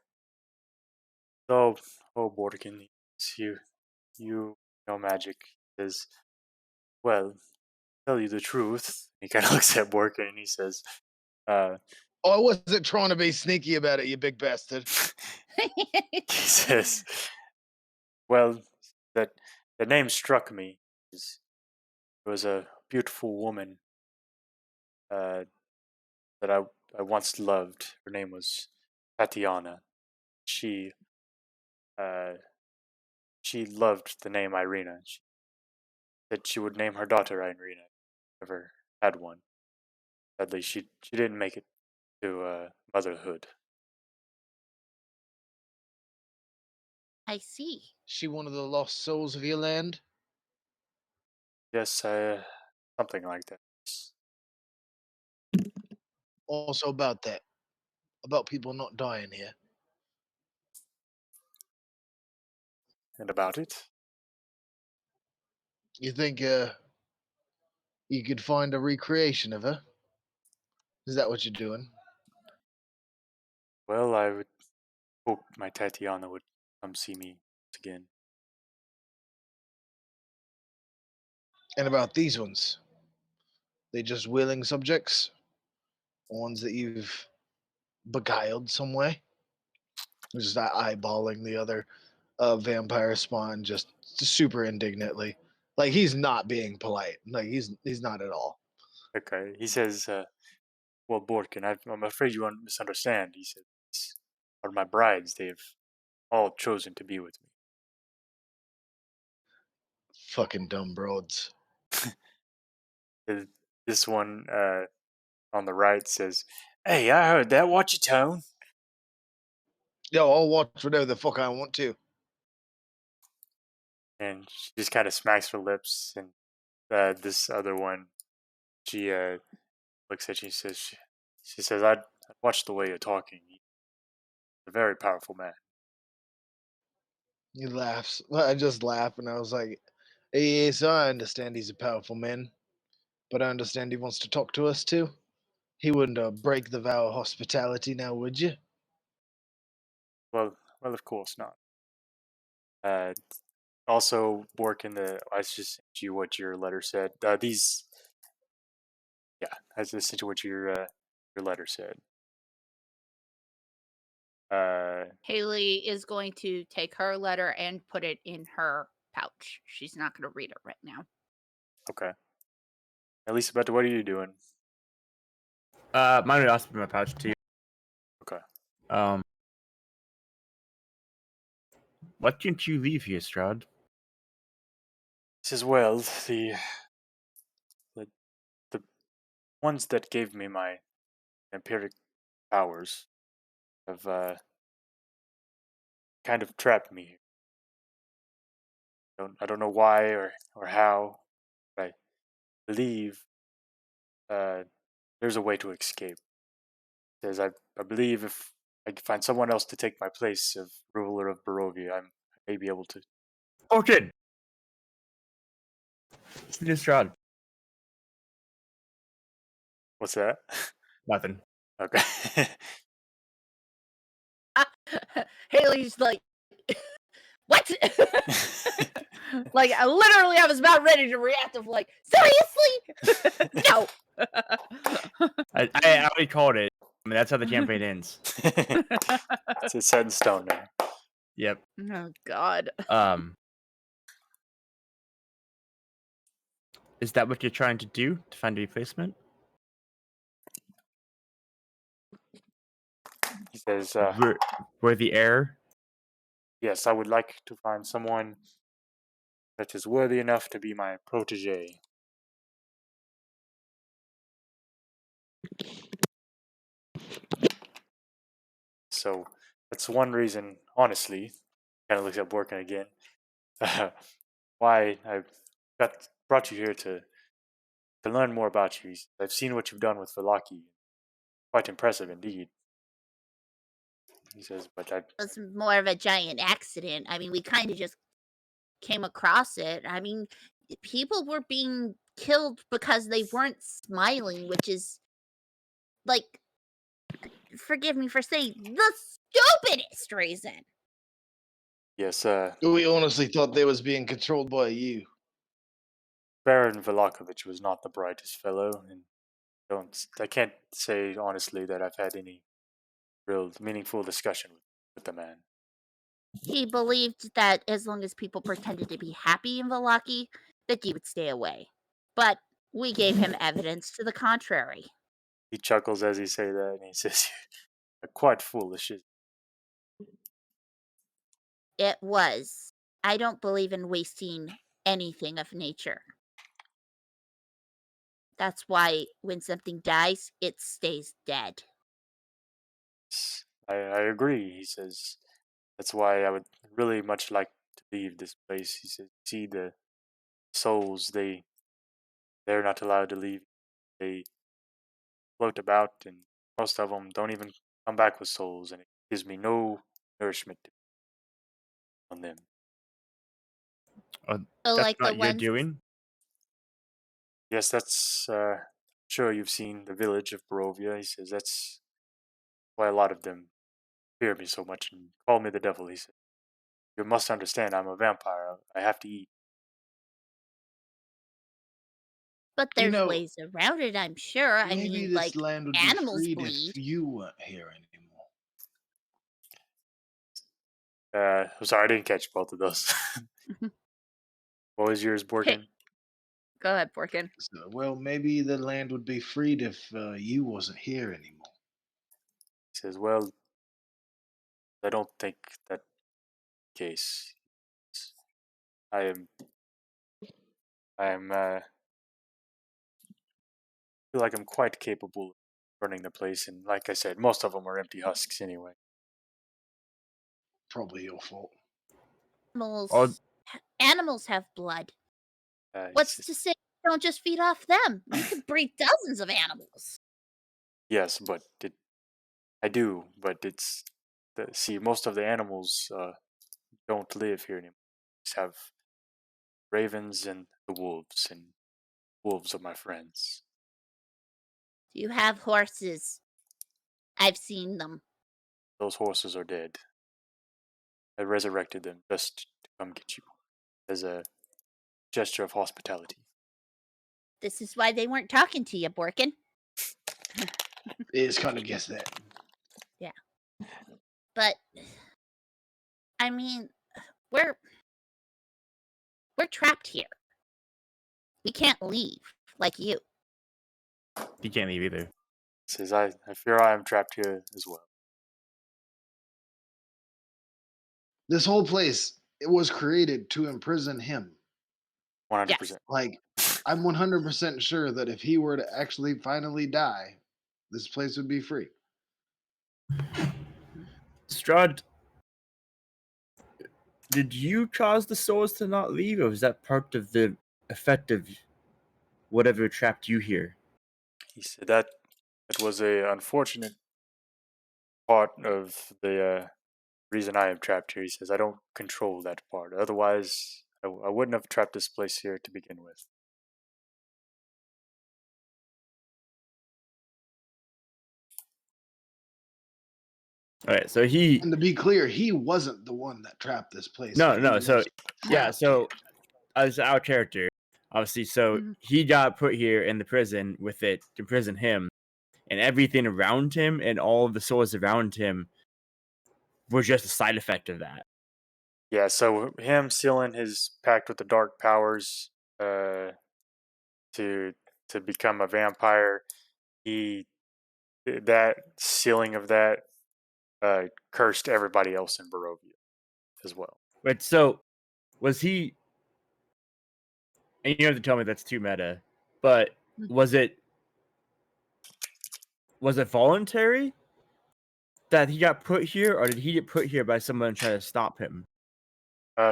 Borkin, you know magic." He says, "Well, tell you the truth." He kind of looks at Borkin and he says, uh, Oh, I wasn't trying to be sneaky about it, you big bastard. he says, "Well, that the name struck me. It was a beautiful woman uh, that I once loved. Her name was Tatiana. She uh, she loved the name Irina. She said she would name her daughter Irina. Never had one. Sadly, she didn't make it to motherhood." I see. She one of the lost souls of your land? Yes, something like that. Also about that. About people not dying here. And about it, You think you could find a recreation of her? Is that what you're doing? well, I would hope my Tatiana would come see me once again. And about these ones? They just willing subjects? Ones that you've beguiled some way? Just eyeballing the other vampire spawn just super indignantly. Like he's not being polite. Like he's not at all. Okay, he says, "Well, Borkin, I'm afraid you misunderstand." He says, "These are my brides. They've all chosen to be with me." Fucking dumb broads. This one on the right says, "Hey, I heard that. Watch your tone." Yo, I'll watch whatever the fuck I want to. And she just kind of smacks her lips. And this other one, she looks at you and says, she says, I'd watch the way you're talking. He's a very powerful man." He laughs. I just laugh and I was like, yes, I understand he's a powerful man, but I understand he wants to talk to us too. He wouldn't break the vow of hospitality now, would you? Well, of course not. Uh, Also, I just sent you what your letter said. I just sent you what your letter said. Haley is going to take her letter and put it in her pouch. She's not going to read it right now. Okay. Elisabeta, what are you doing? Mine would also be in my pouch too. Okay. Why didn't you leave here, Strahd? He says, well, the ones that gave me my empiric powers have kind of trapped me here. I don't know why or how, but I believe there's a way to escape. Because I believe if I can find someone else to take my place of ruler of Barovia, I may be able to. Borken! Speak to Strahd. What's that? Nothing. Okay. Haley's like, what? Like, I was about ready to react of like, seriously? No. I already called it. I mean, that's how the campaign ends. It's set in stone now. Yep. Oh God. Is that what you're trying to do to find a replacement? He says, We're the heir. yes, I would like to find someone that is worthy enough to be my protege. So that's one reason, honestly, kind of looks at Borken again, why I brought you here to learn more about you. I've seen what you've done with Vallaki. Quite impressive indeed. He says, but It was more of a giant accident. I mean, we kind of just came across it. I mean, people were being killed because they weren't smiling, which is like, forgive me for saying, the stupidest reason. yes, We honestly thought they was being controlled by you. Baron Velakovich was not the brightest fellow, and I can't say honestly that I've had any real meaningful discussion with the man. He believed that as long as people pretended to be happy in Vallaki, that you would stay away. But we gave him evidence to the contrary. He chuckles as he say that, and he says, "You're quite foolish." It was. I don't believe in wasting anything of nature. That's why when something dies, it stays dead. I agree. He says, that's why I would really much like to leave this place. He says, see the souls, they're not allowed to leave. They float about, and most of them don't even come back with souls, and it gives me no nourishment on them. So That's like the not your ones doing. Yes, that's sure you've seen the village of Barovia. He says that's why a lot of them fear me so much and call me the devil. He said, you must understand, I'm a vampire. I have to eat. but You there's know, ways around it, I'm sure. I maybe mean, this like land would be animals freed bleed. if you weren't here anymore. I'm sorry, I didn't catch both of those. What was yours, Borkin? Go ahead, Borkin. So, well, maybe the land would be freed if you wasn't here anymore. He says, well, I don't think that case. I am feel like I'm quite capable of running the place, and like I said, most of them are empty husks anyway. Probably your fault. Oh, Animals have blood. He What's says, to say you don't just feed off them? You could breed dozens of animals. yes, but I do, but see, most of the animals don't live here anymore. Just have ravens and the wolves, and wolves are my friends. You have horses. I've seen them. Those horses are dead. I resurrected them just to come get you as a gesture of hospitality. This is why they weren't talking to you, Borkin. It's kind of guess that. Yeah. But I mean, we're trapped here. We can't leave like you. you can't leave either. Says I fear I am trapped here as well. This whole place, it was created to imprison him. 100%. Yes. Like, I'm 100% sure that if he were to actually finally die, This place would be free. Strahd, did you cause the souls to not leave, or was that part of the effect of whatever trapped you here? He said that it was a unfortunate part of the reason I am trapped here. He says I don't control that part. Otherwise, I wouldn't have trapped this place here to begin with. All right, so he And to be clear, he wasn't the one that trapped this place. no, He no. So was yeah, trapped so here. as our character, obviously, so Mhm. he got put here in the prison with it to imprison him, and everything around him and all of the souls around him was just a side effect of that. Yeah, so him sealing his pact with the dark powers uh, to become a vampire, he that sealing of that cursed everybody else in Barovia as well. But so was he? And you don't have to tell me that's too meta, but was it voluntary that he got put here, or did he get put here by someone trying to stop him?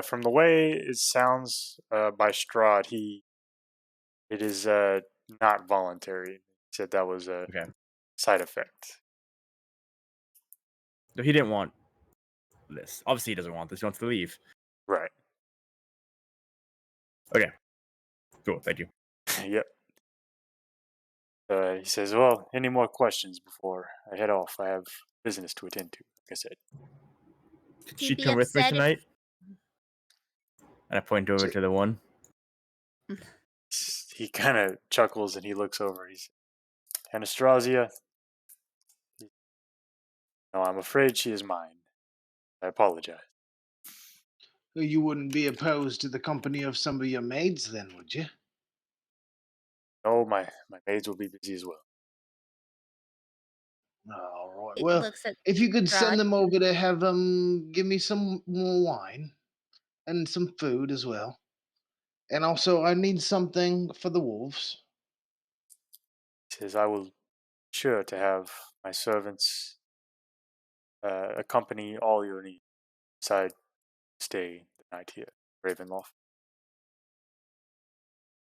From the way it sounds by Strahd, it is not voluntary. He said that was a Okay, side effect. so he didn't want this. Obviously, he doesn't want this. He wants to leave. Right. Okay, cool. Thank you. Yep. He says, "Well, any more questions before I head off? I have business to attend to." Like I said. Could He'd she be come with me upset if- tonight? And I point over to the one. He kind of chuckles and he looks over. He's Anastasia. No, I'm afraid she is mine. I apologize. You wouldn't be opposed to the company of some of your maids, then, would you? Oh, my maids will be busy as well. All right. It Well, looks at if you could Strahd. send them over to have give me some more wine and some food as well. And also, I need something for the wolves. He says, I will sure to have my servants accompany all your needs inside stay the night here, Ravenloft.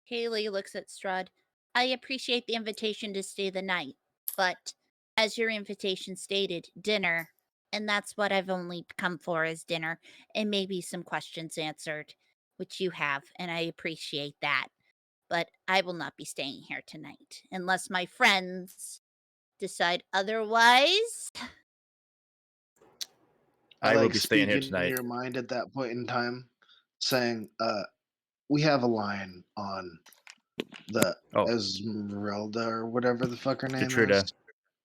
Haley looks at Strahd. I appreciate the invitation to stay the night, but as your invitation stated, dinner, and that's what I've only come for is dinner, and maybe some questions answered, which you have, and I appreciate that. But I will not be staying here tonight unless my friends decide otherwise. I will like be staying here speak in tonight. your mind at that point in time, saying, we have a line on the Oh, Esmeralda or whatever the fuck her name Gertruda. is.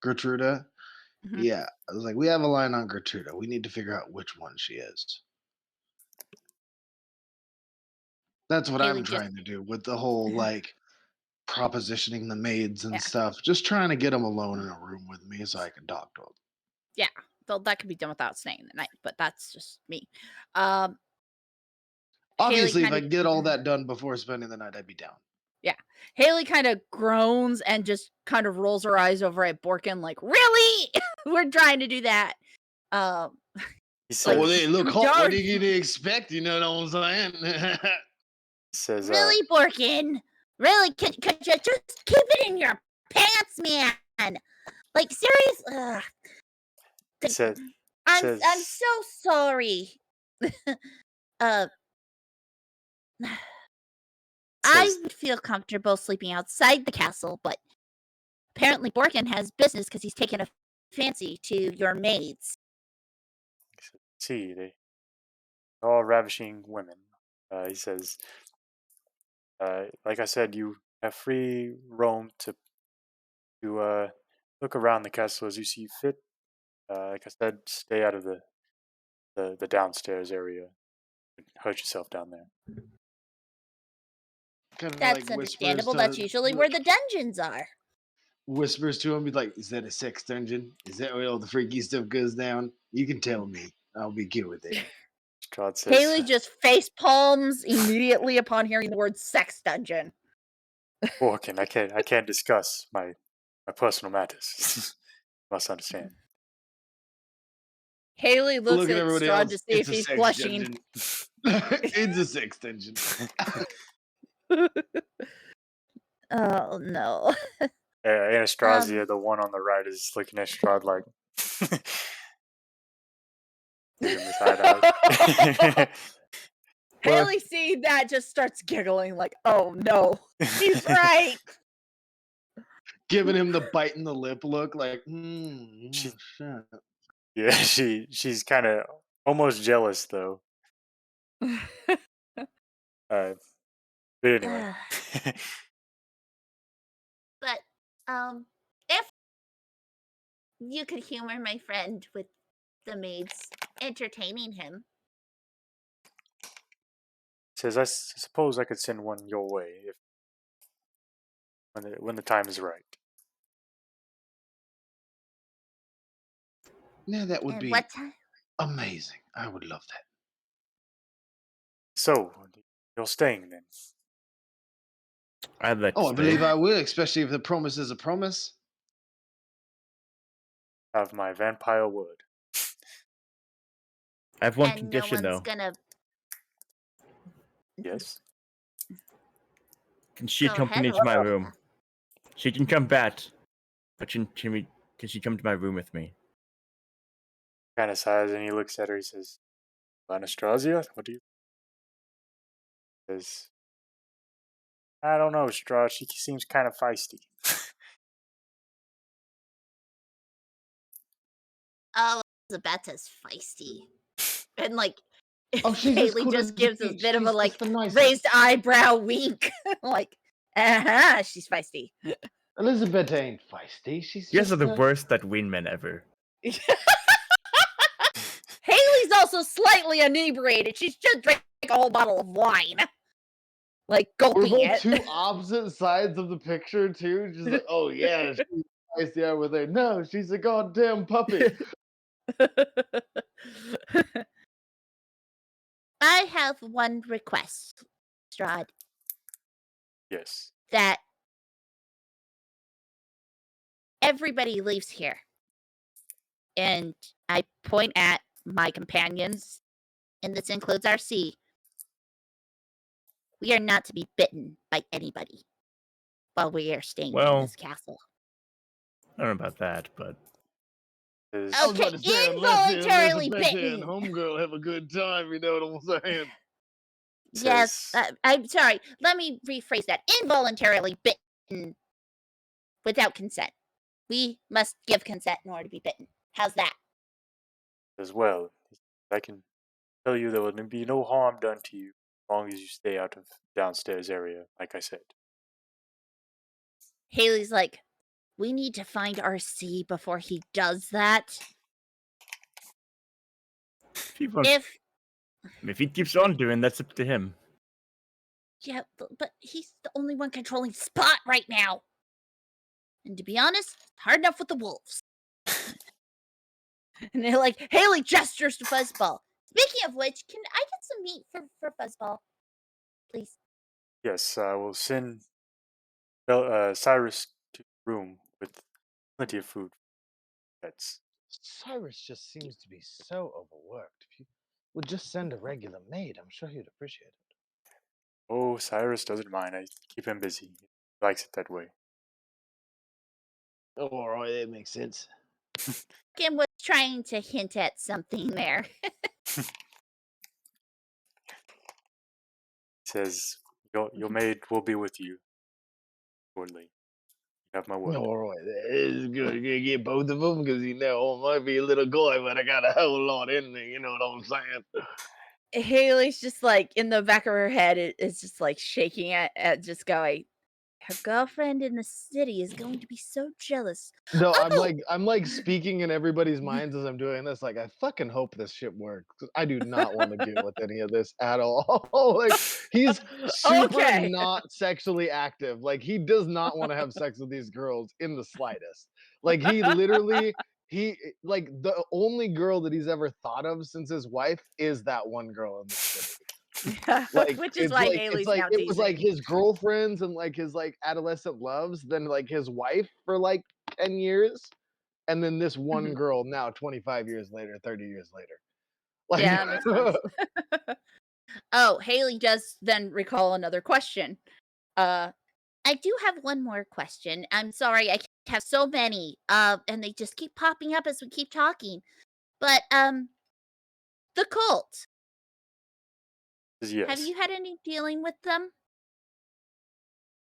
Gertruda. Mhm. Yeah. I was like, we have a line on Gertruda. We need to figure out which one she is. That's what Haley I'm just trying to do with the whole like propositioning the maids and Yeah. stuff. Just trying to get them alone in a room with me so I can talk to them. Yeah, well, that could be done without staying the night, but that's just me. Haley Obviously, if I kinda could get all that done before spending the night, I'd be down. Yeah. Haley kind of groans and just kind of rolls her eyes over at Borken like, "Really? We're trying to do that." Um, He Oh, says, they look too hot. What dark. are you going to expect? You know what I'm saying? he says really, Borken? Really? Could you just keep it in your pants, man? Like, seriously? Ugh. he says, I'm says so sorry. uh, I says would feel comfortable sleeping outside the castle, but apparently Borken has business because he's taken a fancy to your maids. see, they all ravishing women. He says, like I said, you have free roam to look around the castle as you see fit. Like I said, stay out of the downstairs area. Hurt yourself down there. Kind of That's like understandable. That's usually where the dungeons are. whispers to him, be like, "Is that a sex dungeon? Is that where all the freaky stuff goes down? You can tell me. I'll be cool with it." Strahd says, Haley just face palms immediately upon hearing the word sex dungeon. Borken, I can't discuss my my personal matters. Must understand. Haley looks Look at at everybody Strahd else. to see It's if a he's sex blushing. dungeon. It's a sex dungeon. Oh no. Anastasia, the one on the right, is looking at Strahd like giving him the side eye. Haley seeing that just starts giggling like, oh no, he's right. Giving him the bite in the lip look, like, She- shit. Yeah, she's kind of almost jealous though. But anyway, But if you could humor my friend with the maids entertaining him. says I suppose I could send one your way if when the time is right. Yeah, that would And be what time? amazing. I would love that. So you're staying then? I'd like to Oh, I stay. believe I will, especially if the promise is a promise. Have my vampire word. I have one And condition, no one's though. gonna Yes. Can she go accompany ahead. to my room? She can come back, but can she come to my room with me? Kind of sighs and he looks at her. He says, "Anastasia, what do you?" Says, "I don't know, Strahd. She seems kind of feisty." Oh, Elisabeta's feisty. And like Oh, she just Haley couldn't just gives a be- bit of a she's like just the nicest. Raised eyebrow wink. Like, she's feisty. Elisabeta ain't feisty. She's You guys just are the worst at wingmen ever. Haley's also slightly inebriated. She's just drank a whole bottle of wine. Like, We're gulping both it. two opposite sides of the picture too. Just like, oh yeah, she's feisty over there. No, she's a goddamn puppy. I have one request, Strahd, Yes. that everybody leaves here. And I point at my companions, and this includes our C. We are not to be bitten by anybody while we are staying in Well, this castle. I don't know about that, but Says, I was Okay, about to say, involuntarily Elisabetta and bitten. Homegirl have a good time. You know what I'm saying? Yes, Says- I'm sorry. Let me rephrase that. Involuntarily bitten without consent. We must give consent in order to be bitten. How's that? as well. I can tell you there will be no harm done to you as long as you stay out of downstairs area, like I said. Haley's like, we need to find our C before he does that. if he keeps on doing, that's up to him. Yeah, but he's the only one controlling Spot right now. And to be honest, hard enough with the wolves. And they're like, Haley gestures to Fuzzball. Speaking of which, can I get some meat for Fuzzball? Please. Yes, I will send Cyrus to the room with plenty of food. That's Cyrus just seems to be so overworked. If you would just send a regular maid, I'm sure he'd appreciate it. oh, Cyrus doesn't mind. I keep him busy. He likes it that way. Oh, all right, that makes sense. Kim was trying to hint at something there. Says your maid will be with you shortly. You have my word. All right, it's good. You're gonna get both of them because I might be a little goy, but I got a whole lot in there. You know what I'm saying? Haley's just like, in the back of her head, it's just like shaking at just going, her girlfriend in the city is going to be so jealous. No, Oh! I'm like speaking in everybody's minds as I'm doing this. Like, I fucking hope this shit works. 'Cause I do not want to deal with any of this at all. Like, he's super Okay. not sexually active. Like, he does not want to have sex with these girls in the slightest. Like, he literally, like, the only girl that he's ever thought of since his wife is that one girl in the city. Like, Which is it's why like Haley's it's like now it was like teasing. his girlfriends and like his like adolescent loves, then like his wife for like 10 years, and then this one Mhm. girl now 25 years later, 30 years later. Like, Yeah, that makes sense. Oh, Haley does then recall another question. I do have one more question. I'm sorry, I have so many, and they just keep popping up as we keep talking. But the cult. Says Have yes. you had any dealing with them?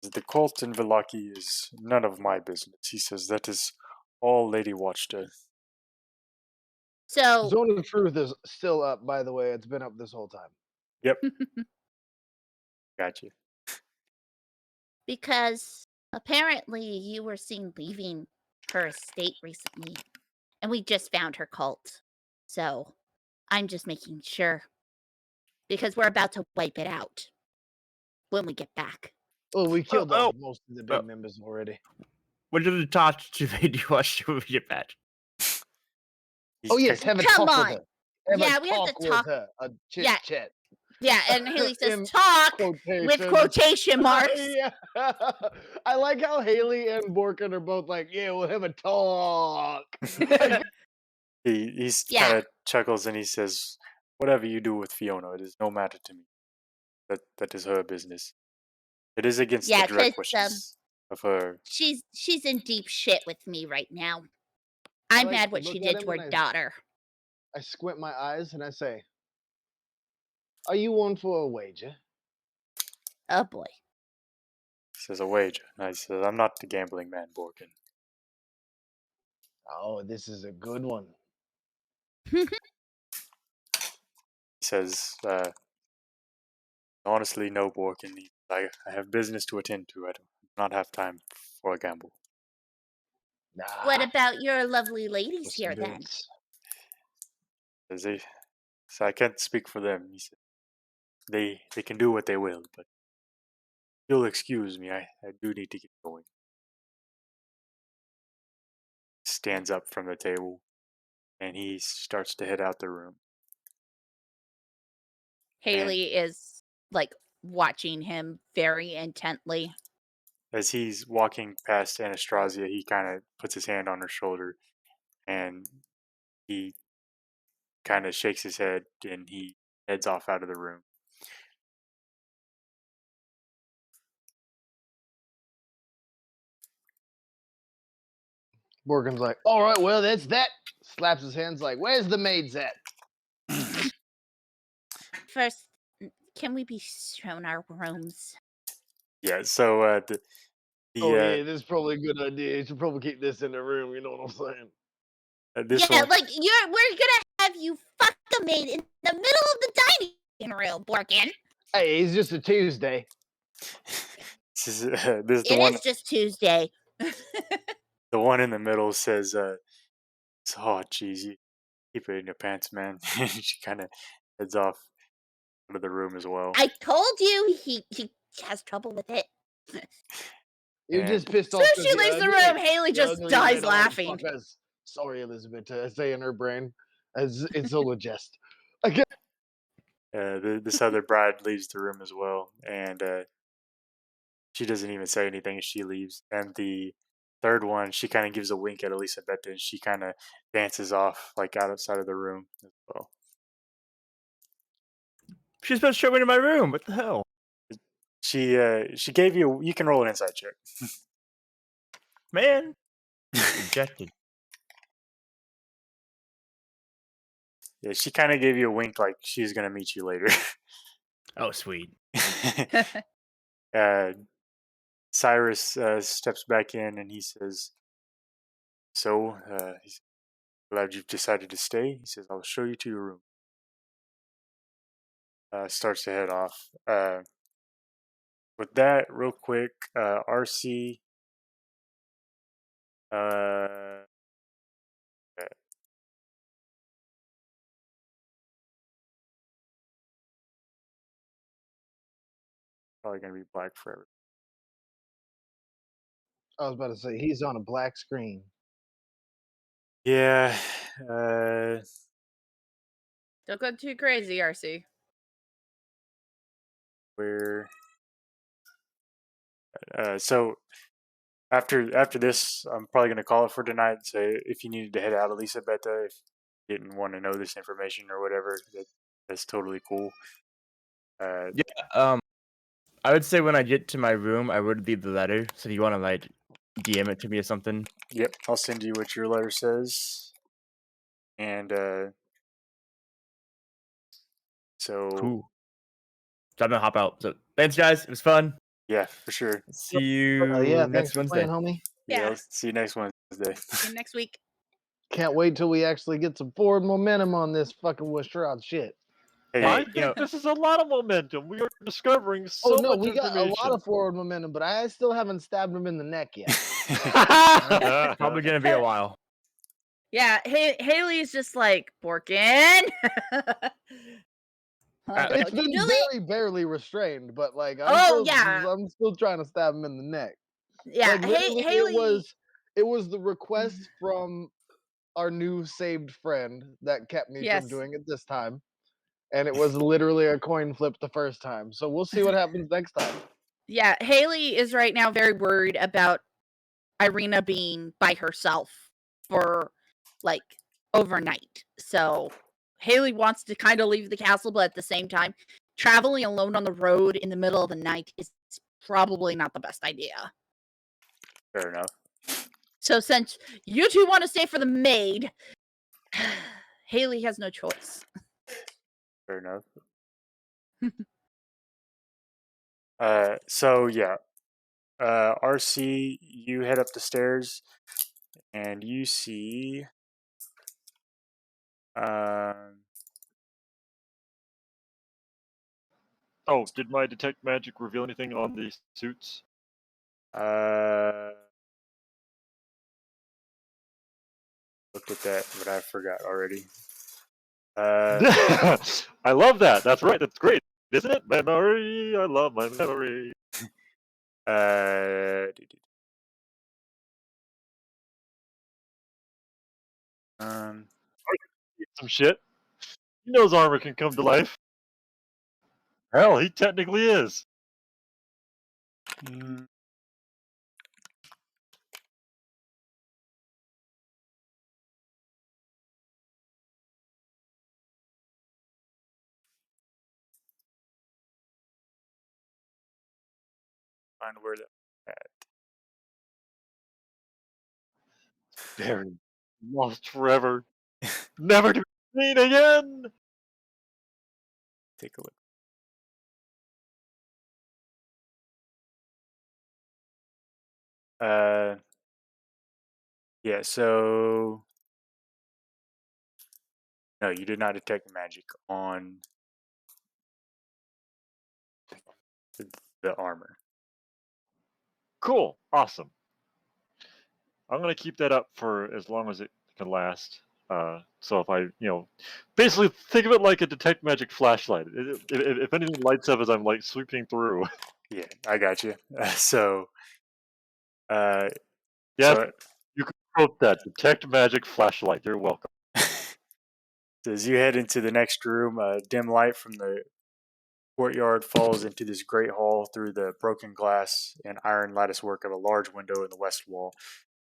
The cult in Vallaki is none of my business. He says that is all Lady Watch does. So Zone of Truth is still up, by the way. It's been up this whole time. Yep, gotcha. because apparently you were seen leaving her estate recently, and we just found her cult. So I'm just making sure because we're about to wipe it out when we get back. Well, we killed oh. off most of the big members already. What did the talk to Lady Watch when we get back? He's Oh yes, have a Come talk with on. her. Have Yeah, a we have to talk with talk. her. A chit Yeah. chat. Yeah, and Haley says In talk with quotations. quotation marks. Yeah. I like how Haley and Borken are both like, yeah, we'll have a talk. he's Yeah. kind of chuckles and he says, "Whatever you do with Fiona, it is no matter to me. That is her business. It is against Yeah, the direct 'cause, wishes of her." she's in deep shit with me right now. I'm like, mad what she look at did him to her and daughter. I squint my eyes and I say, are you one for a wager? Oh boy. He says, "A wager." And I said, "I'm not the gambling man, Borken." Oh, this is a good one. He says, "Honestly, no, Borken. I have business to attend to. I do not have time for a gamble." Nah. What about your lovely ladies Mr. here then? Vince. Says they, so I can't speak for them. He said, they can do what they will, but you'll excuse me. I do need to get going. Stands up from the table and he starts to head out the room. Haley is like watching him very intently. As he's walking past Anastasia, he kind of puts his hand on her shoulder and he kind of shakes his head and he heads off out of the room. Borken's like, all right, well, that's that. Slaps his hands like, where's the maids at? First, can we be shown our rooms? Yeah, so Oh, yeah, this is probably a good idea. You should probably keep this in the room. You know what I'm saying? this Yeah, one, like we're gonna have you fuck the maid in the middle of the dining room, Borken. Hey, it's just a Tuesday. this is the It one. is just Tuesday. The one in the middle says, "Oh, geez, you keep it in your pants, man." She kind of heads off out of the room as well. I told you he has trouble with it. You're And just pissed So off. she leaves the room. Haley just dies laughing. Sorry, Elisabeta. I say in her brain, as it's all a jest. Okay. this other bride leaves the room as well, and she doesn't even say anything as she leaves. And the third one, she kind of gives a wink at Elisabetta, and she kind of dances off like outside of the room as well. She's supposed to show me to my room. What the hell? She gave you. You can roll an insight check. Man. Rejected. Yeah, she kind of gave you a wink, like she's gonna meet you later. Oh, sweet. Cyrus steps back in and he says, "So, he's glad you've decided to stay." He says, "I'll show you to your room." Starts to head off. With that, real quick, RC. Uh, Probably gonna be black forever. I was about to say he's on a black screen. Yeah. Don't go too crazy, RC. Where? So After this, I'm probably going to call it for tonight. Say if you needed to head out, Elisabeta, if you didn't want to know this information or whatever, that's totally cool. Yeah. I would say when I get to my room, I would leave the letter. So if you want to like DM it to me or something. Yep, I'll send you what your letter says. And so Cool. So I'm gonna hop out. So thanks, guys. It was fun. yeah, for sure. See you Yeah, thanks next for Wednesday. playing, homie. Yeah, Yeah. I'll see you next Wednesday. See you next week. Can't wait till we actually get some forward momentum on this fucking with Strahd shit. Hey, I you think know, this is a lot of momentum. We are discovering Oh so no, much we got a information. lot of forward momentum, but I still haven't stabbed him in the neck yet. it's probably gonna be a while. Yeah, Haley's just like, Borken. It's Don't you been do it? very barely restrained, but like Oh, yeah. I'm still trying to stab him in the neck. Yeah, Like literally, Haley. it was the request from our new saved friend that kept me Yes. from doing it this time, and it was literally a coin flip the first time. So we'll see what happens next time. Yeah, Haley is right now very worried about Irina being by herself for like overnight. So Haley wants to kind of leave the castle, but at the same time, traveling alone on the road in the middle of the night is probably not the best idea. fair enough. So since you two want to stay for the maid, Haley has no choice. Fair enough. So yeah, RC, you head up the stairs, and you see, Oh, did my detect magic reveal anything on these suits? looked at that, but I forgot already. I love that. That's right. That's great, isn't it? Memory. I love my memory. Some shit. He knows armor can come to life. Hell, he technically is. Find where that at. Buried, lost forever, never to be seen again. Take a look. Yeah, so no, you did not detect magic on the armor. Cool, awesome. I'm gonna keep that up for as long as it can last. So if I, basically think of it like a detect magic flashlight. If anything lights up as I'm like sweeping through. Yeah, I got you. So, Yeah, so you can quote that detect magic flashlight. You're welcome. as you head into the next room, dim light from the courtyard falls into this great hall through the broken glass and iron lattice work of a large window in the west wall.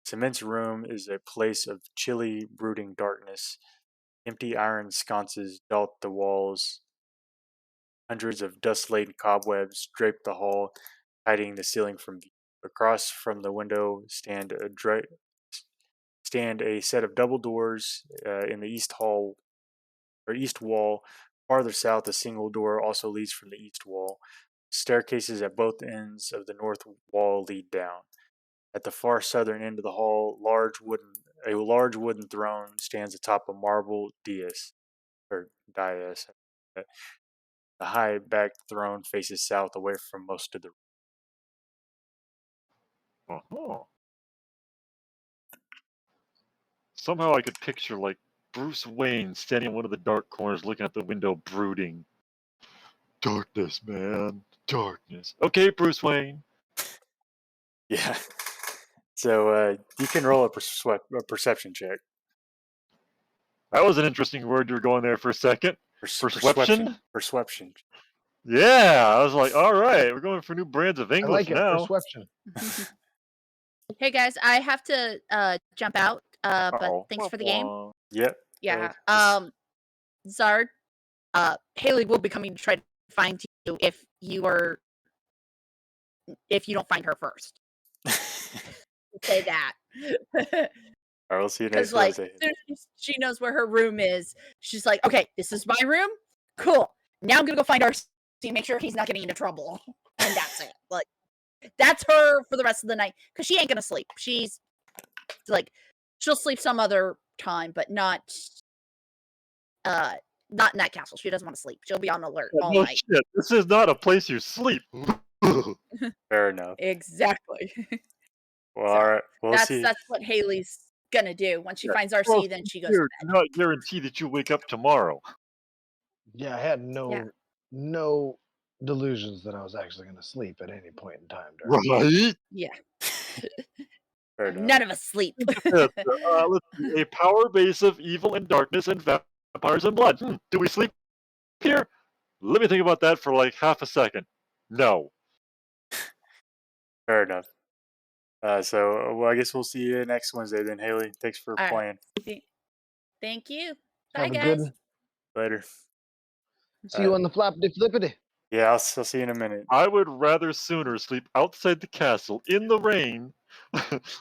This immense room is a place of chilly, brooding darkness. Empty iron sconces dot the walls. Hundreds of dust-laden cobwebs drape the hall, hiding the ceiling from view. Across from the window stand a set of double doors in the east hall or east wall. Farther south, a single door also leads from the east wall. Staircases at both ends of the north wall lead down. At the far southern end of the hall, a large wooden throne stands atop a marble dais. The high backed throne faces south, away from most of the. Uh-huh. Somehow I could picture like Bruce Wayne standing in one of the dark corners, looking at the window, brooding. Darkness, man, darkness. Okay, Bruce Wayne. Yeah. So you can roll a perception check. That was an interesting word you were going there for a second. Perception? Perception. Yeah, I was like, all right, we're going for new brands of I English like it. now. Perception. Hey guys, I have to jump out. But Uh-oh. thanks for the game. Wah-wah. Yep. Yeah. Just- Zard, Haley will be coming to try to find you if you don't find her first. Say that. All right, we'll see you Because next like Wednesday. soon as she knows where her room is, she's like, okay, this is my room. Cool. Now I'm gonna go find RC, make sure he's not getting into trouble. And that's it. Like that's her for the rest of the night. Because she ain't gonna sleep. She's like she'll sleep some other time, but not in that castle. She doesn't want to sleep. She'll be on alert all No night. shit. This is not a place you sleep. Fair enough. Exactly. Well, So, all right. We'll see. that's what Haley's gonna do. Once she Yeah. finds RC, Well, then she goes here, to do bed. not guarantee that you wake up tomorrow. Yeah, I had Yeah. no delusions that I was actually going to sleep at any point in time during. Right? Yeah. Fair enough. None of us sleep. Let's see. A power base of evil and darkness and vampires and blood. Do we sleep here? Let me think about that for like half a second. No. Fair enough. So, well, I guess we'll see you next Wednesday then, Haley. Thanks for All right. playing. Thank you. Bye, Have a guys. good. Later. See you on the flappity flippity. Yeah, I'll see you in a minute. I would rather sooner sleep outside the castle in the rain,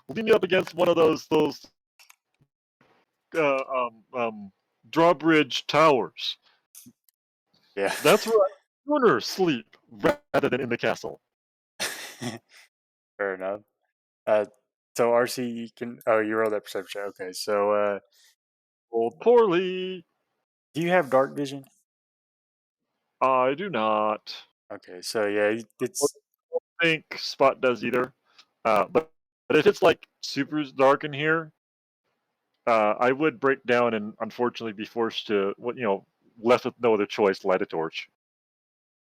leaning up against one of those drawbridge towers. Yeah. That's where I sooner sleep rather than in the castle. Fair enough. So RC, you can. Oh, you rolled that perception. Okay. So, Rolled poorly. do you have dark vision? I do not Okay. So yeah, it's think Spot does either. But if it's like super dark in here, I would break down and unfortunately be forced to, left with no other choice, light a torch.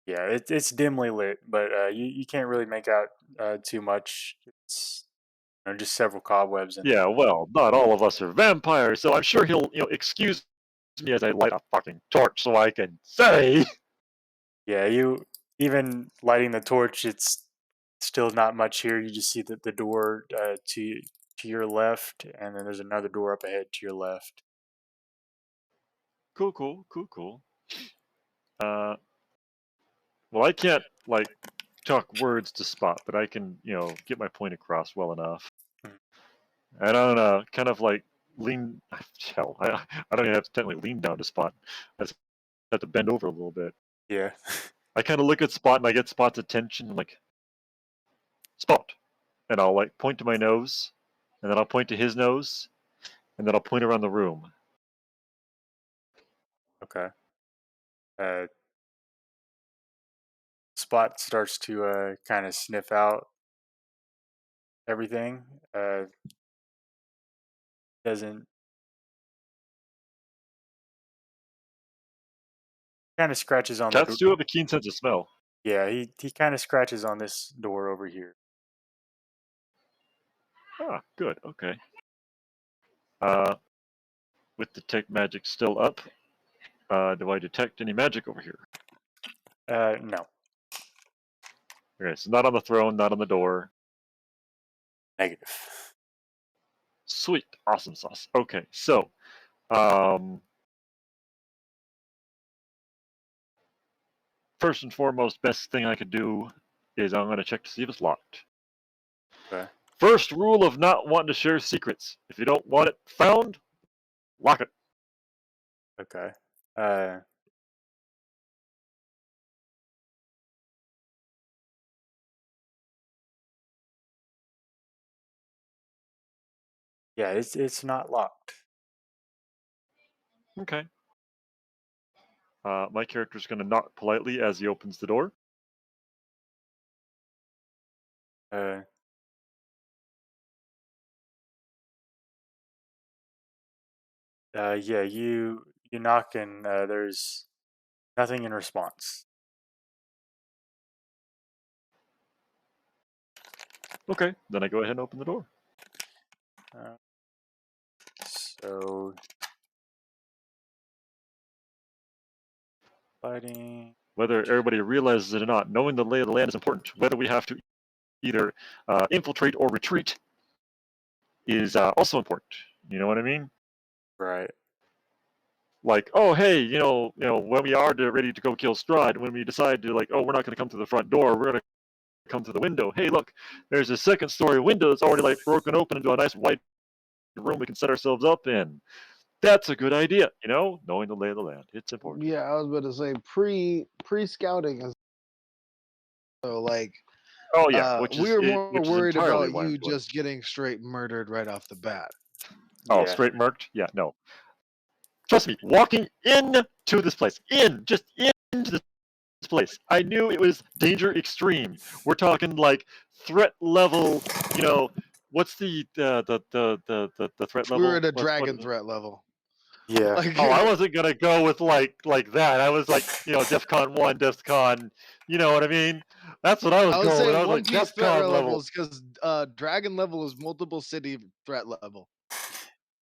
yeah, it's dimly lit, but you can't really make out too much. It's just several cobwebs in Yeah, there. well, not all of us are vampires, so I'm sure he'll, excuse me as I light a fucking torch so I can say. Yeah, you even lighting the torch, it's still not much here. You just see the door to your left, and then there's another door up ahead to your left. Cool. Well, I can't talk words to Spot, but I can, get my point across well enough. Mhm. And I don't know, kind of lean. Hell, I don't even have to technically lean down to Spot. I just have to bend over a little bit. Yeah. I kind of look at Spot and I get Spot's attention. I'm like, Spot, and I'll point to my nose, and then I'll point to his nose, and then I'll point around the room. Okay. Spot starts to kind of sniff out everything. Doesn't kind of scratches on the door. Cats do have a keen sense of smell. Yeah, he kind of scratches on this door over here. Ah, good. Okay. With detect magic still up, do I detect any magic over here? No. Okay, so not on the throne, not on the door. Negative. Sweet, awesome sauce. Okay, so, first and foremost, best thing I could do is I'm going to check to see if it's locked. Okay. First rule of not wanting to share secrets: if you don't want it found, lock it. Okay. Yeah, it's not locked. Okay. My character's going to knock politely as he opens the door. Uh, yeah, you knock and there's nothing in response. Okay, then I go ahead and open the door. Uh, so fighting. Whether everybody realizes it or not, knowing the lay of the land is important. Whether we have to either infiltrate or retreat is also important. You know what I mean? Right. Like, oh, hey, when we are ready to go kill Strahd, when we decide to, like, oh, we're not going to come to the front door, we're going to come to the window. Hey, look, there's a second-story window that's already, like, broken open into a nice wide room we can set ourselves up in. That's a good idea, knowing the lay of the land. It's important. Yeah, I was about to say pre-scouting is so like Oh, yeah, which we is were more which is worried entirely about why I'm you doing. just getting straight murdered right off the bat. Oh, Yeah. straight murked? Yeah, no. Trust me, walking into this place, just into this place, I knew it was danger extreme. We're talking like threat level. What's the threat We were level? at a What? dragon threat level. Yeah. Like, Oh, I wasn't gonna go with like that. I was like, DEFCON 1, DEFCON. You know what I mean? That's what I was I was going with. I saying was One like Piece threat DEFCON level. levels because dragon level is multiple city threat level.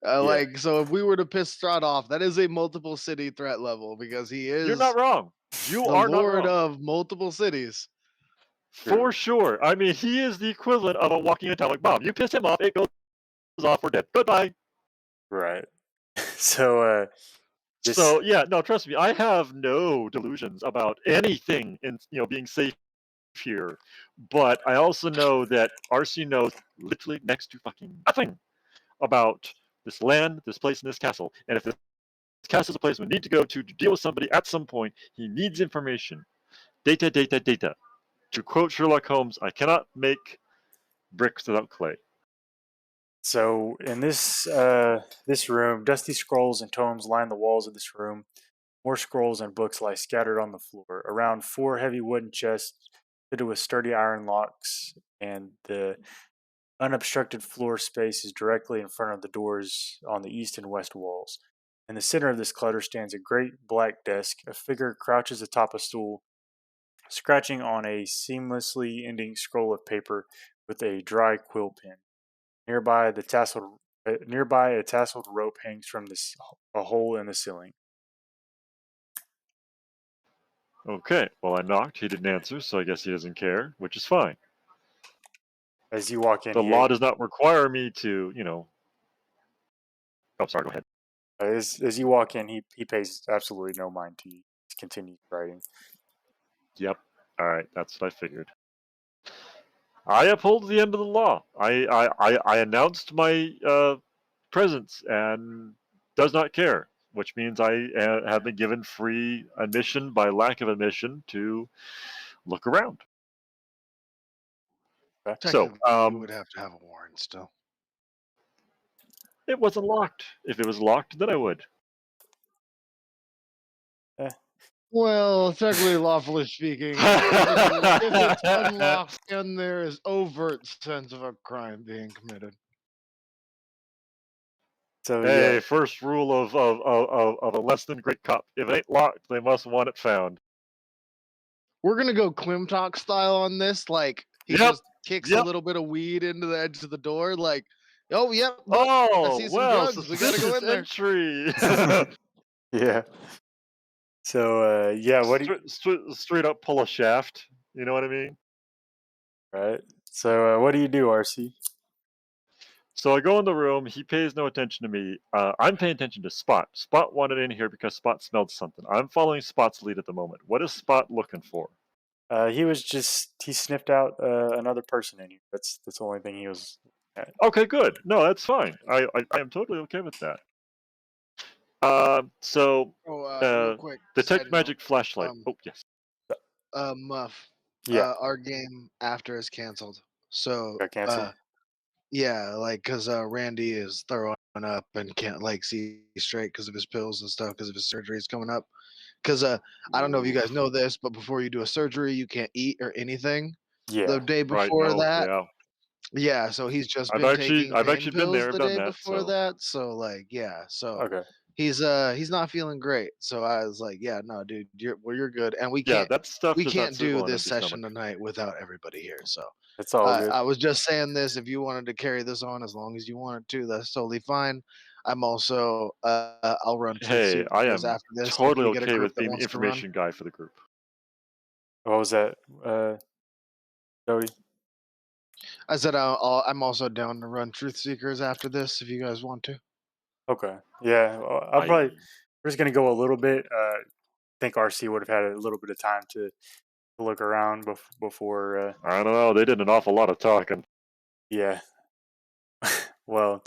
Yeah. Like, so if we were to piss Strahd off, that is a multiple city threat level because he You're is not wrong. You the are not lord wrong. of multiple cities. For sure. I mean, he is the equivalent of a walking atomic bomb. You piss him off, it goes off, we're dead. Goodbye. Right. So this So yeah, no, trust me, I have no delusions about anything in being safe here. But I also know that RC knows literally next to fucking nothing about this land, this place, and this castle. And if this castle is a place we need to go to deal with somebody at some point, he needs information. Data, data, data. To quote Sherlock Holmes, I cannot make bricks without clay. So in this room, dusty scrolls and tomes line the walls of this room. More scrolls and books lie scattered on the floor. Around 4 heavy wooden chests fitted with sturdy iron locks, and the unobstructed floor space is directly in front of the doors on the east and west walls. In the center of this clutter stands a great black desk. A figure crouches atop a stool, scratching on a seamlessly ending scroll of paper with a dry quill pen. Nearby, a tasseled rope hangs from a hole in the ceiling. Okay, well, I knocked. He didn't answer, so I guess he doesn't care, which is fine. As you walk in, The law does not require me to, Oh, sorry, go ahead. as you walk in, he pays absolutely no mind to you. He continues writing. Yep. All right, that's what I figured. I uphold the end of the law. I announced my presence and does not care, which means I have been given free admission by lack of admission to look around. So, Technically, you would have to have a warrant still. it wasn't locked. If it was locked, then I would. Well, technically, lawfully speaking, if it's unlocked and there is overt sense of a crime being committed. So Hey, yeah, first rule of a less than great cop: if it ain't locked, they must want it found. We're gonna go Klimtok style on this. Like he Yep. just kicks a Yep. little bit of weed into the edge of the door. Like, oh yep, look, I Oh see some well, drugs. We gotta go suspicious in there. entry. yeah. So yeah, what do you, straight up pull a shaft. You know what I mean? right? So what do you do, RC? So I go in the room. He pays no attention to me. I'm paying attention to Spot. Spot wanted in here because Spot smelled something. I'm following Spot's lead at the moment. What is Spot looking for? He sniffed out another person in here. That's the only thing he was. Okay, good. No, that's fine. I am totally okay with that. So Real quick, detect side magic flashlight. note, Oh yes. Muff. Yeah, Our game after is canceled. So got canceled. yeah, like because Randy is throwing up and can't like see straight because of his pills and stuff because of his surgeries coming up. Because I don't know if you guys know this, but before you do a surgery, you can't eat or anything. The Yeah, day Right. before No. that, Yeah. yeah. So he's just I've been taking actually pain been there. pills I've the done day that. before So that. So like, yeah. So okay. he's not feeling great. So I was like, yeah, no, dude, you're good, and yeah, that stuff we does not can't sit well do on an this empty session stomach. tonight without everybody here. So It's all good. I was just saying this. If you wanted to carry this on as long as you wanted to, that's totally fine. I'm also I'll run Truth Hey, Suit I because am after this, if totally we get a okay group with that being the wants to run, information guy for the group. What was that, Jody? I said I'm also down to run Truth Seekers after this if you guys want to. Okay. Yeah. Well, I'll probably. I We're just gonna go a little bit. I think RC would have had a little bit of time to look around before. I don't know. They did an awful lot of talking. Yeah. Well.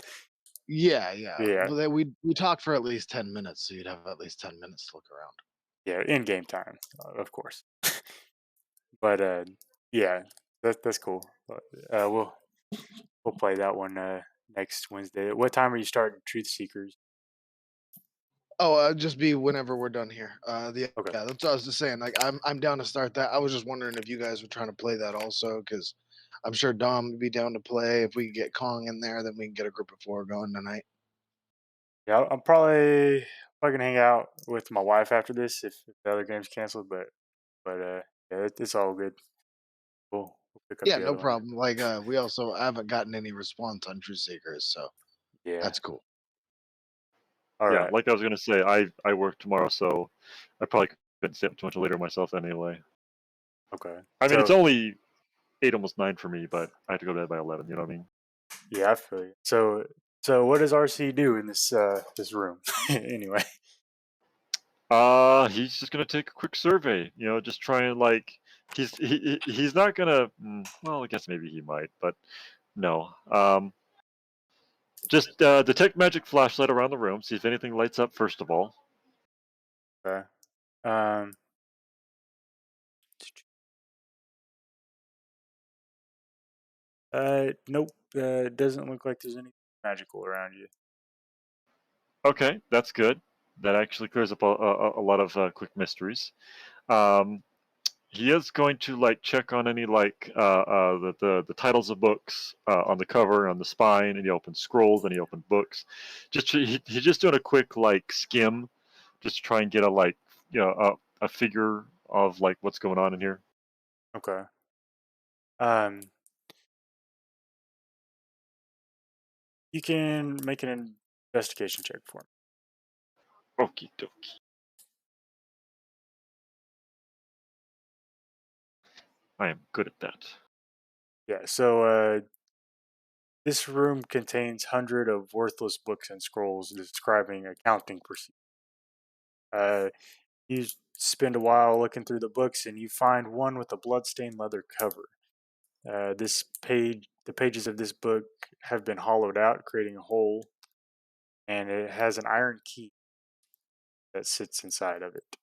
Yeah, yeah. Yeah. Well, we talked for at least 10 minutes, so you'd have at least 10 minutes to look around. Yeah. In game time, of course. But yeah, that's cool. We'll play that one next Wednesday. What time are you starting Truth Seekers? Oh, just be whenever we're done here. Okay. Yeah, that's what I was just saying. Like, I'm down to start that. I was just wondering if you guys were trying to play that also, because I'm sure Dom would be down to play. If we could get Kong in there, then we can get a group of 4 going tonight. Yeah, I'm probably gonna hang out with my wife after this if the other game's canceled. But yeah, it's all good. We'll pick up Yeah, the no other one. problem. Like, we also haven't gotten any response on True Seekers, so Yeah. that's cool. All Yeah, right. like I was gonna say, I work tomorrow, so I probably couldn't stay up too much later myself anyway. Okay. I mean, it's So only 8, almost 9 for me, but I have to go to bed by 11. You know what I mean? yeah, I feel you. So what does RC do in this room anyway? He's just gonna take a quick survey. You know, just try and like he's not gonna. Well, I guess maybe he might, but no. Just detect magic flashlight around the room. See if anything lights up first of all. Okay. Um. Nope. It doesn't look like there's anything magical around you. Okay, that's good. That actually clears up a lot of quick mysteries. Um, he is going to like check on any like the titles of books on the cover, on the spine, and he opens scrolls and he opens books. He's just doing a quick like skim, just to try and get a like a figure of like what's going on in here. Okay. Um. You can make an investigation check for me. Okie dokie. I am good at that. Yeah. So this room contains hundreds of worthless books and scrolls describing accounting procedures. You spend a while looking through the books, and you find one with a bloodstained leather cover. The pages of this book have been hollowed out, creating a hole, and it has an iron key that sits inside of it.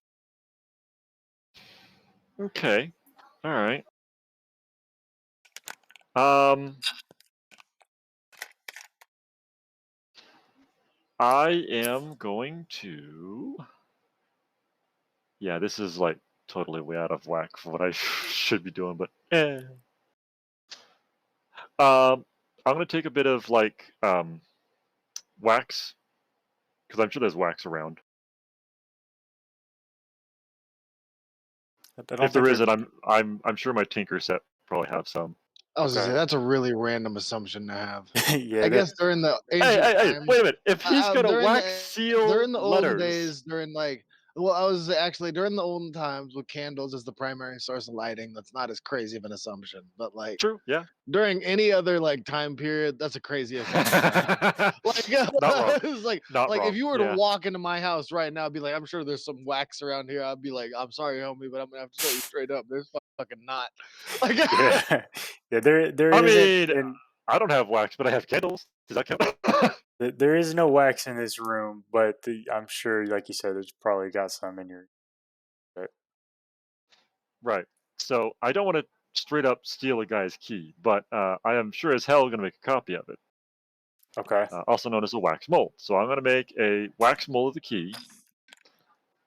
Okay. All right. Um, I am going to. Yeah, this is like totally way out of whack for what I should be doing, but I'm gonna take a bit of like wax because I'm sure there's wax around. I If don't think there there. isn't, I'm sure my tinker set probably have some. I was gonna say Okay. that's a really random assumption to have. Yeah. I guess during the Hey, ancient hey, hey! times, Wait a minute. If he's gonna during wax the seal during the olden letters, days, during like, well, I was actually during the olden times with candles as the primary source of lighting. That's not as crazy of an assumption, but like true, yeah. during any other like time period, that's a crazy assumption to have. Like, Not wrong. it's Not like if wrong. you were to Yeah. walk into my house right now, I'd be like, I'm sure there's some wax around here. I'd be like, I'm sorry, homie, but I'm gonna have to tell you straight up, there's fucking not. Like, Yeah. Yeah. There I isn't, mean, and I don't have wax, but I have candles. Does that count? there is no wax in this room, but I'm sure, like you said, there's probably got some in your. But Right. So I don't want to straight up steal a guy's key, but I am sure as hell going to make a copy of it, okay. also known as a wax mold. So I'm going to make a wax mold of the key,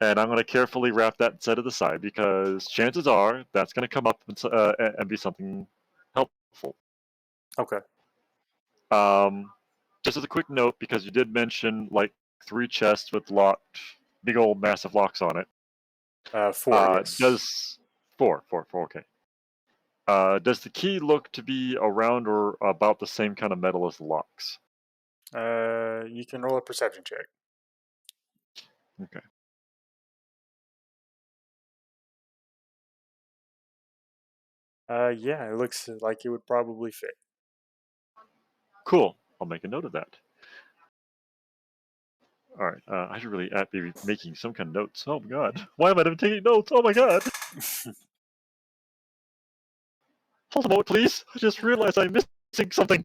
and I'm going to carefully wrap that set to the side because chances are that's going to come up and be something helpful. Okay. Um, just as a quick note, because you did mention like 3 chests with locked, big old massive locks on it. 4. Yes. Does four? Okay. Does the key look to be around or about the same kind of metal as the locks? You can roll a perception check. Okay. Yeah, it looks like it would probably fit. Cool. I'll make a note of that. All right. I should really be making some kind of notes. Oh my god. Why am I not taking notes? Oh my god. Hold a moment, please. I just realized I'm missing something.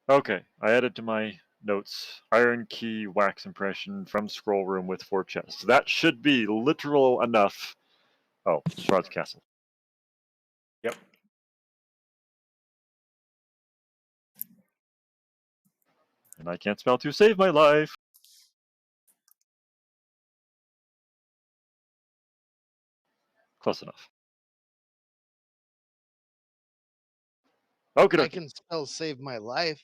Okay, I added to my notes iron key wax impression from scroll room with 4 chests. That should be literal enough. Oh, Strahd's castle. Yep. And I can't spell to save my life. Close enough. Okay, I okay. can spell save my life.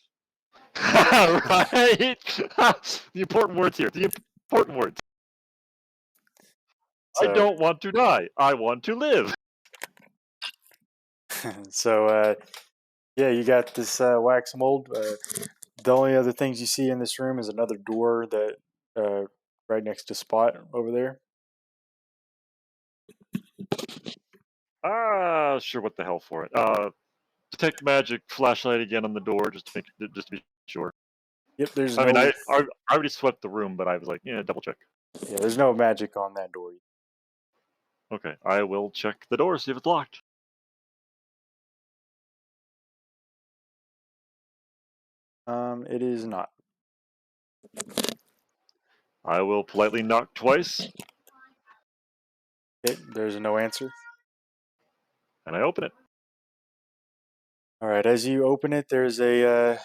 Right? The important words here. The important words. I So, don't want to die. I want to live. so yeah, you got this wax mold. The only other things you see in this room is another door that right next to Spot over there. Sure. What the hell for it? Detect magic flashlight again on the door, just to be sure. Yep, there's I mean, no I already swept the room, but I was like, yeah, double check. yeah, there's no magic on that door. Okay, I will check the door, see if it's locked. It is not. I will politely knock twice, There's no answer. and I open it. All right, as you open it, there's it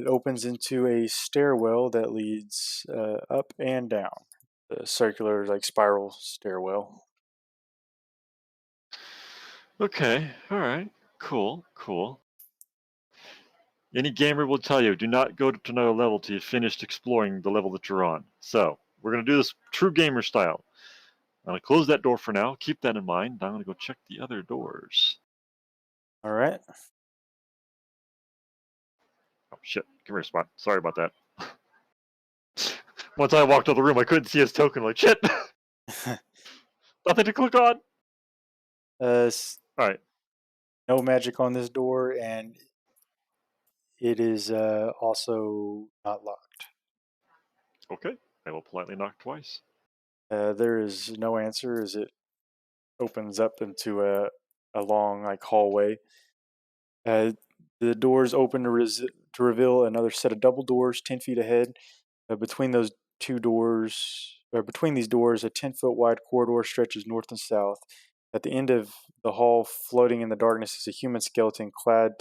opens into a stairwell that leads up and down. A circular, like spiral stairwell. Okay, all right, cool. Any gamer will tell you, do not go to another level till you've finished exploring the level that you're on. So, we're going to do this true gamer style. I'm going to close that door for now. Keep that in mind. I'm going to go check the other doors. All right. Oh, shit. Come here, Spot. Sorry about that. Once I walked out of the room, I couldn't see his token. Like, shit! Nothing to click on! Alright. No magic on this door, and it is also not locked. Okay. I will politely knock twice. There is no answer as it opens up into a long like hallway. The doors open to reveal another set of double doors 10 feet ahead. Between those two doors, or between these doors, a 10-foot wide corridor stretches north and south. At the end of the hall, floating in the darkness, is a human skeleton clad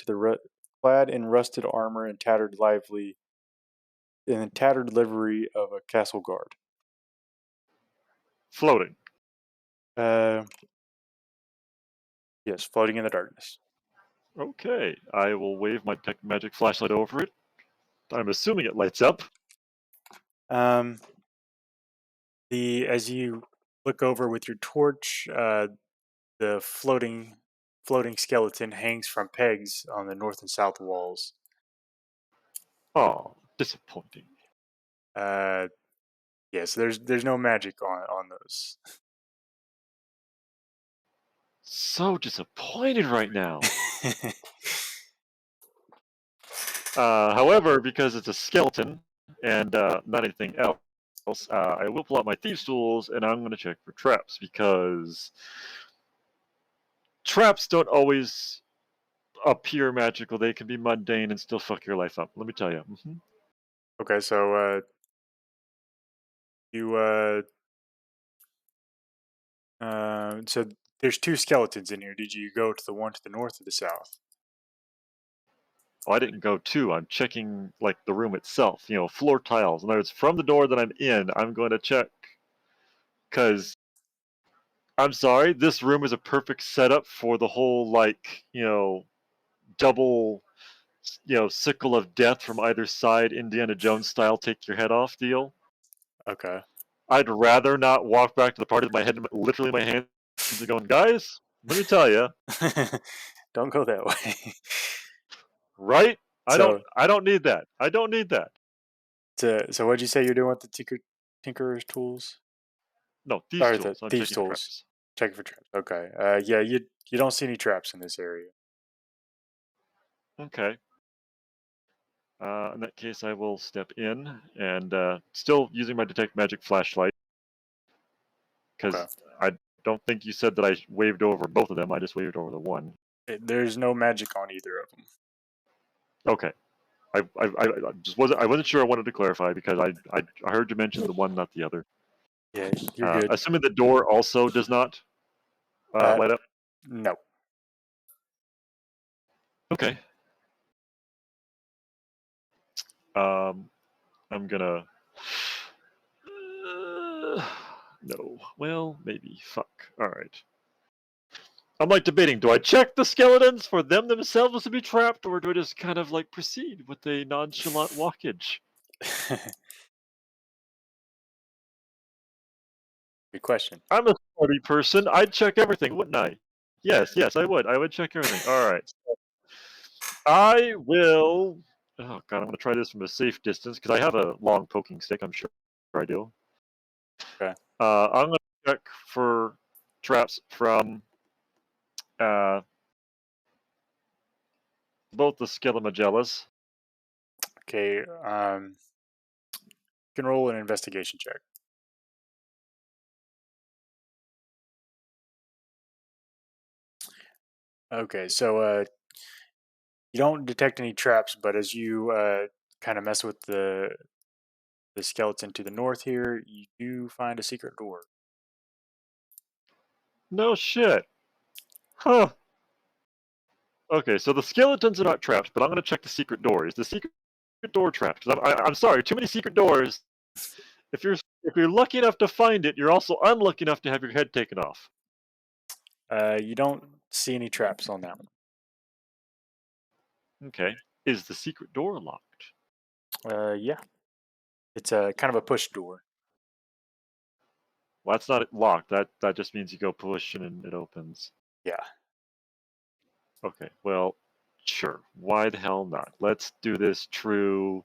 in rusted armor and tattered livery of a castle guard. Floating. Yes, floating in the darkness. Okay. I will wave my tech magic flashlight over it. I'm assuming it lights up. As you look over with your torch, the floating skeleton hangs from pegs on the north and south walls. Oh, disappointing. Yes, there's no magic on those. So disappointed right now. However, because it's a skeleton and not anything else, I will pull out my thieves' tools and I'm going to check for traps because traps don't always appear magical. They can be mundane and still fuck your life up. Let me tell you. Okay, so you so there's two skeletons in here. Did you go to the one to the north or the south? Oh, I didn't go to. I'm checking like the room itself. Floor tiles. In other words, from the door that I'm in, I'm going to check because I'm sorry, this room is a perfect setup for the whole double sickle of death from either side, Indiana Jones style, take your head off deal. Okay. I'd rather not walk back to the party with my head literally in my hands and going, guys, let me tell you, Don't go that way. right? So, I don't need that. I don't need that. so what'd you say you're doing with the tinkerer's tools? No, these Or tools. I'm thieves checking for tools. traps. Checking for traps. Okay. Yeah, you don't see any traps in this area. Okay. In that case, I will step in and still using my detect magic flashlight because Okay. I don't think you said that I waved over both of them. I just waved over the one. There's no magic on either of them. Okay. I just wasn't sure. I wanted to clarify because I heard you mention the one, not the other. Yeah, you're good. Assuming the door also does not light up. No. Okay. I'm gonna. No. Well, maybe. Fuck. All right. I'm like debating. Do I check the skeletons for them themselves to be trapped, or do I just kind of like proceed with a nonchalant walkage? Good question. I'm a party person. I'd check everything, wouldn't I? Yes, I would. I would check everything. All right. I will. Oh god, I'm gonna try this from a safe distance because I have a long poking stick. I'm sure I do. Okay. I'm gonna check for traps from both the Skelemagellas. Okay. You can roll an investigation check. Okay, so you don't detect any traps, but as you kind of mess with the skeleton to the north here, you do find a secret door. No shit. Huh. Okay, so the skeletons are not trapped, but I'm gonna check the secret door. Is the secret door trapped? 'Cause I'm sorry, too many secret doors. If you're lucky enough to find it, you're also unlucky enough to have your head taken off. You don't see any traps on that one. Okay. Is the secret door locked? Yeah, it's a kind of a push door. Well, that's not locked. That just means you go push and it opens. Yeah. Okay. Well, sure. Why the hell not? Let's do this true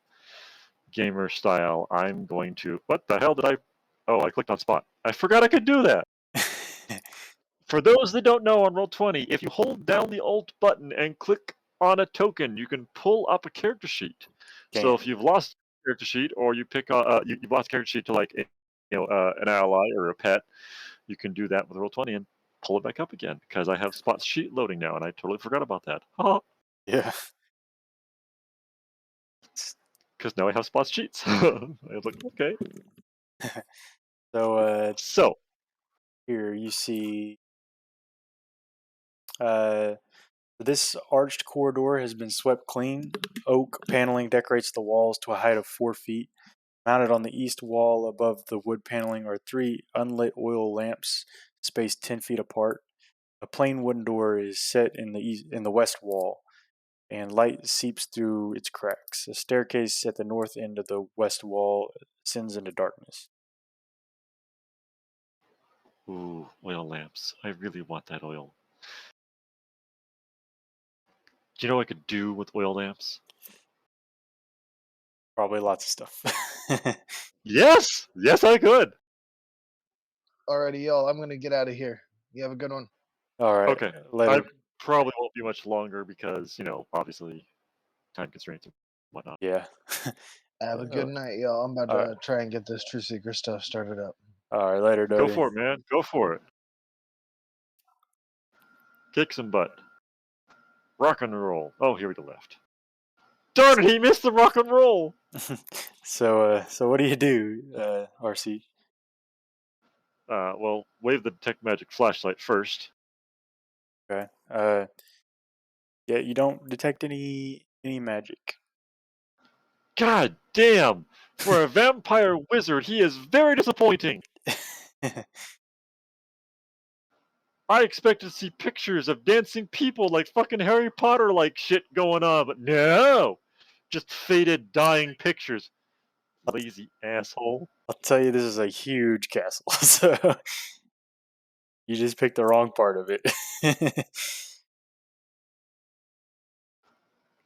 gamer style. I'm going to. What the hell did I? Oh, I clicked on spot. I forgot I could do that. For those that don't know on Roll20, if you hold down the Alt button and click on a token, you can pull up a character sheet. So if you've lost a character sheet, or you pick you've lost a character sheet to like an ally or a pet, you can do that with Roll20 and pull it back up again because I have Spot's sheet loading now, and I totally forgot about that. Yeah. Because now I have Spot's sheets. I was like, okay. So here you see this arched corridor has been swept clean. Oak paneling decorates the walls to a height of 4 feet. Mounted on the east wall above the wood paneling are 3 unlit oil lamps spaced 10 feet apart. A plain wooden door is set in the west wall, and light seeps through its cracks. A staircase at the north end of the west wall ascends into darkness. Ooh, oil lamps. I really want that oil. Do you know what I could do with oil lamps? Probably lots of stuff. Yes! Yes, I could! Alrighty, y'all. I'm gonna get out of here. You have a good one. All right. Okay. Later. I probably won't be much longer because, obviously time constraints and whatnot. Yeah. Have a good night, y'all. I'm about All to right. try and get this True Seeker stuff started up. All right. Later, Go Dodie. for it, man. Go for it. Kick some butt. Rock and roll. Oh, here we go left. Darn it, he missed the rock and roll! So what do you do, RC? Well, wave the detect magic flashlight first. Okay. Yeah, you don't detect any magic. God damn! For a vampire wizard, he is very disappointing! I expected to see pictures of dancing people like fucking Harry Potter like shit going on, but no! Just faded, dying pictures. Lazy asshole. I'll tell you, this is a huge castle. So you just picked the wrong part of it.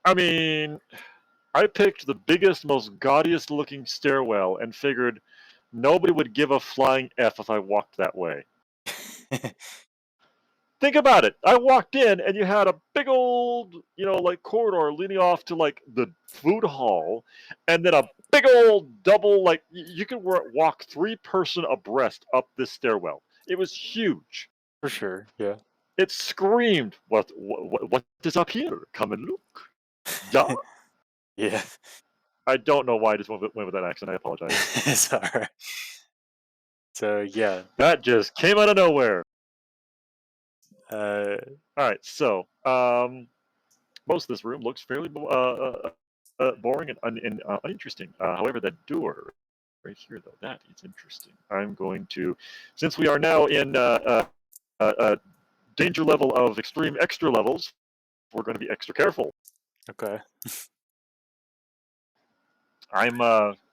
I mean, I picked the biggest, most gaudiest looking stairwell and figured nobody would give a flying F if I walked that way. Think about it. I walked in and you had a big old, like corridor leading off to like the food hall, and then a big old double, like you could walk 3-person abreast up this stairwell. It was huge. For sure, yeah. It screamed, what is up here? Come and look. Yeah. Yeah. I don't know why I just went with that accent. I apologize. It's all right. So yeah, That just came out of nowhere. uh, All right, so most of this room looks fairly boring and uninteresting. However, that door right here, though, that is interesting. I'm going to, since we are now in danger level of extreme extra levels, we're going to be extra careful. okay. I'm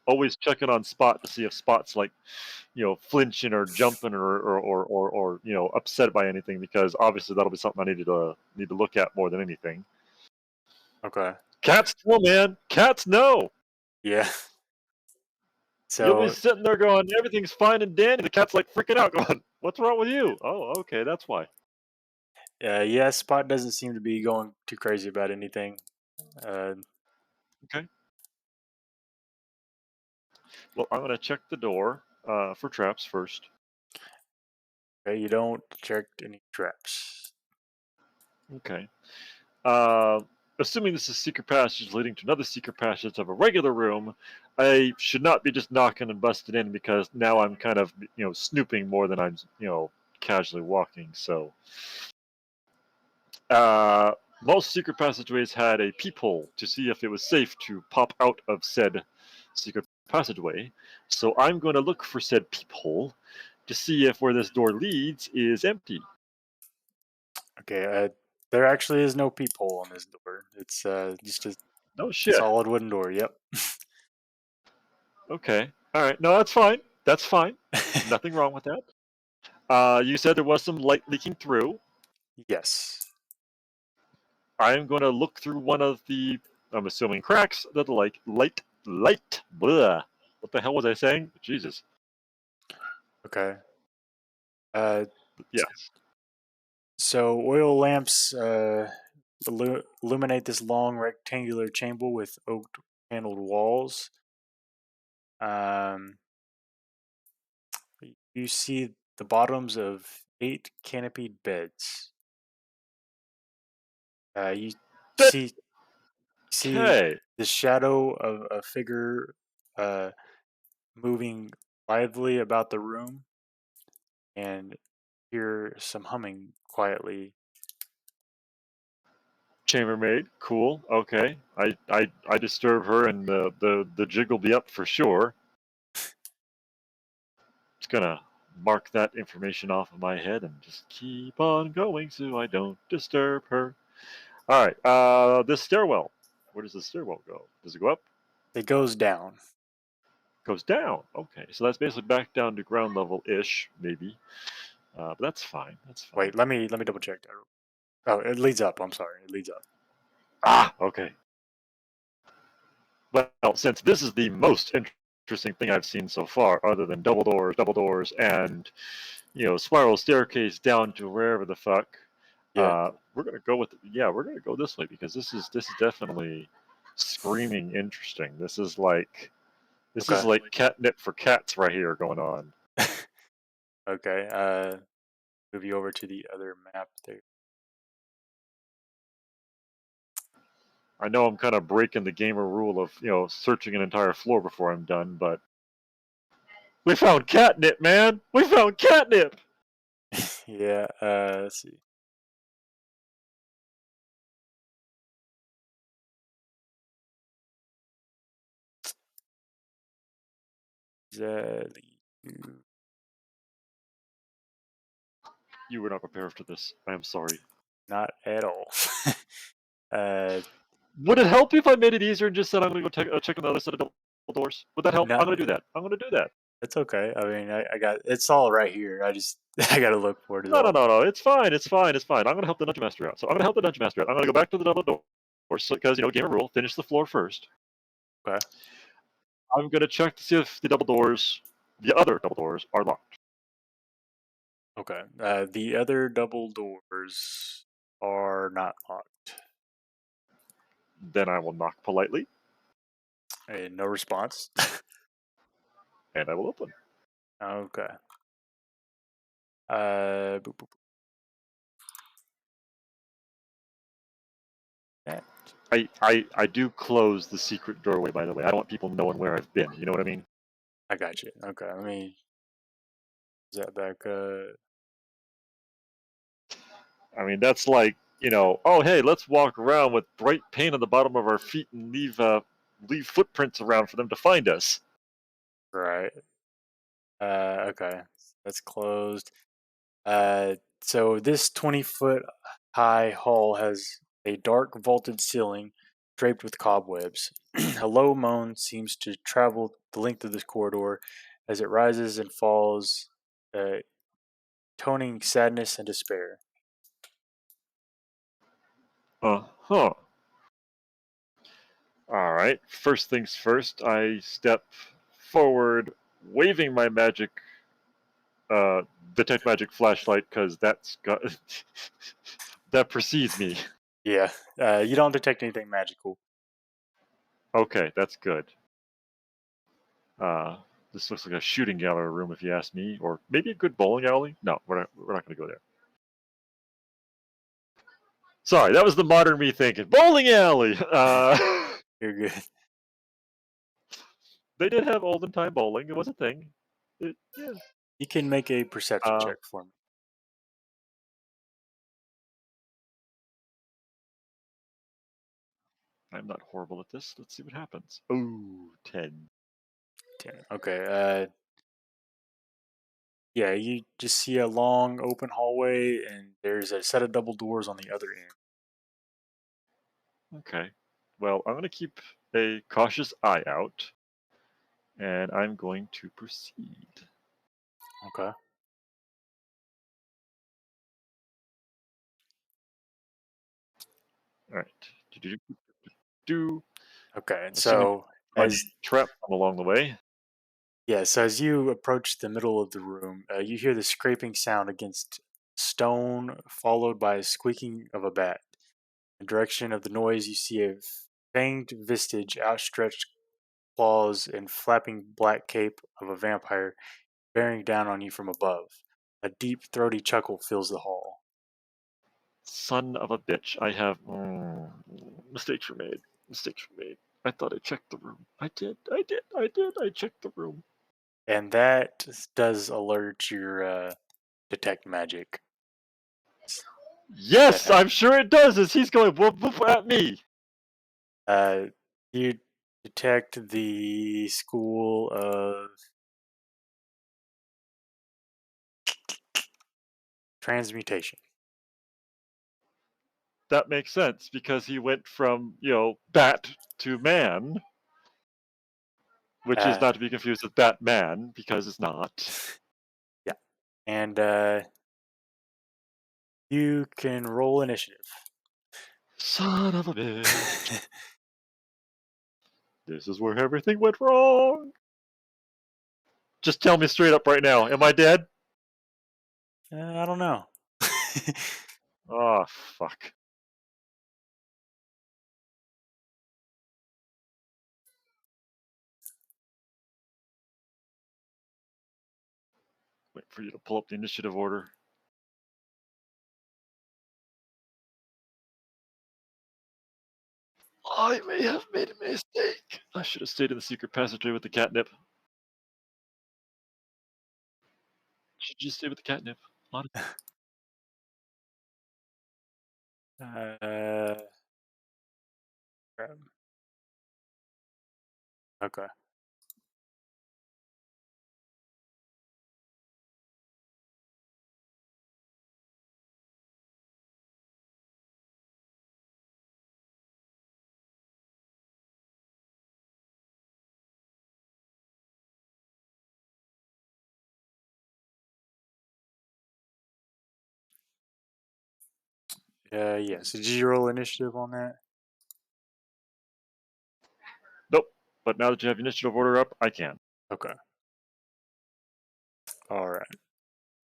always checking on Spot to see if Spot's like, flinching or jumping or upset by anything, because obviously that'll be something I need to look at more than anything. Okay. Cats know, man. Cats know. Yeah. You'll be So sitting there going, everything's fine and dandy. The cat's like freaking out, going, "What's wrong with you?" Oh, okay, that's why. yeah, Spot doesn't seem to be going too crazy about anything. Okay. Well, I'm gonna check the door for traps first. Okay, you don't check any traps. Okay. Assuming this is secret passage leading to another secret passage of a regular room, I should not be just knocking and busting in, because now I'm kind of, snooping more than I'm, casually walking. So, most secret passageways had a peephole to see if it was safe to pop out of said secret passageway. So I'm going to look for said peephole to see if where this door leads is empty. Okay, there actually is no peephole on this door. It's just a No shit. solid wooden door. Yep. Okay. All right. No, that's fine. That's fine. Nothing wrong with that. You said there was some light leaking through. Yes. I am going to look through one of the, I'm assuming, cracks that are like light. Blah. What the hell was I saying? Jesus. Okay. Yes. So oil lamps illuminate this long rectangular chamber with oak paneled walls. You see the bottoms of 8 canopied beds. You see Okay. the shadow of a figure moving lively about the room, and hear some humming quietly. Chambermaid. Cool. Okay. I disturb her, and the jig will be up for sure. It's gonna mark that information off of my head and just keep on going so I don't disturb her. All right. This stairwell. Where does the stairwell go? Does it go up? It goes down. Goes down. Okay, so that's basically back down to ground level ish, maybe. But that's fine. That's fine. Wait, let me double check that. Oh, it leads up. I'm sorry, it leads up. Okay. Well, since this is the most interesting thing I've seen so far, other than double doors, and spiral staircase down to wherever the fuck. Yeah. We're gonna go with we're gonna go this way, because this is definitely screaming interesting. This is like catnip for cats right here going on. Okay. Move you over to the other map there. I know I'm kind of breaking the gamer rule of searching an entire floor before I'm done, but we found catnip, man. We found catnip. Yeah. Let's see. You were not prepared for this. I am sorry. Not at all. Would it help if I made it easier and just said I'm going to go check on the other set of double doors? Would that help? No. I'm going to do that. It's okay. I mean, I got it's all right here. I just I gotta look for it is No, no, all. no, no. It's fine. It's fine. It's fine. I'm gonna help the dungeon master out. So I'm gonna help the dungeon master out. I'm gonna go back to the double doors because game of rule. Finish the floor first. Okay. I'm gonna check to see if the other double doors, are locked. Okay. The other double doors are not locked. Then I will knock politely, No response. and I will open. Okay. Boop, boop, boop. That. I do close the secret doorway. By the way, I don't want people knowing where I've been. You know what I mean? I got you. Okay. Let me. Is that back? I mean that's like oh hey, let's walk around with bright paint on the bottom of our feet and leave footprints around for them to find us. Right. Okay. That's closed. So this 20-foot high hall has a dark vaulted ceiling draped with cobwebs. A low moan seems to travel the length of this corridor as it rises and falls, toning sadness and despair. Huh. All right. First things first, I step forward, waving my magic, detect magic flashlight, because that's got that precedes me. Yeah, you don't detect anything magical. Okay, that's good. This looks like a shooting gallery room, if you ask me, or maybe a good bowling alley. No, we're not going to go there. Sorry, that was the modern me thinking. Bowling alley. You're good. They did have olden time bowling. It was a thing. Yeah. You can make a perception check for me. I'm not horrible at this. Let's see what happens. Ooh, 10. 10. Okay. Yeah, you just see a long open hallway, and there's a set of double doors on the other end. Okay. Well, I'm going to keep a cautious eye out, and I'm going to proceed. Okay. All right. Do. Okay. Assuming So finding as trap along the way. as you approach the middle of the room, you hear the scraping sound against stone, followed by a squeaking of a bat. In the direction of the noise, you see a fanged visage, outstretched claws, and flapping black cape of a vampire bearing down on you from above. A deep, throaty chuckle fills the hall. Son of a bitch. I have. Mistakes were made. Mistakes were made. I thought I checked the room. I did. I checked the room. And that does alert your detect magic. Yes, I'm sure it does, as he's going whoop whoop at me. You detect the school of transmutation. That makes sense, because he went from, bat to man, which is not to be confused with Batman, because it's not. Yeah. And you can roll initiative. Son of a bitch. This is where everything went wrong. Just tell me straight up right now. Am I dead? I don't know. Oh, fuck. Wait for you to pull up the initiative order. I may have made a mistake. I should have stayed in the secret passageway with the catnip. Should just stay with the catnip. uh, okay. Yeah. So did you roll initiative on that? Nope. But now that you have initiative order up, I can. Okay. All right.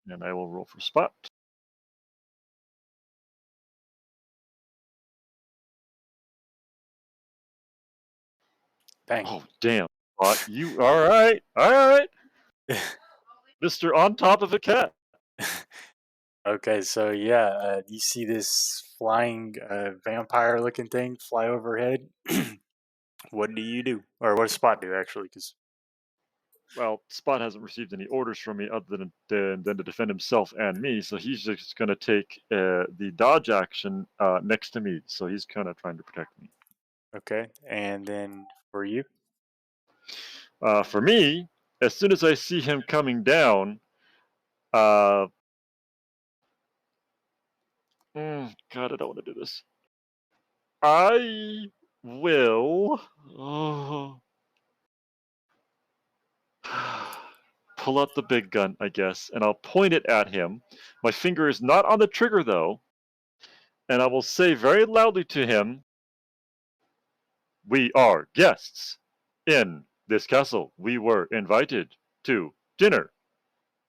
And I will roll for Spot. Dang. Oh, damn. Spot, you all right? All right. Mr. On top of a cat. Okay, so yeah, you see this flying vampire-looking thing fly overhead. What do you do, or what does Spot do actually? Because Well, Spot hasn't received any orders from me other than to defend himself and me, so he's just going to take the dodge action next to me. So he's kind of trying to protect me. okay, and then for you, For me, as soon as I see him coming down, God, I don't want to do this. I will pull out the big gun, I guess, and I'll point it at him. My finger is not on the trigger, though, and I will say very loudly to him, "We are guests in this castle. We were invited to dinner.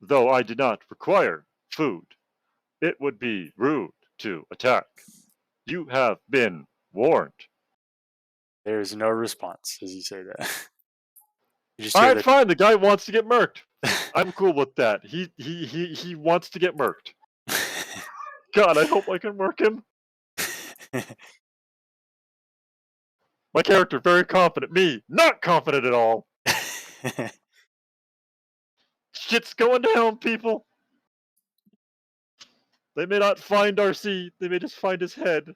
Though I did not require food, it would be rude to attack. You have been warned." there's no response as you say that. You just All hear right, fine. The guy wants to get murked. I'm cool with that. He wants to get murked. God, I hope I can murk him. My character very confident. Me not confident at all. Shit's going down, people. They may not find RC. They may just find his head.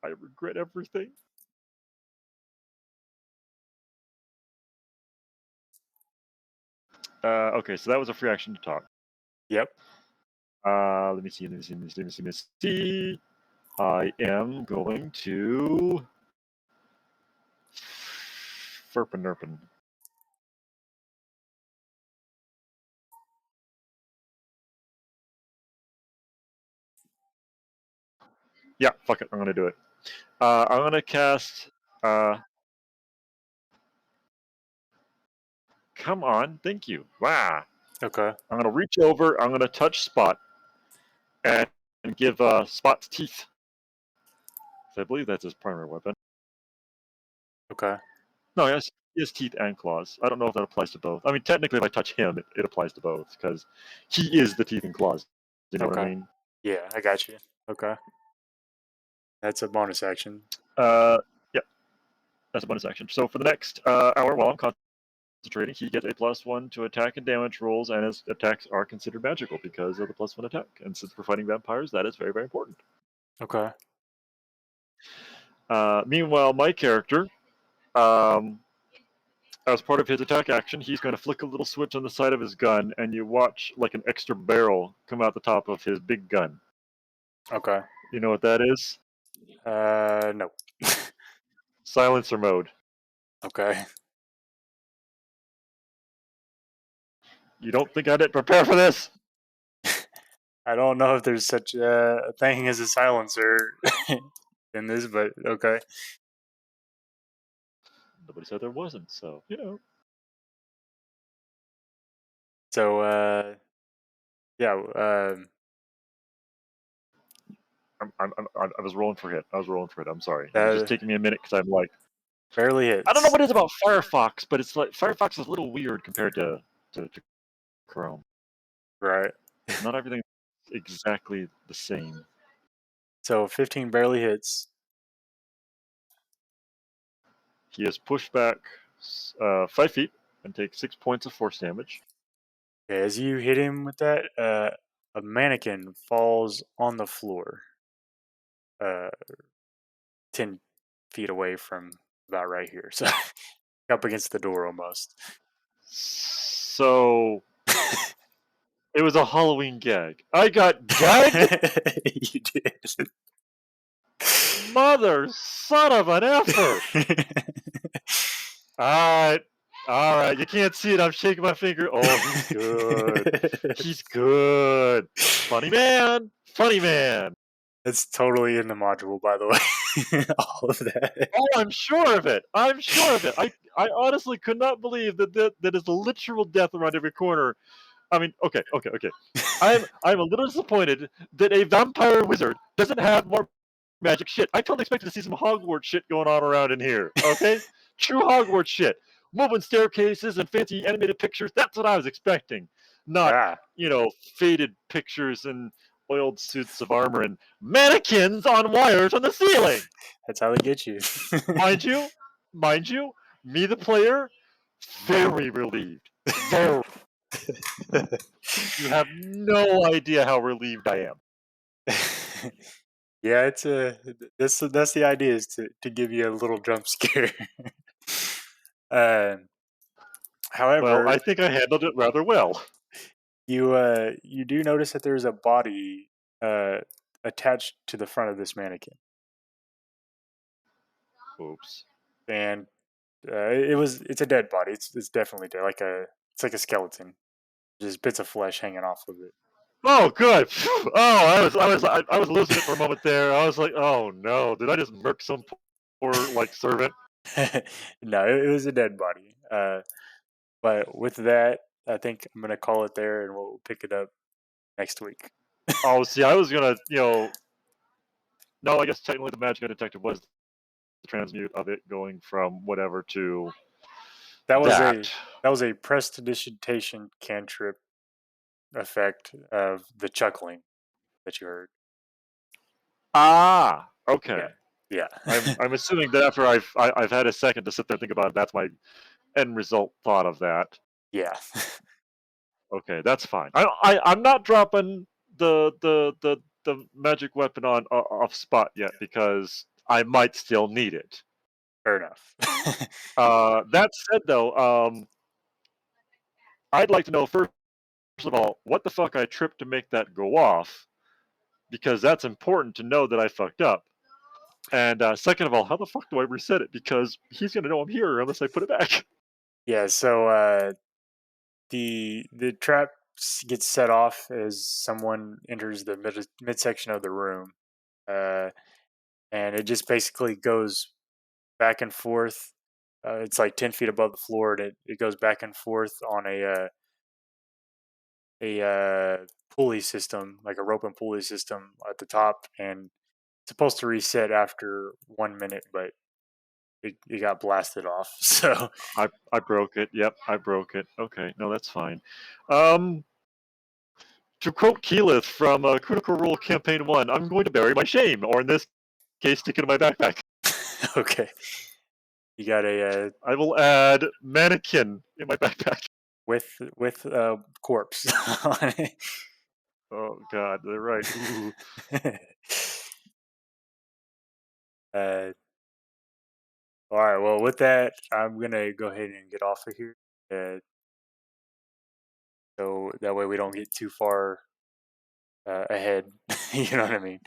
I regret everything. Okay, so that was a free action to talk. Yep. Let me see. I am going to Furpin. Yeah, fuck it. I'm gonna do it. I'm gonna cast. Come on, thank you. Wow. Okay. I'm gonna reach over. I'm gonna touch Spot and give Spot's teeth. So I believe that's his primary weapon. Okay. No, he has teeth and claws. I don't know if that applies to both. I mean, technically, if I touch him, it applies to both because he is the teeth and claws. You know what I Okay. mean? Yeah, I got you. Okay. That's a bonus action. Yeah, that's a bonus action. So for the next hour, while I'm concentrating, he gets a +1 to attack and damage rolls, and his attacks are considered magical because of the +1 attack. And since we're fighting vampires, that is very, very important. Okay. Meanwhile, my character, as part of his attack action, he's going to flick a little switch on the side of his gun, and you watch like an extra barrel come out the top of his big gun. Okay. You know what that is? No. Silencer mode. Okay. You don't think I didn't prepare for this? I don't know if there's such a thing as a silencer in this, but okay. Nobody said there wasn't, so you know. So yeah. I was rolling for hit. I'm sorry. It's just taking me a minute because I'm like, barely hits. I don't know what it is about Firefox, but it's like Firefox is a little weird compared to Chrome. Right. Not everything is exactly the same. So 15 barely hits. He is pushed back 5 feet and takes 6 points of force damage. As you hit him with that, a mannequin falls on the floor, 10 feet away from about right here. So up against the door almost. So it was a Halloween gag. I got gagged? You did. Mother son of an effer! Alright. All right, you can't see it. I'm shaking my finger. Oh, he's good. He's good. Funny man. Funny man. It's totally in the module, by the way. All of that. Oh, I'm sure of it. I'm sure of it. I honestly could not believe that is a literal death around every corner. I mean, okay. I'm a little disappointed that a vampire wizard doesn't have more magic shit. I totally expected to see some Hogwarts shit going on around in here. Okay, true Hogwarts shit. Moving staircases and fancy animated pictures. That's what I was expecting. Not Ah, faded pictures and oiled suits of armor and mannequins on wires on the ceiling. that's how they get you. Mind you, me the player, very relieved. Very. You have no idea how relieved I am. Yeah, it's that's the idea, is to give you a little jump scare. Um, Well, however, I think I handled it rather well. you do notice that there's a body uh, attached to the front of this mannequin, Oops. and it's a dead body. It's definitely dead, it's like a skeleton, just bits of flesh hanging off of Oh, good. Phew. Oh, I was losing it for a moment there. I was like, oh no, did I just murk some poor servant? it. No, it was a dead body. But with that, I think I'm gonna call it there, and we'll pick it up next week. Oh, see, I was gonna, no, I guess technically the magic I detected was the transmute of it going from whatever to That was that. a prestidigitation cantrip effect of the chuckling that you heard. Ah, okay. Yeah. I'm assuming that after I've had a second to sit there and think about it, that's my end result thought of that. Yeah. Okay, that's fine. I'm not dropping the magic weapon on off spot yet because I might still need it. Fair enough. That said, though, I'd like to know first of all what the fuck I tripped to make that go off because that's important to know that I fucked up. And second of all, how the fuck do I reset it? Because he's gonna know I'm here unless I put it back. Yeah. So the trap gets set off as someone enters the midsection of the room, uh, and it just basically goes back and forth. It's like 10 feet above the floor, and it goes back and forth on a pulley system, like a rope and pulley system at the top, and it's supposed to reset after 1 minute, but it got blasted off. So I broke it. Yep, I broke it. Okay, no, that's fine. Um, to quote Keyleth from Critical Role Campaign 1, I'm going to bury my shame, or in this case, stick it in my backpack. okay, you got a I will add mannequin in my backpack. with corpse on it. Oh god, they're right. Ooh. uh, all right. Well, with that, I'm gonna go ahead and get off of here, so that way we don't get too far ahead. You know what I mean?